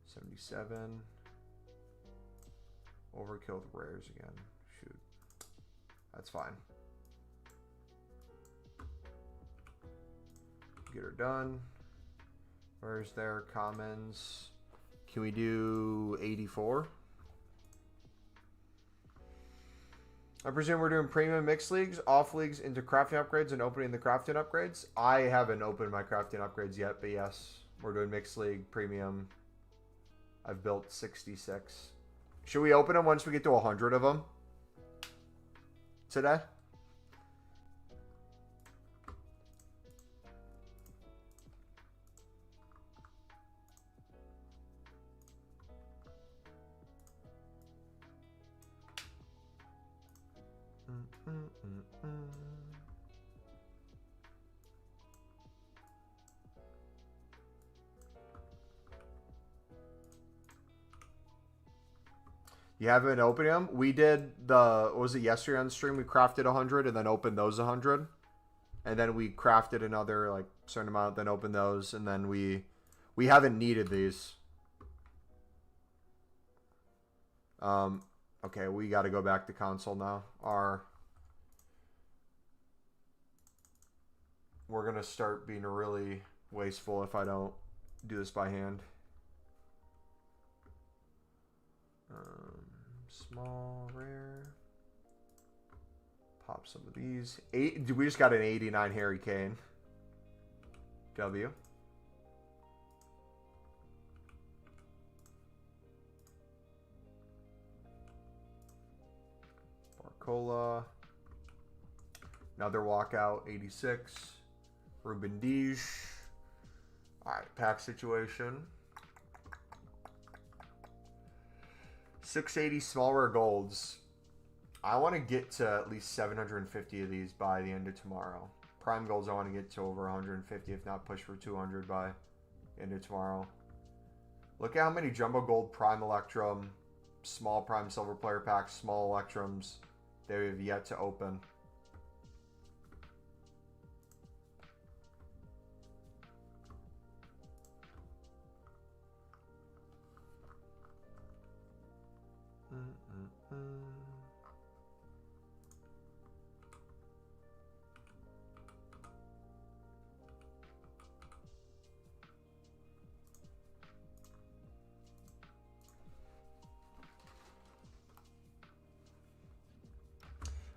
77. Overkill the rares again. Shoot. That's fine. get her done. Where's their commons? Can we do 84? I presume we're doing premium mixed leagues, off leagues into crafting upgrades and opening the crafting upgrades. I haven't opened my crafting upgrades yet, but yes, we're doing mixed league, premium. I've built 66. Should we open them once we get to 100 of them today? You haven't opened them? We did what was it, yesterday on stream? We crafted 100 and then opened those 100. And then we crafted another like certain amount, then opened those, and then we haven't needed these. Okay, we got to go back to console now. We're going to start being really wasteful if I don't do this by hand. Small, rare. Pop some of these. We just got an 89 Harry Kane. W. Barcola. Another walkout, 86. Ruben Dij. Alright, pack situation. 680 small rare golds. I want to get to at least 750 of these by the end of tomorrow. Prime golds I want to get to over 150, if not push for 200 by end of tomorrow. Look at how many jumbo gold prime electrum, small prime silver player packs, small electrums that we have yet to open.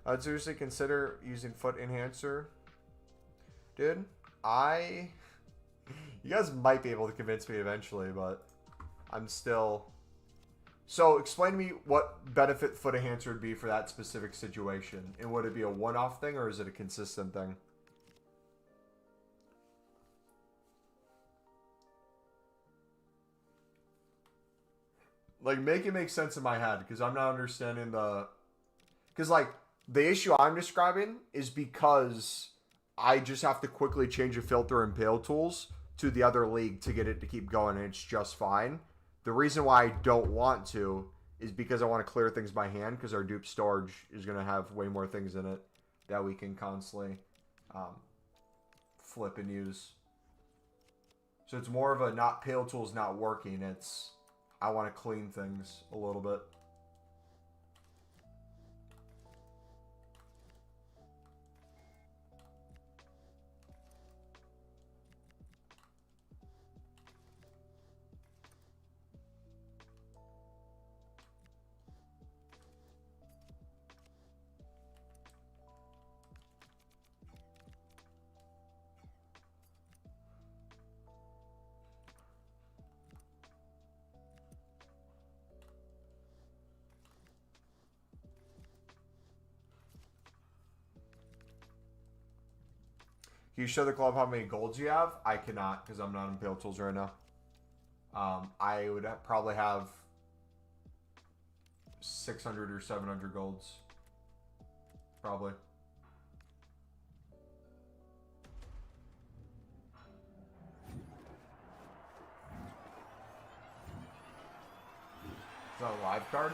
I'd seriously consider using foot enhancer. Dude, you guys might be able to convince me eventually, but I'm still... So, explain to me what benefit foot enhancer would be for that specific situation. And would it be a one-off thing, or is it a consistent thing? Like, make it make sense in my head, because I'm not understanding the... Because, like, the issue I'm describing is because I just have to quickly change a filter in Pale Tools to the other league to get it to keep going, and it's just fine. The reason why I don't want to is because I want to clear things by hand, because our dupe storage is going to have way more things in it that we can constantly flip and use. So it's more of a not Pale Tools not working. It's I want to clean things a little bit. Can you show the club how many golds you have? I cannot, because I'm not in Pale Tools right now. I would probably have 600 or 700 golds. Probably. Is that a live card?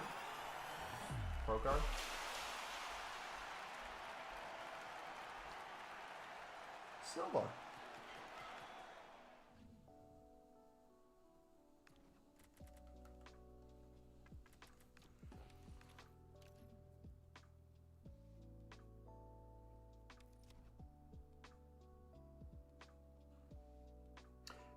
Pro card? Silva.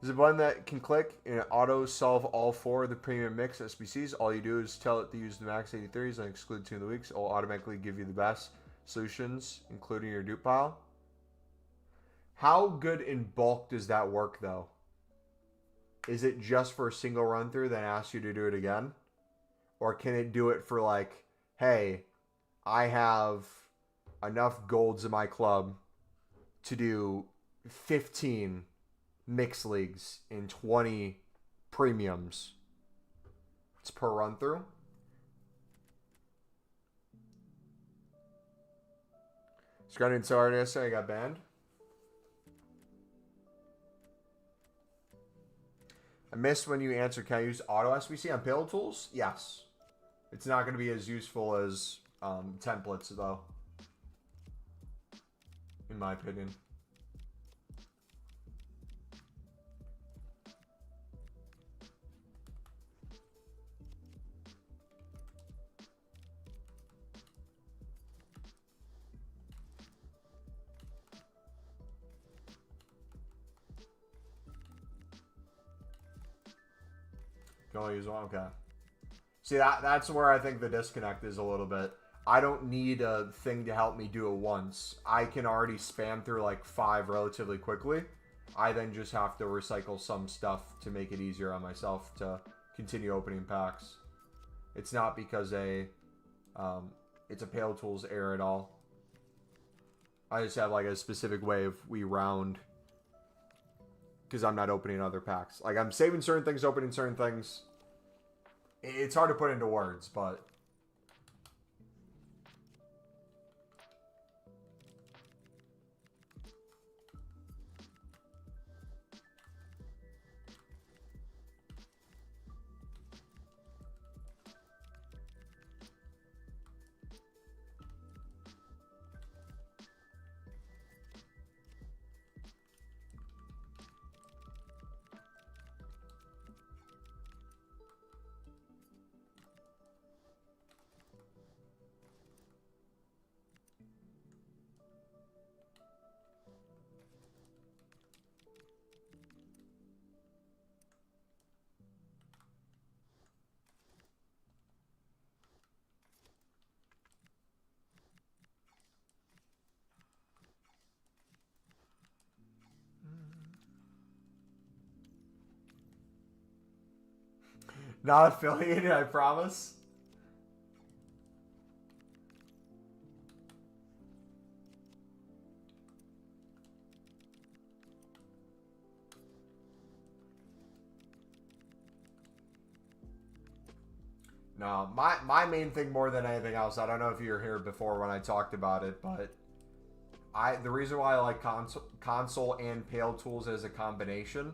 Is a button that can click and auto solve all 4 of the premium mix SBCs. All you do is tell it to use the max 83s and exclude 2 of the weeks. It will automatically give you the best solutions, including your dupe pile. How good in bulk does that work, though? Is it just for a single run through, then asks you to do it again? Or can it do it for like, hey, I have enough golds in my club to do 15 mixed leagues in 20 premiums? It's per run through. Scott and Sardis, I got banned. I missed when you answered, can I use auto SBC on payload tools? Yes. It's not going to be as useful as templates, though, in my opinion. Can only use one? Okay. See, that's where I think the disconnect is a little bit. I don't need a thing to help me do it once. I can already spam through like 5 relatively quickly. I then just have to recycle some stuff to make it easier on myself to continue opening packs. It's not because it's a payload tools error at all. I just have like a specific way of we round because I'm not opening other packs. Like I'm saving certain things, opening certain things. It's hard to put into words, but not affiliated, I promise. No, my main thing more than anything else, I don't know if you were here before when I talked about it, but the reason why I like console and payload tools as a combination,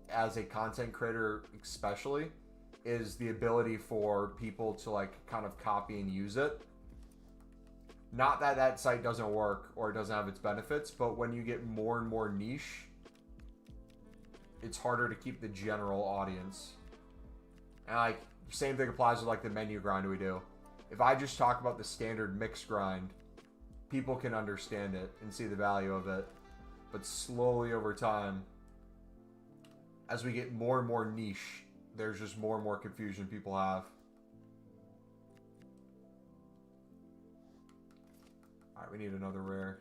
as a content creator especially, is the ability for people to like kind of copy and use it. Not that that site doesn't work or it doesn't have its benefits, but when you get more and more niche, it's harder to keep the general audience. And like, same thing applies with like the menu grind we do. If I just talk about the standard mix grind, people can understand it and see the value of it. But slowly over time, as we get more and more niche, there's just more and more confusion people have. Alright, we need another rare.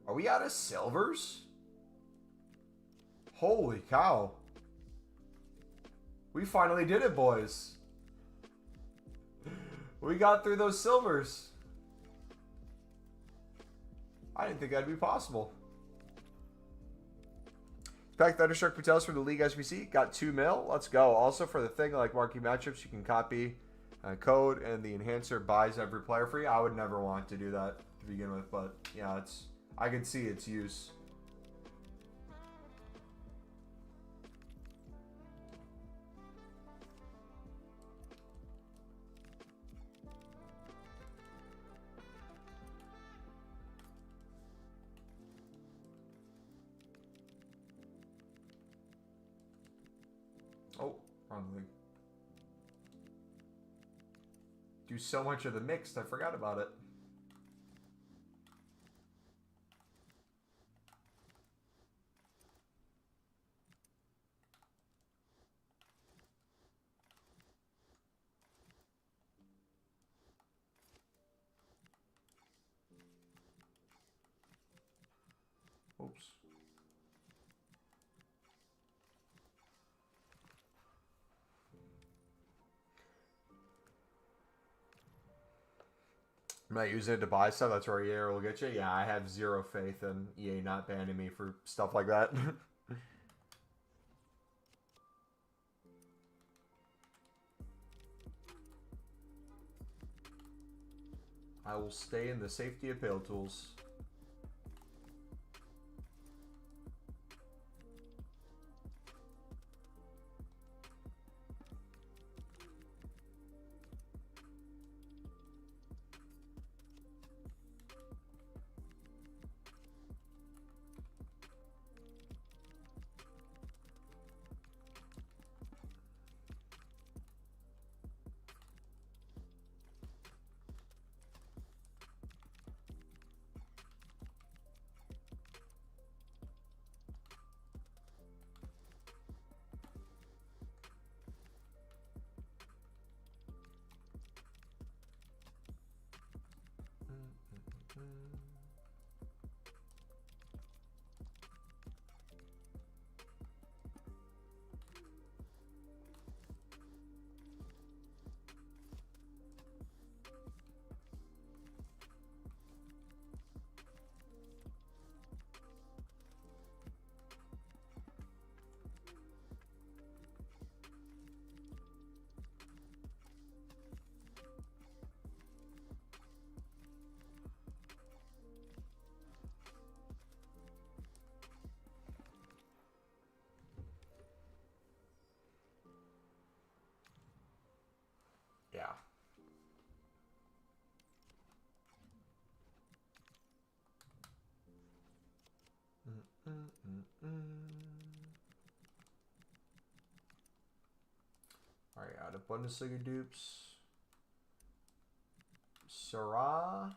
Are we out of silvers? Holy cow. We finally did it, boys. We got through those silvers. I didn't think that'd be possible. Pack Thunderstruck Patels for the League SBC. Got 2 mil. Let's go. Also for the thing, like marquee matchups, you can copy code and the enhancer buys every player free. I would never want to do that to begin with, but yeah, I can see its use. Oh, wrong league. Do so much of the mixed, I forgot about it. Oops. I'm not using it to buy stuff. That's where EA will get you. Yeah, I have zero faith in EA not banning me for stuff like that. I will stay in the safety of Pale Tools. Yeah. All right, out of Bundesliga dupes. Sarah.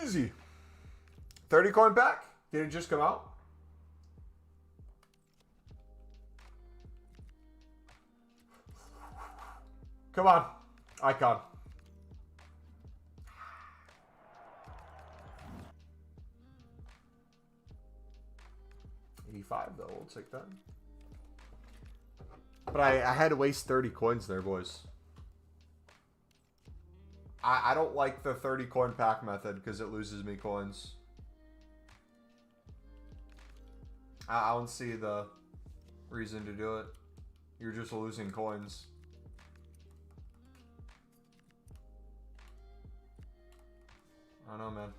Easy. 30 coin pack? Did it just come out? Come on. Icon. $85 though. We'll take that. But I had to waste 30 coins there, boys. I don't like the 30 coin pack method because it loses me coins. I don't see the reason to do it. You're just losing coins. I don't know, man.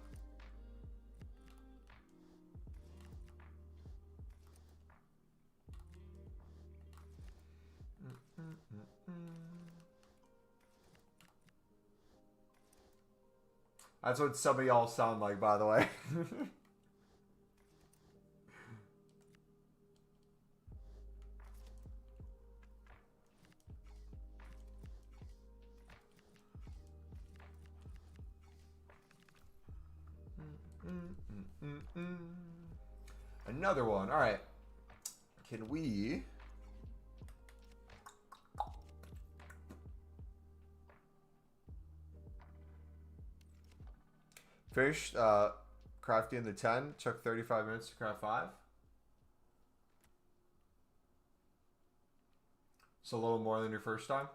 That's what some of y'all sound like, by the way. Another one. All right. Can we... Finished crafting the 10. Took 35 minutes to craft 5. So a little more than your first time.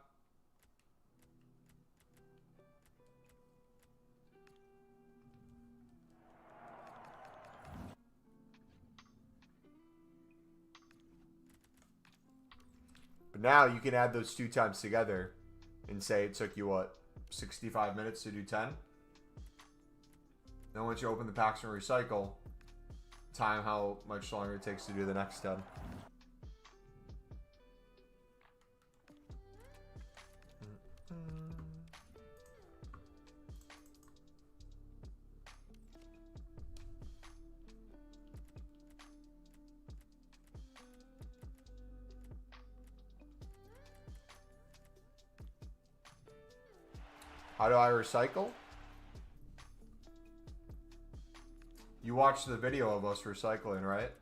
But now you can add those 2 times together and say it took you, what, 65 minutes to do 10? Then once you open the packs and recycle, time how much longer it takes to do the next 10. How do I recycle? You watched the video of us recycling, right?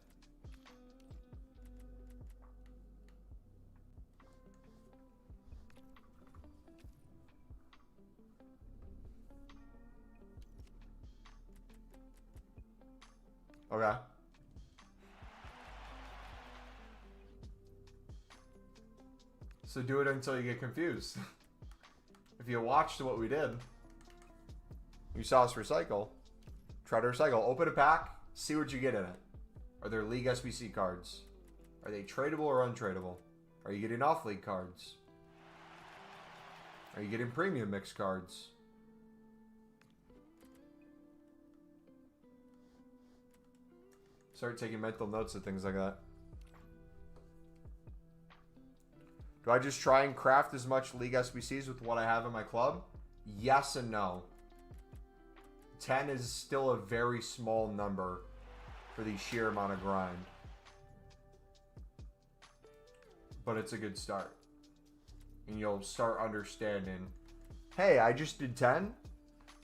Okay. So do it until you get confused. If you watched what we did, you saw us recycle. Try to recycle. Open a pack. See what you get in it. Are there League SBC cards? Are they tradable or untradeable? Are you getting off-league cards? Are you getting premium mix cards? Start taking mental notes of things like that. Do I just try and craft as much League SBCs with what I have in my club? Yes and no. 10 is still a very small number for the sheer amount of grind. But it's a good start. And you'll start understanding, hey, I just did 10.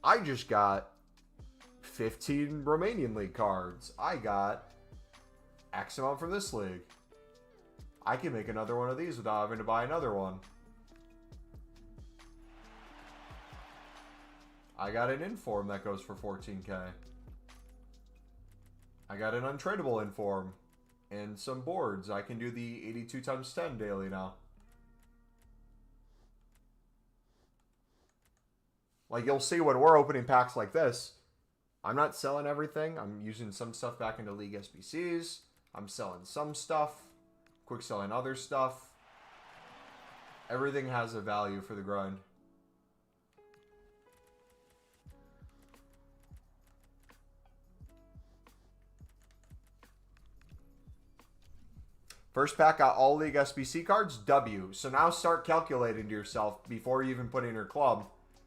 I just got 15 Romanian league cards. I got X amount from this league. I can make another one of these without having to buy another one. I got an inform that goes for 14k. I got an untradeable inform and some boards. I can do the 82 times 10 daily now. Like, you'll see when we're opening packs like this, I'm not selling everything. I'm using some stuff back into League SBCs. I'm selling some stuff. Quick selling other stuff. Everything has a value for the grind. First pack got all League SBC cards, W. So now start calculating to yourself before you even put in your club,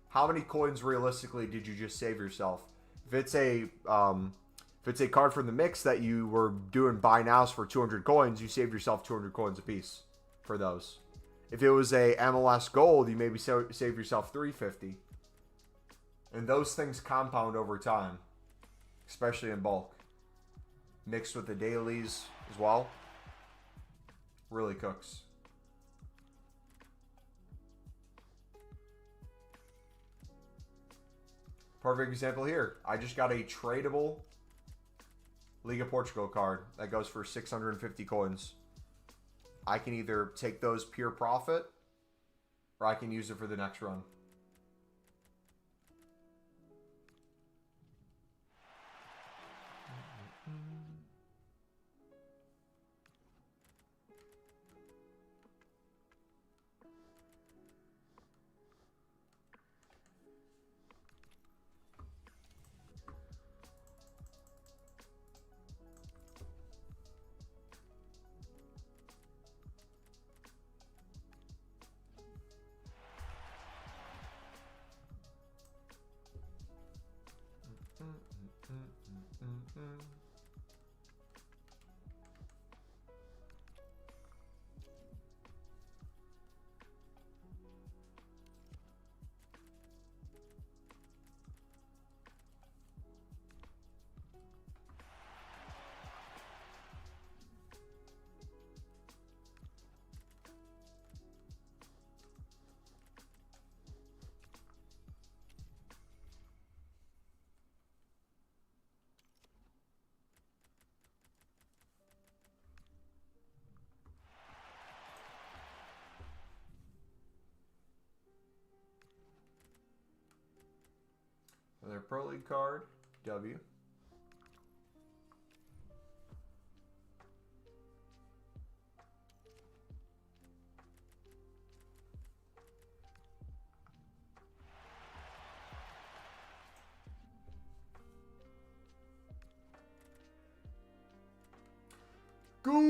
how many coins realistically did you just save yourself? If it's a card from the mix that you were doing buy nows for 200 coins, you saved yourself 200 coins a piece for those. If it was a MLS gold, you maybe save yourself 350. And those things compound over time, especially in bulk. Mixed with the dailies as well. Really cooks. Perfect example here. I just got a tradable Liga Portugal card that goes for 650 coins. I can either take those pure profit or I can use it for the next run. Another Pro League card, W. Gooch.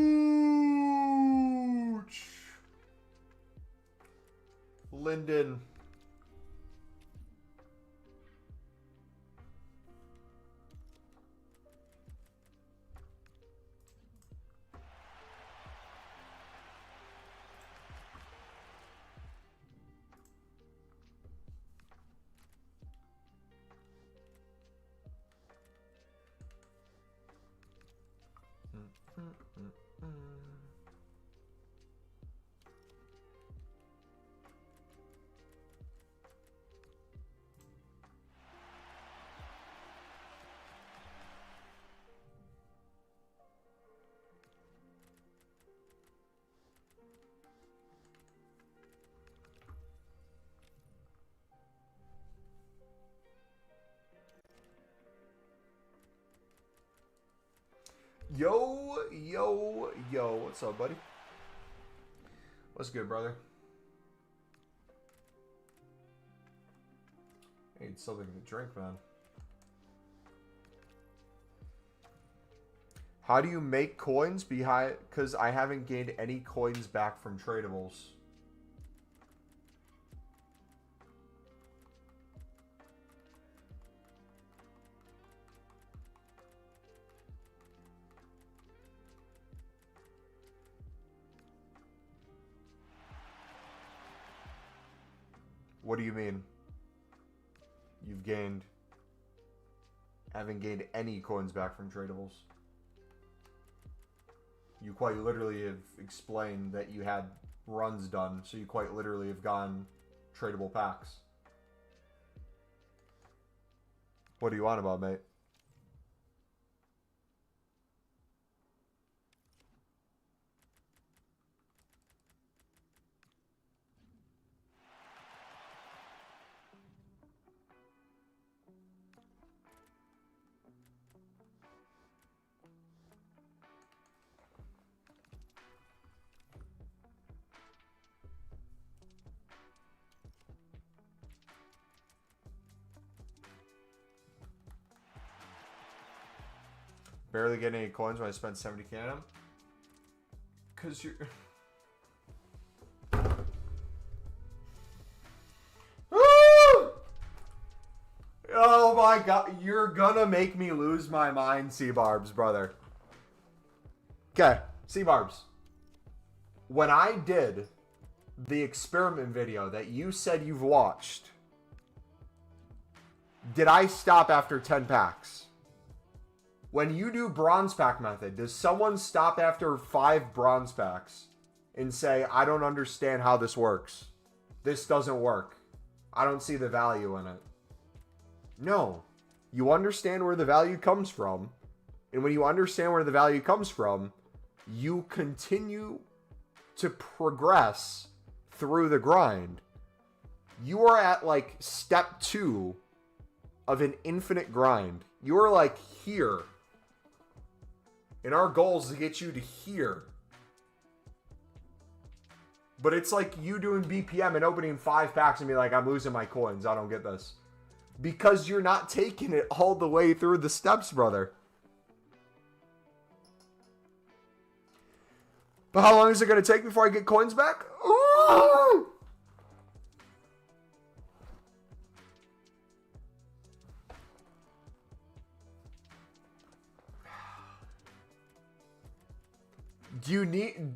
Linden. Yo, yo, yo. What's up, buddy? What's good, brother? I need something to drink, man. How do you make coins? Because I haven't gained any coins back from tradables. What do you mean? Haven't gained any coins back from tradables. You quite literally have explained that you had runs done, so you quite literally have gotten tradable packs. What do you want about, mate? Barely getting any coins when I spent 70k on them. Cause you're... Oh my god, you're gonna make me lose my mind, C-Barbs, brother. Okay, C-Barbs. When I did the experiment video that you said you've watched, did I stop after 10 packs? When you do bronze pack method, does someone stop after 5 bronze packs and say, I don't understand how this works? This doesn't work. I don't see the value in it. No. You understand where the value comes from. And when you understand where the value comes from, you continue to progress through the grind. You are at like step 2 of an infinite grind. You are like here. And our goal is to get you to here. But it's like you doing BPM and opening 5 packs and be like, I'm losing my coins. I don't get this. Because you're not taking it all the way through the steps, brother. But how long is it going to take before I get coins back? Ooh!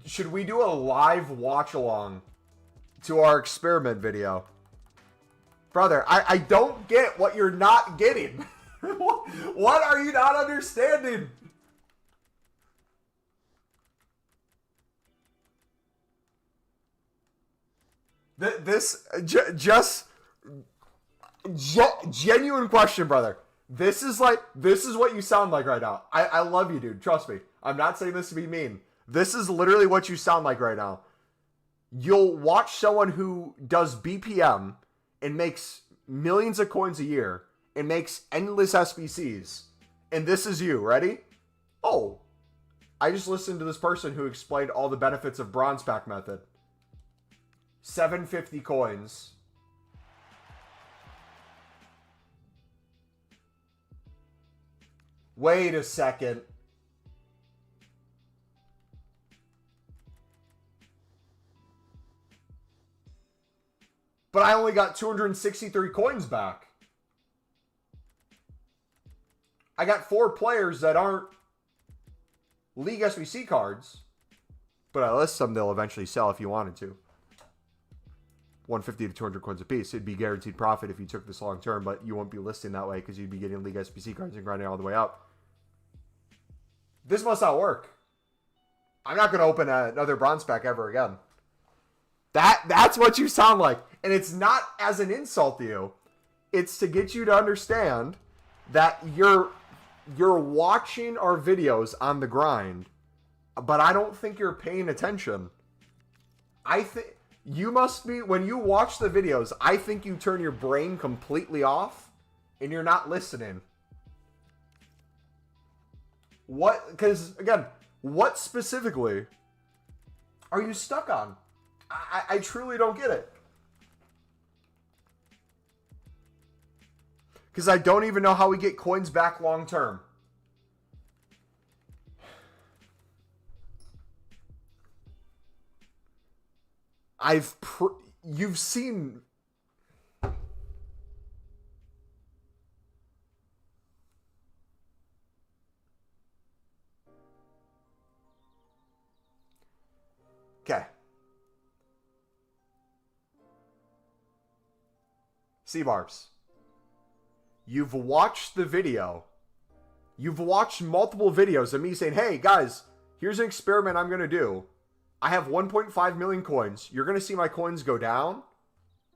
Should we do a live watch along to our experiment video? Brother, I don't get what you're not getting. What are you not understanding? Genuine question, brother. This is what you sound like right now. I love you, dude. Trust me. I'm not saying this to be mean. This is literally what you sound like right now. You'll watch someone who does BPM and makes millions of coins a year and makes endless SBCs. And this is you. Ready? Oh, I just listened to this person who explained all the benefits of bronze pack method. 750 coins. Wait a second. but I only got 263 coins back. I got 4 players that aren't League SBC cards, but I list some they'll eventually sell if you wanted to. 150 to 200 coins a piece. It'd be guaranteed profit if you took this long term, but you won't be listing that way because you'd be getting League SBC cards and grinding all the way up. This must not work. I'm not going to open another bronze pack ever again. That's what you sound like. And it's not as an insult to you. It's to get you to understand that you're watching our videos on the grind, but I don't think you're paying attention. I think you must be, when you watch the videos, I think you turn your brain completely off and you're not listening. What, because again, what specifically are you stuck on? I truly don't get it. Because I don't even know how we get coins back long term. You've seen. Okay. C-Barbs. You've watched the video. You've watched multiple videos of me saying, hey, guys, here's an experiment I'm going to do. I have 1.5 million coins. You're going to see my coins go down.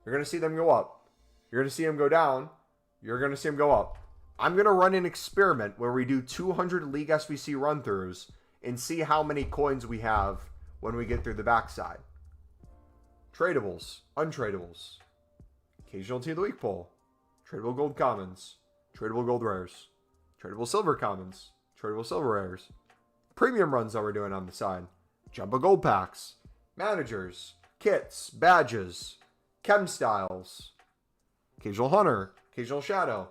You're going to see them go up. You're going to see them go down. You're going to see them go up. I'm going to run an experiment where we do 200 League SBC run-throughs and see how many coins we have when we get through the backside. Tradables, untradables, occasional Team of the Week pull, tradable gold commons, tradable gold rares, tradable silver commons, tradable silver rares, premium runs that we're doing on the side, jumbo gold packs, managers, kits, badges, chem styles, occasional hunter, occasional shadow,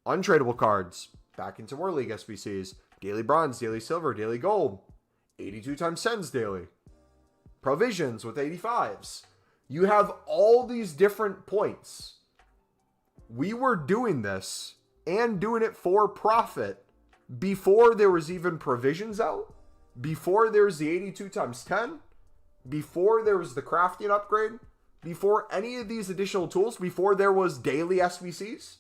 untradable cards, back into more League SBCs, daily bronze, daily silver, daily gold, 82 times 10s daily, provisions with 85s. You have all these different points. We were doing this and doing it for profit before there was even provisions out, before there was the 82 times 10, before there was the crafting upgrade, before any of these additional tools, before there was daily SBCs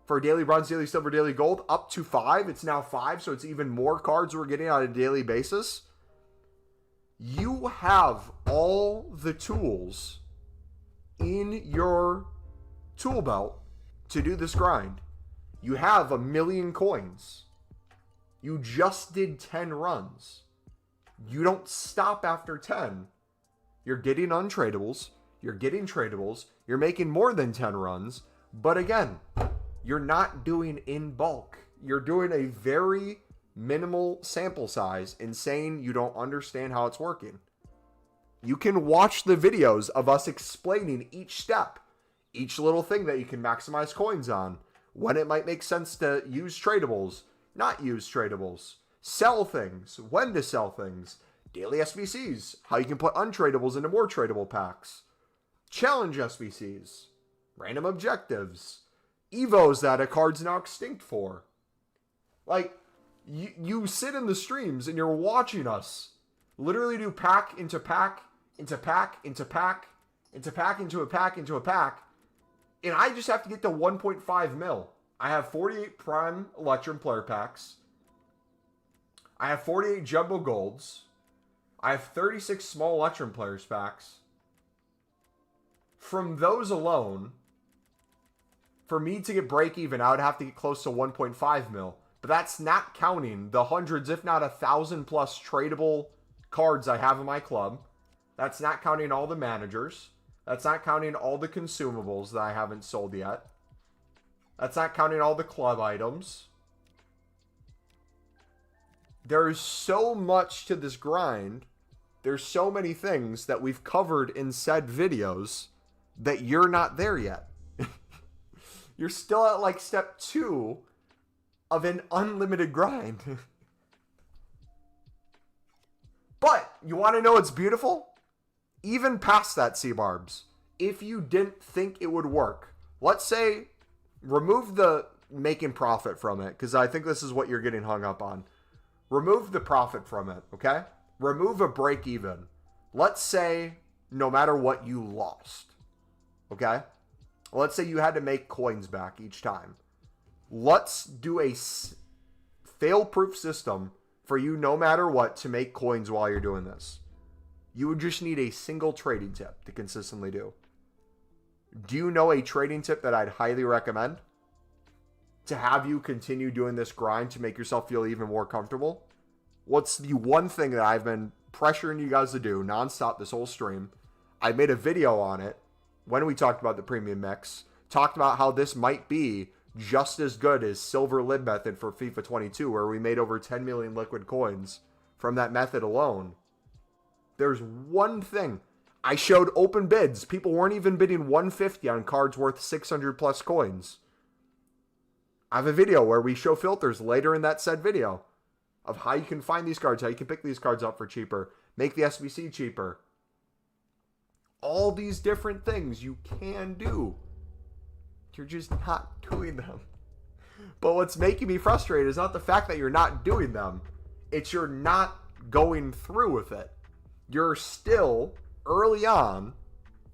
for daily bronze, daily silver, daily gold, up to 5. It's now 5, so it's even more cards we're getting on a daily basis. You have all the tools in your tool belt to do this grind. You have 1 million coins. You just did 10 runs. You don't stop after 10. You're getting untradables. You're getting tradables. You're making more than 10 runs. But again, you're not doing in bulk. You're doing a very minimal sample size and saying you don't understand how it's working. You can watch the videos of us explaining each step, each little thing that you can maximize coins on, when it might make sense to use tradables, not use tradables, sell things, when to sell things, daily SBCs, how you can put untradables into more tradable packs, challenge SBCs, random objectives, evos that a card's now extinct for. Like, you sit in the streams and you're watching us literally do pack into pack, into pack, into pack, into pack, into a pack, into a pack. And I just have to get to 1.5 mil. I have 48 prime Electrum player packs. I have 48 jumbo golds. I have 36 small Electrum players packs. From those alone, for me to get break even, I would have to get close to 1.5 mil. But that's not counting the hundreds, if not 1,000 plus tradable cards I have in my club. That's not counting all the managers. That's not counting all the consumables that I haven't sold yet. That's not counting all the club items. There's so much to this grind. There's so many things that we've covered in said videos that you're not there yet. You're still at like step 2 of an unlimited grind. But you want to know what's beautiful? Even past that, C-Barbs, if you didn't think it would work, let's say, remove the making profit from it, because I think this is what you're getting hung up on. Remove the profit from it, okay? Remove a break even. Let's say no matter what you lost, okay? Let's say you had to make coins back each time. Let's do a fail-proof system for you no matter what to make coins while you're doing this. You would just need a single trading tip to consistently do. Do you know a trading tip that I'd highly recommend to have you continue doing this grind to make yourself feel even more comfortable? What's the one thing that I've been pressuring you guys to do nonstop this whole stream? I made a video on it when we talked about the premium mix, talked about how this might be just as good as silver lib method for FIFA 22, where we made over 10 million liquid coins from that method alone. There's one thing. I showed open bids. People weren't even bidding 150 on cards worth 600 plus coins. I have a video where we show filters later in that said video of how you can find these cards, how you can pick these cards up for cheaper, make the SBC cheaper. All these different things you can do. You're just not doing them. But what's making me frustrated is not the fact that you're not doing them. It's you're not going through with it. You're still early on.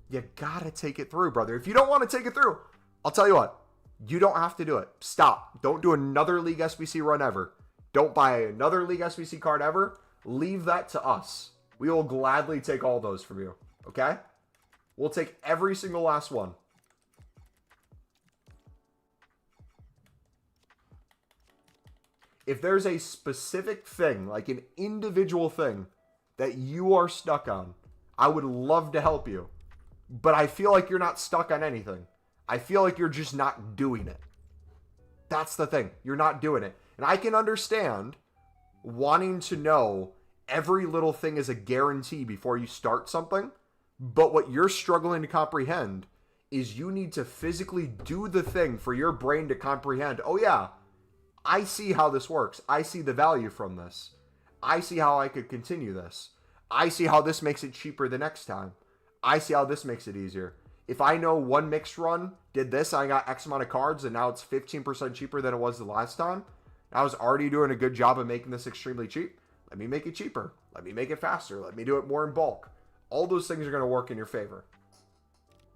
You gotta take it through, brother. If you don't want to take it through, I'll tell you what. You don't have to do it. Stop. Don't do another League SBC run ever. Don't buy another League SBC card ever. Leave that to us. We will gladly take all those from you. Okay? We'll take every single last one. If there's a specific thing, like an individual thing, that you are stuck on, I would love to help you. But I feel like you're not stuck on anything. I feel like you're just not doing it. That's the thing. You're not doing it. And I can understand wanting to know every little thing is a guarantee before you start something. But what you're struggling to comprehend is you need to physically do the thing for your brain to comprehend. Oh yeah, I see how this works. I see the value from this. I see how I could continue this. I see how this makes it cheaper the next time. I see how this makes it easier. If I know one mixed run did this, I got X amount of cards, and now it's 15% cheaper than it was the last time. I was already doing a good job of making this extremely cheap. Let me make it cheaper. Let me make it faster. Let me do it more in bulk. All those things are going to work in your favor.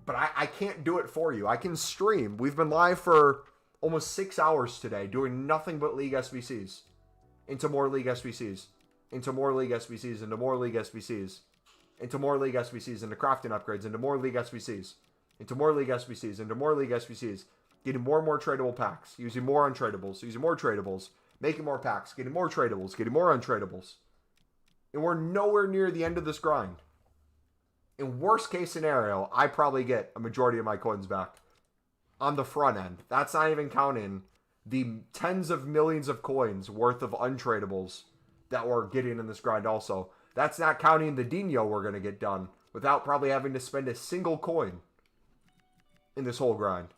But I can't do it for you. I can stream. We've been live for almost 6 hours today doing nothing but League SBCs. Into more League SBCs. Into more League SBCs. Into more League SBCs. Into more League SBCs. Into crafting upgrades. Into more League SBCs. Into more League SBCs. Into more League SBCs. Getting more and more tradable packs. Using more untradables. Using more tradables. Making more packs. Getting more tradables. Getting more untradables. And we're nowhere near the end of this grind. In worst case scenario, I probably get a majority of my coins back on the front end. That's not even counting the tens of millions of coins worth of untradables that we're getting in this grind also. That's not counting the Dino we're going to get done without probably having to spend a single coin in this whole grind.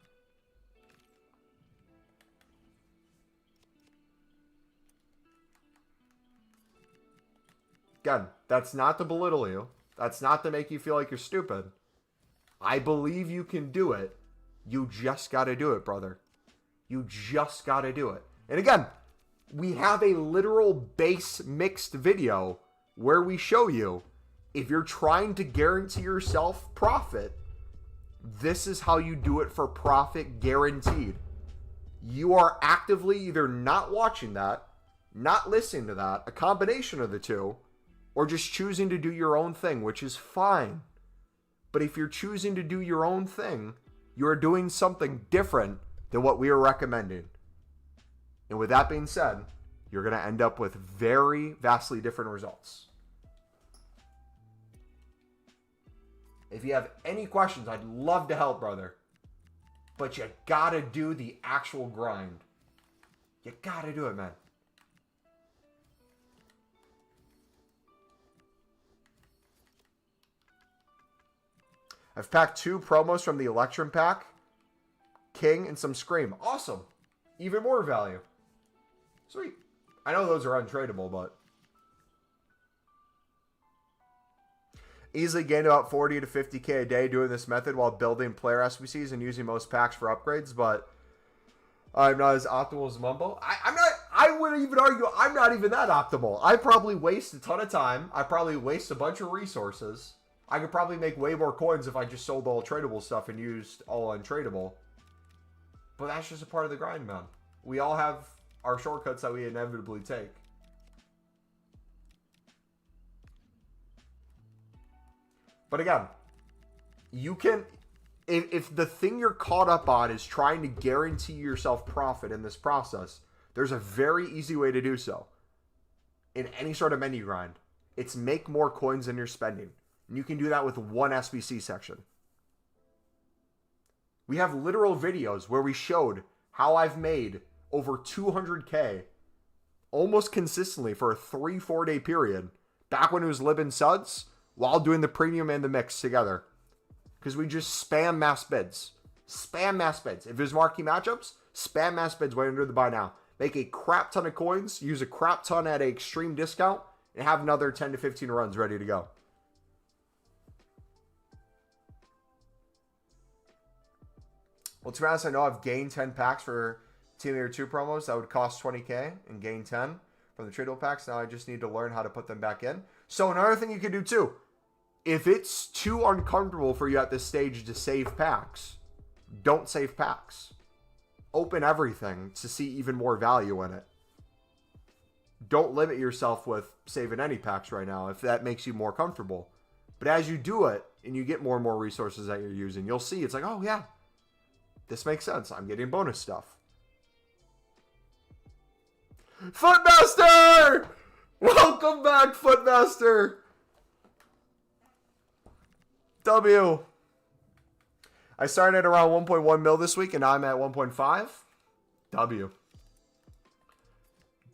Again, that's not to belittle you. That's not to make you feel like you're stupid. I believe you can do it. You just got to do it, brother. You just got to do it. And again, we have a literal base mixed video where we show you if you're trying to guarantee yourself profit, this is how you do it for profit guaranteed. You are actively either not watching that, not listening to that, a combination of the two, or just choosing to do your own thing, which is fine. But if you're choosing to do your own thing, you're doing something different than what we are recommending. And with that being said, you're going to end up with very vastly different results. If you have any questions, I'd love to help, brother. But you got to do the actual grind. You got to do it, man. I've packed 2 promos from the Electrum pack. King and some Scream. Awesome. Even more value. Sweet. I know those are untradeable, but... Easily gained about 40 to 50K a day doing this method while building player SBCs and using most packs for upgrades, but I'm not as optimal as Mumbo. I would even argue I'm not even that optimal. I probably waste a ton of time. I probably waste a bunch of resources. I could probably make way more coins if I just sold all tradable stuff and used all untradable. But that's just a part of the grind, man. We all have our shortcuts that we inevitably take. But again, you can, if the thing you're caught up on is trying to guarantee yourself profit in this process, there's a very easy way to do so. In any sort of menu grind, it's make more coins than you're spending. And you can do that with one SBC section. We have literal videos where we showed how I've made over 200K almost consistently for a 3-4 day period back when it was Lib and Suds while doing the premium and the mix together. Because we just spam mass bids. Spam mass bids. If there's marquee matchups, spam mass bids way under the buy now. Make a crap ton of coins, use a crap ton at an extreme discount, and have another 10 to 15 runs ready to go. Well, to be honest, I know I've gained 10 packs for Team Leader 2 promos. That would cost 20K and gain 10 from the tradable packs. Now I just need to learn how to put them back in. So another thing you can do too, if it's too uncomfortable for you at this stage to save packs, don't save packs. Open everything to see even more value in it. Don't limit yourself with saving any packs right now if that makes you more comfortable. But as you do it and you get more and more resources that you're using, you'll see it's like, oh yeah, this makes sense. I'm getting bonus stuff. Footmaster! Welcome back, Footmaster! W. I started at around 1.1 mil this week, and now I'm at 1.5. W.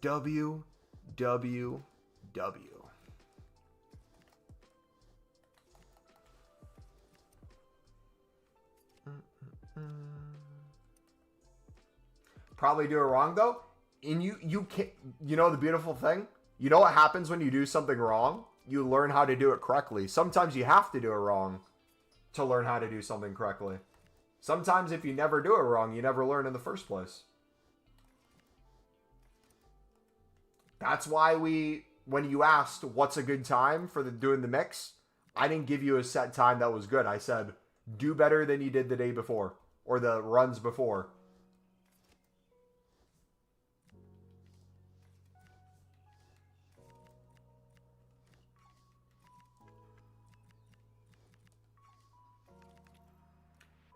W. W. W. Probably do it wrong, though. And you can't, you know the beautiful thing? You know what happens when you do something wrong? You learn how to do it correctly. Sometimes you have to do it wrong to learn how to do something correctly. Sometimes if you never do it wrong, you never learn in the first place. That's why when you asked what's a good time for doing the mix, I didn't give you a set time that was good. I said, do better than you did the day before or the runs before.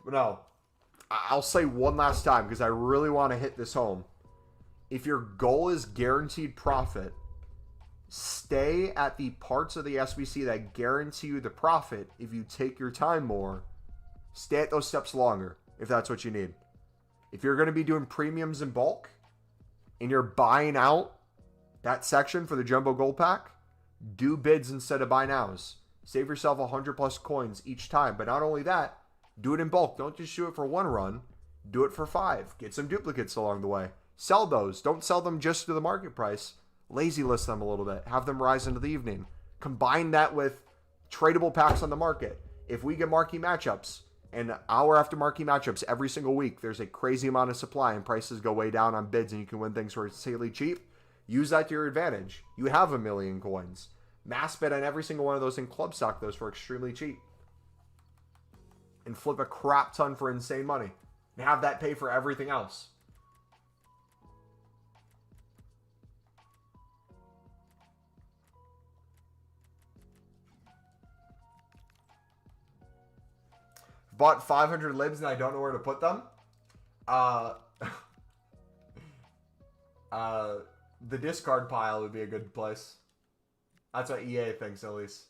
No, I'll say one last time because I really want to hit this home. If your goal is guaranteed profit, stay at the parts of the SBC that guarantee you the profit. If you take your time more, stay at those steps longer if that's what you need. If you're going to be doing premiums in bulk and you're buying out that section for the Jumbo Gold Pack, do bids instead of buy nows. Save yourself 100 plus coins each time. But not only that, do it in bulk. Don't just do it for one run. Do it for 5. Get some duplicates along the way. Sell those. Don't sell them just to the market price. Lazy list them a little bit. Have them rise into the evening. Combine that with tradable packs on the market. If we get marquee matchups, and hour after marquee matchups every single week, there's a crazy amount of supply and prices go way down on bids and you can win things for insanely cheap, use that to your advantage. You have 1 million coins. Mass bid on every single one of those and club stock those for extremely cheap. And flip a crap ton for insane money. And have that pay for everything else. Bought 500 libs and I don't know where to put them. The discard pile would be a good place. That's what EA thinks, at least.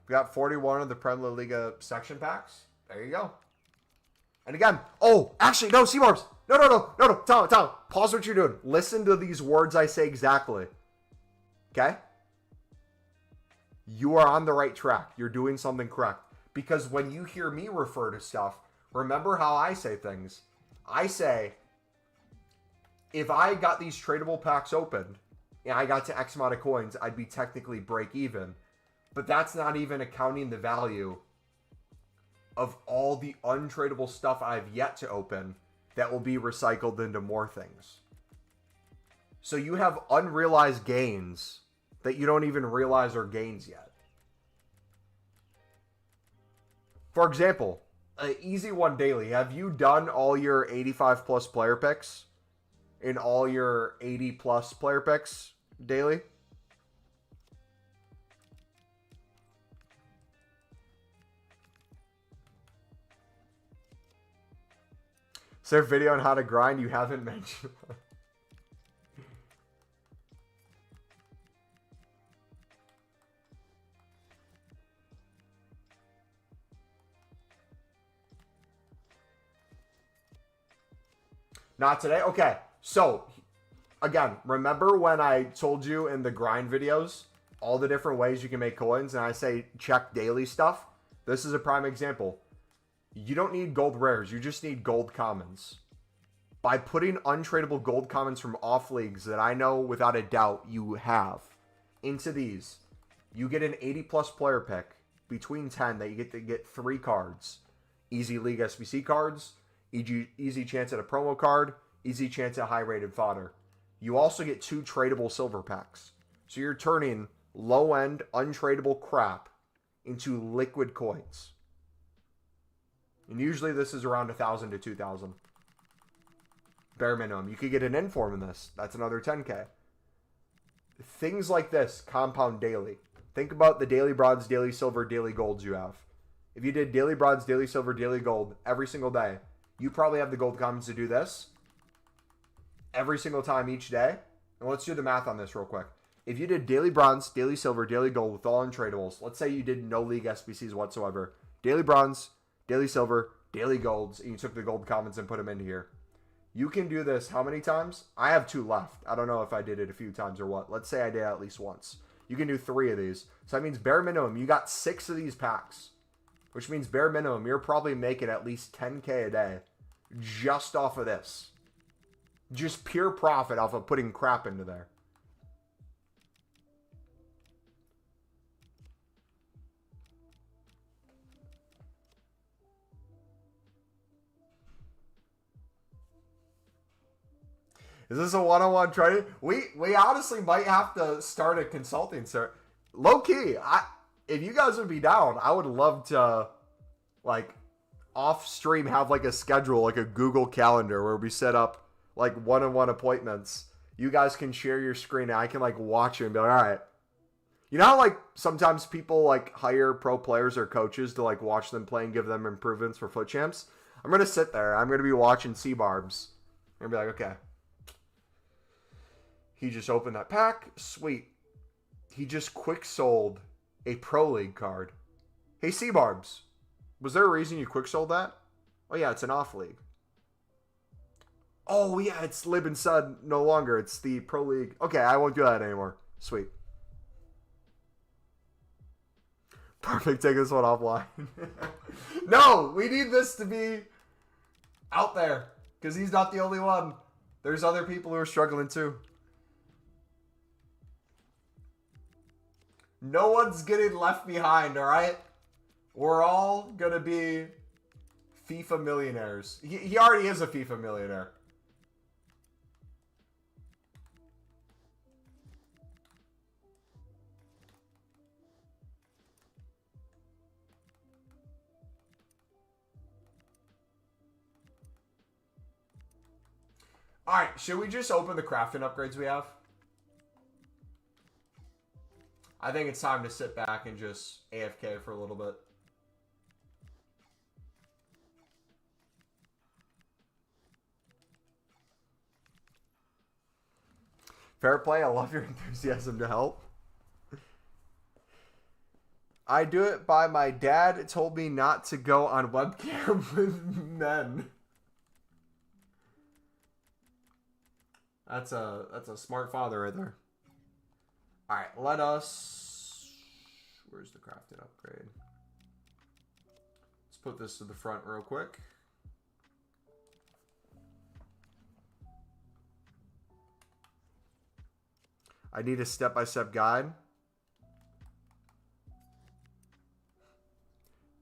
We got 41 of the Premier Liga section packs. There you go. And again, oh, actually, no, Seamorbs. No. Tom. Pause what you're doing. Listen to these words I say exactly. Okay? You are on the right track. You're doing something correct. Because when you hear me refer to stuff, remember how I say things. I say, if I got these tradable packs opened, and I got to X amount of coins, I'd be technically break even. But that's not even accounting the value of all the untradeable stuff I've yet to open that will be recycled into more things. So you have unrealized gains that you don't even realize are gains yet. For example, an easy one daily. Have you done all your 85 plus player picks in all your 80 plus player picks daily? Is there a video on how to grind you haven't mentioned? Not today? Okay. So, again, remember when I told you in the grind videos all the different ways you can make coins and I say check daily stuff? This is a prime example. You don't need gold rares. You just need gold commons. By putting untradeable gold commons from off leagues that I know without a doubt you have into these, you get an 80 plus player pick between 10 that you get to get 3 cards. Easy League SBC cards, easy chance at a promo card, easy chance at high rated fodder. You also get 2 tradable silver packs. So you're turning low end untradeable crap into liquid coins. And usually this is around 1,000 to 2,000. Bare minimum. You could get an inform in this. That's another 10k. Things like this compound daily. Think about the daily bronze, daily silver, daily golds you have. If you did daily bronze, daily silver, daily gold every single day, you probably have the gold commons to do this every single time each day. And let's do the math on this real quick. If you did daily bronze, daily silver, daily gold with all untradables, let's say you did no league SBCs whatsoever. Daily bronze, daily silver, daily golds, and you took the gold commons and put them into here. You can do this how many times? I have 2 left. I don't know if I did it a few times or what. Let's say I did at least once. You can do 3 of these. So that means bare minimum, you got 6 of these packs. Which means bare minimum, you're probably making at least 10k a day just off of this. Just pure profit off of putting crap into there. Is this a one-on-one training? We honestly might have to start a consulting service. Low key, if you guys would be down, I would love to, like, off stream have like a schedule, like a Google Calendar where we set up like one-on-one appointments. You guys can share your screen and I can like watch you and be like, all right. You know how like sometimes people like hire pro players or coaches to like watch them play and give them improvements for foot champs? I'm going to sit there. I'm going to be watching C-Barbs and be like, okay. He just opened that pack. Sweet. He just quick sold a Pro League card. Hey, C-Barbs. Was there a reason you quick sold that? Oh, yeah, it's an off league. Oh, yeah, it's Lib and Sud no longer. It's the Pro League. Okay, I won't do that anymore. Sweet. Perfect. Take this one offline. No, we need this to be out there because he's not the only one. There's other people who are struggling too. No one's getting left behind, all right? We're all going to be FIFA millionaires. He already is a FIFA millionaire. All right, should we just open the crafting upgrades we have? I think it's time to sit back and just AFK for a little bit. Fair play. I love your enthusiasm to help. I do it by my dad told me not to go on webcam with men. That's a smart father right there. All right, let us. Where's the crafted upgrade? Let's put this to the front real quick. I need a step-by-step guide.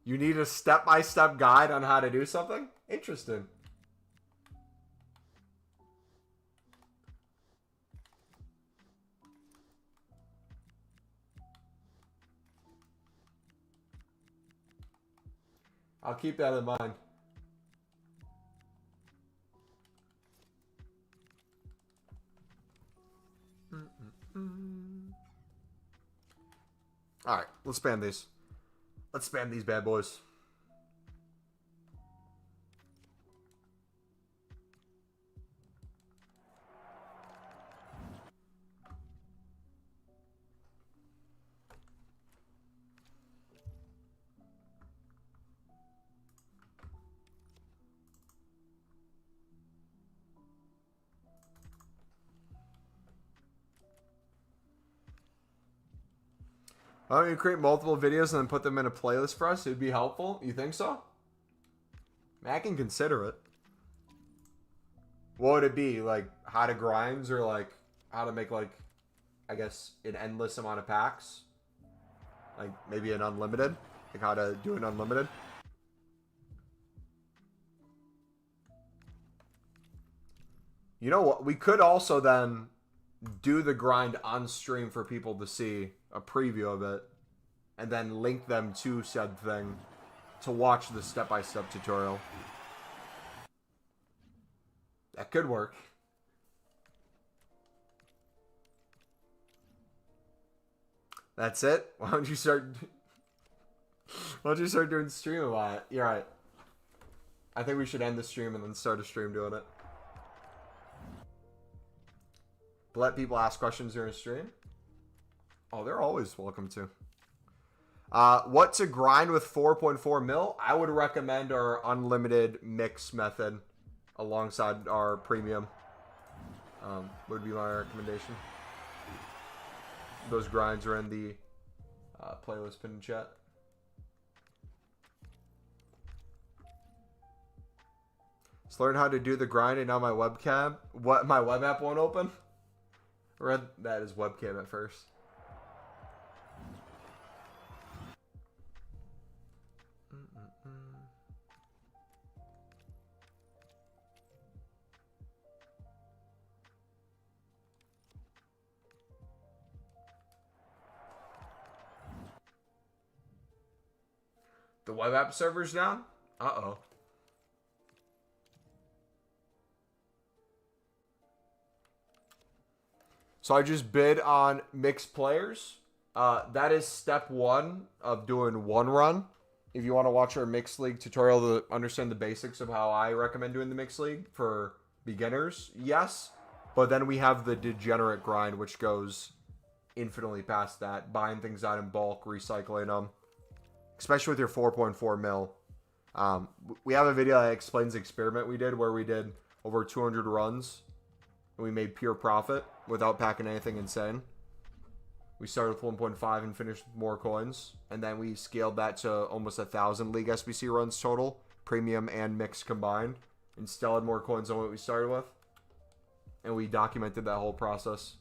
You need a step-by-step guide on how to do something? Interesting. I'll keep that in mind. All right, let's spam these. Let's spam these bad boys. Why don't you create multiple videos and then put them in a playlist for us? It would be helpful. You think so? I can consider it. What would it be? Like how to grinds or like how to make like, I guess, an endless amount of packs? Like maybe an unlimited? Like how to do an unlimited? You know what? We could also then do the grind on stream for people to see a preview of it and then link them to said thing to watch the step-by-step tutorial. That could work. That's it? Why don't you start doing stream about it? You're right. I think we should end the stream and then start a stream doing it. Let people ask questions during a stream. Oh, they're always welcome to. What to grind with 4.4 mil? I would recommend our unlimited mix method alongside our premium. Would be my recommendation. Those grinds are in the playlist pin chat. Let's learn how to do the grind and now my webcam. What, my web app won't open? I read that as webcam at first. The web app server's down? Uh-oh. So I just bid on mixed players. That is step one of doing one run. If you want to watch our mixed league tutorial to understand the basics of how I recommend doing the mixed league for beginners, yes. But then we have the degenerate grind, which goes infinitely past that. Buying things out in bulk, recycling them. Especially with your 4.4 mil. We have a video that explains the experiment we did where we did over 200 runs. And we made pure profit without packing anything insane. We started with 1.5 and finished with more coins. And then we scaled that to almost 1,000 League SBC runs total. Premium and mixed combined. And still had more coins than what we started with. And we documented that whole process.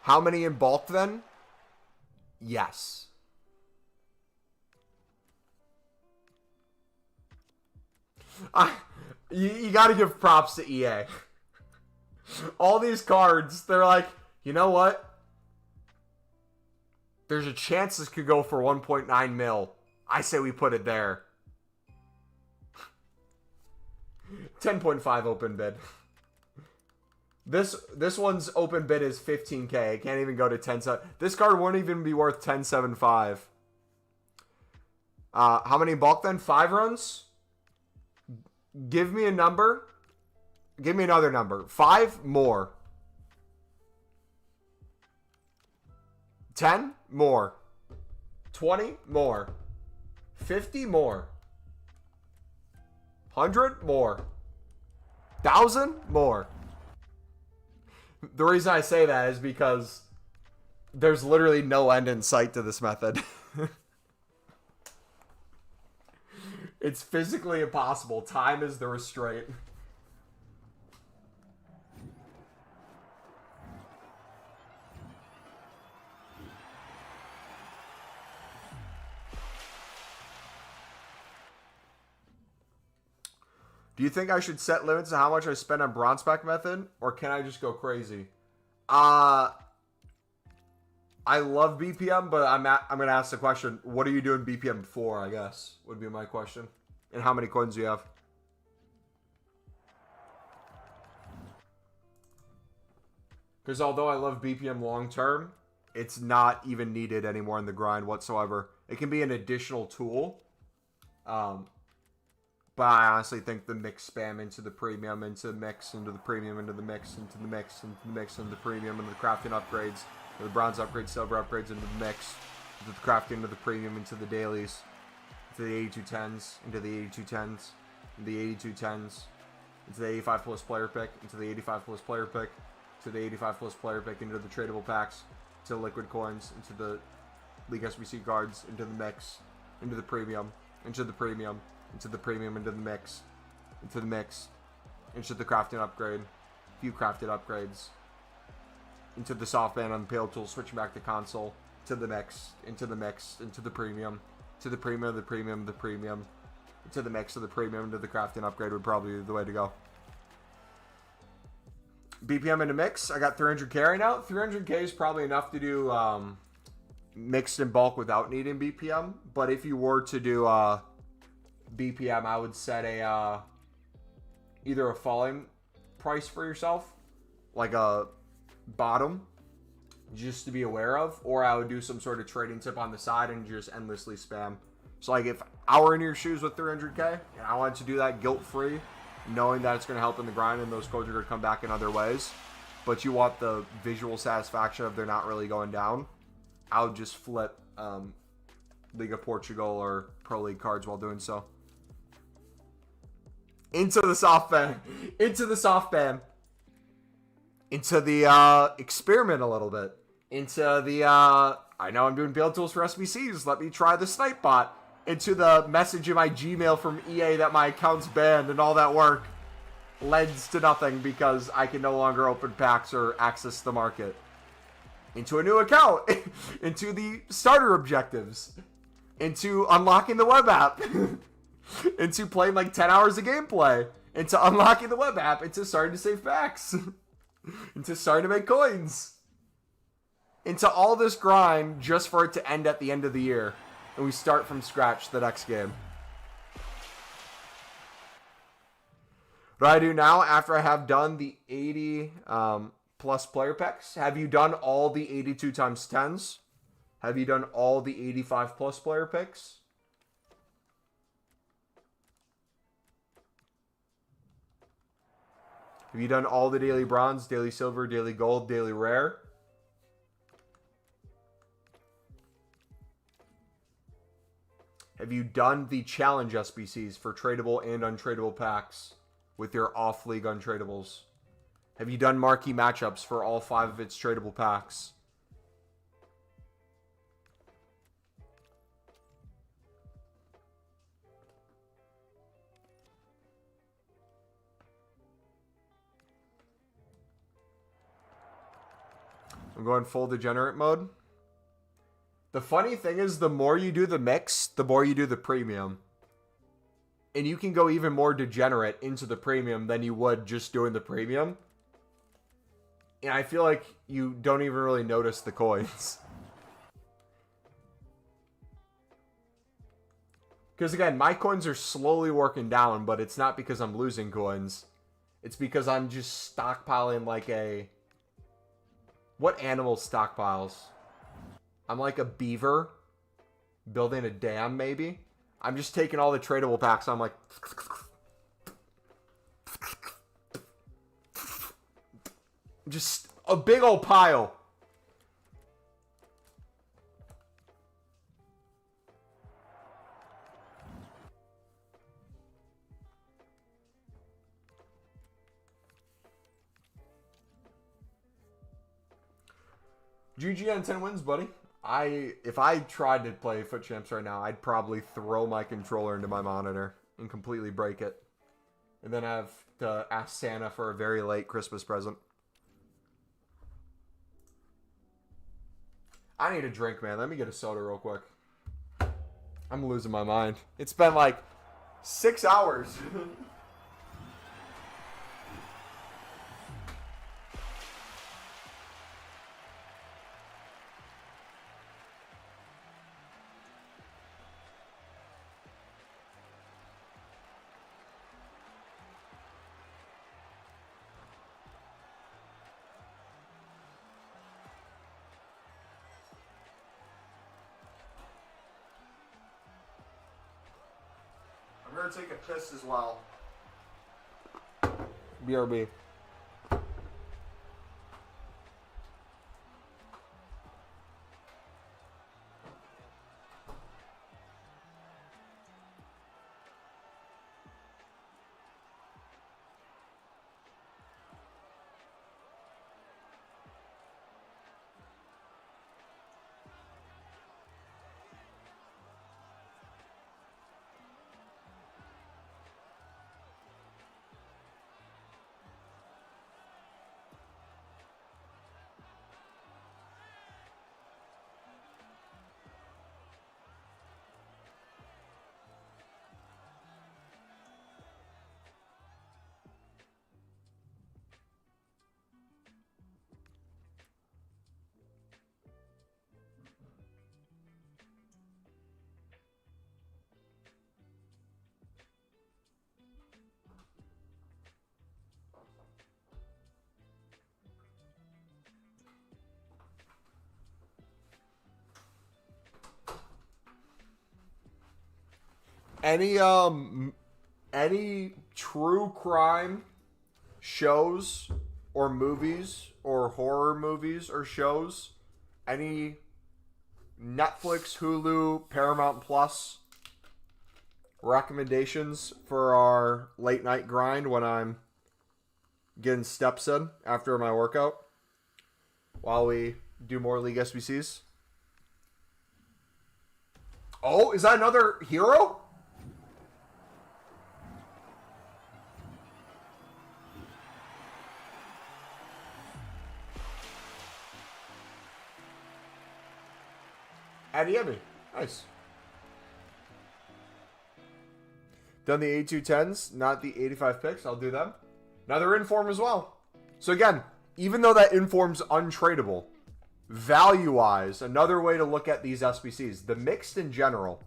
How many in bulk then? Yes. You got to give props to EA. All these cards, they're like, you know what? There's a chance this could go for 1.9 mil. I say we put it there. 10.5 open bid. This one's open bid is 15K. It can't even go to 10.7. This card won't even be worth 10.75. How many bulk then? 5 runs? Give me a number. Give me another number. 5 more. 10 more. 20 more. 50 more. 100 more. 1,000 more. The reason I say that is because there's literally no end in sight to this method. It's physically impossible. Time is the restraint. Do you think I should set limits to how much I spend on bronze pack method, or can I just go crazy? I love BPM, but I'm gonna ask the question: what are you doing BPM for? I guess would be my question. And how many coins do you have? Because although I love BPM long term, it's not even needed anymore in the grind whatsoever. It can be an additional tool. But I honestly think the mix spam into the premium, into the mix, into the premium, into the mix, into the mix, into the mix, into the premium, into the crafting upgrades, into the bronze upgrades, silver upgrades, into the mix, into the crafting, into the premium, into the dailies, into the 8210s, into the 8210s, into the 8210s, into the 85 plus player pick, into the 85 plus player pick, to the 85 plus player pick, into the tradable packs, to liquid coins, into the League SBC cards, into the mix, into the premium, into the premium, into the premium, into the mix, into the mix, into the crafting upgrade, few crafted upgrades, into the softband on the Pale Tool, switching back to console, to the mix, into the mix, into the premium, to the premium, the premium, the premium, into the mix of the premium, into the crafting upgrade would probably be the way to go. BPM into mix, I got 300k right now. 300k is probably enough to do mixed in bulk without needing BPM, but if you were to do BPM, I would set a either a falling price for yourself, like a bottom, just to be aware of, or I would do some sort of trading tip on the side and just endlessly spam. So like if I were in your shoes with 300k and I wanted to do that guilt-free, knowing that it's going to help in the grind and those codes are going to come back in other ways, but you want the visual satisfaction of they're not really going down, I would just flip League of Portugal or Pro League cards while doing so. Into the soft ban. Into the soft ban. Into the experiment a little bit. Into the I know I'm doing build tools for SBCs. Let me try the snipe bot. Into the message in my Gmail from EA that my account's banned, and all that work leads to nothing because I can no longer open packs or access the market. Into a new account. Into the starter objectives. Into unlocking the web app. Into playing like 10 hours of gameplay, into unlocking the web app, into starting to save packs, into starting to make coins, into all this grind just for it to end at the end of the year, and we start from scratch the next game. What I do now after I have done the 80 plus player packs, have you done all the 82 times 10s? Have you done all the 85 plus player picks? Have you done all the daily bronze, daily silver, daily gold, daily rare? Have you done the challenge SBCs for tradable and untradeable packs with your off-league untradables? Have you done marquee matchups for all 5 of its tradable packs? I'm going full degenerate mode. The funny thing is, the more you do the mix, the more you do the premium. And you can go even more degenerate into the premium than you would just doing the premium. And I feel like you don't even really notice the coins. Because again, my coins are slowly working down, but it's not because I'm losing coins. It's because I'm just stockpiling like a... What animal stockpiles? I'm like a beaver building a dam, maybe. I'm just taking all the tradable packs. I'm like Just a big old pile. GG on 10 wins, buddy. If I tried to play Foot Champs right now, I'd probably throw my controller into my monitor and completely break it. And then have to ask Santa for a very late Christmas present. I need a drink, man. Let me get a soda real quick. I'm losing my mind. It's been like 6 hours. I'm going to take a piss as well. BRB. Any true crime shows or movies or horror movies or shows, any Netflix, Hulu, Paramount Plus recommendations for our late night grind when I'm getting steps in after my workout while we do more League SBCs? Oh, is that another hero? Adiemi. Nice. Done the 8210s, not the 85 picks. I'll do them. Now they're in form as well. So again, even though that inform's untradeable, value-wise, another way to look at these SBCs, the mixed in general,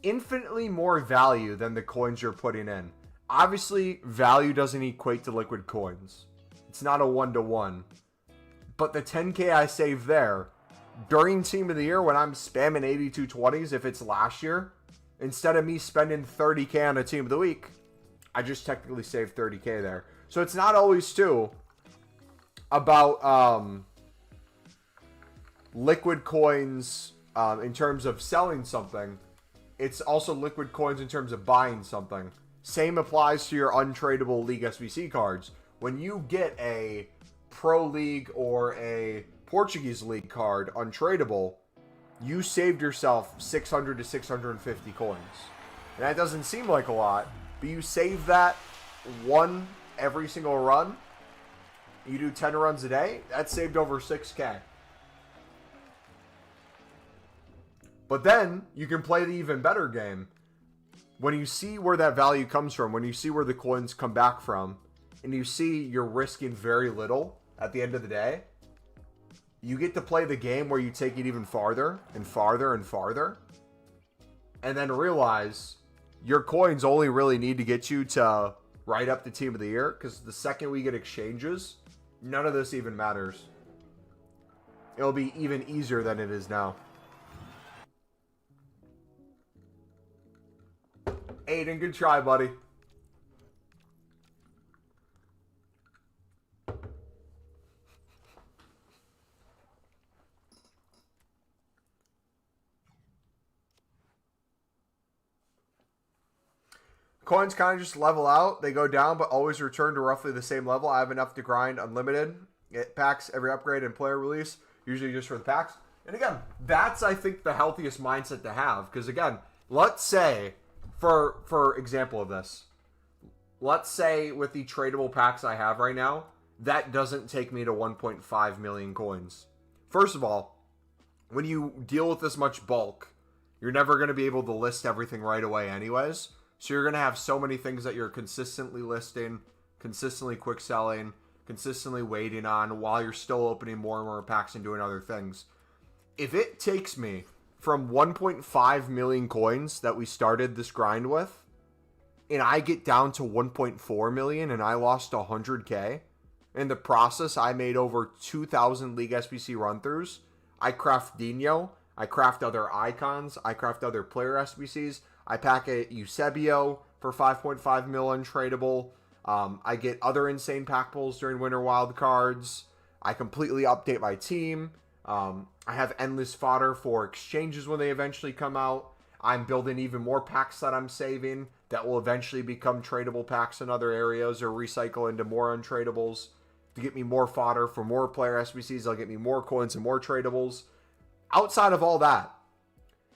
infinitely more value than the coins you're putting in. Obviously, value doesn't equate to liquid coins. It's not a one-to-one. But the 10K I saved there, during Team of the Year, when I'm spamming 8220s, if it's last year, instead of me spending 30K on a Team of the Week, I just technically saved 30K there. So it's not always, too, about liquid coins in terms of selling something. It's also liquid coins in terms of buying something. Same applies to your untradeable League SBC cards. When you get a Pro League or a Portuguese League card untradeable, you saved yourself 600 to 650 coins. And that doesn't seem like a lot, but you save that one every single run. You do 10 runs a day, that's saved over 6K. But then you can play the even better game. When you see where that value comes from, when you see where the coins come back from, and you see you're risking very little at the end of the day, you get to play the game where you take it even farther and farther and farther, and then realize your coins only really need to get you to right up the Team of the Year, because the second we get exchanges, none of this even matters. It'll be even easier than it is now. Aiden, good try, buddy. Coins kind of just level out. They go down, but always return to roughly the same level. I have enough to grind unlimited. It packs every upgrade and player release, usually just for the packs. And again, that's, I think, the healthiest mindset to have. Because again, let's say, for example of this, let's say with the tradable packs I have right now, that doesn't take me to 1.5 million coins. First of all, when you deal with this much bulk, you're never going to be able to list everything right away anyways. So you're going to have so many things that you're consistently listing, consistently quick selling, consistently waiting on while you're still opening more and more packs and doing other things. If it takes me from 1.5 million coins that we started this grind with, and I get down to 1.4 million and I lost 100K, in the process I made over 2,000 League SBC run-throughs. I craft Dino, I craft other icons, I craft other player SBCs, I pack a Eusebio for 5.5 mil untradeable. I get other insane pack pulls during winter wild cards. I completely update my team. I have endless fodder for exchanges when they eventually come out. I'm building even more packs that I'm saving that will eventually become tradable packs in other areas or recycle into more untradables to get me more fodder for more player SBCs. They'll get me more coins and more tradables. Outside of all that,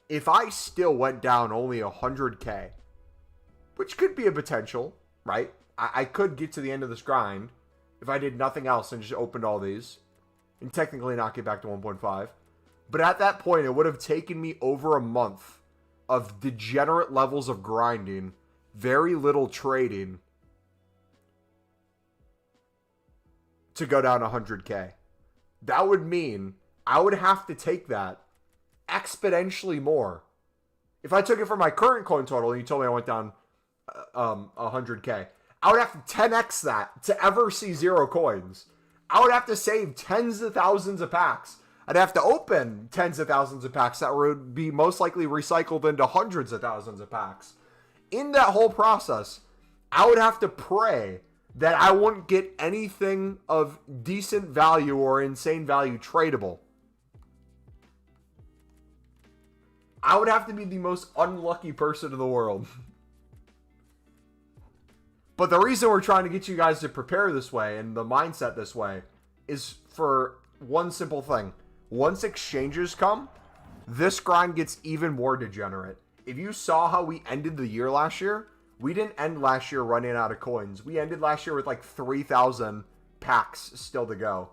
if I still went down only 100K, which could be a potential, right? I could get to the end of this grind if I did nothing else and just opened all these and technically not get back to 1.5. But at that point, it would have taken me over a month of degenerate levels of grinding, very little trading, to go down 100K. That would mean I would have to take that exponentially more. If I took it from my current coin total and you told me I went down 100K, I would have to 10x that to ever see 0 coins. I would have to save tens of thousands of packs. I'd have to open tens of thousands of packs that would be most likely recycled into hundreds of thousands of packs. In that whole process, I would have to pray that I wouldn't get anything of decent value or insane value tradable. I would have to be the most unlucky person in the world. But the reason we're trying to get you guys to prepare this way and the mindset this way is for one simple thing. Once exchanges come, this grind gets even more degenerate. If you saw how we ended the year last year, we didn't end last year running out of coins. We ended last year with like 3,000 packs still to go,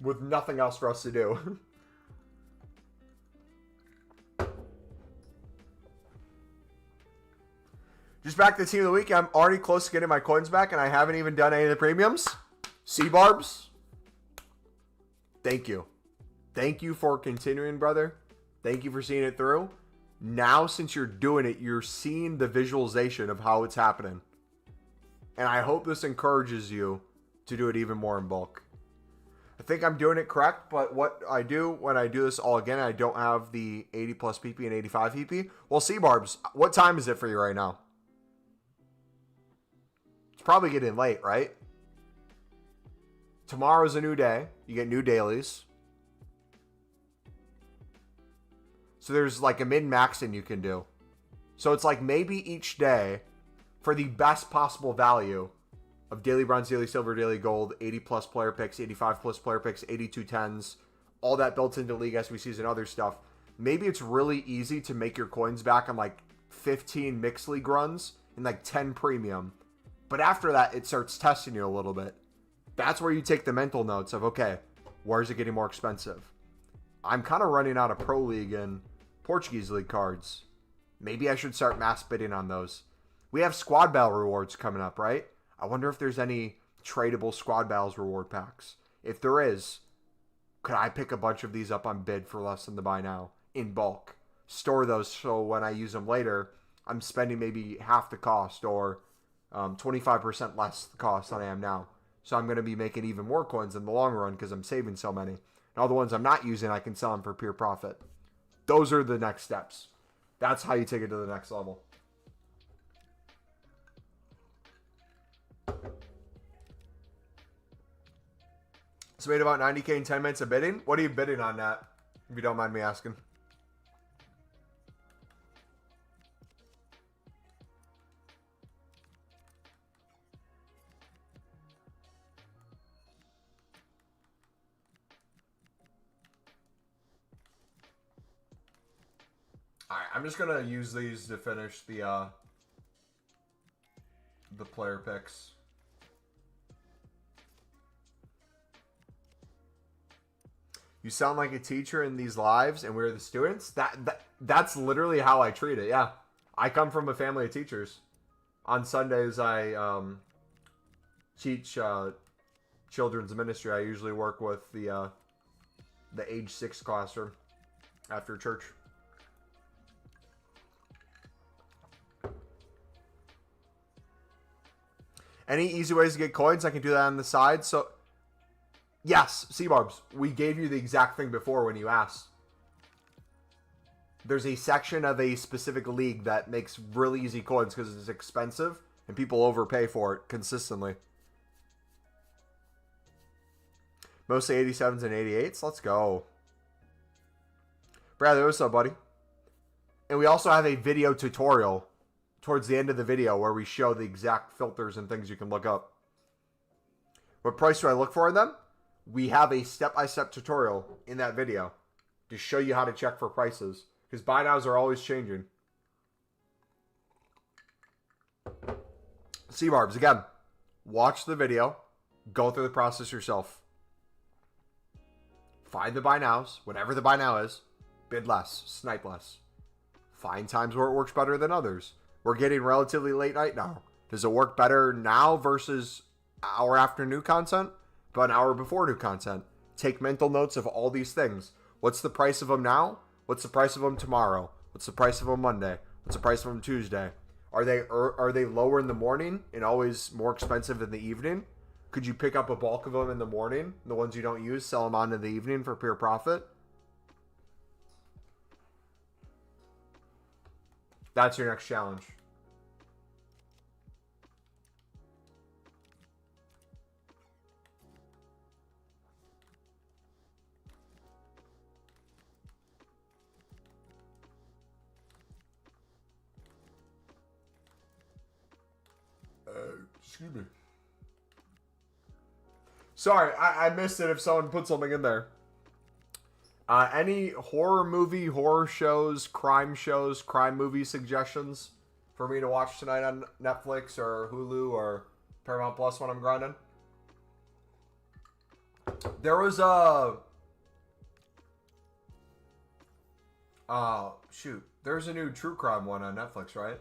with nothing else for us to do. Just back to the team of the week. I'm already close to getting my coins back, and I haven't even done any of the premiums. C-Barbs, thank you. Thank you for continuing, brother. Thank you for seeing it through. Now, since you're doing it, you're seeing the visualization of how it's happening. And I hope this encourages you to do it even more in bulk. I think I'm doing it correct, but what I do when I do this all again, I don't have the 80 plus PP and 85 PP. Well, C-Barbs, what time is it for you right now? It's probably getting late, right? Tomorrow's a new day. You get new dailies. So there's like a min-maxing you can do. So it's like maybe each day for the best possible value of daily bronze, daily silver, daily gold, 80 plus player picks, 85 plus player picks, 82 10s, all that built into League SBCs and other stuff. Maybe it's really easy to make your coins back on like 15 mixed league runs and like 10 premium. But after that, it starts testing you a little bit. That's where you take the mental notes of, okay, where is it getting more expensive? I'm kind of running out of Pro League and Portuguese League cards. Maybe I should start mass bidding on those. We have squad battle rewards coming up, right? I wonder if there's any tradable squad battles reward packs. If there is, could I pick a bunch of these up on bid for less than the buy now in bulk? Store those so when I use them later, I'm spending maybe half the cost or 25% less the cost than I am now. So I'm going to be making even more coins in the long run because I'm saving so many. And all the ones I'm not using, I can sell them for pure profit. Those are the next steps. That's how you take it to the next level. So made about 90K in 10 minutes of bidding. What are you bidding on that? If you don't mind me asking. Alright, I'm just gonna use these to finish the player picks. You sound like a teacher in these lives, and we're the students. That's literally how I treat it. Yeah, I come from a family of teachers. On Sundays, I teach children's ministry. I usually work with the age 6 classroom after church. Any easy ways to get coins? I can do that on the side. So, yes, C-Barbs, we gave you the exact thing before when you asked. There's a section of a specific league that makes really easy coins because it's expensive and people overpay for it consistently. Mostly 87s and 88s. Let's go. Bradley, what's up, buddy? And we also have a video tutorial towards the end of the video where we show the exact filters and things you can look up. What price do I look for in them? We have a step-by-step tutorial in that video to show you how to check for prices. Because buy nows are always changing. C-Barbs, again, watch the video. Go through the process yourself. Find the buy nows, whatever the buy now is. Bid less, snipe less. Find times where it works better than others. We're getting relatively late night now. Does it work better now versus hour after new content? But an hour before new content. Take mental notes of all these things. What's the price of them now? What's the price of them tomorrow? What's the price of them Monday? What's the price of them Tuesday? Are they lower in the morning and always more expensive in the evening? Could you pick up a bulk of them in the morning? The ones you don't use, sell them on in the evening for pure profit? That's your next challenge. Excuse me. Sorry, I missed it if someone put something in there. Any horror movie, horror shows, crime movie suggestions for me to watch tonight on Netflix or Hulu or Paramount Plus when I'm grinding? There was a... shoot. There's a new true crime one on Netflix, right?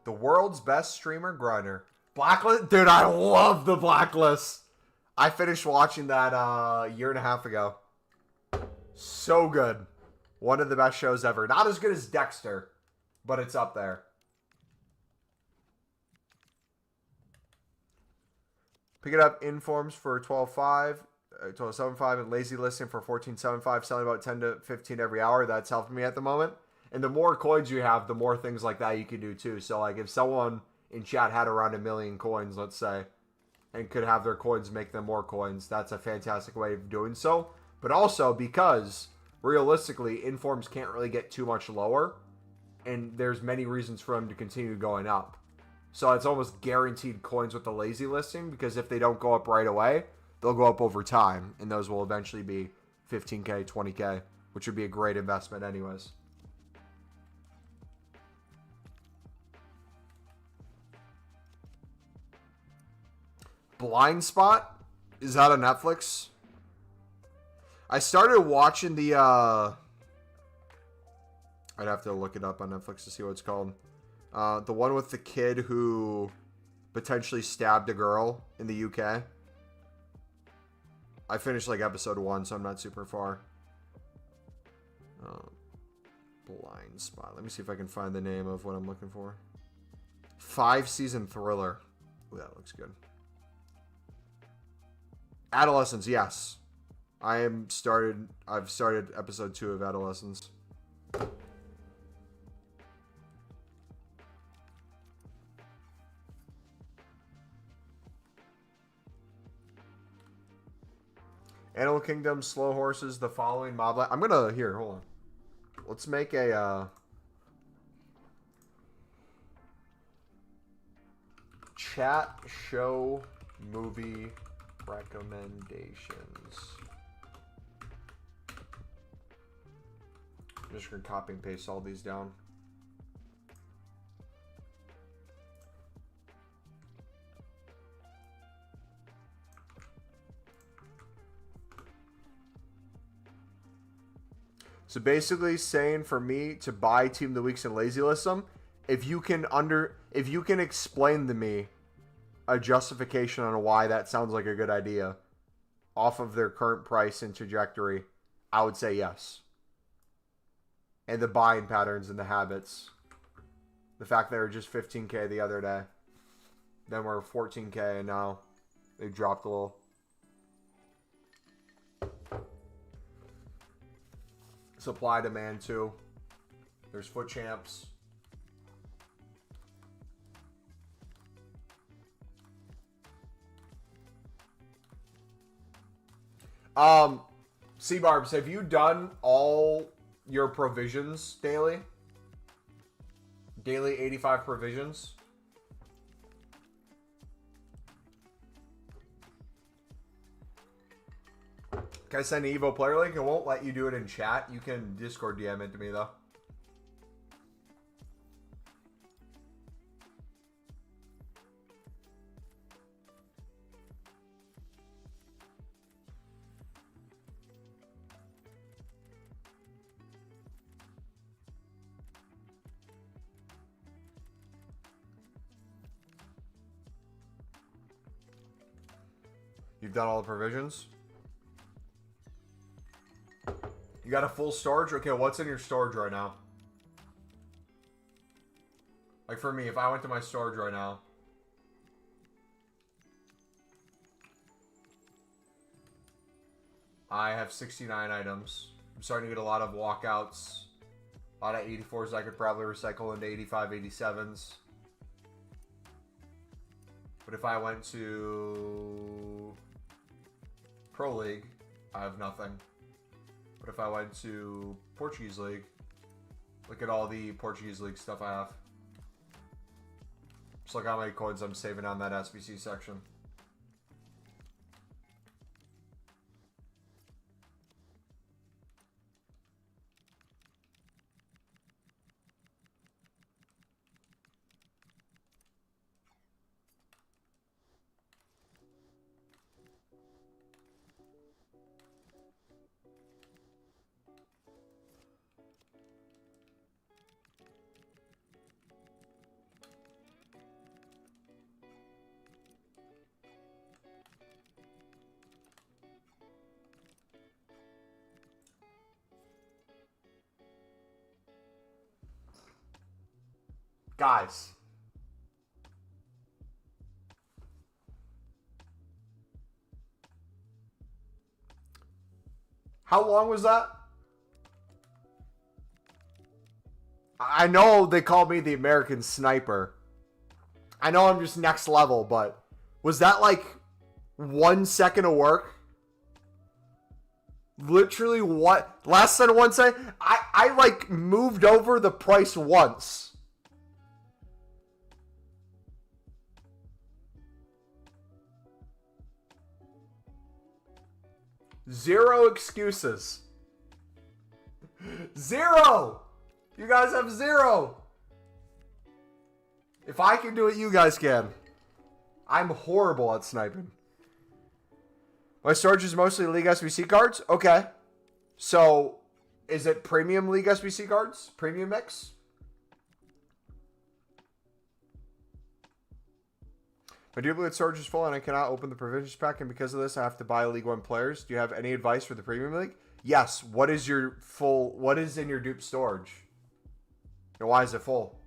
The world's best streamer grinder. Blacklist? Dude, I love the Blacklist. I finished watching that a year and a half ago. So good. One of the best shows ever. Not as good as Dexter, but it's up there. Pick it up Informs for 12.5, 12.75, and Lazy Listing for 14.75, selling about 10 to 15 every hour. That's helping me at the moment. And the more coins you have, the more things like that you can do too. So like if someone in chat had around 1 million coins, let's say, and could have their coins make them more coins, that's a fantastic way of doing so. But also because realistically, Informs can't really get too much lower, and there's many reasons for them to continue going up. So it's almost guaranteed coins with the lazy listing, because if they don't go up right away, they'll go up over time, and those will eventually be 15K, 20K, which would be a great investment anyways. Blind Spot? Is that on Netflix? I started watching the, I'd have to look it up on Netflix to see what it's called. The one with the kid who potentially stabbed a girl in the UK. I finished like episode 1, so I'm not super far. Blind Spot. Let me see if I can find the name of what I'm looking for. 5-season thriller. Ooh, that looks good. Adolescence, yes. I've started episode 2 of Adolescence. Animal Kingdom, Slow Horses, The Following, Mob Life. I'm gonna, here, hold on. Let's make a, chat show movie recommendations. I'm just going to copy and paste all these down. So basically saying for me to buy Team of the Weeks and Lazy List them, if you can explain to me a justification on why that sounds like a good idea off of their current price and trajectory, I would say yes. And the buying patterns and the habits. The fact they were just 15K the other day. Then we're 14K and now they dropped a little. Supply demand too. There's foot champs. C-Barbs, have you done all your provisions daily? Daily 85 provisions? Can I send an Evo player link? It won't let you do it in chat. You can Discord DM it to me, though. You've done all the provisions? You got a full storage? Okay, what's in your storage right now? Like for me, if I went to my storage right now. I have 69 items. I'm starting to get a lot of walkouts. A lot of 84s I could probably recycle into 85, 87s. But if I went to Pro League, I have nothing. But if I went to Portuguese League, look at all the Portuguese League stuff I have. Just look how many coins I'm saving on that SBC section. Guys. How long was that? I know they called me the American Sniper. I know I'm just next level, but was that like 1 second of work? Literally what? Less than 1 second? I like moved over the price once. Zero excuses. Zero! You guys have zero. If I can do it, you guys can. I'm horrible at sniping. My storage is mostly League SBC cards? Okay. So, is it premium League SBC cards? Premium mix? My duplicate storage is full and I cannot open the provisions pack, and because of this I have to buy League 1 players. Do you have any advice for the premium league? Yes. What is in your dupe storage? And why is it full?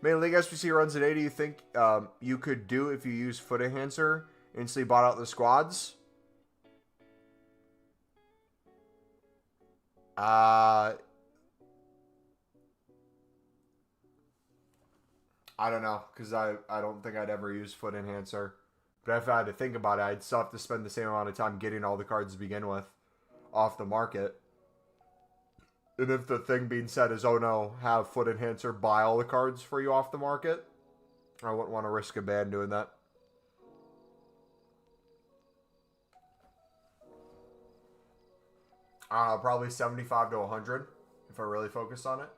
Main League SBC runs at 80. You think you could do if you use foot enhancer? Instantly bought out the squads? I don't know, because I don't think I'd ever use Foot Enhancer. But if I had to think about it, I'd still have to spend the same amount of time getting all the cards to begin with off the market. And if the thing being said is, oh no, have Foot Enhancer buy all the cards for you off the market, I wouldn't want to risk a ban doing that. Probably 75 to 100 if I really focused on it.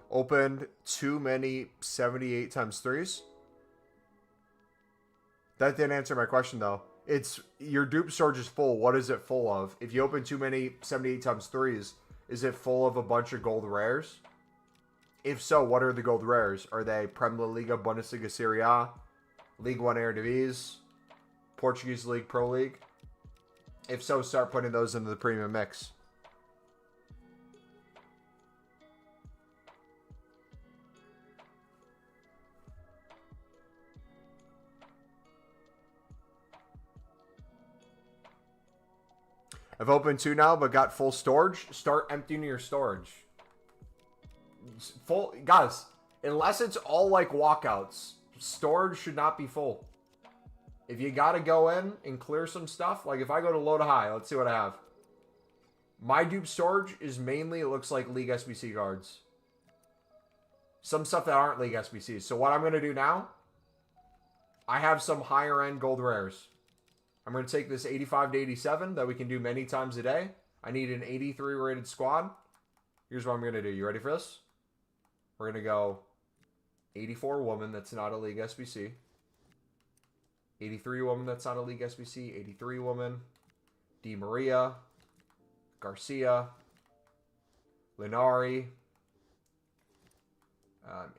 Opened too many 78 times 3s. That didn't answer my question, though. It's your dupe storage is full. What is it full of? If you open too many 78 times 3s, is it full of a bunch of gold rares? If so, what are the gold rares? Are they Premier Liga, Bundesliga, Serie A, League 1 Eredivisie, Portuguese League, Pro League? If so, start putting those into the premium mix. I've opened 2 now, but got full storage. Start emptying your storage. Full, guys, unless it's all like walkouts, storage should not be full. If you got to go in and clear some stuff, like if I go to low to high, let's see what I have. My dupe storage is mainly, it looks like League SBC cards. Some stuff that aren't League SBCs. So what I'm going to do now, I have some higher end gold rares. I'm going to take this 85 to 87 that we can do many times a day. I need an 83 rated squad. Here's what I'm going to do. You ready for this? We're going to go 84 woman, that's not a League SBC. 83 woman, that's not a League SBC. 83 woman. Di Maria. Garcia. Linari.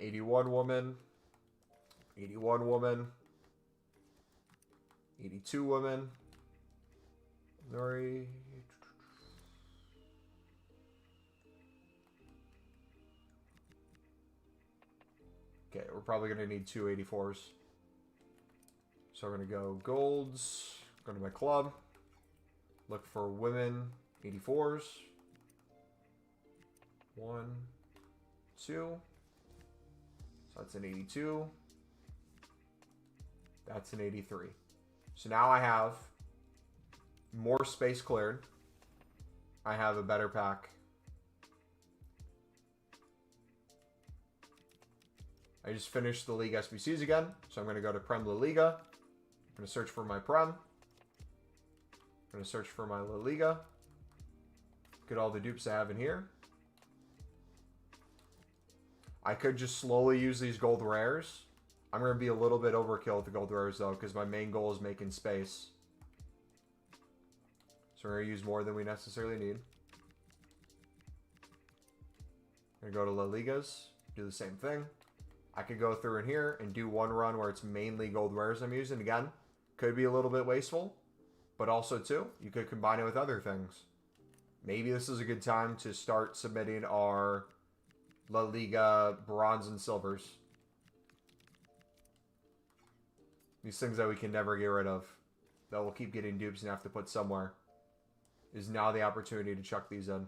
81 woman. 81 woman. 82 women. Nori. Okay, we're probably going to need 2 84s. So we're going to go golds. Go to my club. Look for women 84s. 1, 2. So that's an 82. That's an 83. So now I have more space cleared. I have a better pack. I just finished the League SBCs again. So I'm going to go to Premier Liga. I'm going to search for my Prem. I'm going to search for my La Liga. Get all the dupes I have in here. I could just slowly use these gold rares. I'm going to be a little bit overkill with the gold rares, though, because my main goal is making space. So we're going to use more than we necessarily need. I'm going to go to La Ligas, do the same thing. I could go through in here and do one run where it's mainly gold rares I'm using. Again, could be a little bit wasteful, but also, too, you could combine it with other things. Maybe this is a good time to start submitting our La Liga bronze and silvers. These things that we can never get rid of, that we'll keep getting dupes and have to put somewhere, is now the opportunity to chuck these in.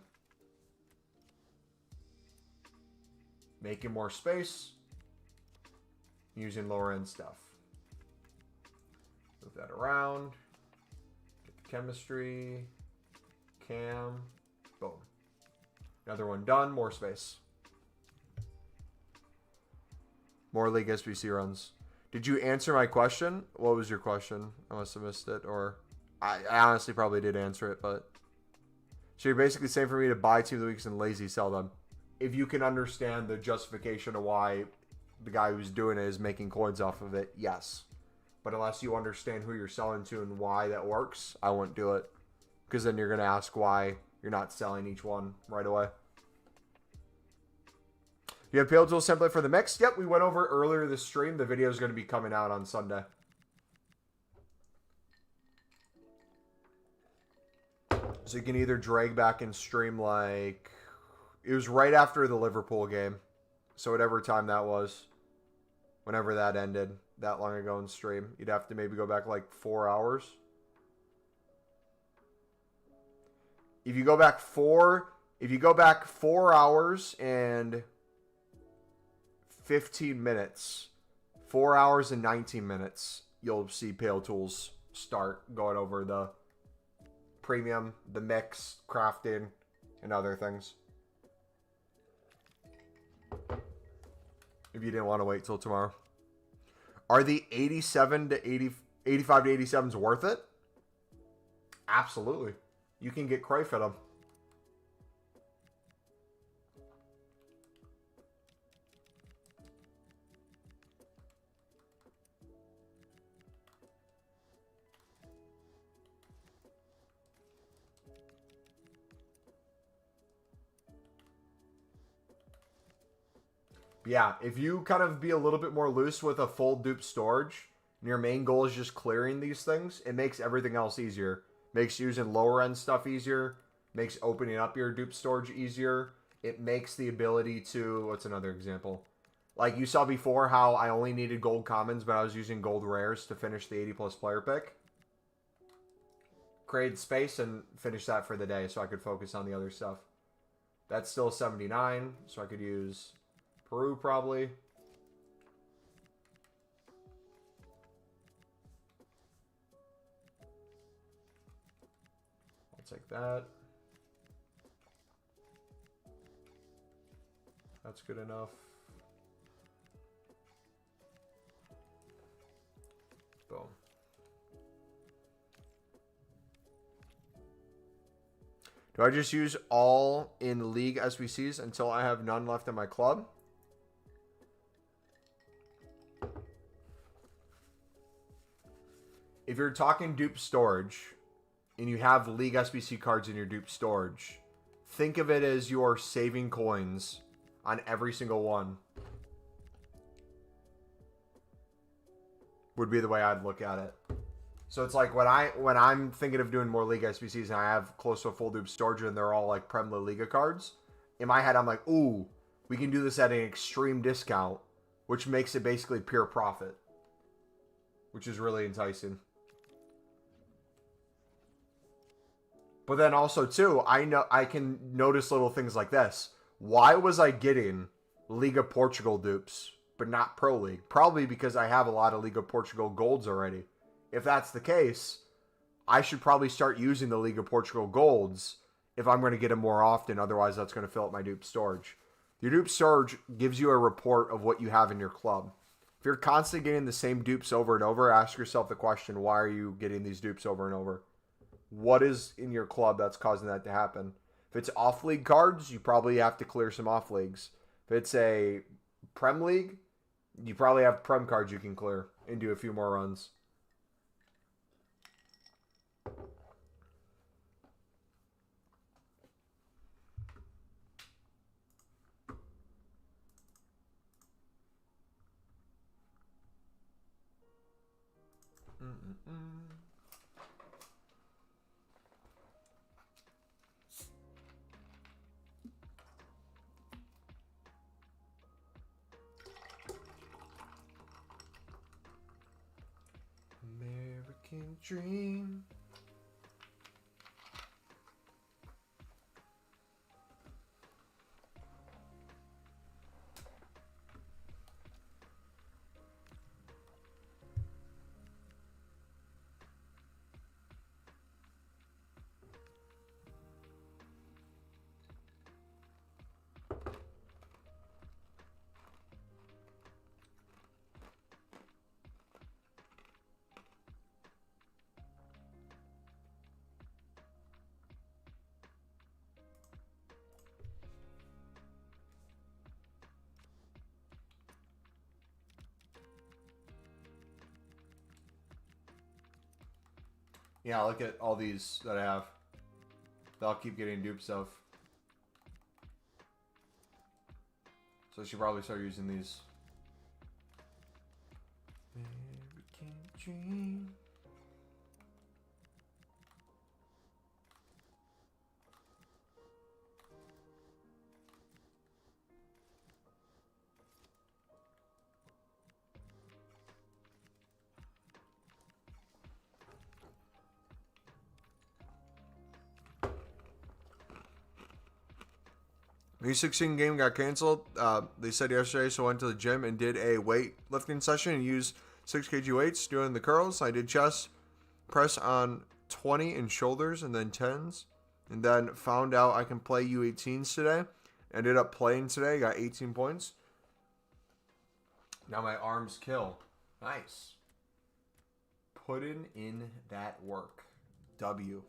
Making more space, using lower end stuff. Move that around. Get the chemistry, cam, Boom. Another one done. More space. More League SBC runs. Did you answer my question? What was your question? I must have missed it. Or I honestly probably did answer it, but... So you're basically saying for me to buy Team of the Weeks and lazy sell them. If you can understand the justification of why the guy who's doing it is making coins off of it, yes. But unless you understand who you're selling to and why that works, I won't do it. Because then you're going to ask why you're not selling each one right away. You have Pale Tool template for the mix? Yep, we went over earlier this stream. The video is going to be coming out on Sunday. So you can either drag back and stream like... It was right after the Liverpool game. So whatever time that was. Whenever that ended. That long ago in stream. You'd have to maybe go back like 4 hours. If you go back 4 hours and 15 minutes. 4 hours and 19 minutes. You'll see Pale Tools start going over the premium, the mix, crafting, and other things. If you didn't want to wait till tomorrow. Are the 85 to 87s worth it? Absolutely. You can get Cruyff at them. Yeah, if you kind of be a little bit more loose with a full dupe storage, and your main goal is just clearing these things, it makes everything else easier. Makes using lower end stuff easier. Makes opening up your dupe storage easier. It makes the ability to... What's another example? Like you saw before how I only needed gold commons, but I was using gold rares to finish the 80 plus player pick. Created space and finished that for the day so I could focus on the other stuff. That's still 79, so I could use... Peru, probably. I'll take that. That's good enough. Boom. Do I just use all in League SBCs until I have none left in my club? If you're talking dupe storage and you have League SBC cards in your dupe storage, think of it as you're saving coins on every single one. Would be the way I'd look at it. So it's like when I'm thinking of doing more League SBCs and I have close to a full dupe storage and they're all like Prem La Liga cards, in my head I'm like, ooh, we can do this at an extreme discount, which makes it basically pure profit, which is really enticing. But then also, too, I can notice little things like this. Why was I getting Liga Portugal dupes, but not Pro League? Probably because I have a lot of Liga Portugal golds already. If that's the case, I should probably start using the Liga Portugal golds if I'm going to get them more often. Otherwise, that's going to fill up my dupe storage. Your dupe storage gives you a report of what you have in your club. If you're constantly getting the same dupes over and over, ask yourself the question, why are you getting these dupes over and over? What is in your club that's causing that to happen? If it's off-league cards, you probably have to clear some off-leagues. If it's a Prem League, you probably have Prem cards you can clear and do a few more runs. American Dream. Yeah, look at all these that I have. That I'll keep getting dupes of. So I should probably start using these. American Dream. E16 game got canceled. They said yesterday, so I went to the gym and did a weightlifting session and used 6 kg weights doing the curls. I did chest press on 20 and shoulders and then 10s. And then found out I can play U18s today. Ended up playing today. Got 18 points. Now my arms kill. Nice. Putting in that work. W.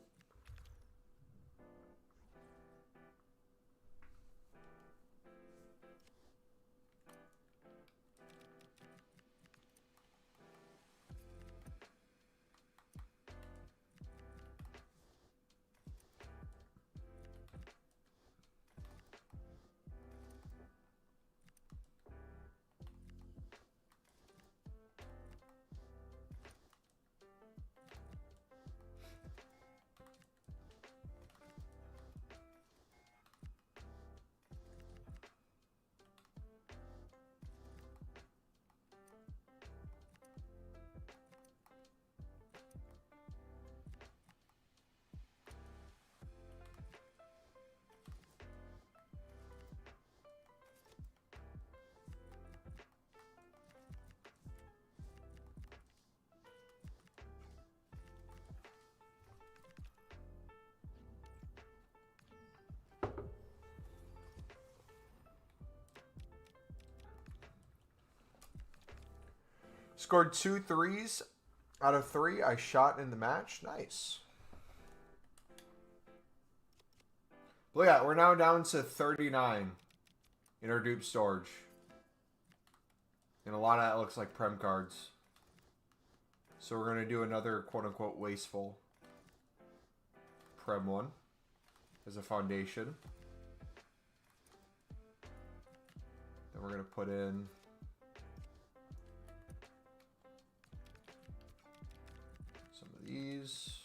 Scored 2 threes out of 3 I shot in the match. Nice. But yeah, we're now down to 39 in our dupe storage. And a lot of that looks like Prem cards. So we're going to do another quote-unquote wasteful Prem one as a foundation. Then we're going to put in some of these.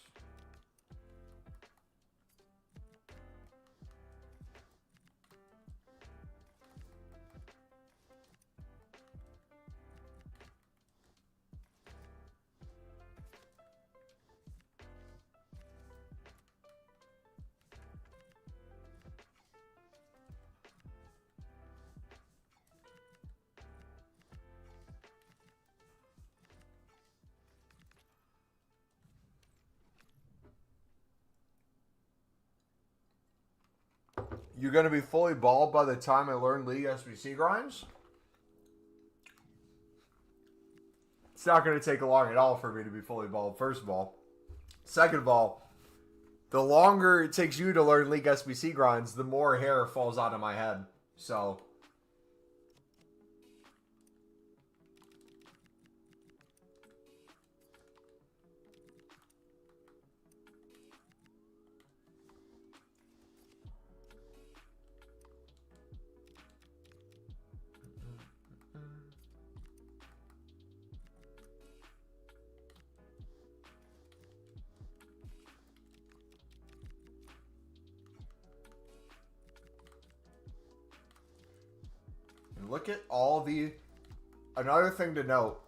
You're going to be fully bald by the time I learn League SBC grinds? It's not going to take long at all for me to be fully bald, first of all. Second of all, the longer it takes you to learn League SBC grinds, the more hair falls out of my head. So look at all the... Another thing to note,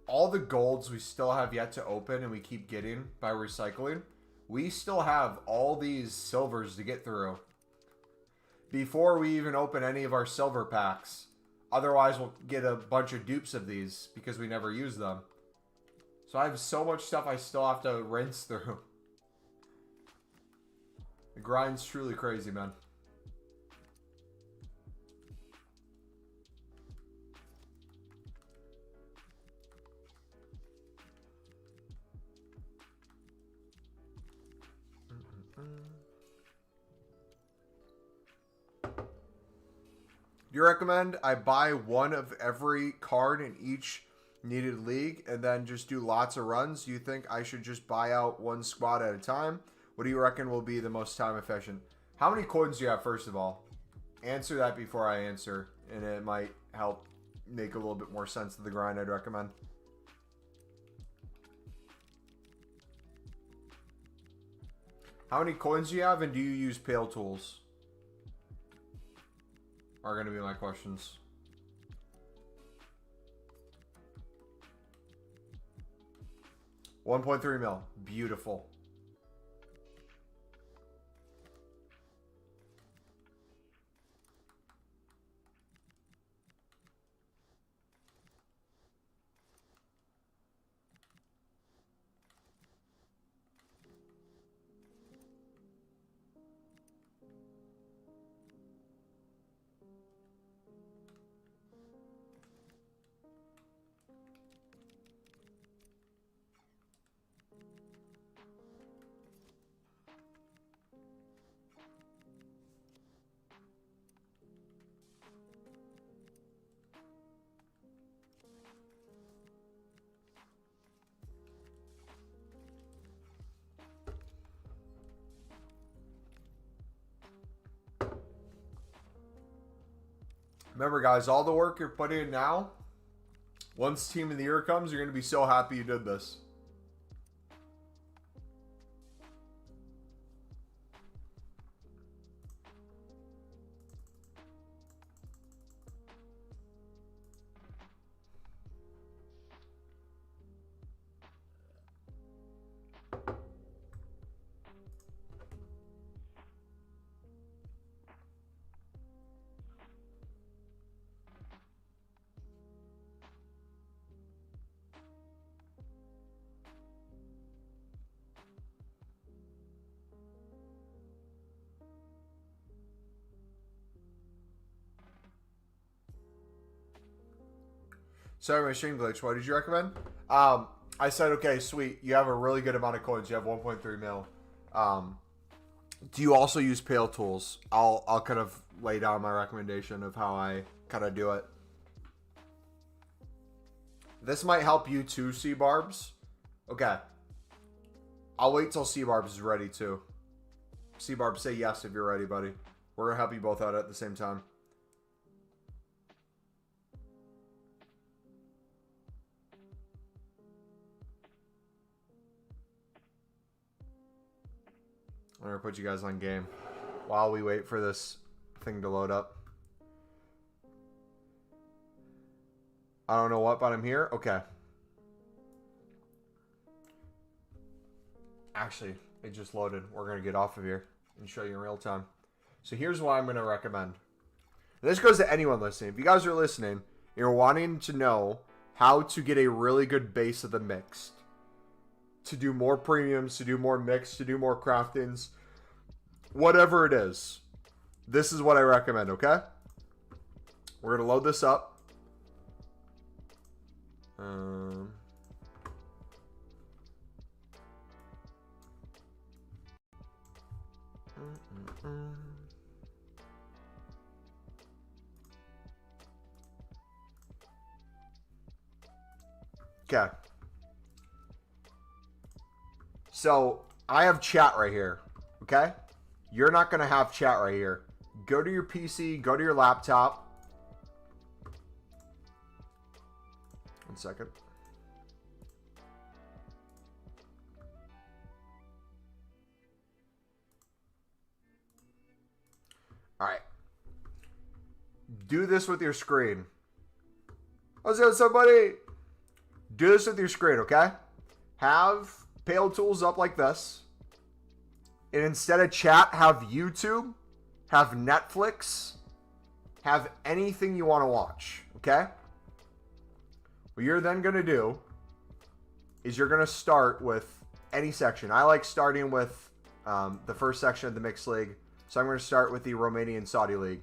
all the golds we still have yet to open and we keep getting by recycling, we still have all these silvers to get through before we even open any of our silver packs. Otherwise, we'll get a bunch of dupes of these because we never use them. So I have so much stuff I still have to rinse through. The grind's truly crazy, man. Do you recommend I buy one of every card in each needed league and then just do lots of runs? Do you think I should just buy out one squad at a time? What do you reckon will be the most time efficient? How many coins do you have, first of all? Answer that before I answer, and it might help make a little bit more sense of the grind I'd recommend. How many coins do you have, and do you use Pale Tools? Are going to be my questions. $1.3 mil. Beautiful. Remember, guys, all the work you're putting in now, once Team of the Year comes, you're going to be so happy you did this. Sorry, my stream glitch. What did you recommend? I said, okay, sweet. You have a really good amount of coins. You have 1.3 mil. Do you also use Pale Tools? I'll kind of lay down my recommendation of how I kind of do it. This might help you too, C-Barbs. Okay. I'll wait till C-Barbs is ready too. C-Barbs, say yes if you're ready, buddy. We're going to help you both out at the same time. I'm going to put you guys on game while we wait for this thing to load up. I don't know what, but I'm here. Okay. Actually, it just loaded. We're going to get off of here and show you in real time. So here's what I'm going to recommend. This goes to anyone listening. If you guys are listening, you're wanting to know how to get a really good base of the mixed, to do more premiums, to do more mixed, to do more craftings, whatever it is, this is what I recommend, okay? We're going to load this up. Okay. So, I have chat right here, okay? You're not going to have chat right here. Go to your PC, go to your laptop. One second. All right. Do this with your screen. What's up, somebody? Do this with your screen, okay? Have Pale Tools up like this. And instead of chat, have YouTube, have Netflix, have anything you want to watch, okay? What you're then going to do is you're going to start with any section. I like starting with the first section of the Mixed League. So I'm going to start with the Romanian Saudi League.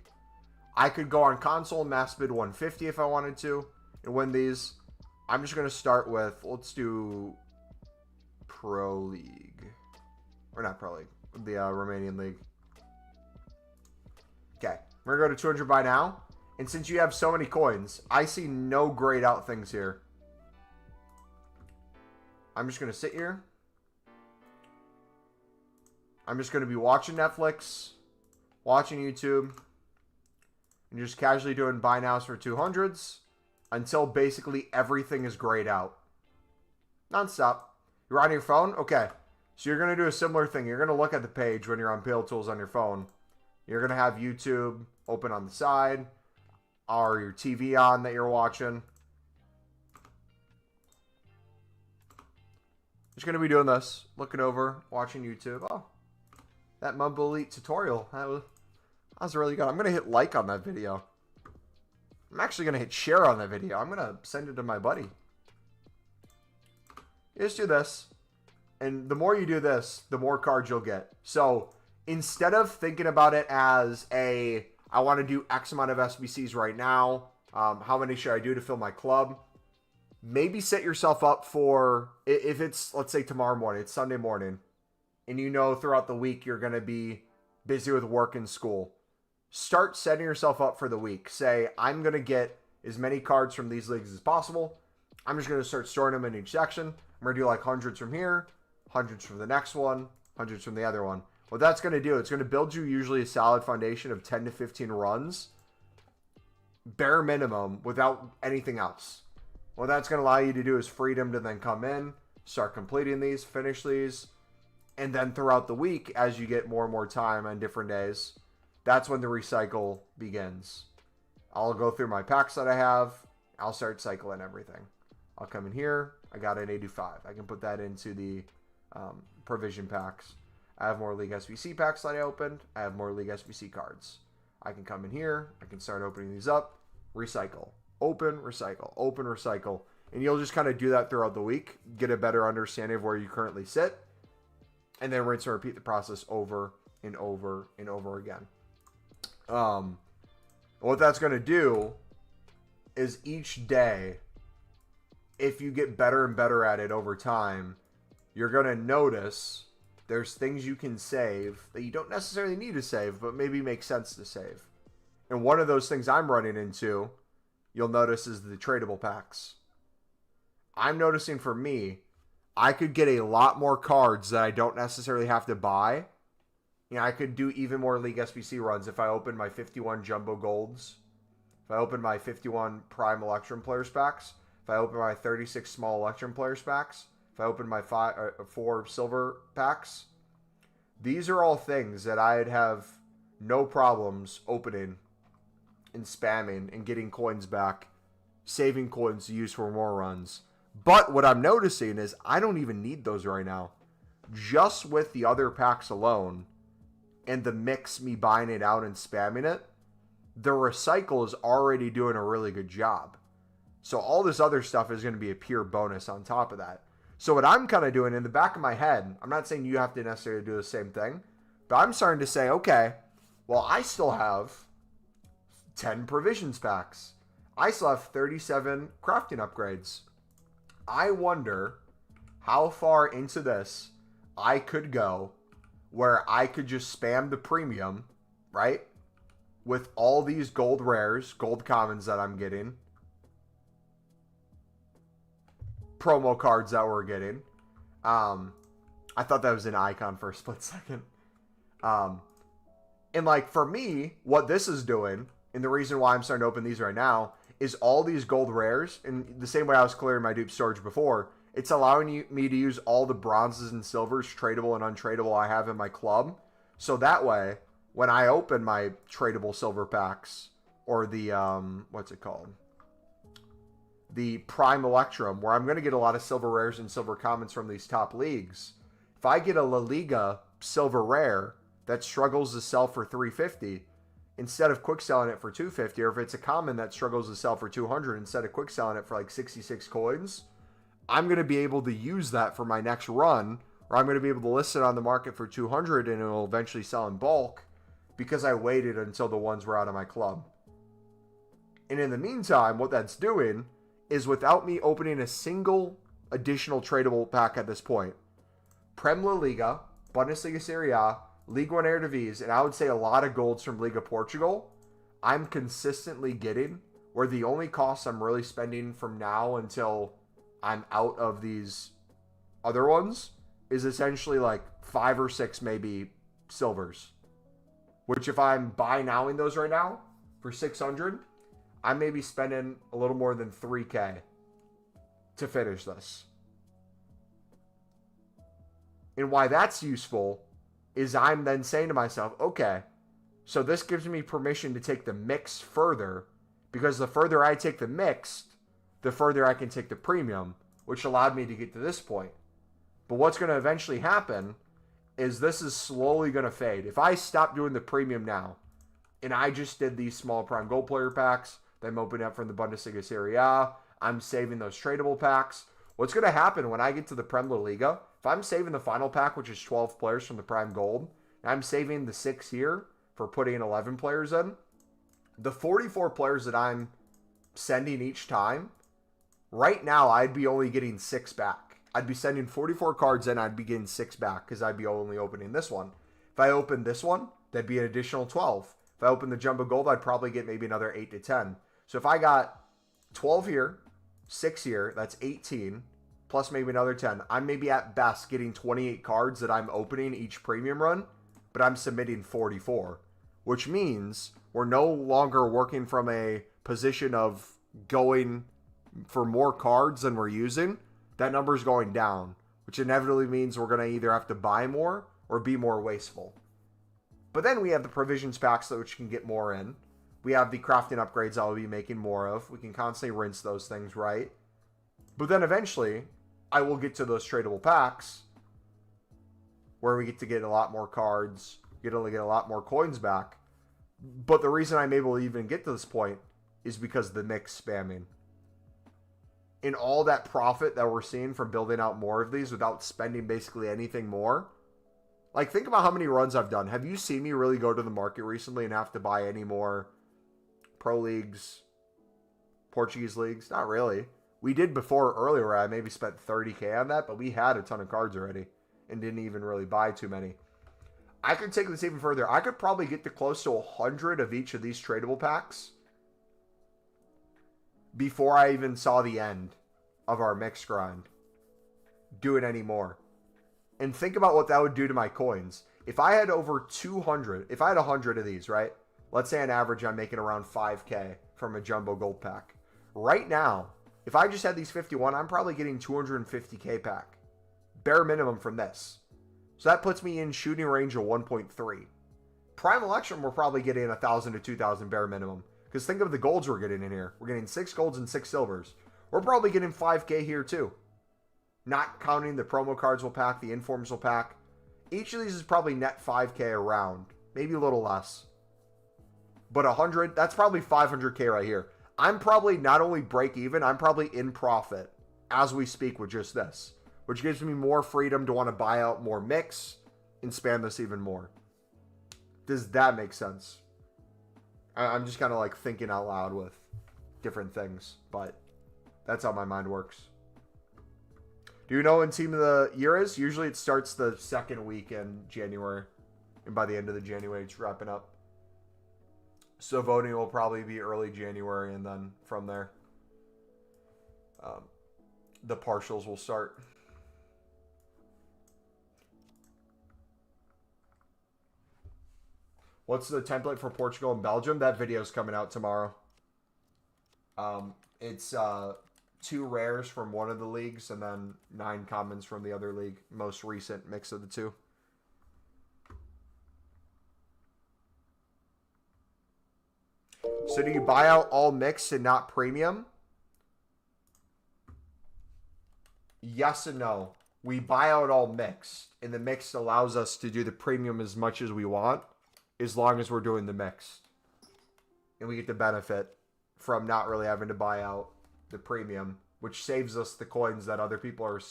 I could go on console, mass bid 150 if I wanted to, and win these. I'm just going to start with, let's do Pro League. Or not Pro League, the Romanian League. Okay, we're going to go to 200 buy now. And since you have so many coins, I see no grayed out things here. I'm just going to sit here. I'm just going to be watching Netflix, watching YouTube, and just casually doing buy nows for 200s until basically everything is grayed out. Non-stop. You're on your phone? Okay. So you're going to do a similar thing. You're going to look at the page when you're on Pale Tools on your phone. You're going to have YouTube open on the side or your TV on that you're watching. Just going to be doing this. Looking over, watching YouTube. Oh, that Mumble Elite tutorial. That was really good. I'm going to hit like on that video. I'm actually going to hit share on that video. I'm going to send it to my buddy. You just do this. And the more you do this, the more cards you'll get. So instead of thinking about it as I want to do X amount of SBCs right now, how many should I do to fill my club? Maybe set yourself up for, if it's, let's say tomorrow morning, it's Sunday morning, and you know throughout the week you're going to be busy with work and school. Start setting yourself up for the week. Say, I'm going to get as many cards from these leagues as possible. I'm just going to start storing them in each section. I'm going to do like hundreds from here, hundreds from the next one, hundreds from the other one. What that's going to do, it's going to build you usually a solid foundation of 10 to 15 runs, bare minimum, without anything else. What that's going to allow you to do is freedom to then come in, start completing these, finish these, and then throughout the week, as you get more and more time on different days, that's when the recycle begins. I'll go through my packs that I have. I'll start cycling everything. I'll come in here. I got an 85. I can put that into the provision packs. I have more League SBC packs that I opened. I have more League SBC cards. I can come in here. I can start opening these up. Recycle. Open, recycle. Open, recycle. And you'll just kind of do that throughout the week. Get a better understanding of where you currently sit. And then rinse and repeat the process over and over and over again. What that's going to do is each day, if you get better and better at it over time, you're going to notice there's things you can save that you don't necessarily need to save, but maybe make sense to save. And one of those things I'm running into, you'll notice, is the tradable packs. I'm noticing for me, I could get a lot more cards that I don't necessarily have to buy. You know, I could do even more League SBC runs if I open my 51 Jumbo Golds, if I open my 51 Prime Electrum Players packs, if I open my 36 Small Electrum Players packs, if I open my 4 Silver packs. These are all things that I'd have no problems opening and spamming and getting coins back, saving coins to use for more runs. But what I'm noticing is I don't even need those right now. Just with the other packs alone and the mix, me buying it out and spamming it, the recycle is already doing a really good job. So all this other stuff is going to be a pure bonus on top of that. So what I'm kind of doing in the back of my head, I'm not saying you have to necessarily do the same thing, but I'm starting to say, okay, well, I still have 10 provisions packs. I still have 37 crafting upgrades. I wonder how far into this I could go where I could just spam the premium, right? With all these gold rares, gold commons that I'm getting, promo cards that we're getting. I thought that was an icon for a split second. And like for me, what this is doing, and the reason why I'm starting to open these right now, is all these gold rares, and the same way I was clearing my dupe storage before, it's allowing me to use all the bronzes and silvers, tradable and untradeable, I have in my club. So that way, when I open my tradable silver packs, or the, what's it called? The Prime Electrum, where I'm going to get a lot of silver rares and silver commons from these top leagues. If I get a La Liga silver rare that struggles to sell for 350, instead of quick selling it for 250, or if it's a common that struggles to sell for 200, instead of quick selling it for like 66 coins, I'm going to be able to use that for my next run, or I'm going to be able to list it on the market for 200 and it'll eventually sell in bulk because I waited until the ones were out of my club. And in the meantime, what that's doing is, without me opening a single additional tradable pack at this point, Prem La Liga, Bundesliga Serie A, Ligue 1 Eredivisie, and I would say a lot of golds from Liga Portugal, I'm consistently getting, where the only costs I'm really spending from now until I'm out of these other ones is essentially like 5 or 6 maybe silvers. Which if I'm buy nowing those right now for 600, I may be spending a little more than 3K to finish this. And why that's useful is I'm then saying to myself, okay, so this gives me permission to take the mix further, because the further I take the mixed, the further I can take the premium, which allowed me to get to this point. But what's going to eventually happen is this is slowly going to fade. If I stop doing the premium now, and I just did these small prime gold player packs, then I'm opening up from the Bundesliga Serie A, I'm saving those tradable packs. What's going to happen when I get to the Premier Liga, if I'm saving the final pack, which is 12 players from the prime gold, and I'm saving the 6 here for putting 11 players in, the 44 players that I'm sending each time, right now I'd be only getting 6 back. I'd be sending 44 cards in, I'd be getting 6 back because I'd be only opening this one. If I open this one, that'd be an additional 12. If I open the Jumbo Gold, I'd probably get maybe another 8 to 10. So if I got 12 here, 6 here, that's 18, plus maybe another 10. I'm maybe at best getting 28 cards that I'm opening each premium run, but I'm submitting 44, which means we're no longer working from a position of going for more cards than we're using. That number's going down, which inevitably means we're going to either have to buy more or be more wasteful. But then we have the provisions packs that which can get more in. We have the crafting upgrades I'll be making more of. We can constantly rinse those things right. But then eventually, I will get to those tradable packs where we get to get a lot more cards, get to get a lot more coins back. But the reason I'm able to even get to this point is because of the mix spamming. In all that profit that we're seeing from building out more of these without spending basically anything more. Like, think about how many runs I've done. Have you seen me really go to the market recently and have to buy any more pro leagues, Portuguese leagues? Not really. We did before earlier where I maybe spent 30K on that, but we had a ton of cards already and didn't even really buy too many. I could take this even further. I could probably get to close to 100 of each of these tradable packs before I even saw the end of our mix grind. Do it anymore. And think about what that would do to my coins. If I had over 200, if I had 100 of these, right? Let's say on average I'm making around 5K from a jumbo gold pack. Right now, if I just had these 51, I'm probably getting 250K pack. Bare minimum from this. So that puts me in shooting range of 1.3. Prime Election, we're probably getting 1,000 to 2,000 bare minimum. Because think of the golds we're getting in here. We're getting 6 golds and 6 silvers. We're probably getting 5K here too. Not counting the promo cards will pack, the informs will pack. Each of these is probably net 5K around. Maybe a little less. But 100, that's probably 500K right here. I'm probably not only break even, I'm probably in profit as we speak with just this. Which gives me more freedom to want to buy out more mix and spam this even more. Does that make sense? I'm just kind of like thinking out loud with different things, but that's how my mind works. Do you know when Team of the Year is? Usually it starts the second week in January, and by the end of the January it's wrapping up. So voting will probably be early January, and then from there, the partials will start. What's the template for Portugal and Belgium? That video is coming out tomorrow. It's 2 rares from one of the leagues and then 9 commons from the other league. Most recent mix of the two. So do you buy out all mixed and not premium? Yes and no. We buy out all mixed, and the mixed allows us to do the premium as much as we want, as long as we're doing the mixed. And we get the benefit from not really having to buy out the premium, which saves us the coins that other people are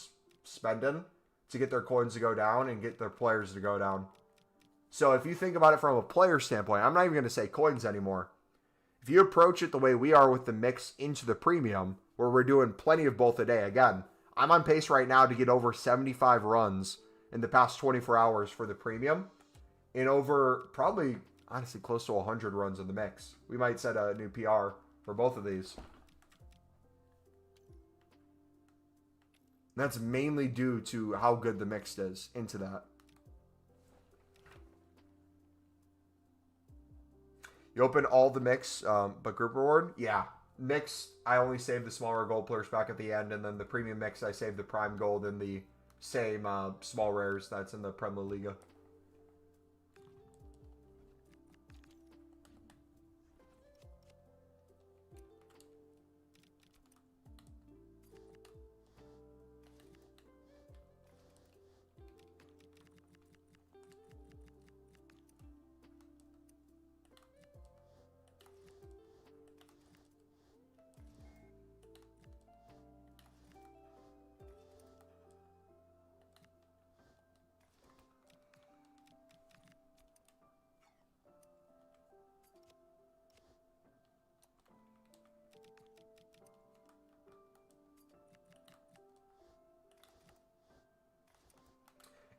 spending to get their coins to go down and get their players to go down. So if you think about it from a player standpoint, I'm not even going to say coins anymore. If you approach it the way we are with the mix into the premium, where we're doing plenty of both a day, again, I'm on pace right now to get over 75 runs in the past 24 hours for the premium, and over probably, honestly, close to 100 runs in the mix. We might set a new PR for both of these. That's mainly due to how good the mixed is into that. You open all the mix, but group reward? Yeah. Mix, I only save the smaller gold players back at the end, and then the premium mix, I save the prime gold and the same small rares that's in the Premier Liga.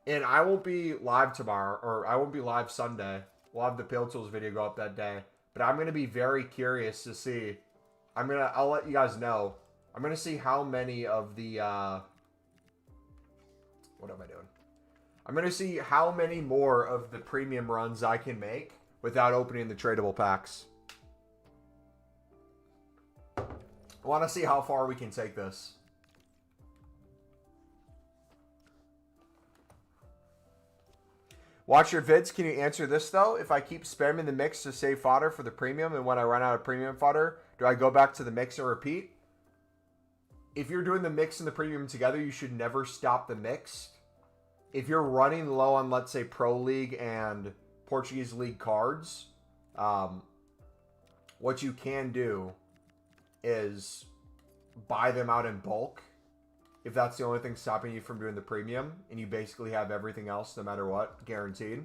And I won't be live tomorrow, or I won't be live Sunday. We'll have the Pale Tools video go up that day. But I'm going to be very curious to see. I'll let you guys know. I'm going to see how many of the, what am I doing? I'm going to see how many more of the premium runs I can make without opening the tradable packs. I want to see how far we can take this. Watch your vids. Can you answer this, though? If I keep spamming the mix to save fodder for the premium, and when I run out of premium fodder, do I go back to the mix and repeat? If you're doing the mix and the premium together, you should never stop the mix. If you're running low on, let's say, Pro League and Portuguese League cards, what you can do is buy them out in bulk. If that's the only thing stopping you from doing the premium, and you basically have everything else, no matter what, guaranteed.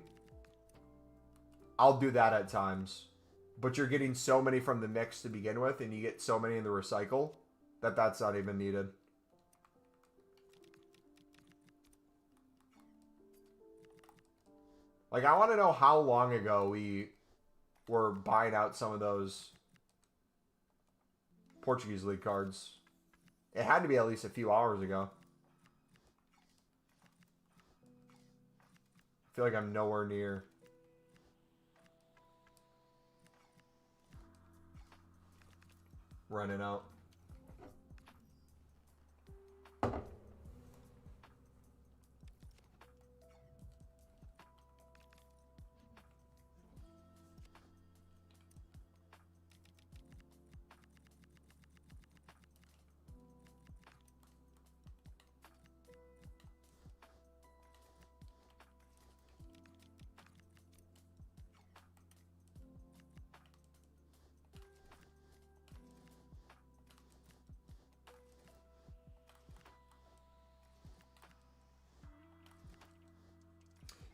I'll do that at times. But you're getting so many from the mix to begin with, and you get so many in the recycle, that that's not even needed. Like, I want to know how long ago we were buying out some of those Portuguese League cards. It had to be at least a few hours ago. I feel like I'm nowhere near. Running out.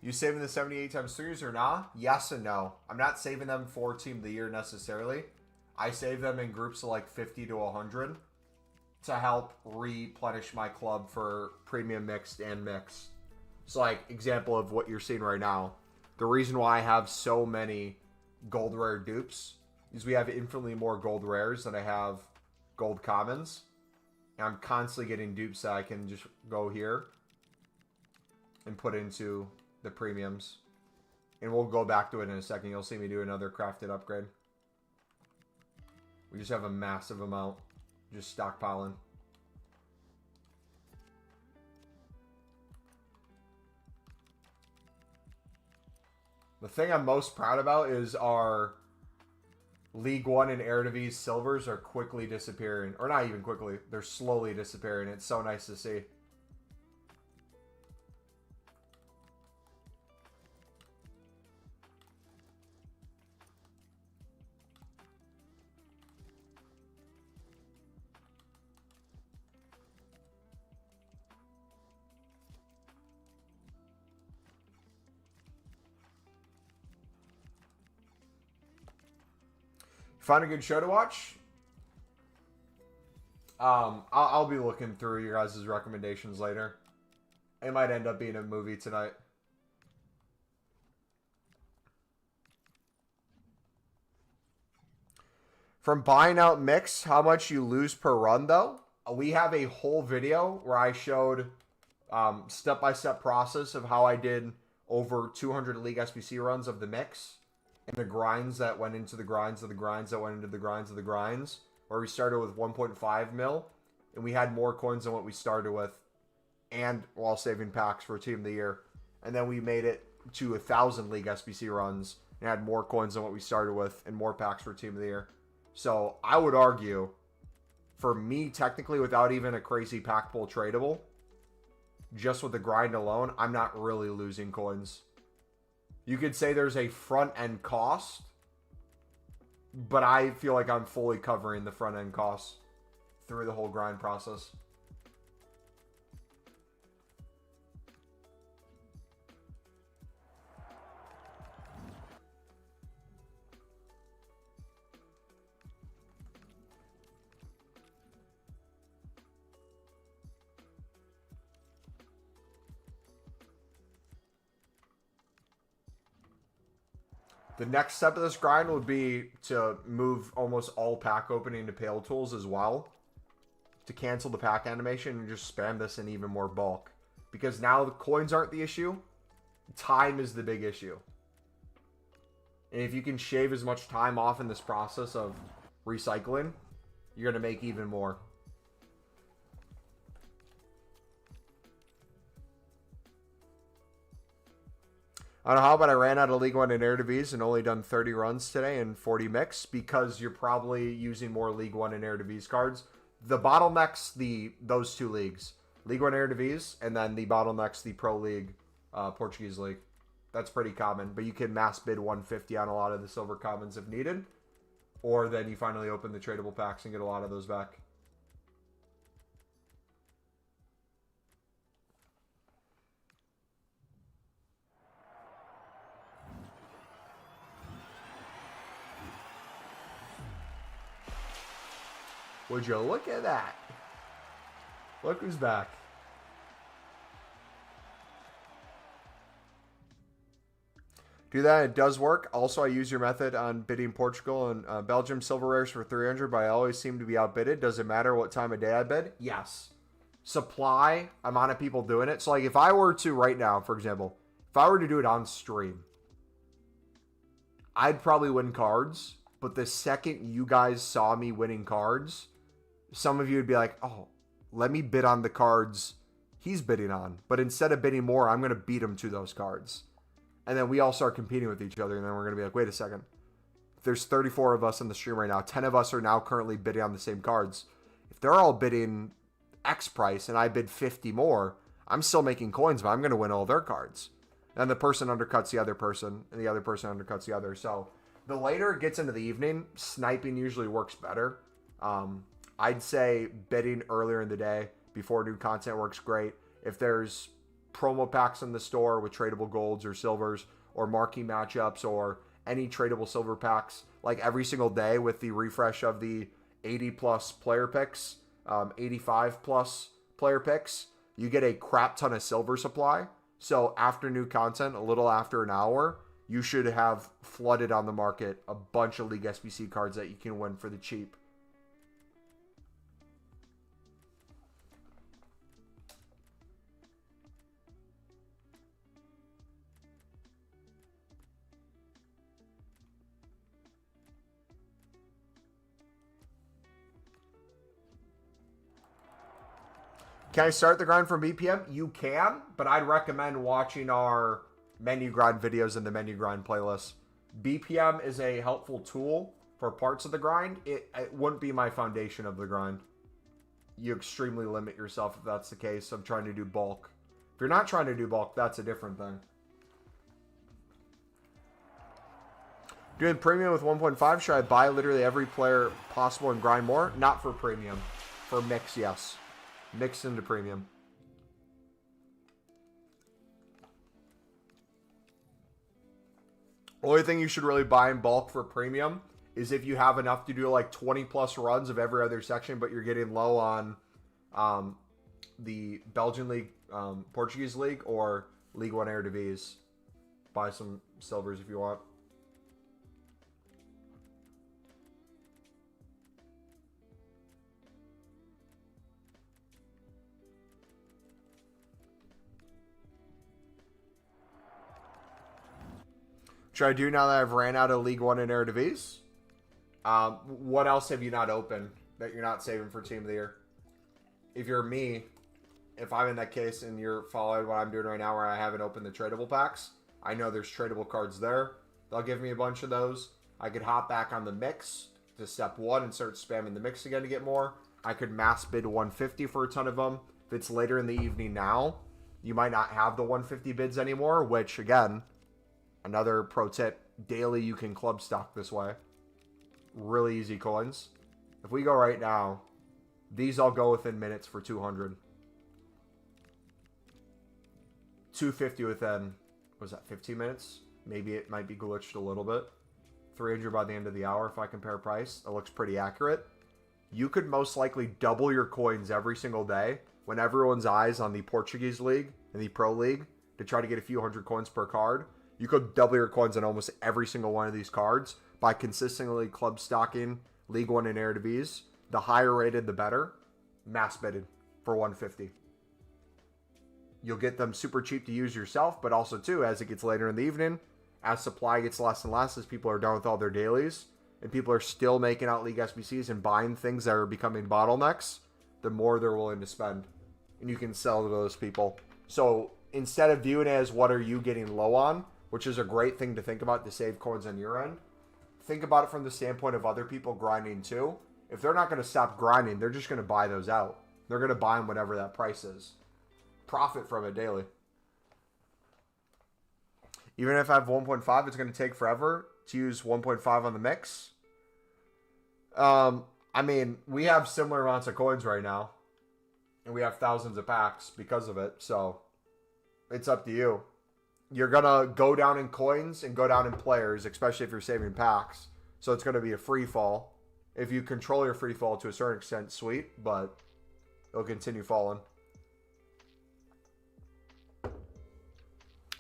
You saving the 78 times 3s or not? Yes and no. I'm not saving them for Team of the Year necessarily. I save them in groups of like 50 to 100 to help replenish my club for premium mixed and mixed. So like, example of what you're seeing right now. The reason why I have so many gold rare dupes is we have infinitely more gold rares than I have gold commons. And I'm constantly getting dupes that I can just go here and put into the premiums. And we'll go back to it in a second. You'll see me do another crafted upgrade. We just have a massive amount just stockpiling. The thing I'm most proud about is our League One and Eredivisie silvers are quickly disappearing. Or not even quickly. They're slowly disappearing. It's so nice to see. Find a good show to watch? I'll be looking through your guys' recommendations later. It might end up being a movie tonight. From buying out mix, how much you lose per run, though? we have a whole video where I showed step-by-step process of how I did over 200 League SBC runs of the mix and the grinds that went into the grinds of the grinds that went into the grinds of the grinds, where we started with 1.5 mil and we had more coins than what we started with, and while saving packs for Team of the Year. And then we made it to 1,000 League SBC runs and had more coins than what we started with and more packs for Team of the Year. So I would argue, for me, technically, without even a crazy pack pull tradable, just with the grind alone, I'm not really losing coins. You could say there's a front end cost, but I feel like I'm fully covering the front end costs through the whole grind process. The next step of this grind would be to move almost all pack opening to Pale Tools as well, to cancel the pack animation and just spam this in even more bulk. Because now the coins aren't the issue, time is the big issue. And if you can shave as much time off in this process of recycling, you're going to make even more. I don't know how, but I ran out of League One and Eredivisie and only done 30 runs today and 40 mix, because you're probably using more League One and Eredivisie cards. The bottlenecks, those two leagues, League One Eredivisie, and then the bottlenecks, the Pro League, Portuguese League. That's pretty common, but you can mass bid 150 on a lot of the silver commons if needed, or then you finally open the tradable packs and get a lot of those back. Would you look at that? Look who's back. Do that, it does work. Also, I use your method on bidding Portugal and Belgium silver rares for 300, but I always seem to be outbidded. Does it matter what time of day I bid? Yes. Supply, amount of people doing it. So, like, if I were to, right now, for example, if I were to do it on stream, I'd probably win cards, but the second you guys saw me winning cards, some of you would be like, oh, let me bid on the cards he's bidding on. But instead of bidding more, I'm going to beat him to those cards. And then we all start competing with each other. And then we're going to be like, wait a second. There's 34 of us in the stream right now. 10 of us are now currently bidding on the same cards. If they're all bidding X price and I bid 50 more, I'm still making coins, but I'm going to win all their cards. And the person undercuts the other person, and the other person undercuts the other. So the later it gets into the evening, sniping usually works better. I'd say bidding earlier in the day before new content works great. If there's promo packs in the store with tradable golds or silvers or marquee matchups or any tradable silver packs, like every single day with the refresh of the 80 plus player picks, 85 plus player picks, you get a crap ton of silver supply. So after new content, a little after an hour, you should have flooded on the market a bunch of League SBC cards that you can win for the cheap. Can I start the grind from BPM? You can, but I'd recommend watching our menu grind videos in the menu grind playlist. BPM is a helpful tool for parts of the grind. It wouldn't be my foundation of the grind. You extremely limit yourself if that's the case of trying to do bulk. If you're not trying to do bulk, that's a different thing. Doing premium with 1.5, should I buy literally every player possible and grind more? Not for premium. For mix, yes. Mix into premium. Only thing you should really buy in bulk for premium is if you have enough to do like 20 plus runs of every other section, but you're getting low on the Belgian League, Portuguese League, or League One Eredivisie. Buy some silvers if you want. Should I do now that I've ran out of League One and Eredivisie? What else have you not opened that you're not saving for Team of the Year? If you're me, if I'm in that case and you're following what I'm doing right now where I haven't opened the tradable packs, I know there's tradable cards there. They'll give me a bunch of those. I could hop back on the mix to step 1 and start spamming the mix again to get more. I could mass bid 150 for a ton of them. If it's later in the evening now, you might not have the 150 bids anymore, which, again, another pro tip, daily you can club stock this way. Really easy coins. If we go right now, these all go within minutes for 200. 250 within, was that 15 minutes? Maybe it might be glitched a little bit. 300 by the end of the hour if I compare price. That looks pretty accurate. You could most likely double your coins every single day when everyone's eyes on the Portuguese League and the Pro League to try to get a few hundred coins per card. You could double your coins on almost every single one of these cards by consistently club stocking League One and Eredivisie. The higher rated, the better. Mass bidded for 150. You'll get them super cheap to use yourself, but also, too, as it gets later in the evening, as supply gets less and less, as people are done with all their dailies, and people are still making out League SBCs and buying things that are becoming bottlenecks, the more they're willing to spend. And you can sell to those people. So instead of viewing it as what are you getting low on, which is a great thing to think about to save coins on your end, think about it from the standpoint of other people grinding too. If they're not going to stop grinding, they're just going to buy those out. They're going to buy them whatever that price is. Profit from it daily. Even if I have 1.5, it's going to take forever to use 1.5 on the mix. I mean, we have similar amounts of coins right now. And we have thousands of packs because of it. So, it's up to you. You're going to go down in coins and go down in players, especially if you're saving packs. So, it's going to be a free fall. If you control your free fall to a certain extent, sweet. But it'll continue falling.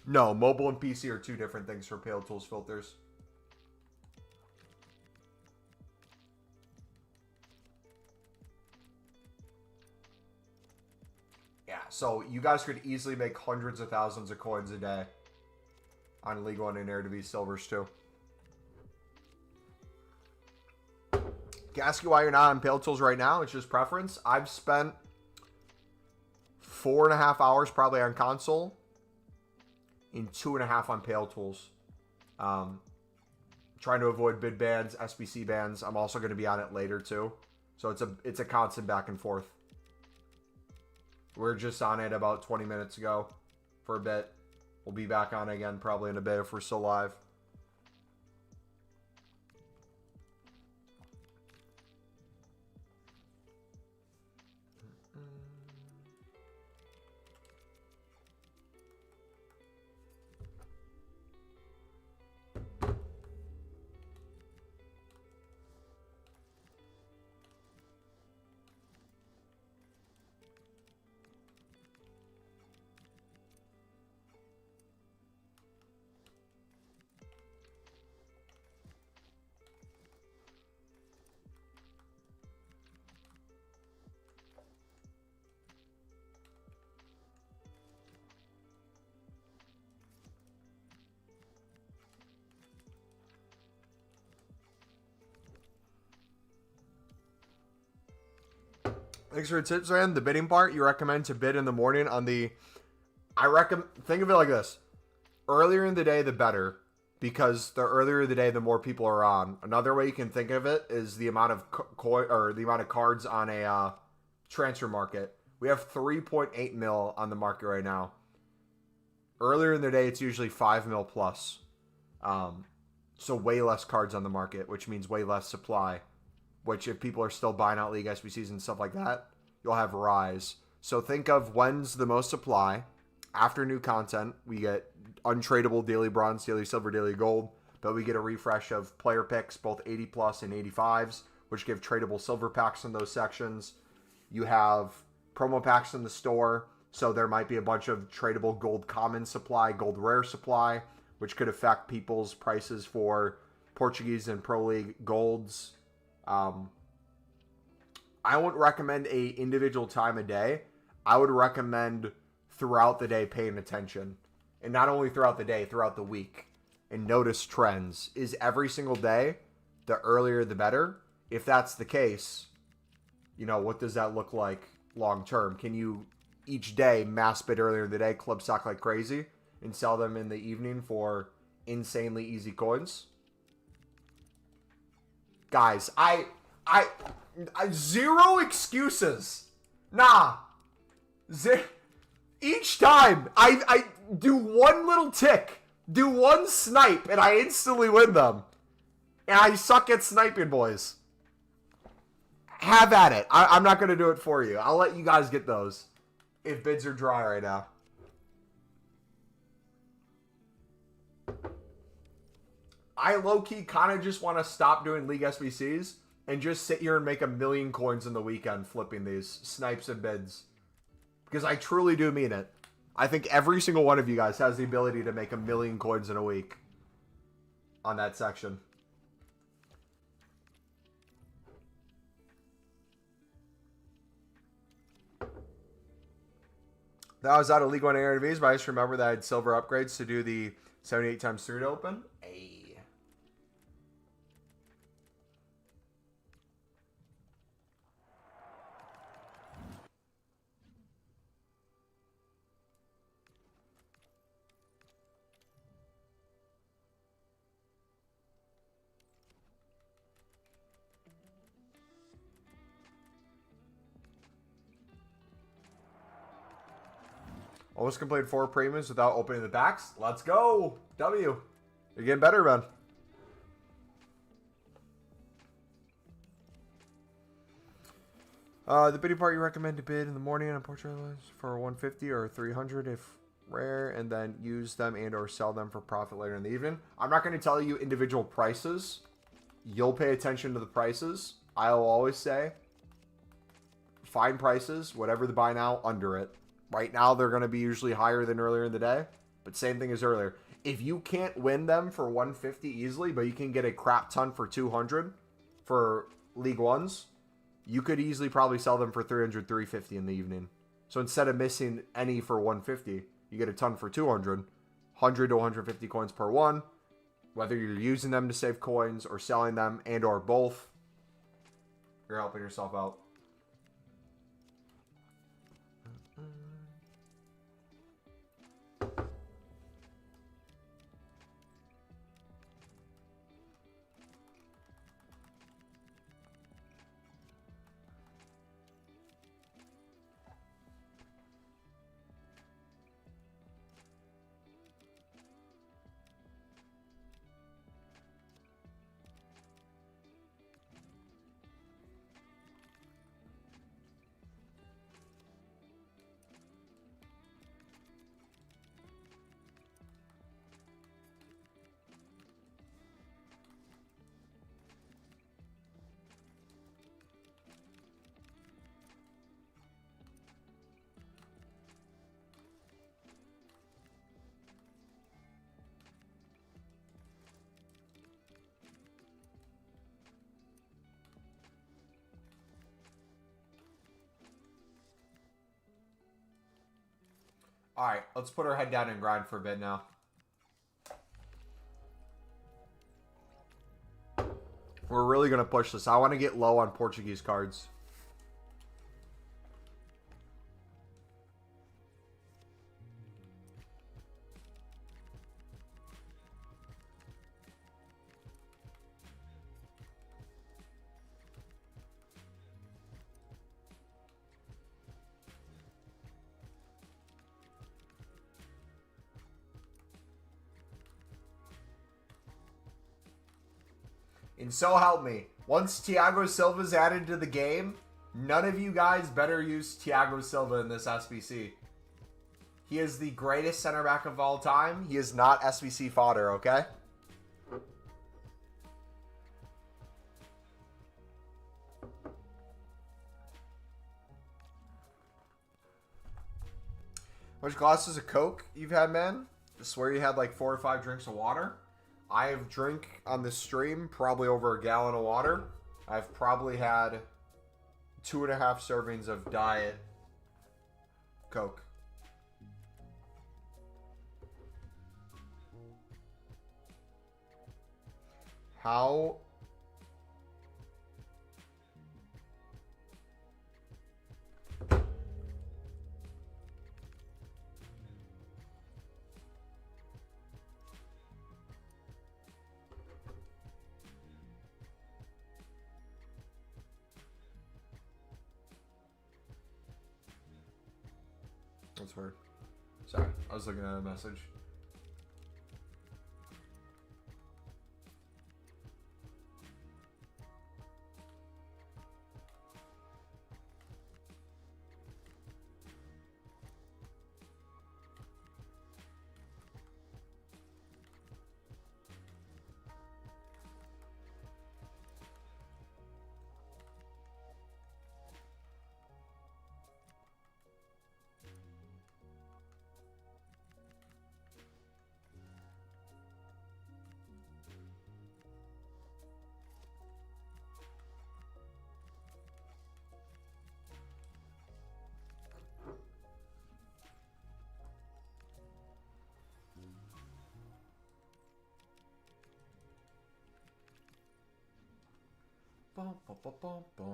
No, mobile and PC are two different things for Pale Tools filters. Yeah, so you guys could easily make hundreds of thousands of coins a day on League One and Eredivisie Silvers too. Ask you why you're not on Pale Tools right now. It's just preference. I've spent 4.5 hours probably on console. In 2.5 on Pale Tools. Trying to avoid bid bans, SBC bans. I'm also going to be on it later too. So it's a constant back and forth. We're just on it about 20 minutes ago for a bit. We'll be back on again probably in a bit if we're still live. Thanks for the tips, man. The bidding part, you recommend to bid in the morning on the... think of it like this. Earlier in the day, the better. Because the earlier in the day, the more people are on. Another way you can think of it is the amount of the amount of cards on a transfer market. We have 3.8 mil on the market right now. Earlier in the day, it's usually 5 mil plus. So way less cards on the market, which means way less supply. Which, if people are still buying out League SBCs and stuff like that, you'll have rise. So think of when's the most supply. After new content, we get untradeable daily bronze, daily silver, daily gold. But we get a refresh of player picks, both 80 plus and 85s, which give tradable silver packs in those sections. You have promo packs in the store. So there might be a bunch of tradable gold common supply, gold rare supply, which could affect people's prices for Portuguese and Pro League golds. I wouldn't recommend a individual time of day. I would recommend throughout the day paying attention. And not only throughout the day, throughout the week. and notice trends. Is every single day the earlier the better? If that's the case, you know, what does that look like long term? Can you each day mass bid earlier in the day, club stock like crazy, and sell them in the evening for insanely easy coins? Guys, I zero excuses. Nah. Each time I do one little tick, do one snipe, and I instantly win them. And I suck at sniping, boys. Have at it. I'm not going to do it for you. I'll let you guys get those if bids are dry right now. I low-key kind of just want to stop doing League SBCs and just sit here and make 1,000,000 coins in the weekend flipping these snipes and bids. Because I truly do mean it. I think every single one of you guys has the ability to make 1,000,000 coins in a week on that section. That was out of League One ARVs, but I just remember that I had silver upgrades to do the 78 times 3 to open. Hey. Almost completed 4 premiums without opening the packs. Let's go. W. You're getting better, man. The bidding part you recommend to bid in the morning on portraits for 150 or 300 if rare, and then use them and or sell them for profit later in the evening. I'm not going to tell you individual prices. You'll pay attention to the prices. I'll always say find prices, whatever the buy now, under it. Right now, they're going to be usually higher than earlier in the day, but same thing as earlier. If you can't win them for 150 easily, but you can get a crap ton for 200 for League Ones, you could easily probably sell them for 300, 350 in the evening. So instead of missing any for 150, you get a ton for 200, 100 to 150 coins per one. Whether you're using them to save coins or selling them and or both, you're helping yourself out. All right, let's put our head down and grind for a bit now. We're really going to push this. I want to get low on Portuguese cards. And so help me, once Thiago Silva's added to the game, none of you guys better use Thiago Silva in this SBC. He is the greatest center back of all time. He is not SBC fodder, okay? How much glasses of Coke you've had, man? I swear you had like 4 or 5 drinks of water. I have drank on this stream probably over a gallon of water. I've probably had 2.5 servings of Diet Coke. How... That's weird. Sorry, I was looking at a message. Bum, bum, bum, bum, bum.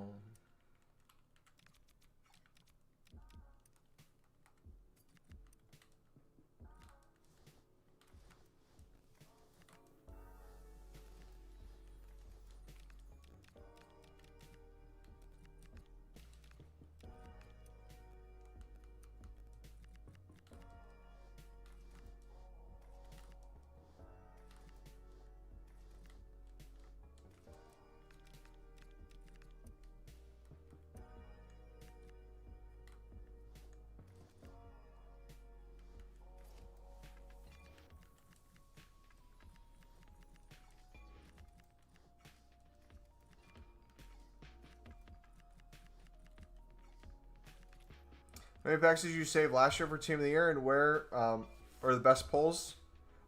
How many packs did you save last year for Team of the Year, and where are the best pulls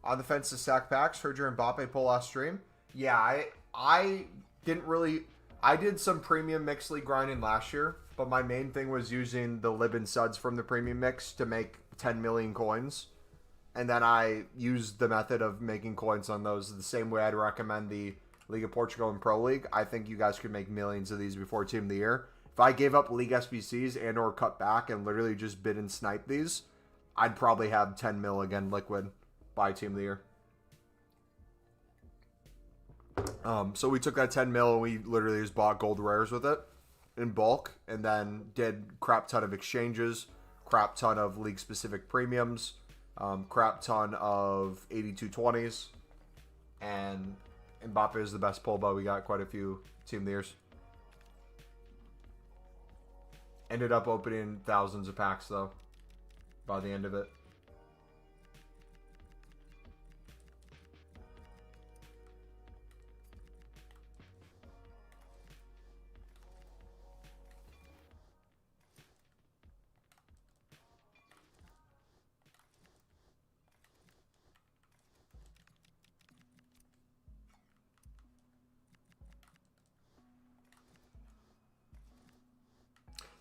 on the fence to stack packs? Heard your Mbappe pull last stream. Yeah, I didn't really... I did some premium mixed league grinding last year, but my main thing was using the Lib and Suds from the premium mix to make 10 million coins. And then I used the method of making coins on those the same way I'd recommend the League of Portugal and Pro League. I think you guys could make millions of these before Team of the Year. If I gave up League SBCs and or cut back and literally just bid and snipe these, I'd probably have 10 mil again liquid by Team of the Year. So we took that 10 mil and we literally just bought gold rares with it in bulk, and then did crap ton of exchanges, crap ton of league specific premiums, crap ton of 8220s, and Mbappe is the best pull, but we got quite a few Team of the Years. Ended up opening thousands of packs, though, by the end of it.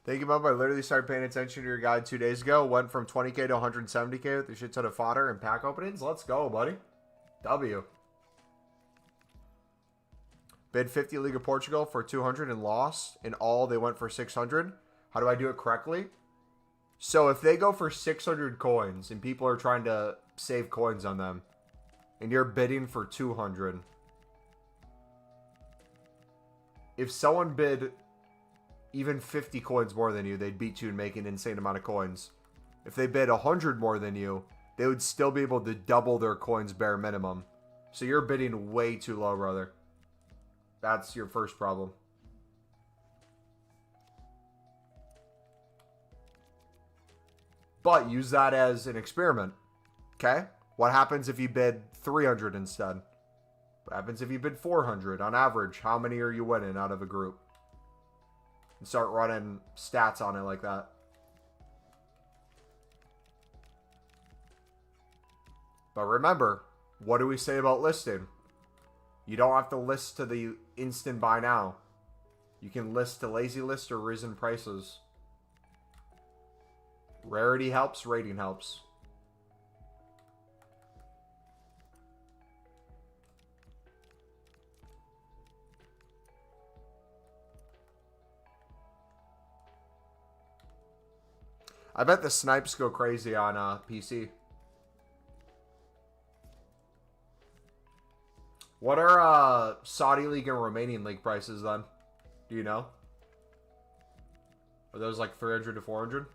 Thank you, Bub. I literally started paying attention to your guide 2 days ago. Went from 20k to 170k with a shit ton of fodder and pack openings. Let's go, buddy. W. Bid 50 League of Portugal for 200 and lost. In all, they went for 600. How do I do it correctly? So if they go for 600 coins and people are trying to save coins on them, and you're bidding for 200, if someone bid even 50 coins more than you, they'd beat you and make an insane amount of coins. If they bid 100 more than you, they would still be able to double their coins bare minimum. So you're bidding way too low, brother. That's your first problem. But use that as an experiment. Okay? What happens if you bid 300 instead? What happens if you bid 400? On average, how many are you winning out of a group? And start running stats on it like that. But remember, what do we say about listing? You don't have to list to the instant buy now. You can list to lazy list or risen prices. Rarity helps, rating helps. I bet the snipes go crazy on PC. What are Saudi League and Romanian League prices then? Do you know? Are those like 300 to 400?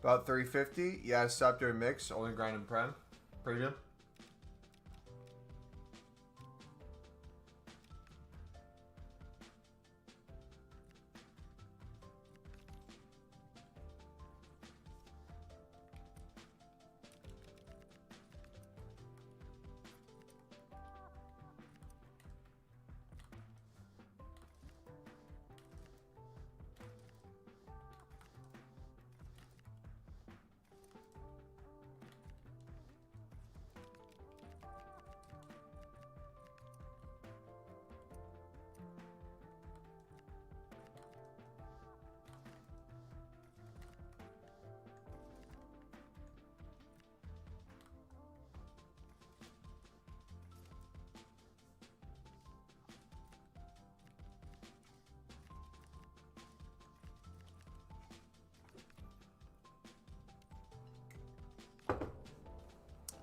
About 350. Yeah, Scepter and Mix. Only grind and prem. Premium.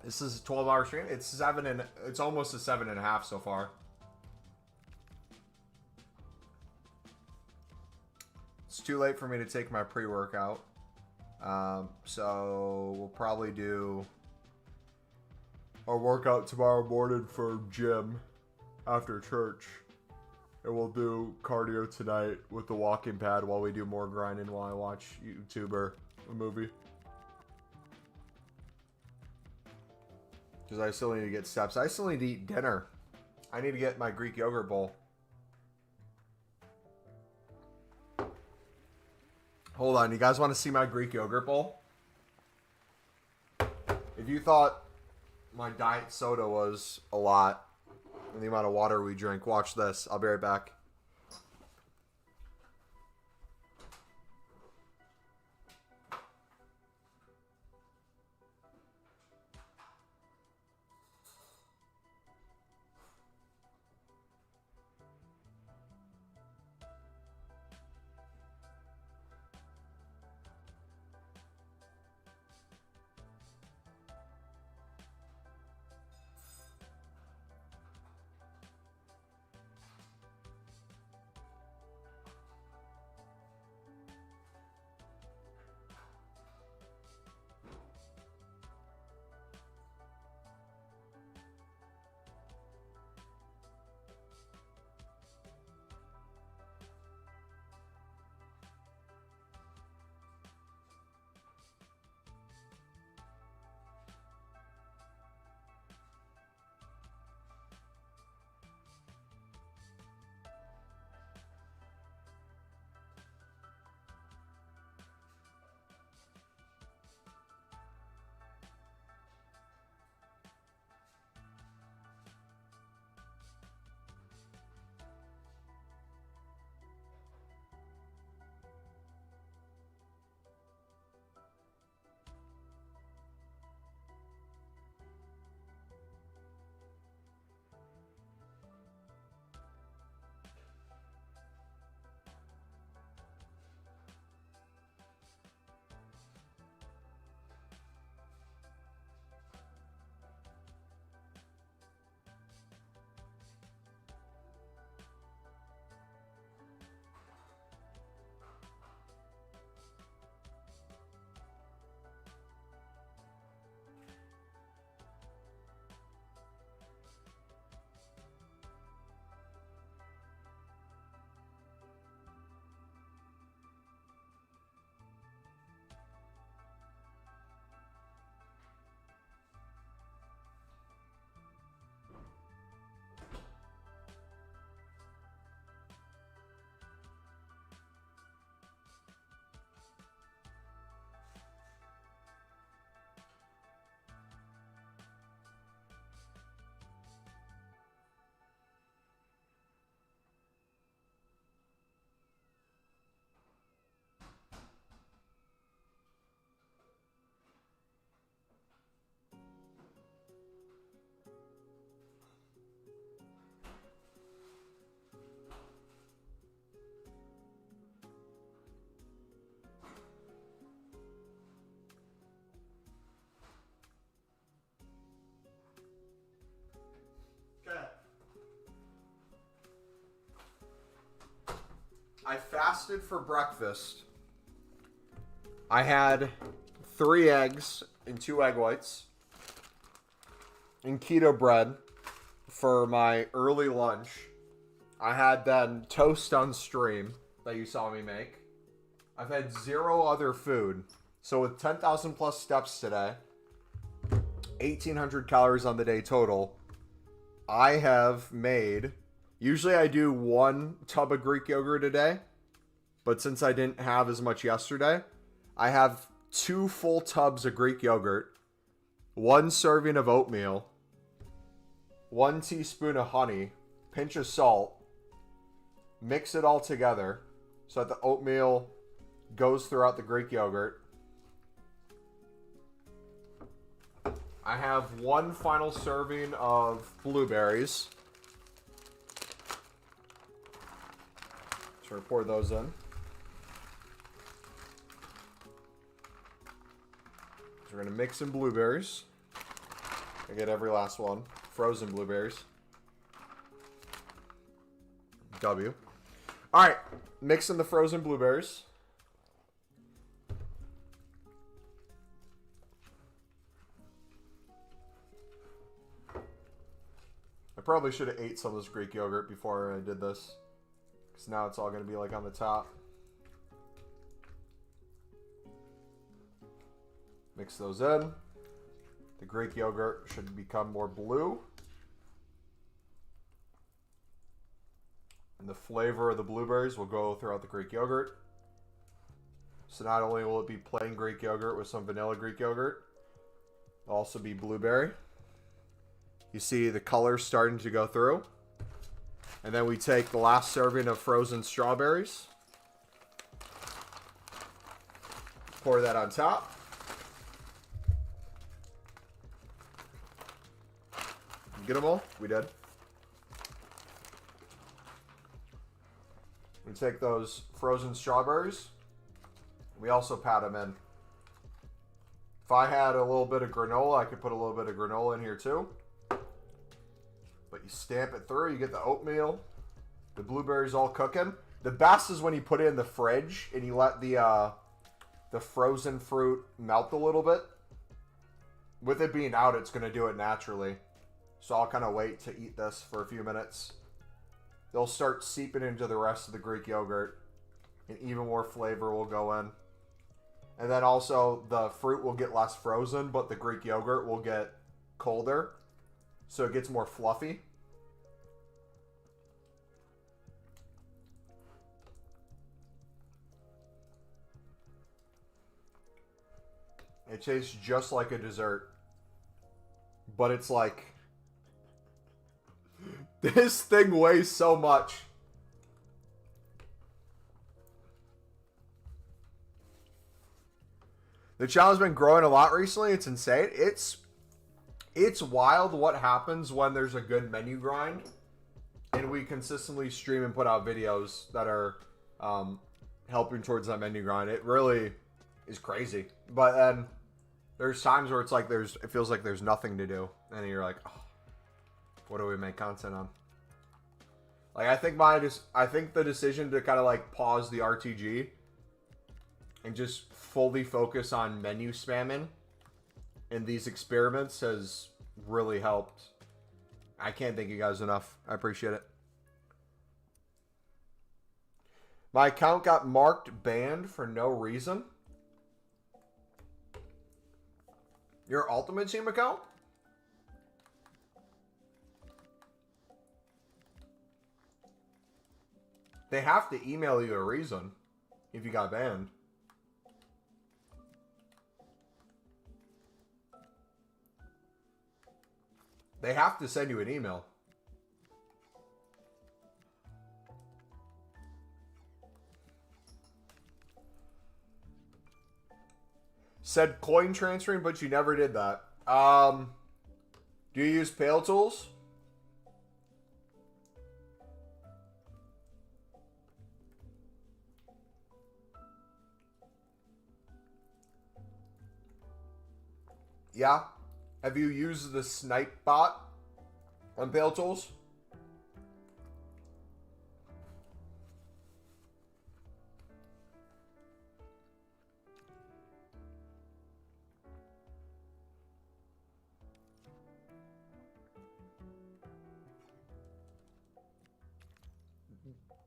This is a 12-hour stream. It's almost a 7.5 so far. It's too late for me to take my pre-workout. So we'll probably do a workout tomorrow morning for gym after church. And we'll do cardio tonight with the walking pad while we do more grinding while I watch YouTube or a movie. Because I still need to get steps. I still need to eat dinner. I need to get my Greek yogurt bowl. Hold on. You guys want to see my Greek yogurt bowl? If you thought my diet soda was a lot and the amount of water we drink, watch this. I'll be right back. I fasted for breakfast. I had 3 eggs and 2 egg whites and keto bread for my early lunch. I had then toast on stream that you saw me make. I've had 0 other food. So with 10,000 plus steps today, 1,800 calories on the day total, I have made... Usually I do 1 tub of Greek yogurt a day. But since I didn't have as much yesterday, I have 2 full tubs of Greek yogurt, 1 serving of oatmeal, 1 teaspoon of honey, pinch of salt, mix it all together so that the oatmeal goes throughout the Greek yogurt. I have 1 final serving of blueberries. So we'll pour those in. So we're going to mix in blueberries. I get every last one. Frozen blueberries. W. Alright, mix in the frozen blueberries. I probably should have ate some of this Greek yogurt before I did this. Because now it's all going to be like on the top. Mix those in. The Greek yogurt should become more blue. And the flavor of the blueberries will go throughout the Greek yogurt. So not only will it be plain Greek yogurt with some vanilla Greek yogurt, it'll also be blueberry. You see the color starting to go through. And then we take the last serving of frozen strawberries. Pour that on top. Get them all? We did. We take those frozen strawberries. We also pat them in. If I had a little bit of granola, I could put a little bit of granola in here too. But you stamp it through, you get the oatmeal, the blueberries all cooking. The best is when you put it in the fridge and you let the frozen fruit melt a little bit. With it being out, it's going to do it naturally. So I'll kind of wait to eat this for a few minutes. They'll start seeping into the rest of the Greek yogurt, and even more flavor will go in. And then also the fruit will get less frozen, but the Greek yogurt will get colder, so it gets more fluffy. It tastes just like a dessert, but it's like... This thing weighs so much. The channel's been growing a lot recently. It's insane. It's wild what happens when there's a good menu grind and we consistently stream and put out videos that are helping towards that menu grind. It really is crazy. But then there's times where it's like it feels like there's nothing to do, and you're like, oh, what do we make content on? Like, I think the decision to kind of like pause the RTG and just fully focus on menu spamming in these experiments has really helped. I can't thank you guys enough. I appreciate it. My account got marked banned for no reason. Your Ultimate Team account? They have to email you a reason if you got banned. They have to send you an email. Said coin transferring, but you never did that. Do you use Pale Tools? Yeah. Have you used the snipe bot on Pale Tools?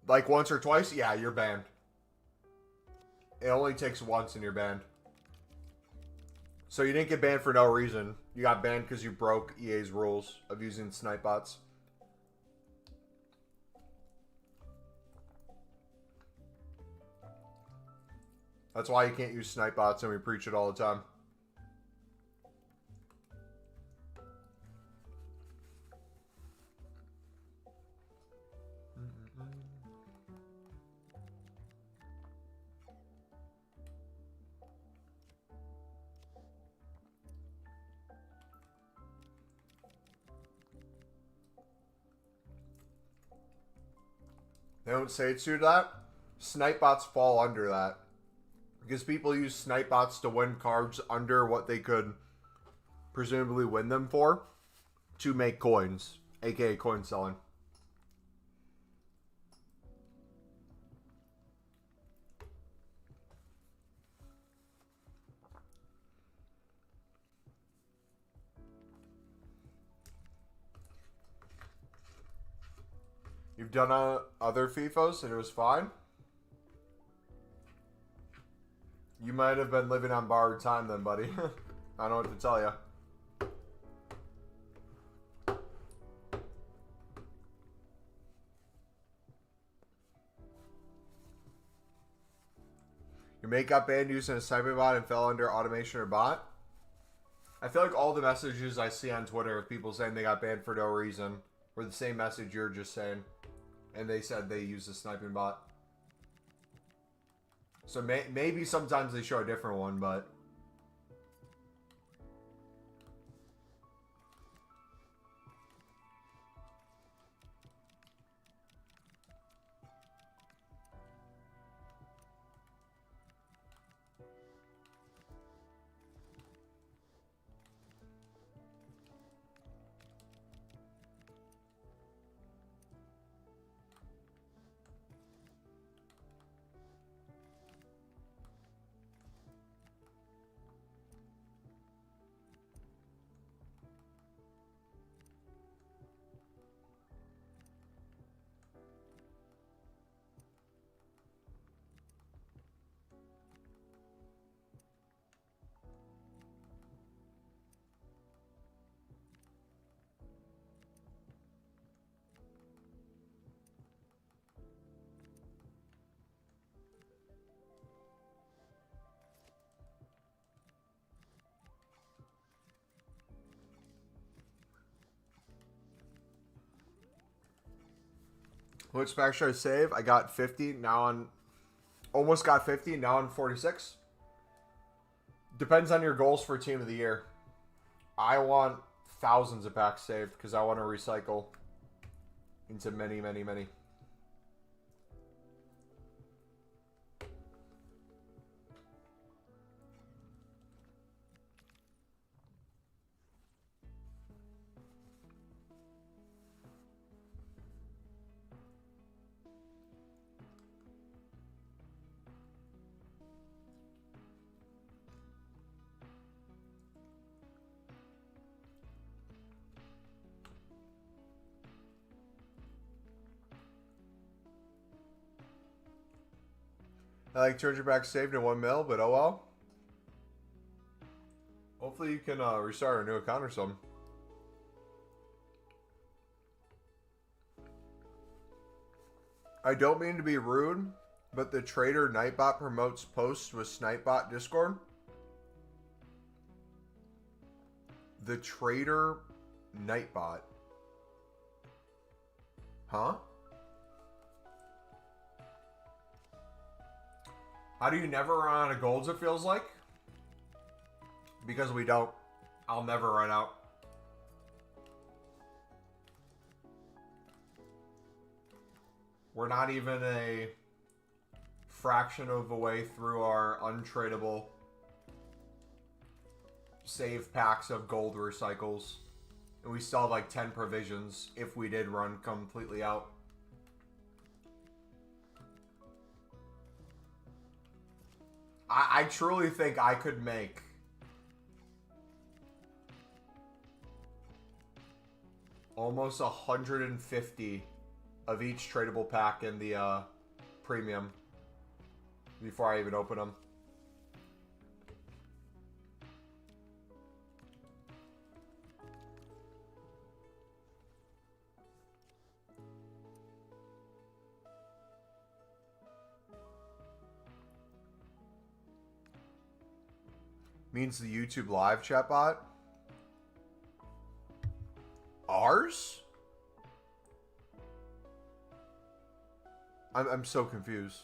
like once or twice, yeah, you're banned. It only takes once and you're banned. So you didn't get banned for no reason. You got banned because you broke EA's rules of using snipe bots. That's why you can't use snipe bots, and we preach it all the time. They don't say it's to that. Snipe bots fall under that. Because people use snipe bots to win cards under what they could presumably win them for to make coins, aka coin selling. You've done other FIFOs and it was fine? You might have been living on borrowed time then, buddy. I don't know what to tell you. Your mate got banned using a cyber bot and fell under automation or bot? I feel like all the messages I see on Twitter of people saying they got banned for no reason were the same message you're just saying. And they said they used a sniping bot. So maybe sometimes they show a different one, but... Which pack should I save? I got 50, now on... Almost got 50, now on 46. Depends on your goals for Team of the Year. I want thousands of packs saved because I want to recycle into many, many, many. I like 200 packs saved in 1 mil, but oh well. Hopefully you can restart a new account or something. I don't mean to be rude, but the Trader Nightbot promotes posts with Snipebot Discord. The Trader Nightbot. Huh? How do you never run out of golds, it feels like? Because we don't. I'll never run out. We're not even a fraction of the way through our untradeable save packs of gold recycles. And we still have like 10 provisions if we did run completely out. I truly think I could make almost 150 of each tradable pack in the premium before I even open them. Means the YouTube live chat bot. Ours? I'm so confused.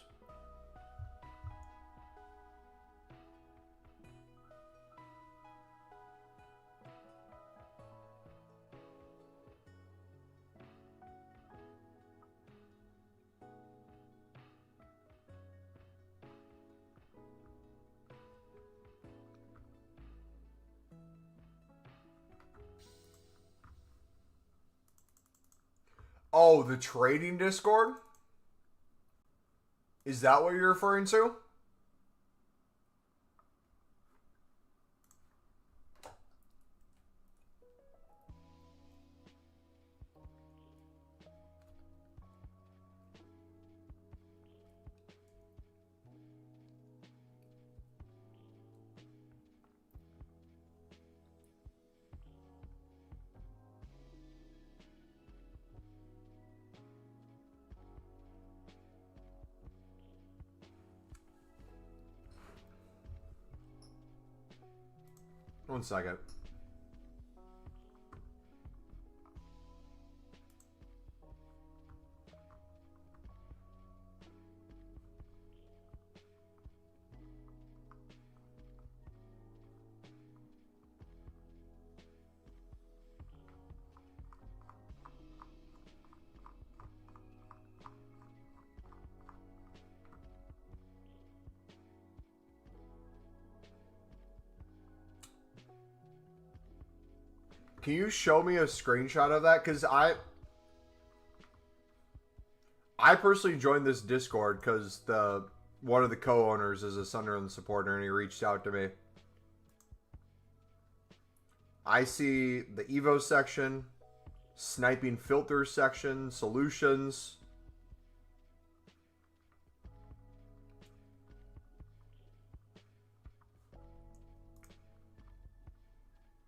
Oh, the trading Discord? Is that what you're referring to? One second. Can you show me a screenshot of that? Because I personally joined this Discord because one of the co-owners is a Sunderland supporter and he reached out to me. I see the Evo section, sniping filters section, solutions.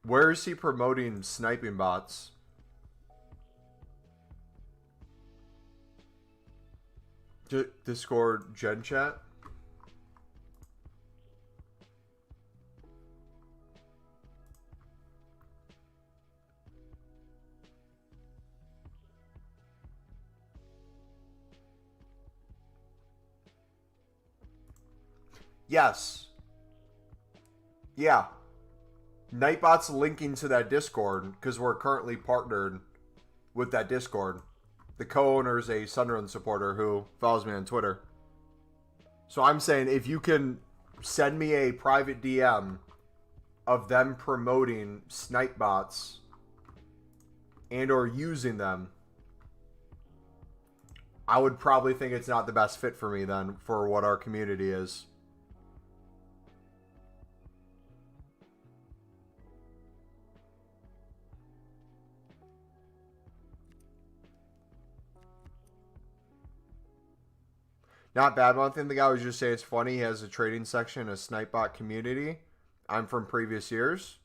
Where is he promoting sniping bots? Discord Gen Chat? Yes. Yeah. Nightbot's linking to that Discord because we're currently partnered with that Discord. The co-owner is a Sunderland supporter who follows me on Twitter. So I'm saying if you can send me a private DM of them promoting snipe bots and or using them, I would probably think it's not the best fit for me then for what our community is. Not bad. One thing the guy was just saying, it's funny. He has a trading section, a snipebot community. I'm from previous years.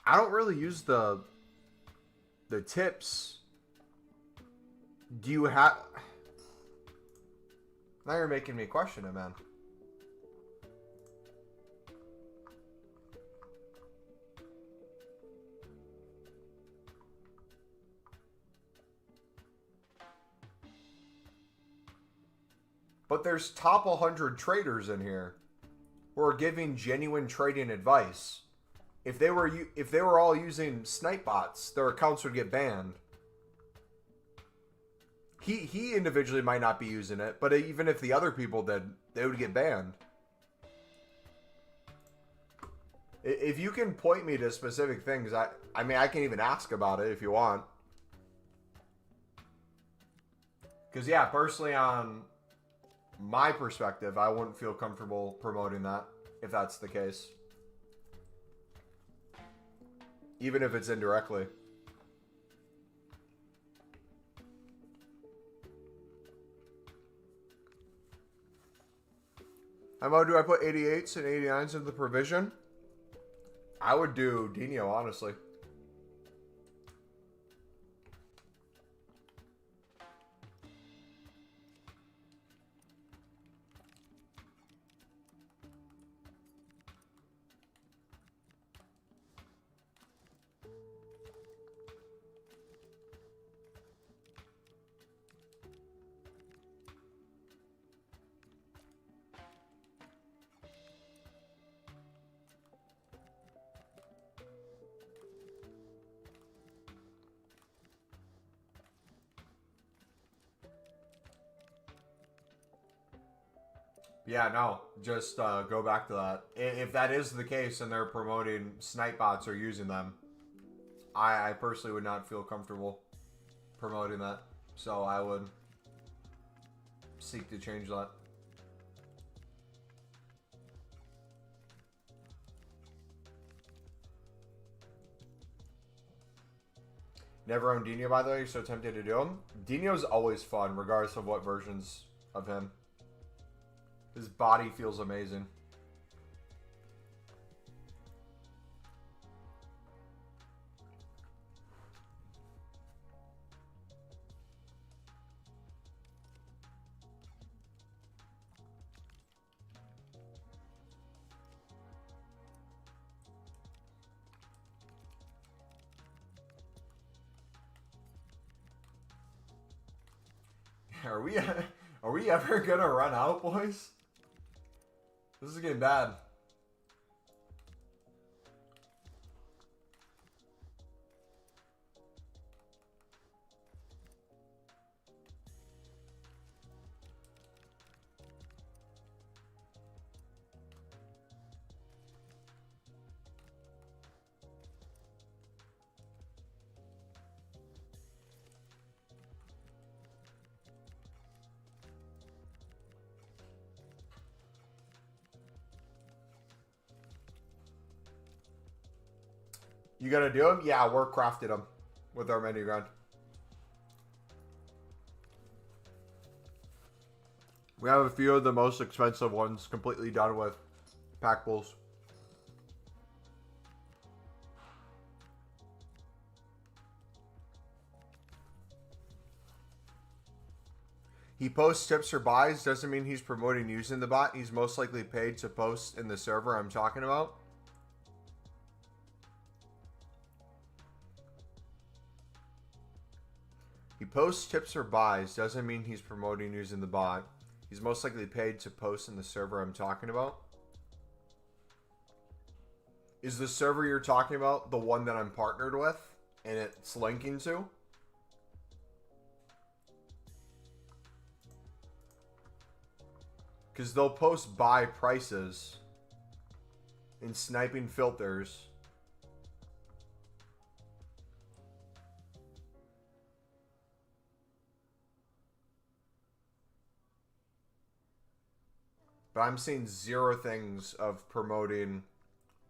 I don't really use the tips. Do you have... Now you're making me question it, man. But there's top 100 traders in here who are giving genuine trading advice. If they were all using snipe bots, their accounts would get banned. He individually might not be using it, but even if the other people did, they would get banned. If you can point me to specific things, I mean, I can even ask about it if you want. Because, yeah, personally on my perspective, I wouldn't feel comfortable promoting that if that's the case. Even if it's indirectly. How about do I put 88s and 89s into the provision? I would do Dino, honestly. Yeah, no, just go back to that. If that is the case and they're promoting snipe bots or using them, I personally would not feel comfortable promoting that. So I would seek to change that. Never owned Dino, by the way. You're so tempted to do him. Dino's always fun, regardless of what versions of him. His body feels amazing. Are we ever gonna run out, boys? This is getting bad. You gonna do them? Yeah, we're crafted them with our menu grind. We have a few of the most expensive ones completely done with pack pulls. He posts tips or buys. Doesn't mean he's promoting using the bot. He's most likely paid to post in the server I'm talking about. He posts tips or buys. Doesn't mean he's promoting using the bot. He's most likely paid to post in the server I'm talking about. Is the server you're talking about the one that I'm partnered with and it's linking to? Because they'll post buy prices in sniping filters. But I'm seeing zero things of promoting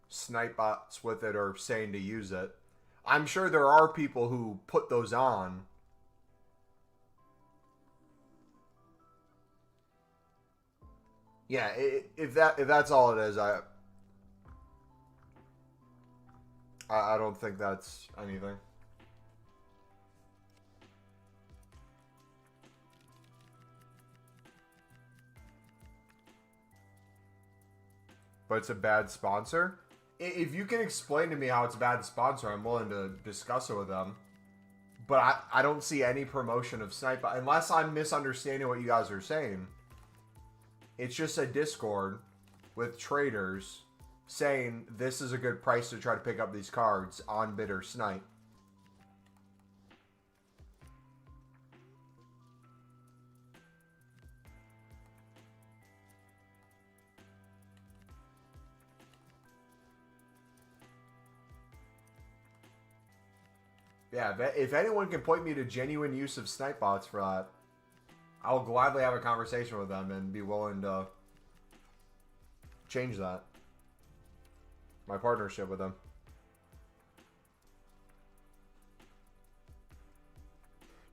snipe bots with it or saying to use it. I'm sure there are people who put those on. Yeah, if that's all it is, I don't think that's anything. But it's a bad sponsor. If you can explain to me how it's a bad sponsor, I'm willing to discuss it with them. But I don't see any promotion of snipe unless I'm misunderstanding what you guys are saying. It's just a Discord with traders saying this is a good price to try to pick up these cards on bid or snipe. Yeah, if anyone can point me to genuine use of snipe bots for that, I'll gladly have a conversation with them and be willing to change that. My partnership with them.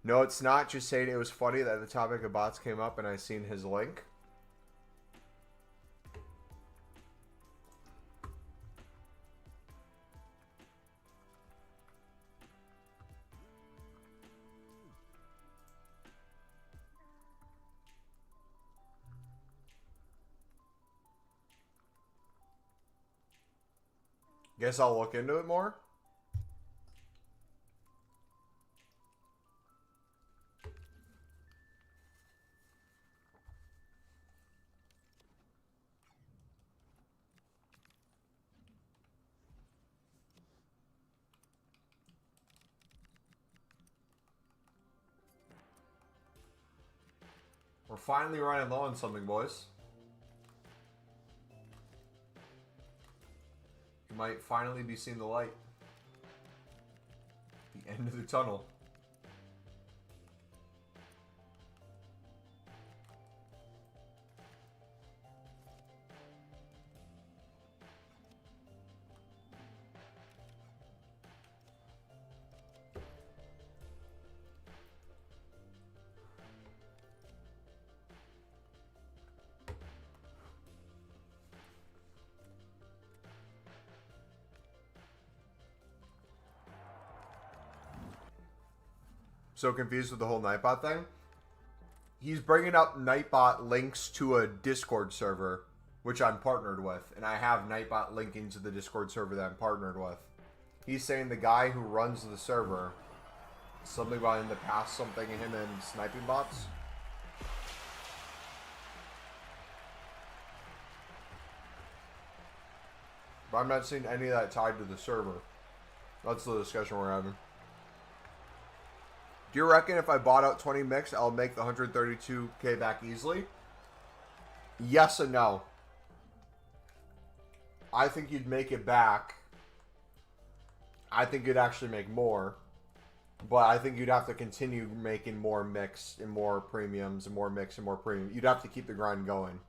No, it's not. Just saying it was funny that the topic of bots came up and I seen his link. Guess I'll look into it more. We're finally running low on something, boys. You might finally be seeing the light. The end of the tunnel. So confused with the whole Nightbot thing. He's bringing up Nightbot links to a Discord server, which I'm partnered with, and I have Nightbot linking to the Discord server that I'm partnered with. He's saying the guy who runs the server, something about in the past, something in him and sniping bots. But I'm not seeing any of that tied to the server. That's the discussion we're having. Do you reckon if I bought out 20 mix, I'll make the 132k back easily? Yes and no. I think you'd make it back. I think you'd actually make more. But I think you'd have to continue making more mix and more premiums and more mix and more premium. You'd have to keep the grind going.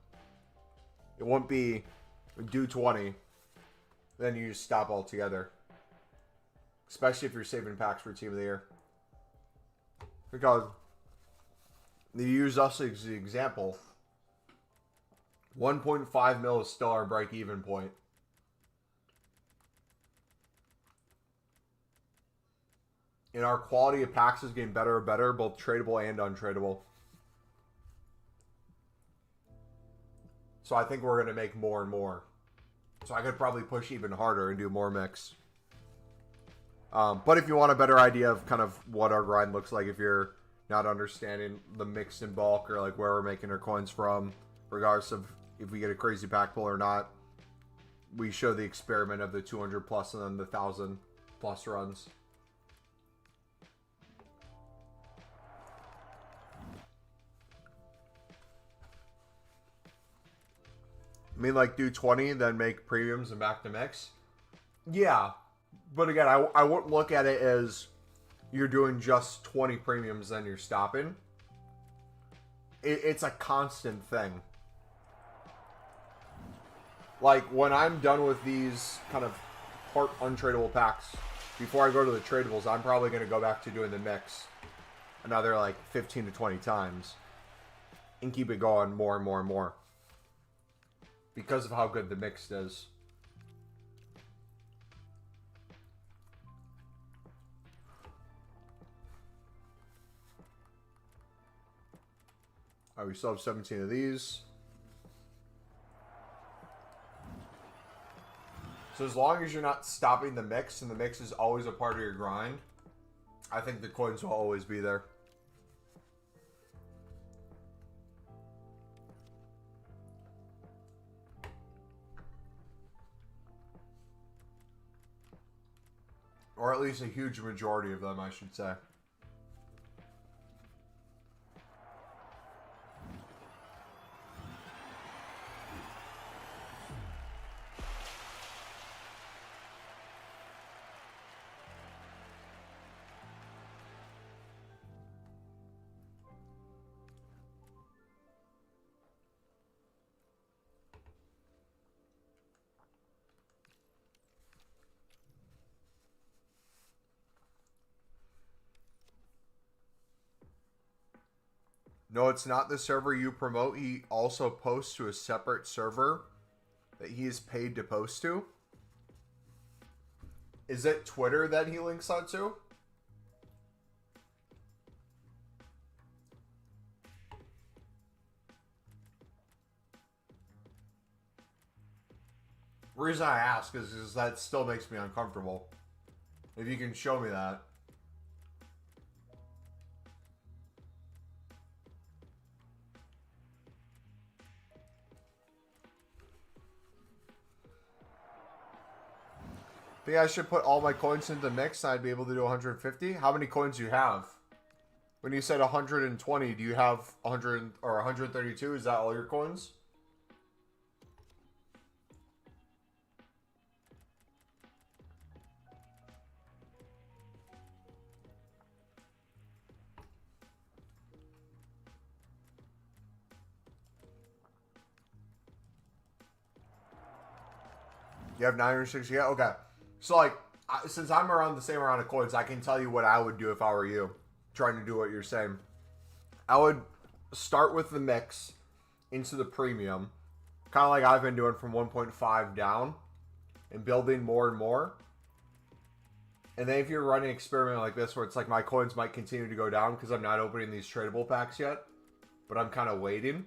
It won't be do 20, then you just stop altogether. Especially if you're saving packs for Team of the Year. Because they use us as the example. 1.5 mil is still our break-even point. And our quality of packs is getting better and better, both tradable and untradeable. So I think we're going to make more and more. So I could probably push even harder and do more mix. But if you want a better idea of kind of what our grind looks like, if you're not understanding the mix in bulk or like where we're making our coins from, regardless of if we get a crazy pack pull or not, we show the experiment of the 200 plus and then the 1,000 plus runs. I mean, like, do 20, then make premiums and back to mix? Yeah. But again, I wouldn't look at it as you're doing just 20 premiums, then you're stopping. It's a constant thing. Like, when I'm done with these kind of part untradeable packs, before I go to the tradables, I'm probably going to go back to doing the mix another, like, 15 to 20 times. And keep it going more and more and more. Because of how good the mix is. Alright, we still have 17 of these. So as long as you're not stopping the mix, and the mix is always a part of your grind, I think the coins will always be there. Or at least a huge majority of them, I should say. No, it's not the server you promote. He also posts to a separate server that he is paid to post to. Is it Twitter that he links out to? Reason I ask is that still makes me uncomfortable. If you can show me that. Think I should put all my coins into the mix and I'd be able to do 150? How many coins do you have? When you said 120, do you have 100 or 132? Is that all your coins? You have 960? Yeah, okay. So, like, since I'm around the same amount of coins, I can tell you what I would do if I were you, trying to do what you're saying. I would start with the mix into the premium, kind of like I've been doing from 1.5 down, and building more and more. And then if you're running an experiment like this, where it's like my coins might continue to go down because I'm not opening these tradable packs yet, but I'm kind of waiting.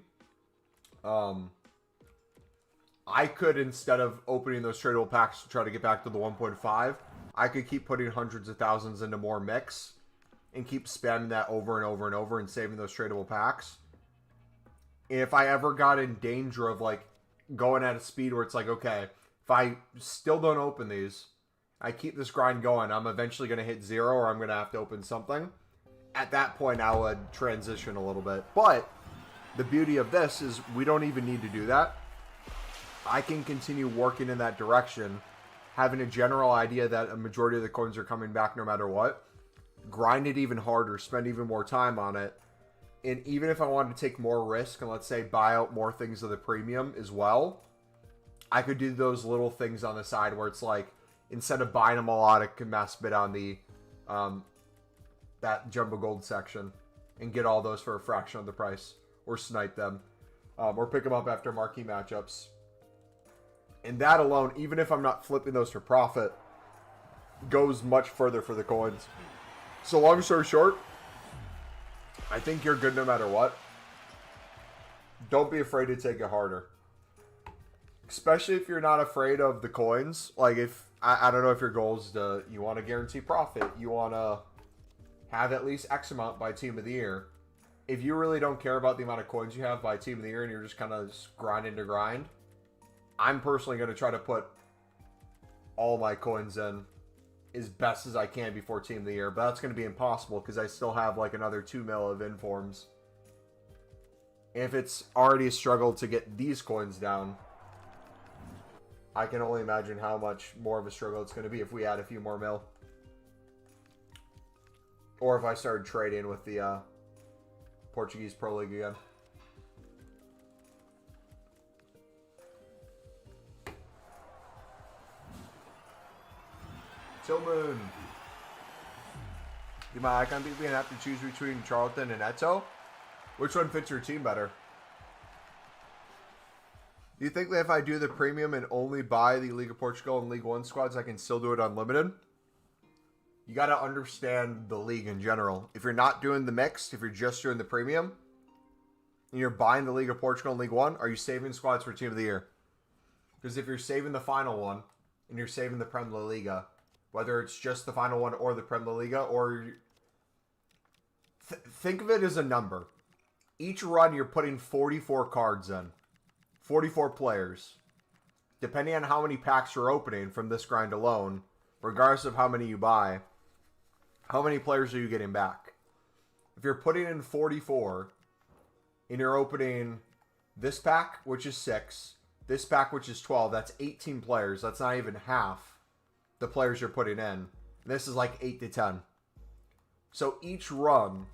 I could, instead of opening those tradable packs to try to get back to the 1.5, I could keep putting hundreds of thousands into more mix and keep spamming that over and over and over and saving those tradable packs. And if I ever got in danger of like going at a speed where it's like, okay, if I still don't open these, I keep this grind going, I'm eventually going to hit 0 or I'm going to have to open something. At that point, I would transition a little bit. But the beauty of this is we don't even need to do that. I can continue working in that direction, having a general idea that a majority of the coins are coming back no matter what. Grind it even harder, spend even more time on it. And even if I wanted to take more risk and let's say buy out more things of the premium as well, I could do those little things on the side where it's like, instead of buying them all out, I can mass bid on the that jumbo gold section and get all those for a fraction of the price, or snipe them, or pick them up after marquee matchups. And that alone, even if I'm not flipping those for profit, goes much further for the coins. So long story short, I think you're good no matter what. Don't be afraid to take it harder. Especially if you're not afraid of the coins. Like if, I don't know if your goal is to, you want to guarantee profit. You want to have at least X amount by team of the year. If you really don't care about the amount of coins you have by team of the year and you're just kind of grinding to grind, I'm personally going to try to put all my coins in as best as I can before Team of the Year. But that's going to be impossible because I still have like another 2 mil of informs. If it's already a struggle to get these coins down, I can only imagine how much more of a struggle it's going to be if we add a few more mil. Or if I started trading with the Portuguese Pro League again. Moon. Do my icon think we have to choose between Charlton and Eto? Which one fits your team better? Do you think that if I do the premium and only buy the League of Portugal and League 1 squads, I can still do it unlimited? You got to understand the league in general. If you're not doing the mixed, if you're just doing the premium, and you're buying the League of Portugal and League 1, are you saving squads for Team of the Year? Because if you're saving the final one, and you're saving the Prem La Liga, whether it's just the final one or the Prem La Liga, or think of it as a number. Each run you're putting 44 cards in. 44 players. Depending on how many packs you're opening from this grind alone, regardless of how many you buy, how many players are you getting back? If you're putting in 44, and you're opening this pack, which is 6, this pack, which is 12, that's 18 players. That's not even half the players you're putting in. This is like 8 to 10. So each run,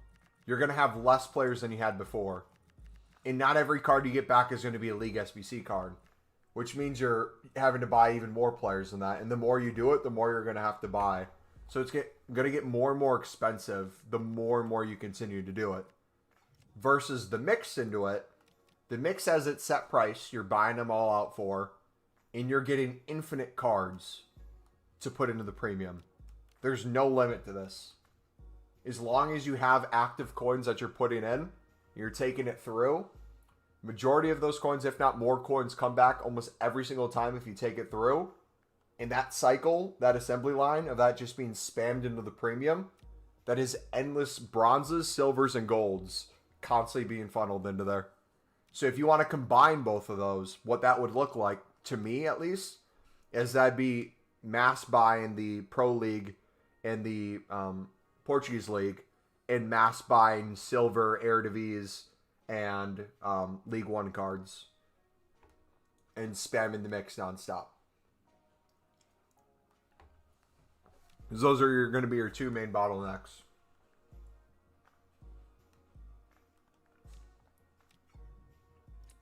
you're going to have less players than you had before. And not every card you get back is going to be a League SBC card, which means you're having to buy even more players than that. And the more you do it, the more you're going to have to buy. So it's going to get more and more expensive the more and more you continue to do it. Versus the mix into it, the mix has its set price. You're buying them all out for, and you're getting infinite cards to put into the premium. There's no limit to this. As long as you have active coins that you're putting in, you're taking it through, Majority of those coins, if not more coins, come back almost every single time if you take it through. And that cycle, that assembly line of that just being spammed into the premium, that is endless bronzes, silvers, and golds constantly being funneled into there. So if you want to combine both of those, what that would look like, to me at least, is that'd be mass buy in the Pro League and the Portuguese League, and mass buying silver, Eredivisie, and League One cards, and spamming the mix nonstop. Those are going to be your two main bottlenecks.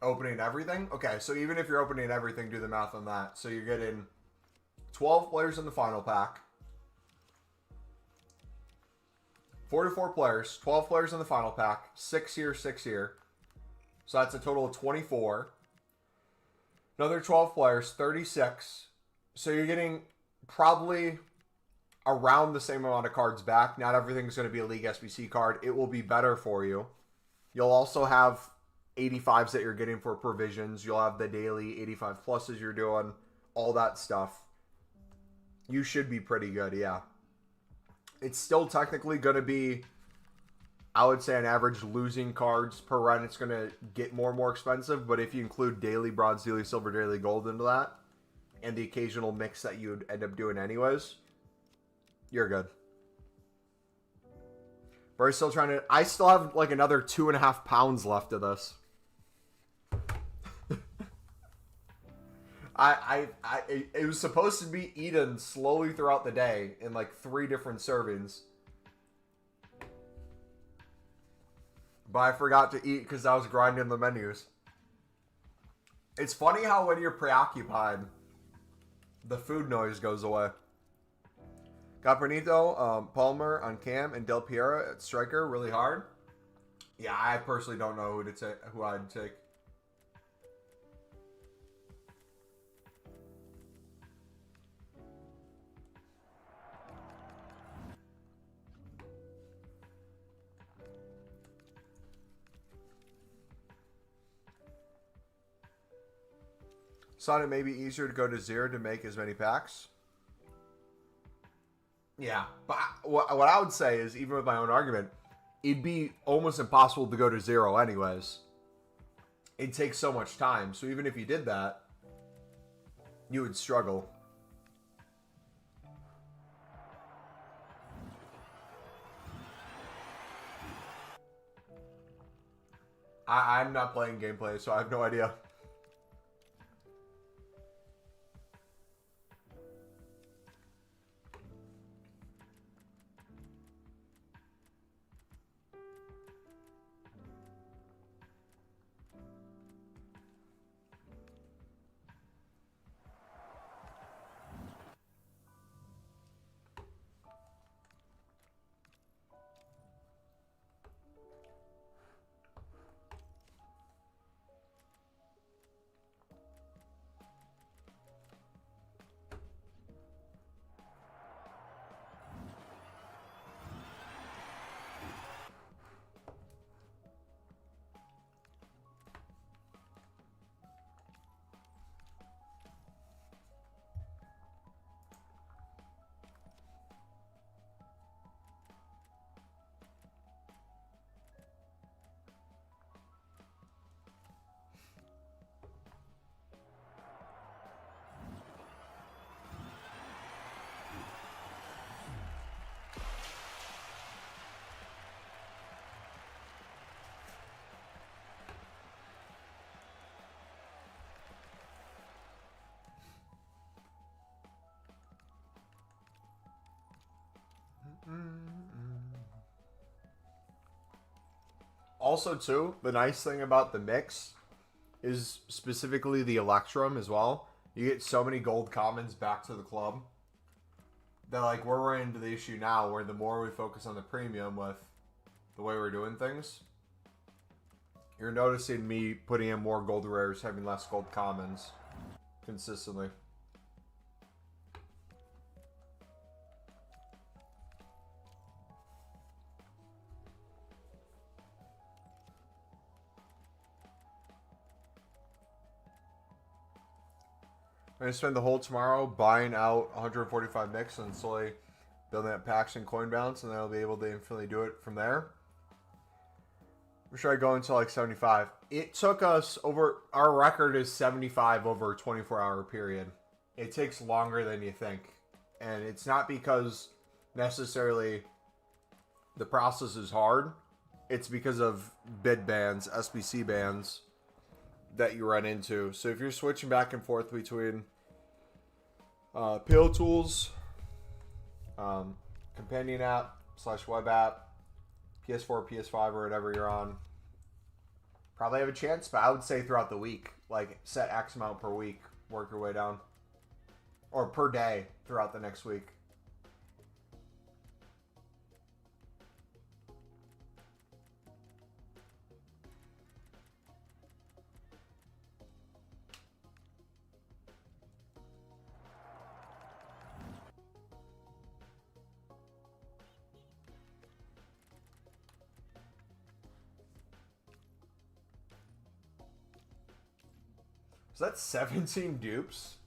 Opening everything? Okay, so even if you're opening everything, do the math on that. So you're getting 12 players in the final pack. 44 players, 12 players in the final pack, 6 here, 6 here. So that's a total of 24. Another 12 players, 36. So you're getting probably around the same amount of cards back. Not everything's going to be a League SBC card. It will be better for you. You'll also have 85s that you're getting for provisions. You'll have the daily 85 pluses you're doing. All that stuff. You should be pretty good, yeah. It's still technically going to be, I would say, an average losing cards per run. It's going to get more and more expensive. But if you include daily bronze, daily silver, daily gold into that, and the occasional mix that you'd end up doing anyways, you're good. But I'm still trying to... I still have like another 2.5 pounds left of this. It was supposed to be eaten slowly throughout the day in like 3 different servings. But I forgot to eat because I was grinding the menus. It's funny how when you're preoccupied, the food noise goes away. Got Benito, Palmer on cam, and Del Piero at striker really hard. Yeah, I personally don't know who I'd take. Thought it may be easier to go to 0 to make as many packs. Yeah, but what I would say is, even with my own argument, it'd be almost impossible to go to 0 anyways. It takes so much time. So even if you did that, you would struggle. I'm not playing gameplay, so I have no idea. Also, too, the nice thing about the mix is specifically the Electrum as well. You get so many gold commons back to the club that, like, we're running into the issue now where the more we focus on the premium with the way we're doing things, you're noticing me putting in more gold rares, having less gold commons consistently. going to spend the whole tomorrow buying out 145 mix and slowly building up packs and coin balance, and then I'll be able to infinitely do it from there. Or should I go until like 75? It took us over, our record is 75 over a 24-hour period. It takes longer than you think. And it's not because necessarily the process is hard. It's because of bid bans, SBC bans that you run into. So if you're switching back and forth between Pale Tools, companion app / web app, PS4, PS5, or whatever you're on, probably have a chance, but I would say throughout the week, like set X amount per week, work your way down. Or per day throughout the next week. So that's 17 dupes.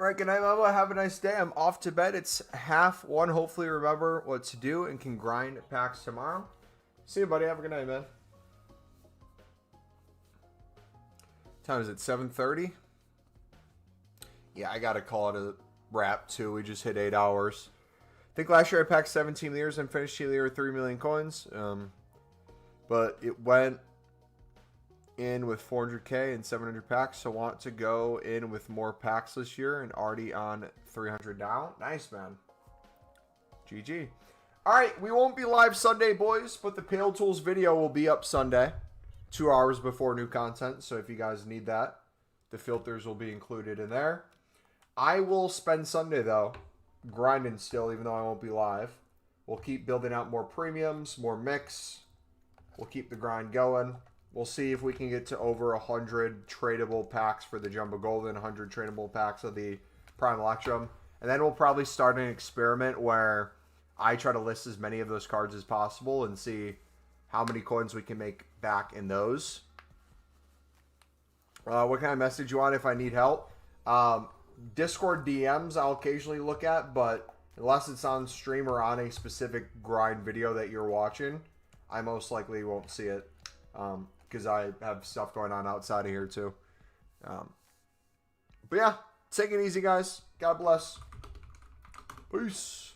All right, good night, Mama. Have a nice day. I'm off to bed. It's 1:30. Hopefully remember what to do and can grind packs tomorrow. See you, buddy. Have a good night, man. Time is it? 7:30? Yeah, I got to call it a wrap, too. We just hit 8 hours. I think last year I packed 17 leaders and finished the year with 3 million coins. But it went in with 400k and 700 packs, so want to go in with more packs this year and already on 300 now. Nice, man. GG. All right, we won't be live Sunday, boys, but the Pale Tools video will be up Sunday, 2 hours before new content. So if you guys need that, the filters will be included in there. I will spend Sunday, though, grinding still, even though I won't be live. We'll keep building out more premiums, more mix. We'll keep the grind going. We'll see if we can get to over 100 tradable packs for the Jumbo Golden, 100 tradable packs of the Prime Electrum. And then we'll probably start an experiment where I try to list as many of those cards as possible and see how many coins we can make back in those. What kind of message you want if I need help? Discord DMs I'll occasionally look at, but unless it's on stream or on a specific grind video that you're watching, I most likely won't see it. Because I have stuff going on outside of here too. But yeah, take it easy, guys. God bless. Peace.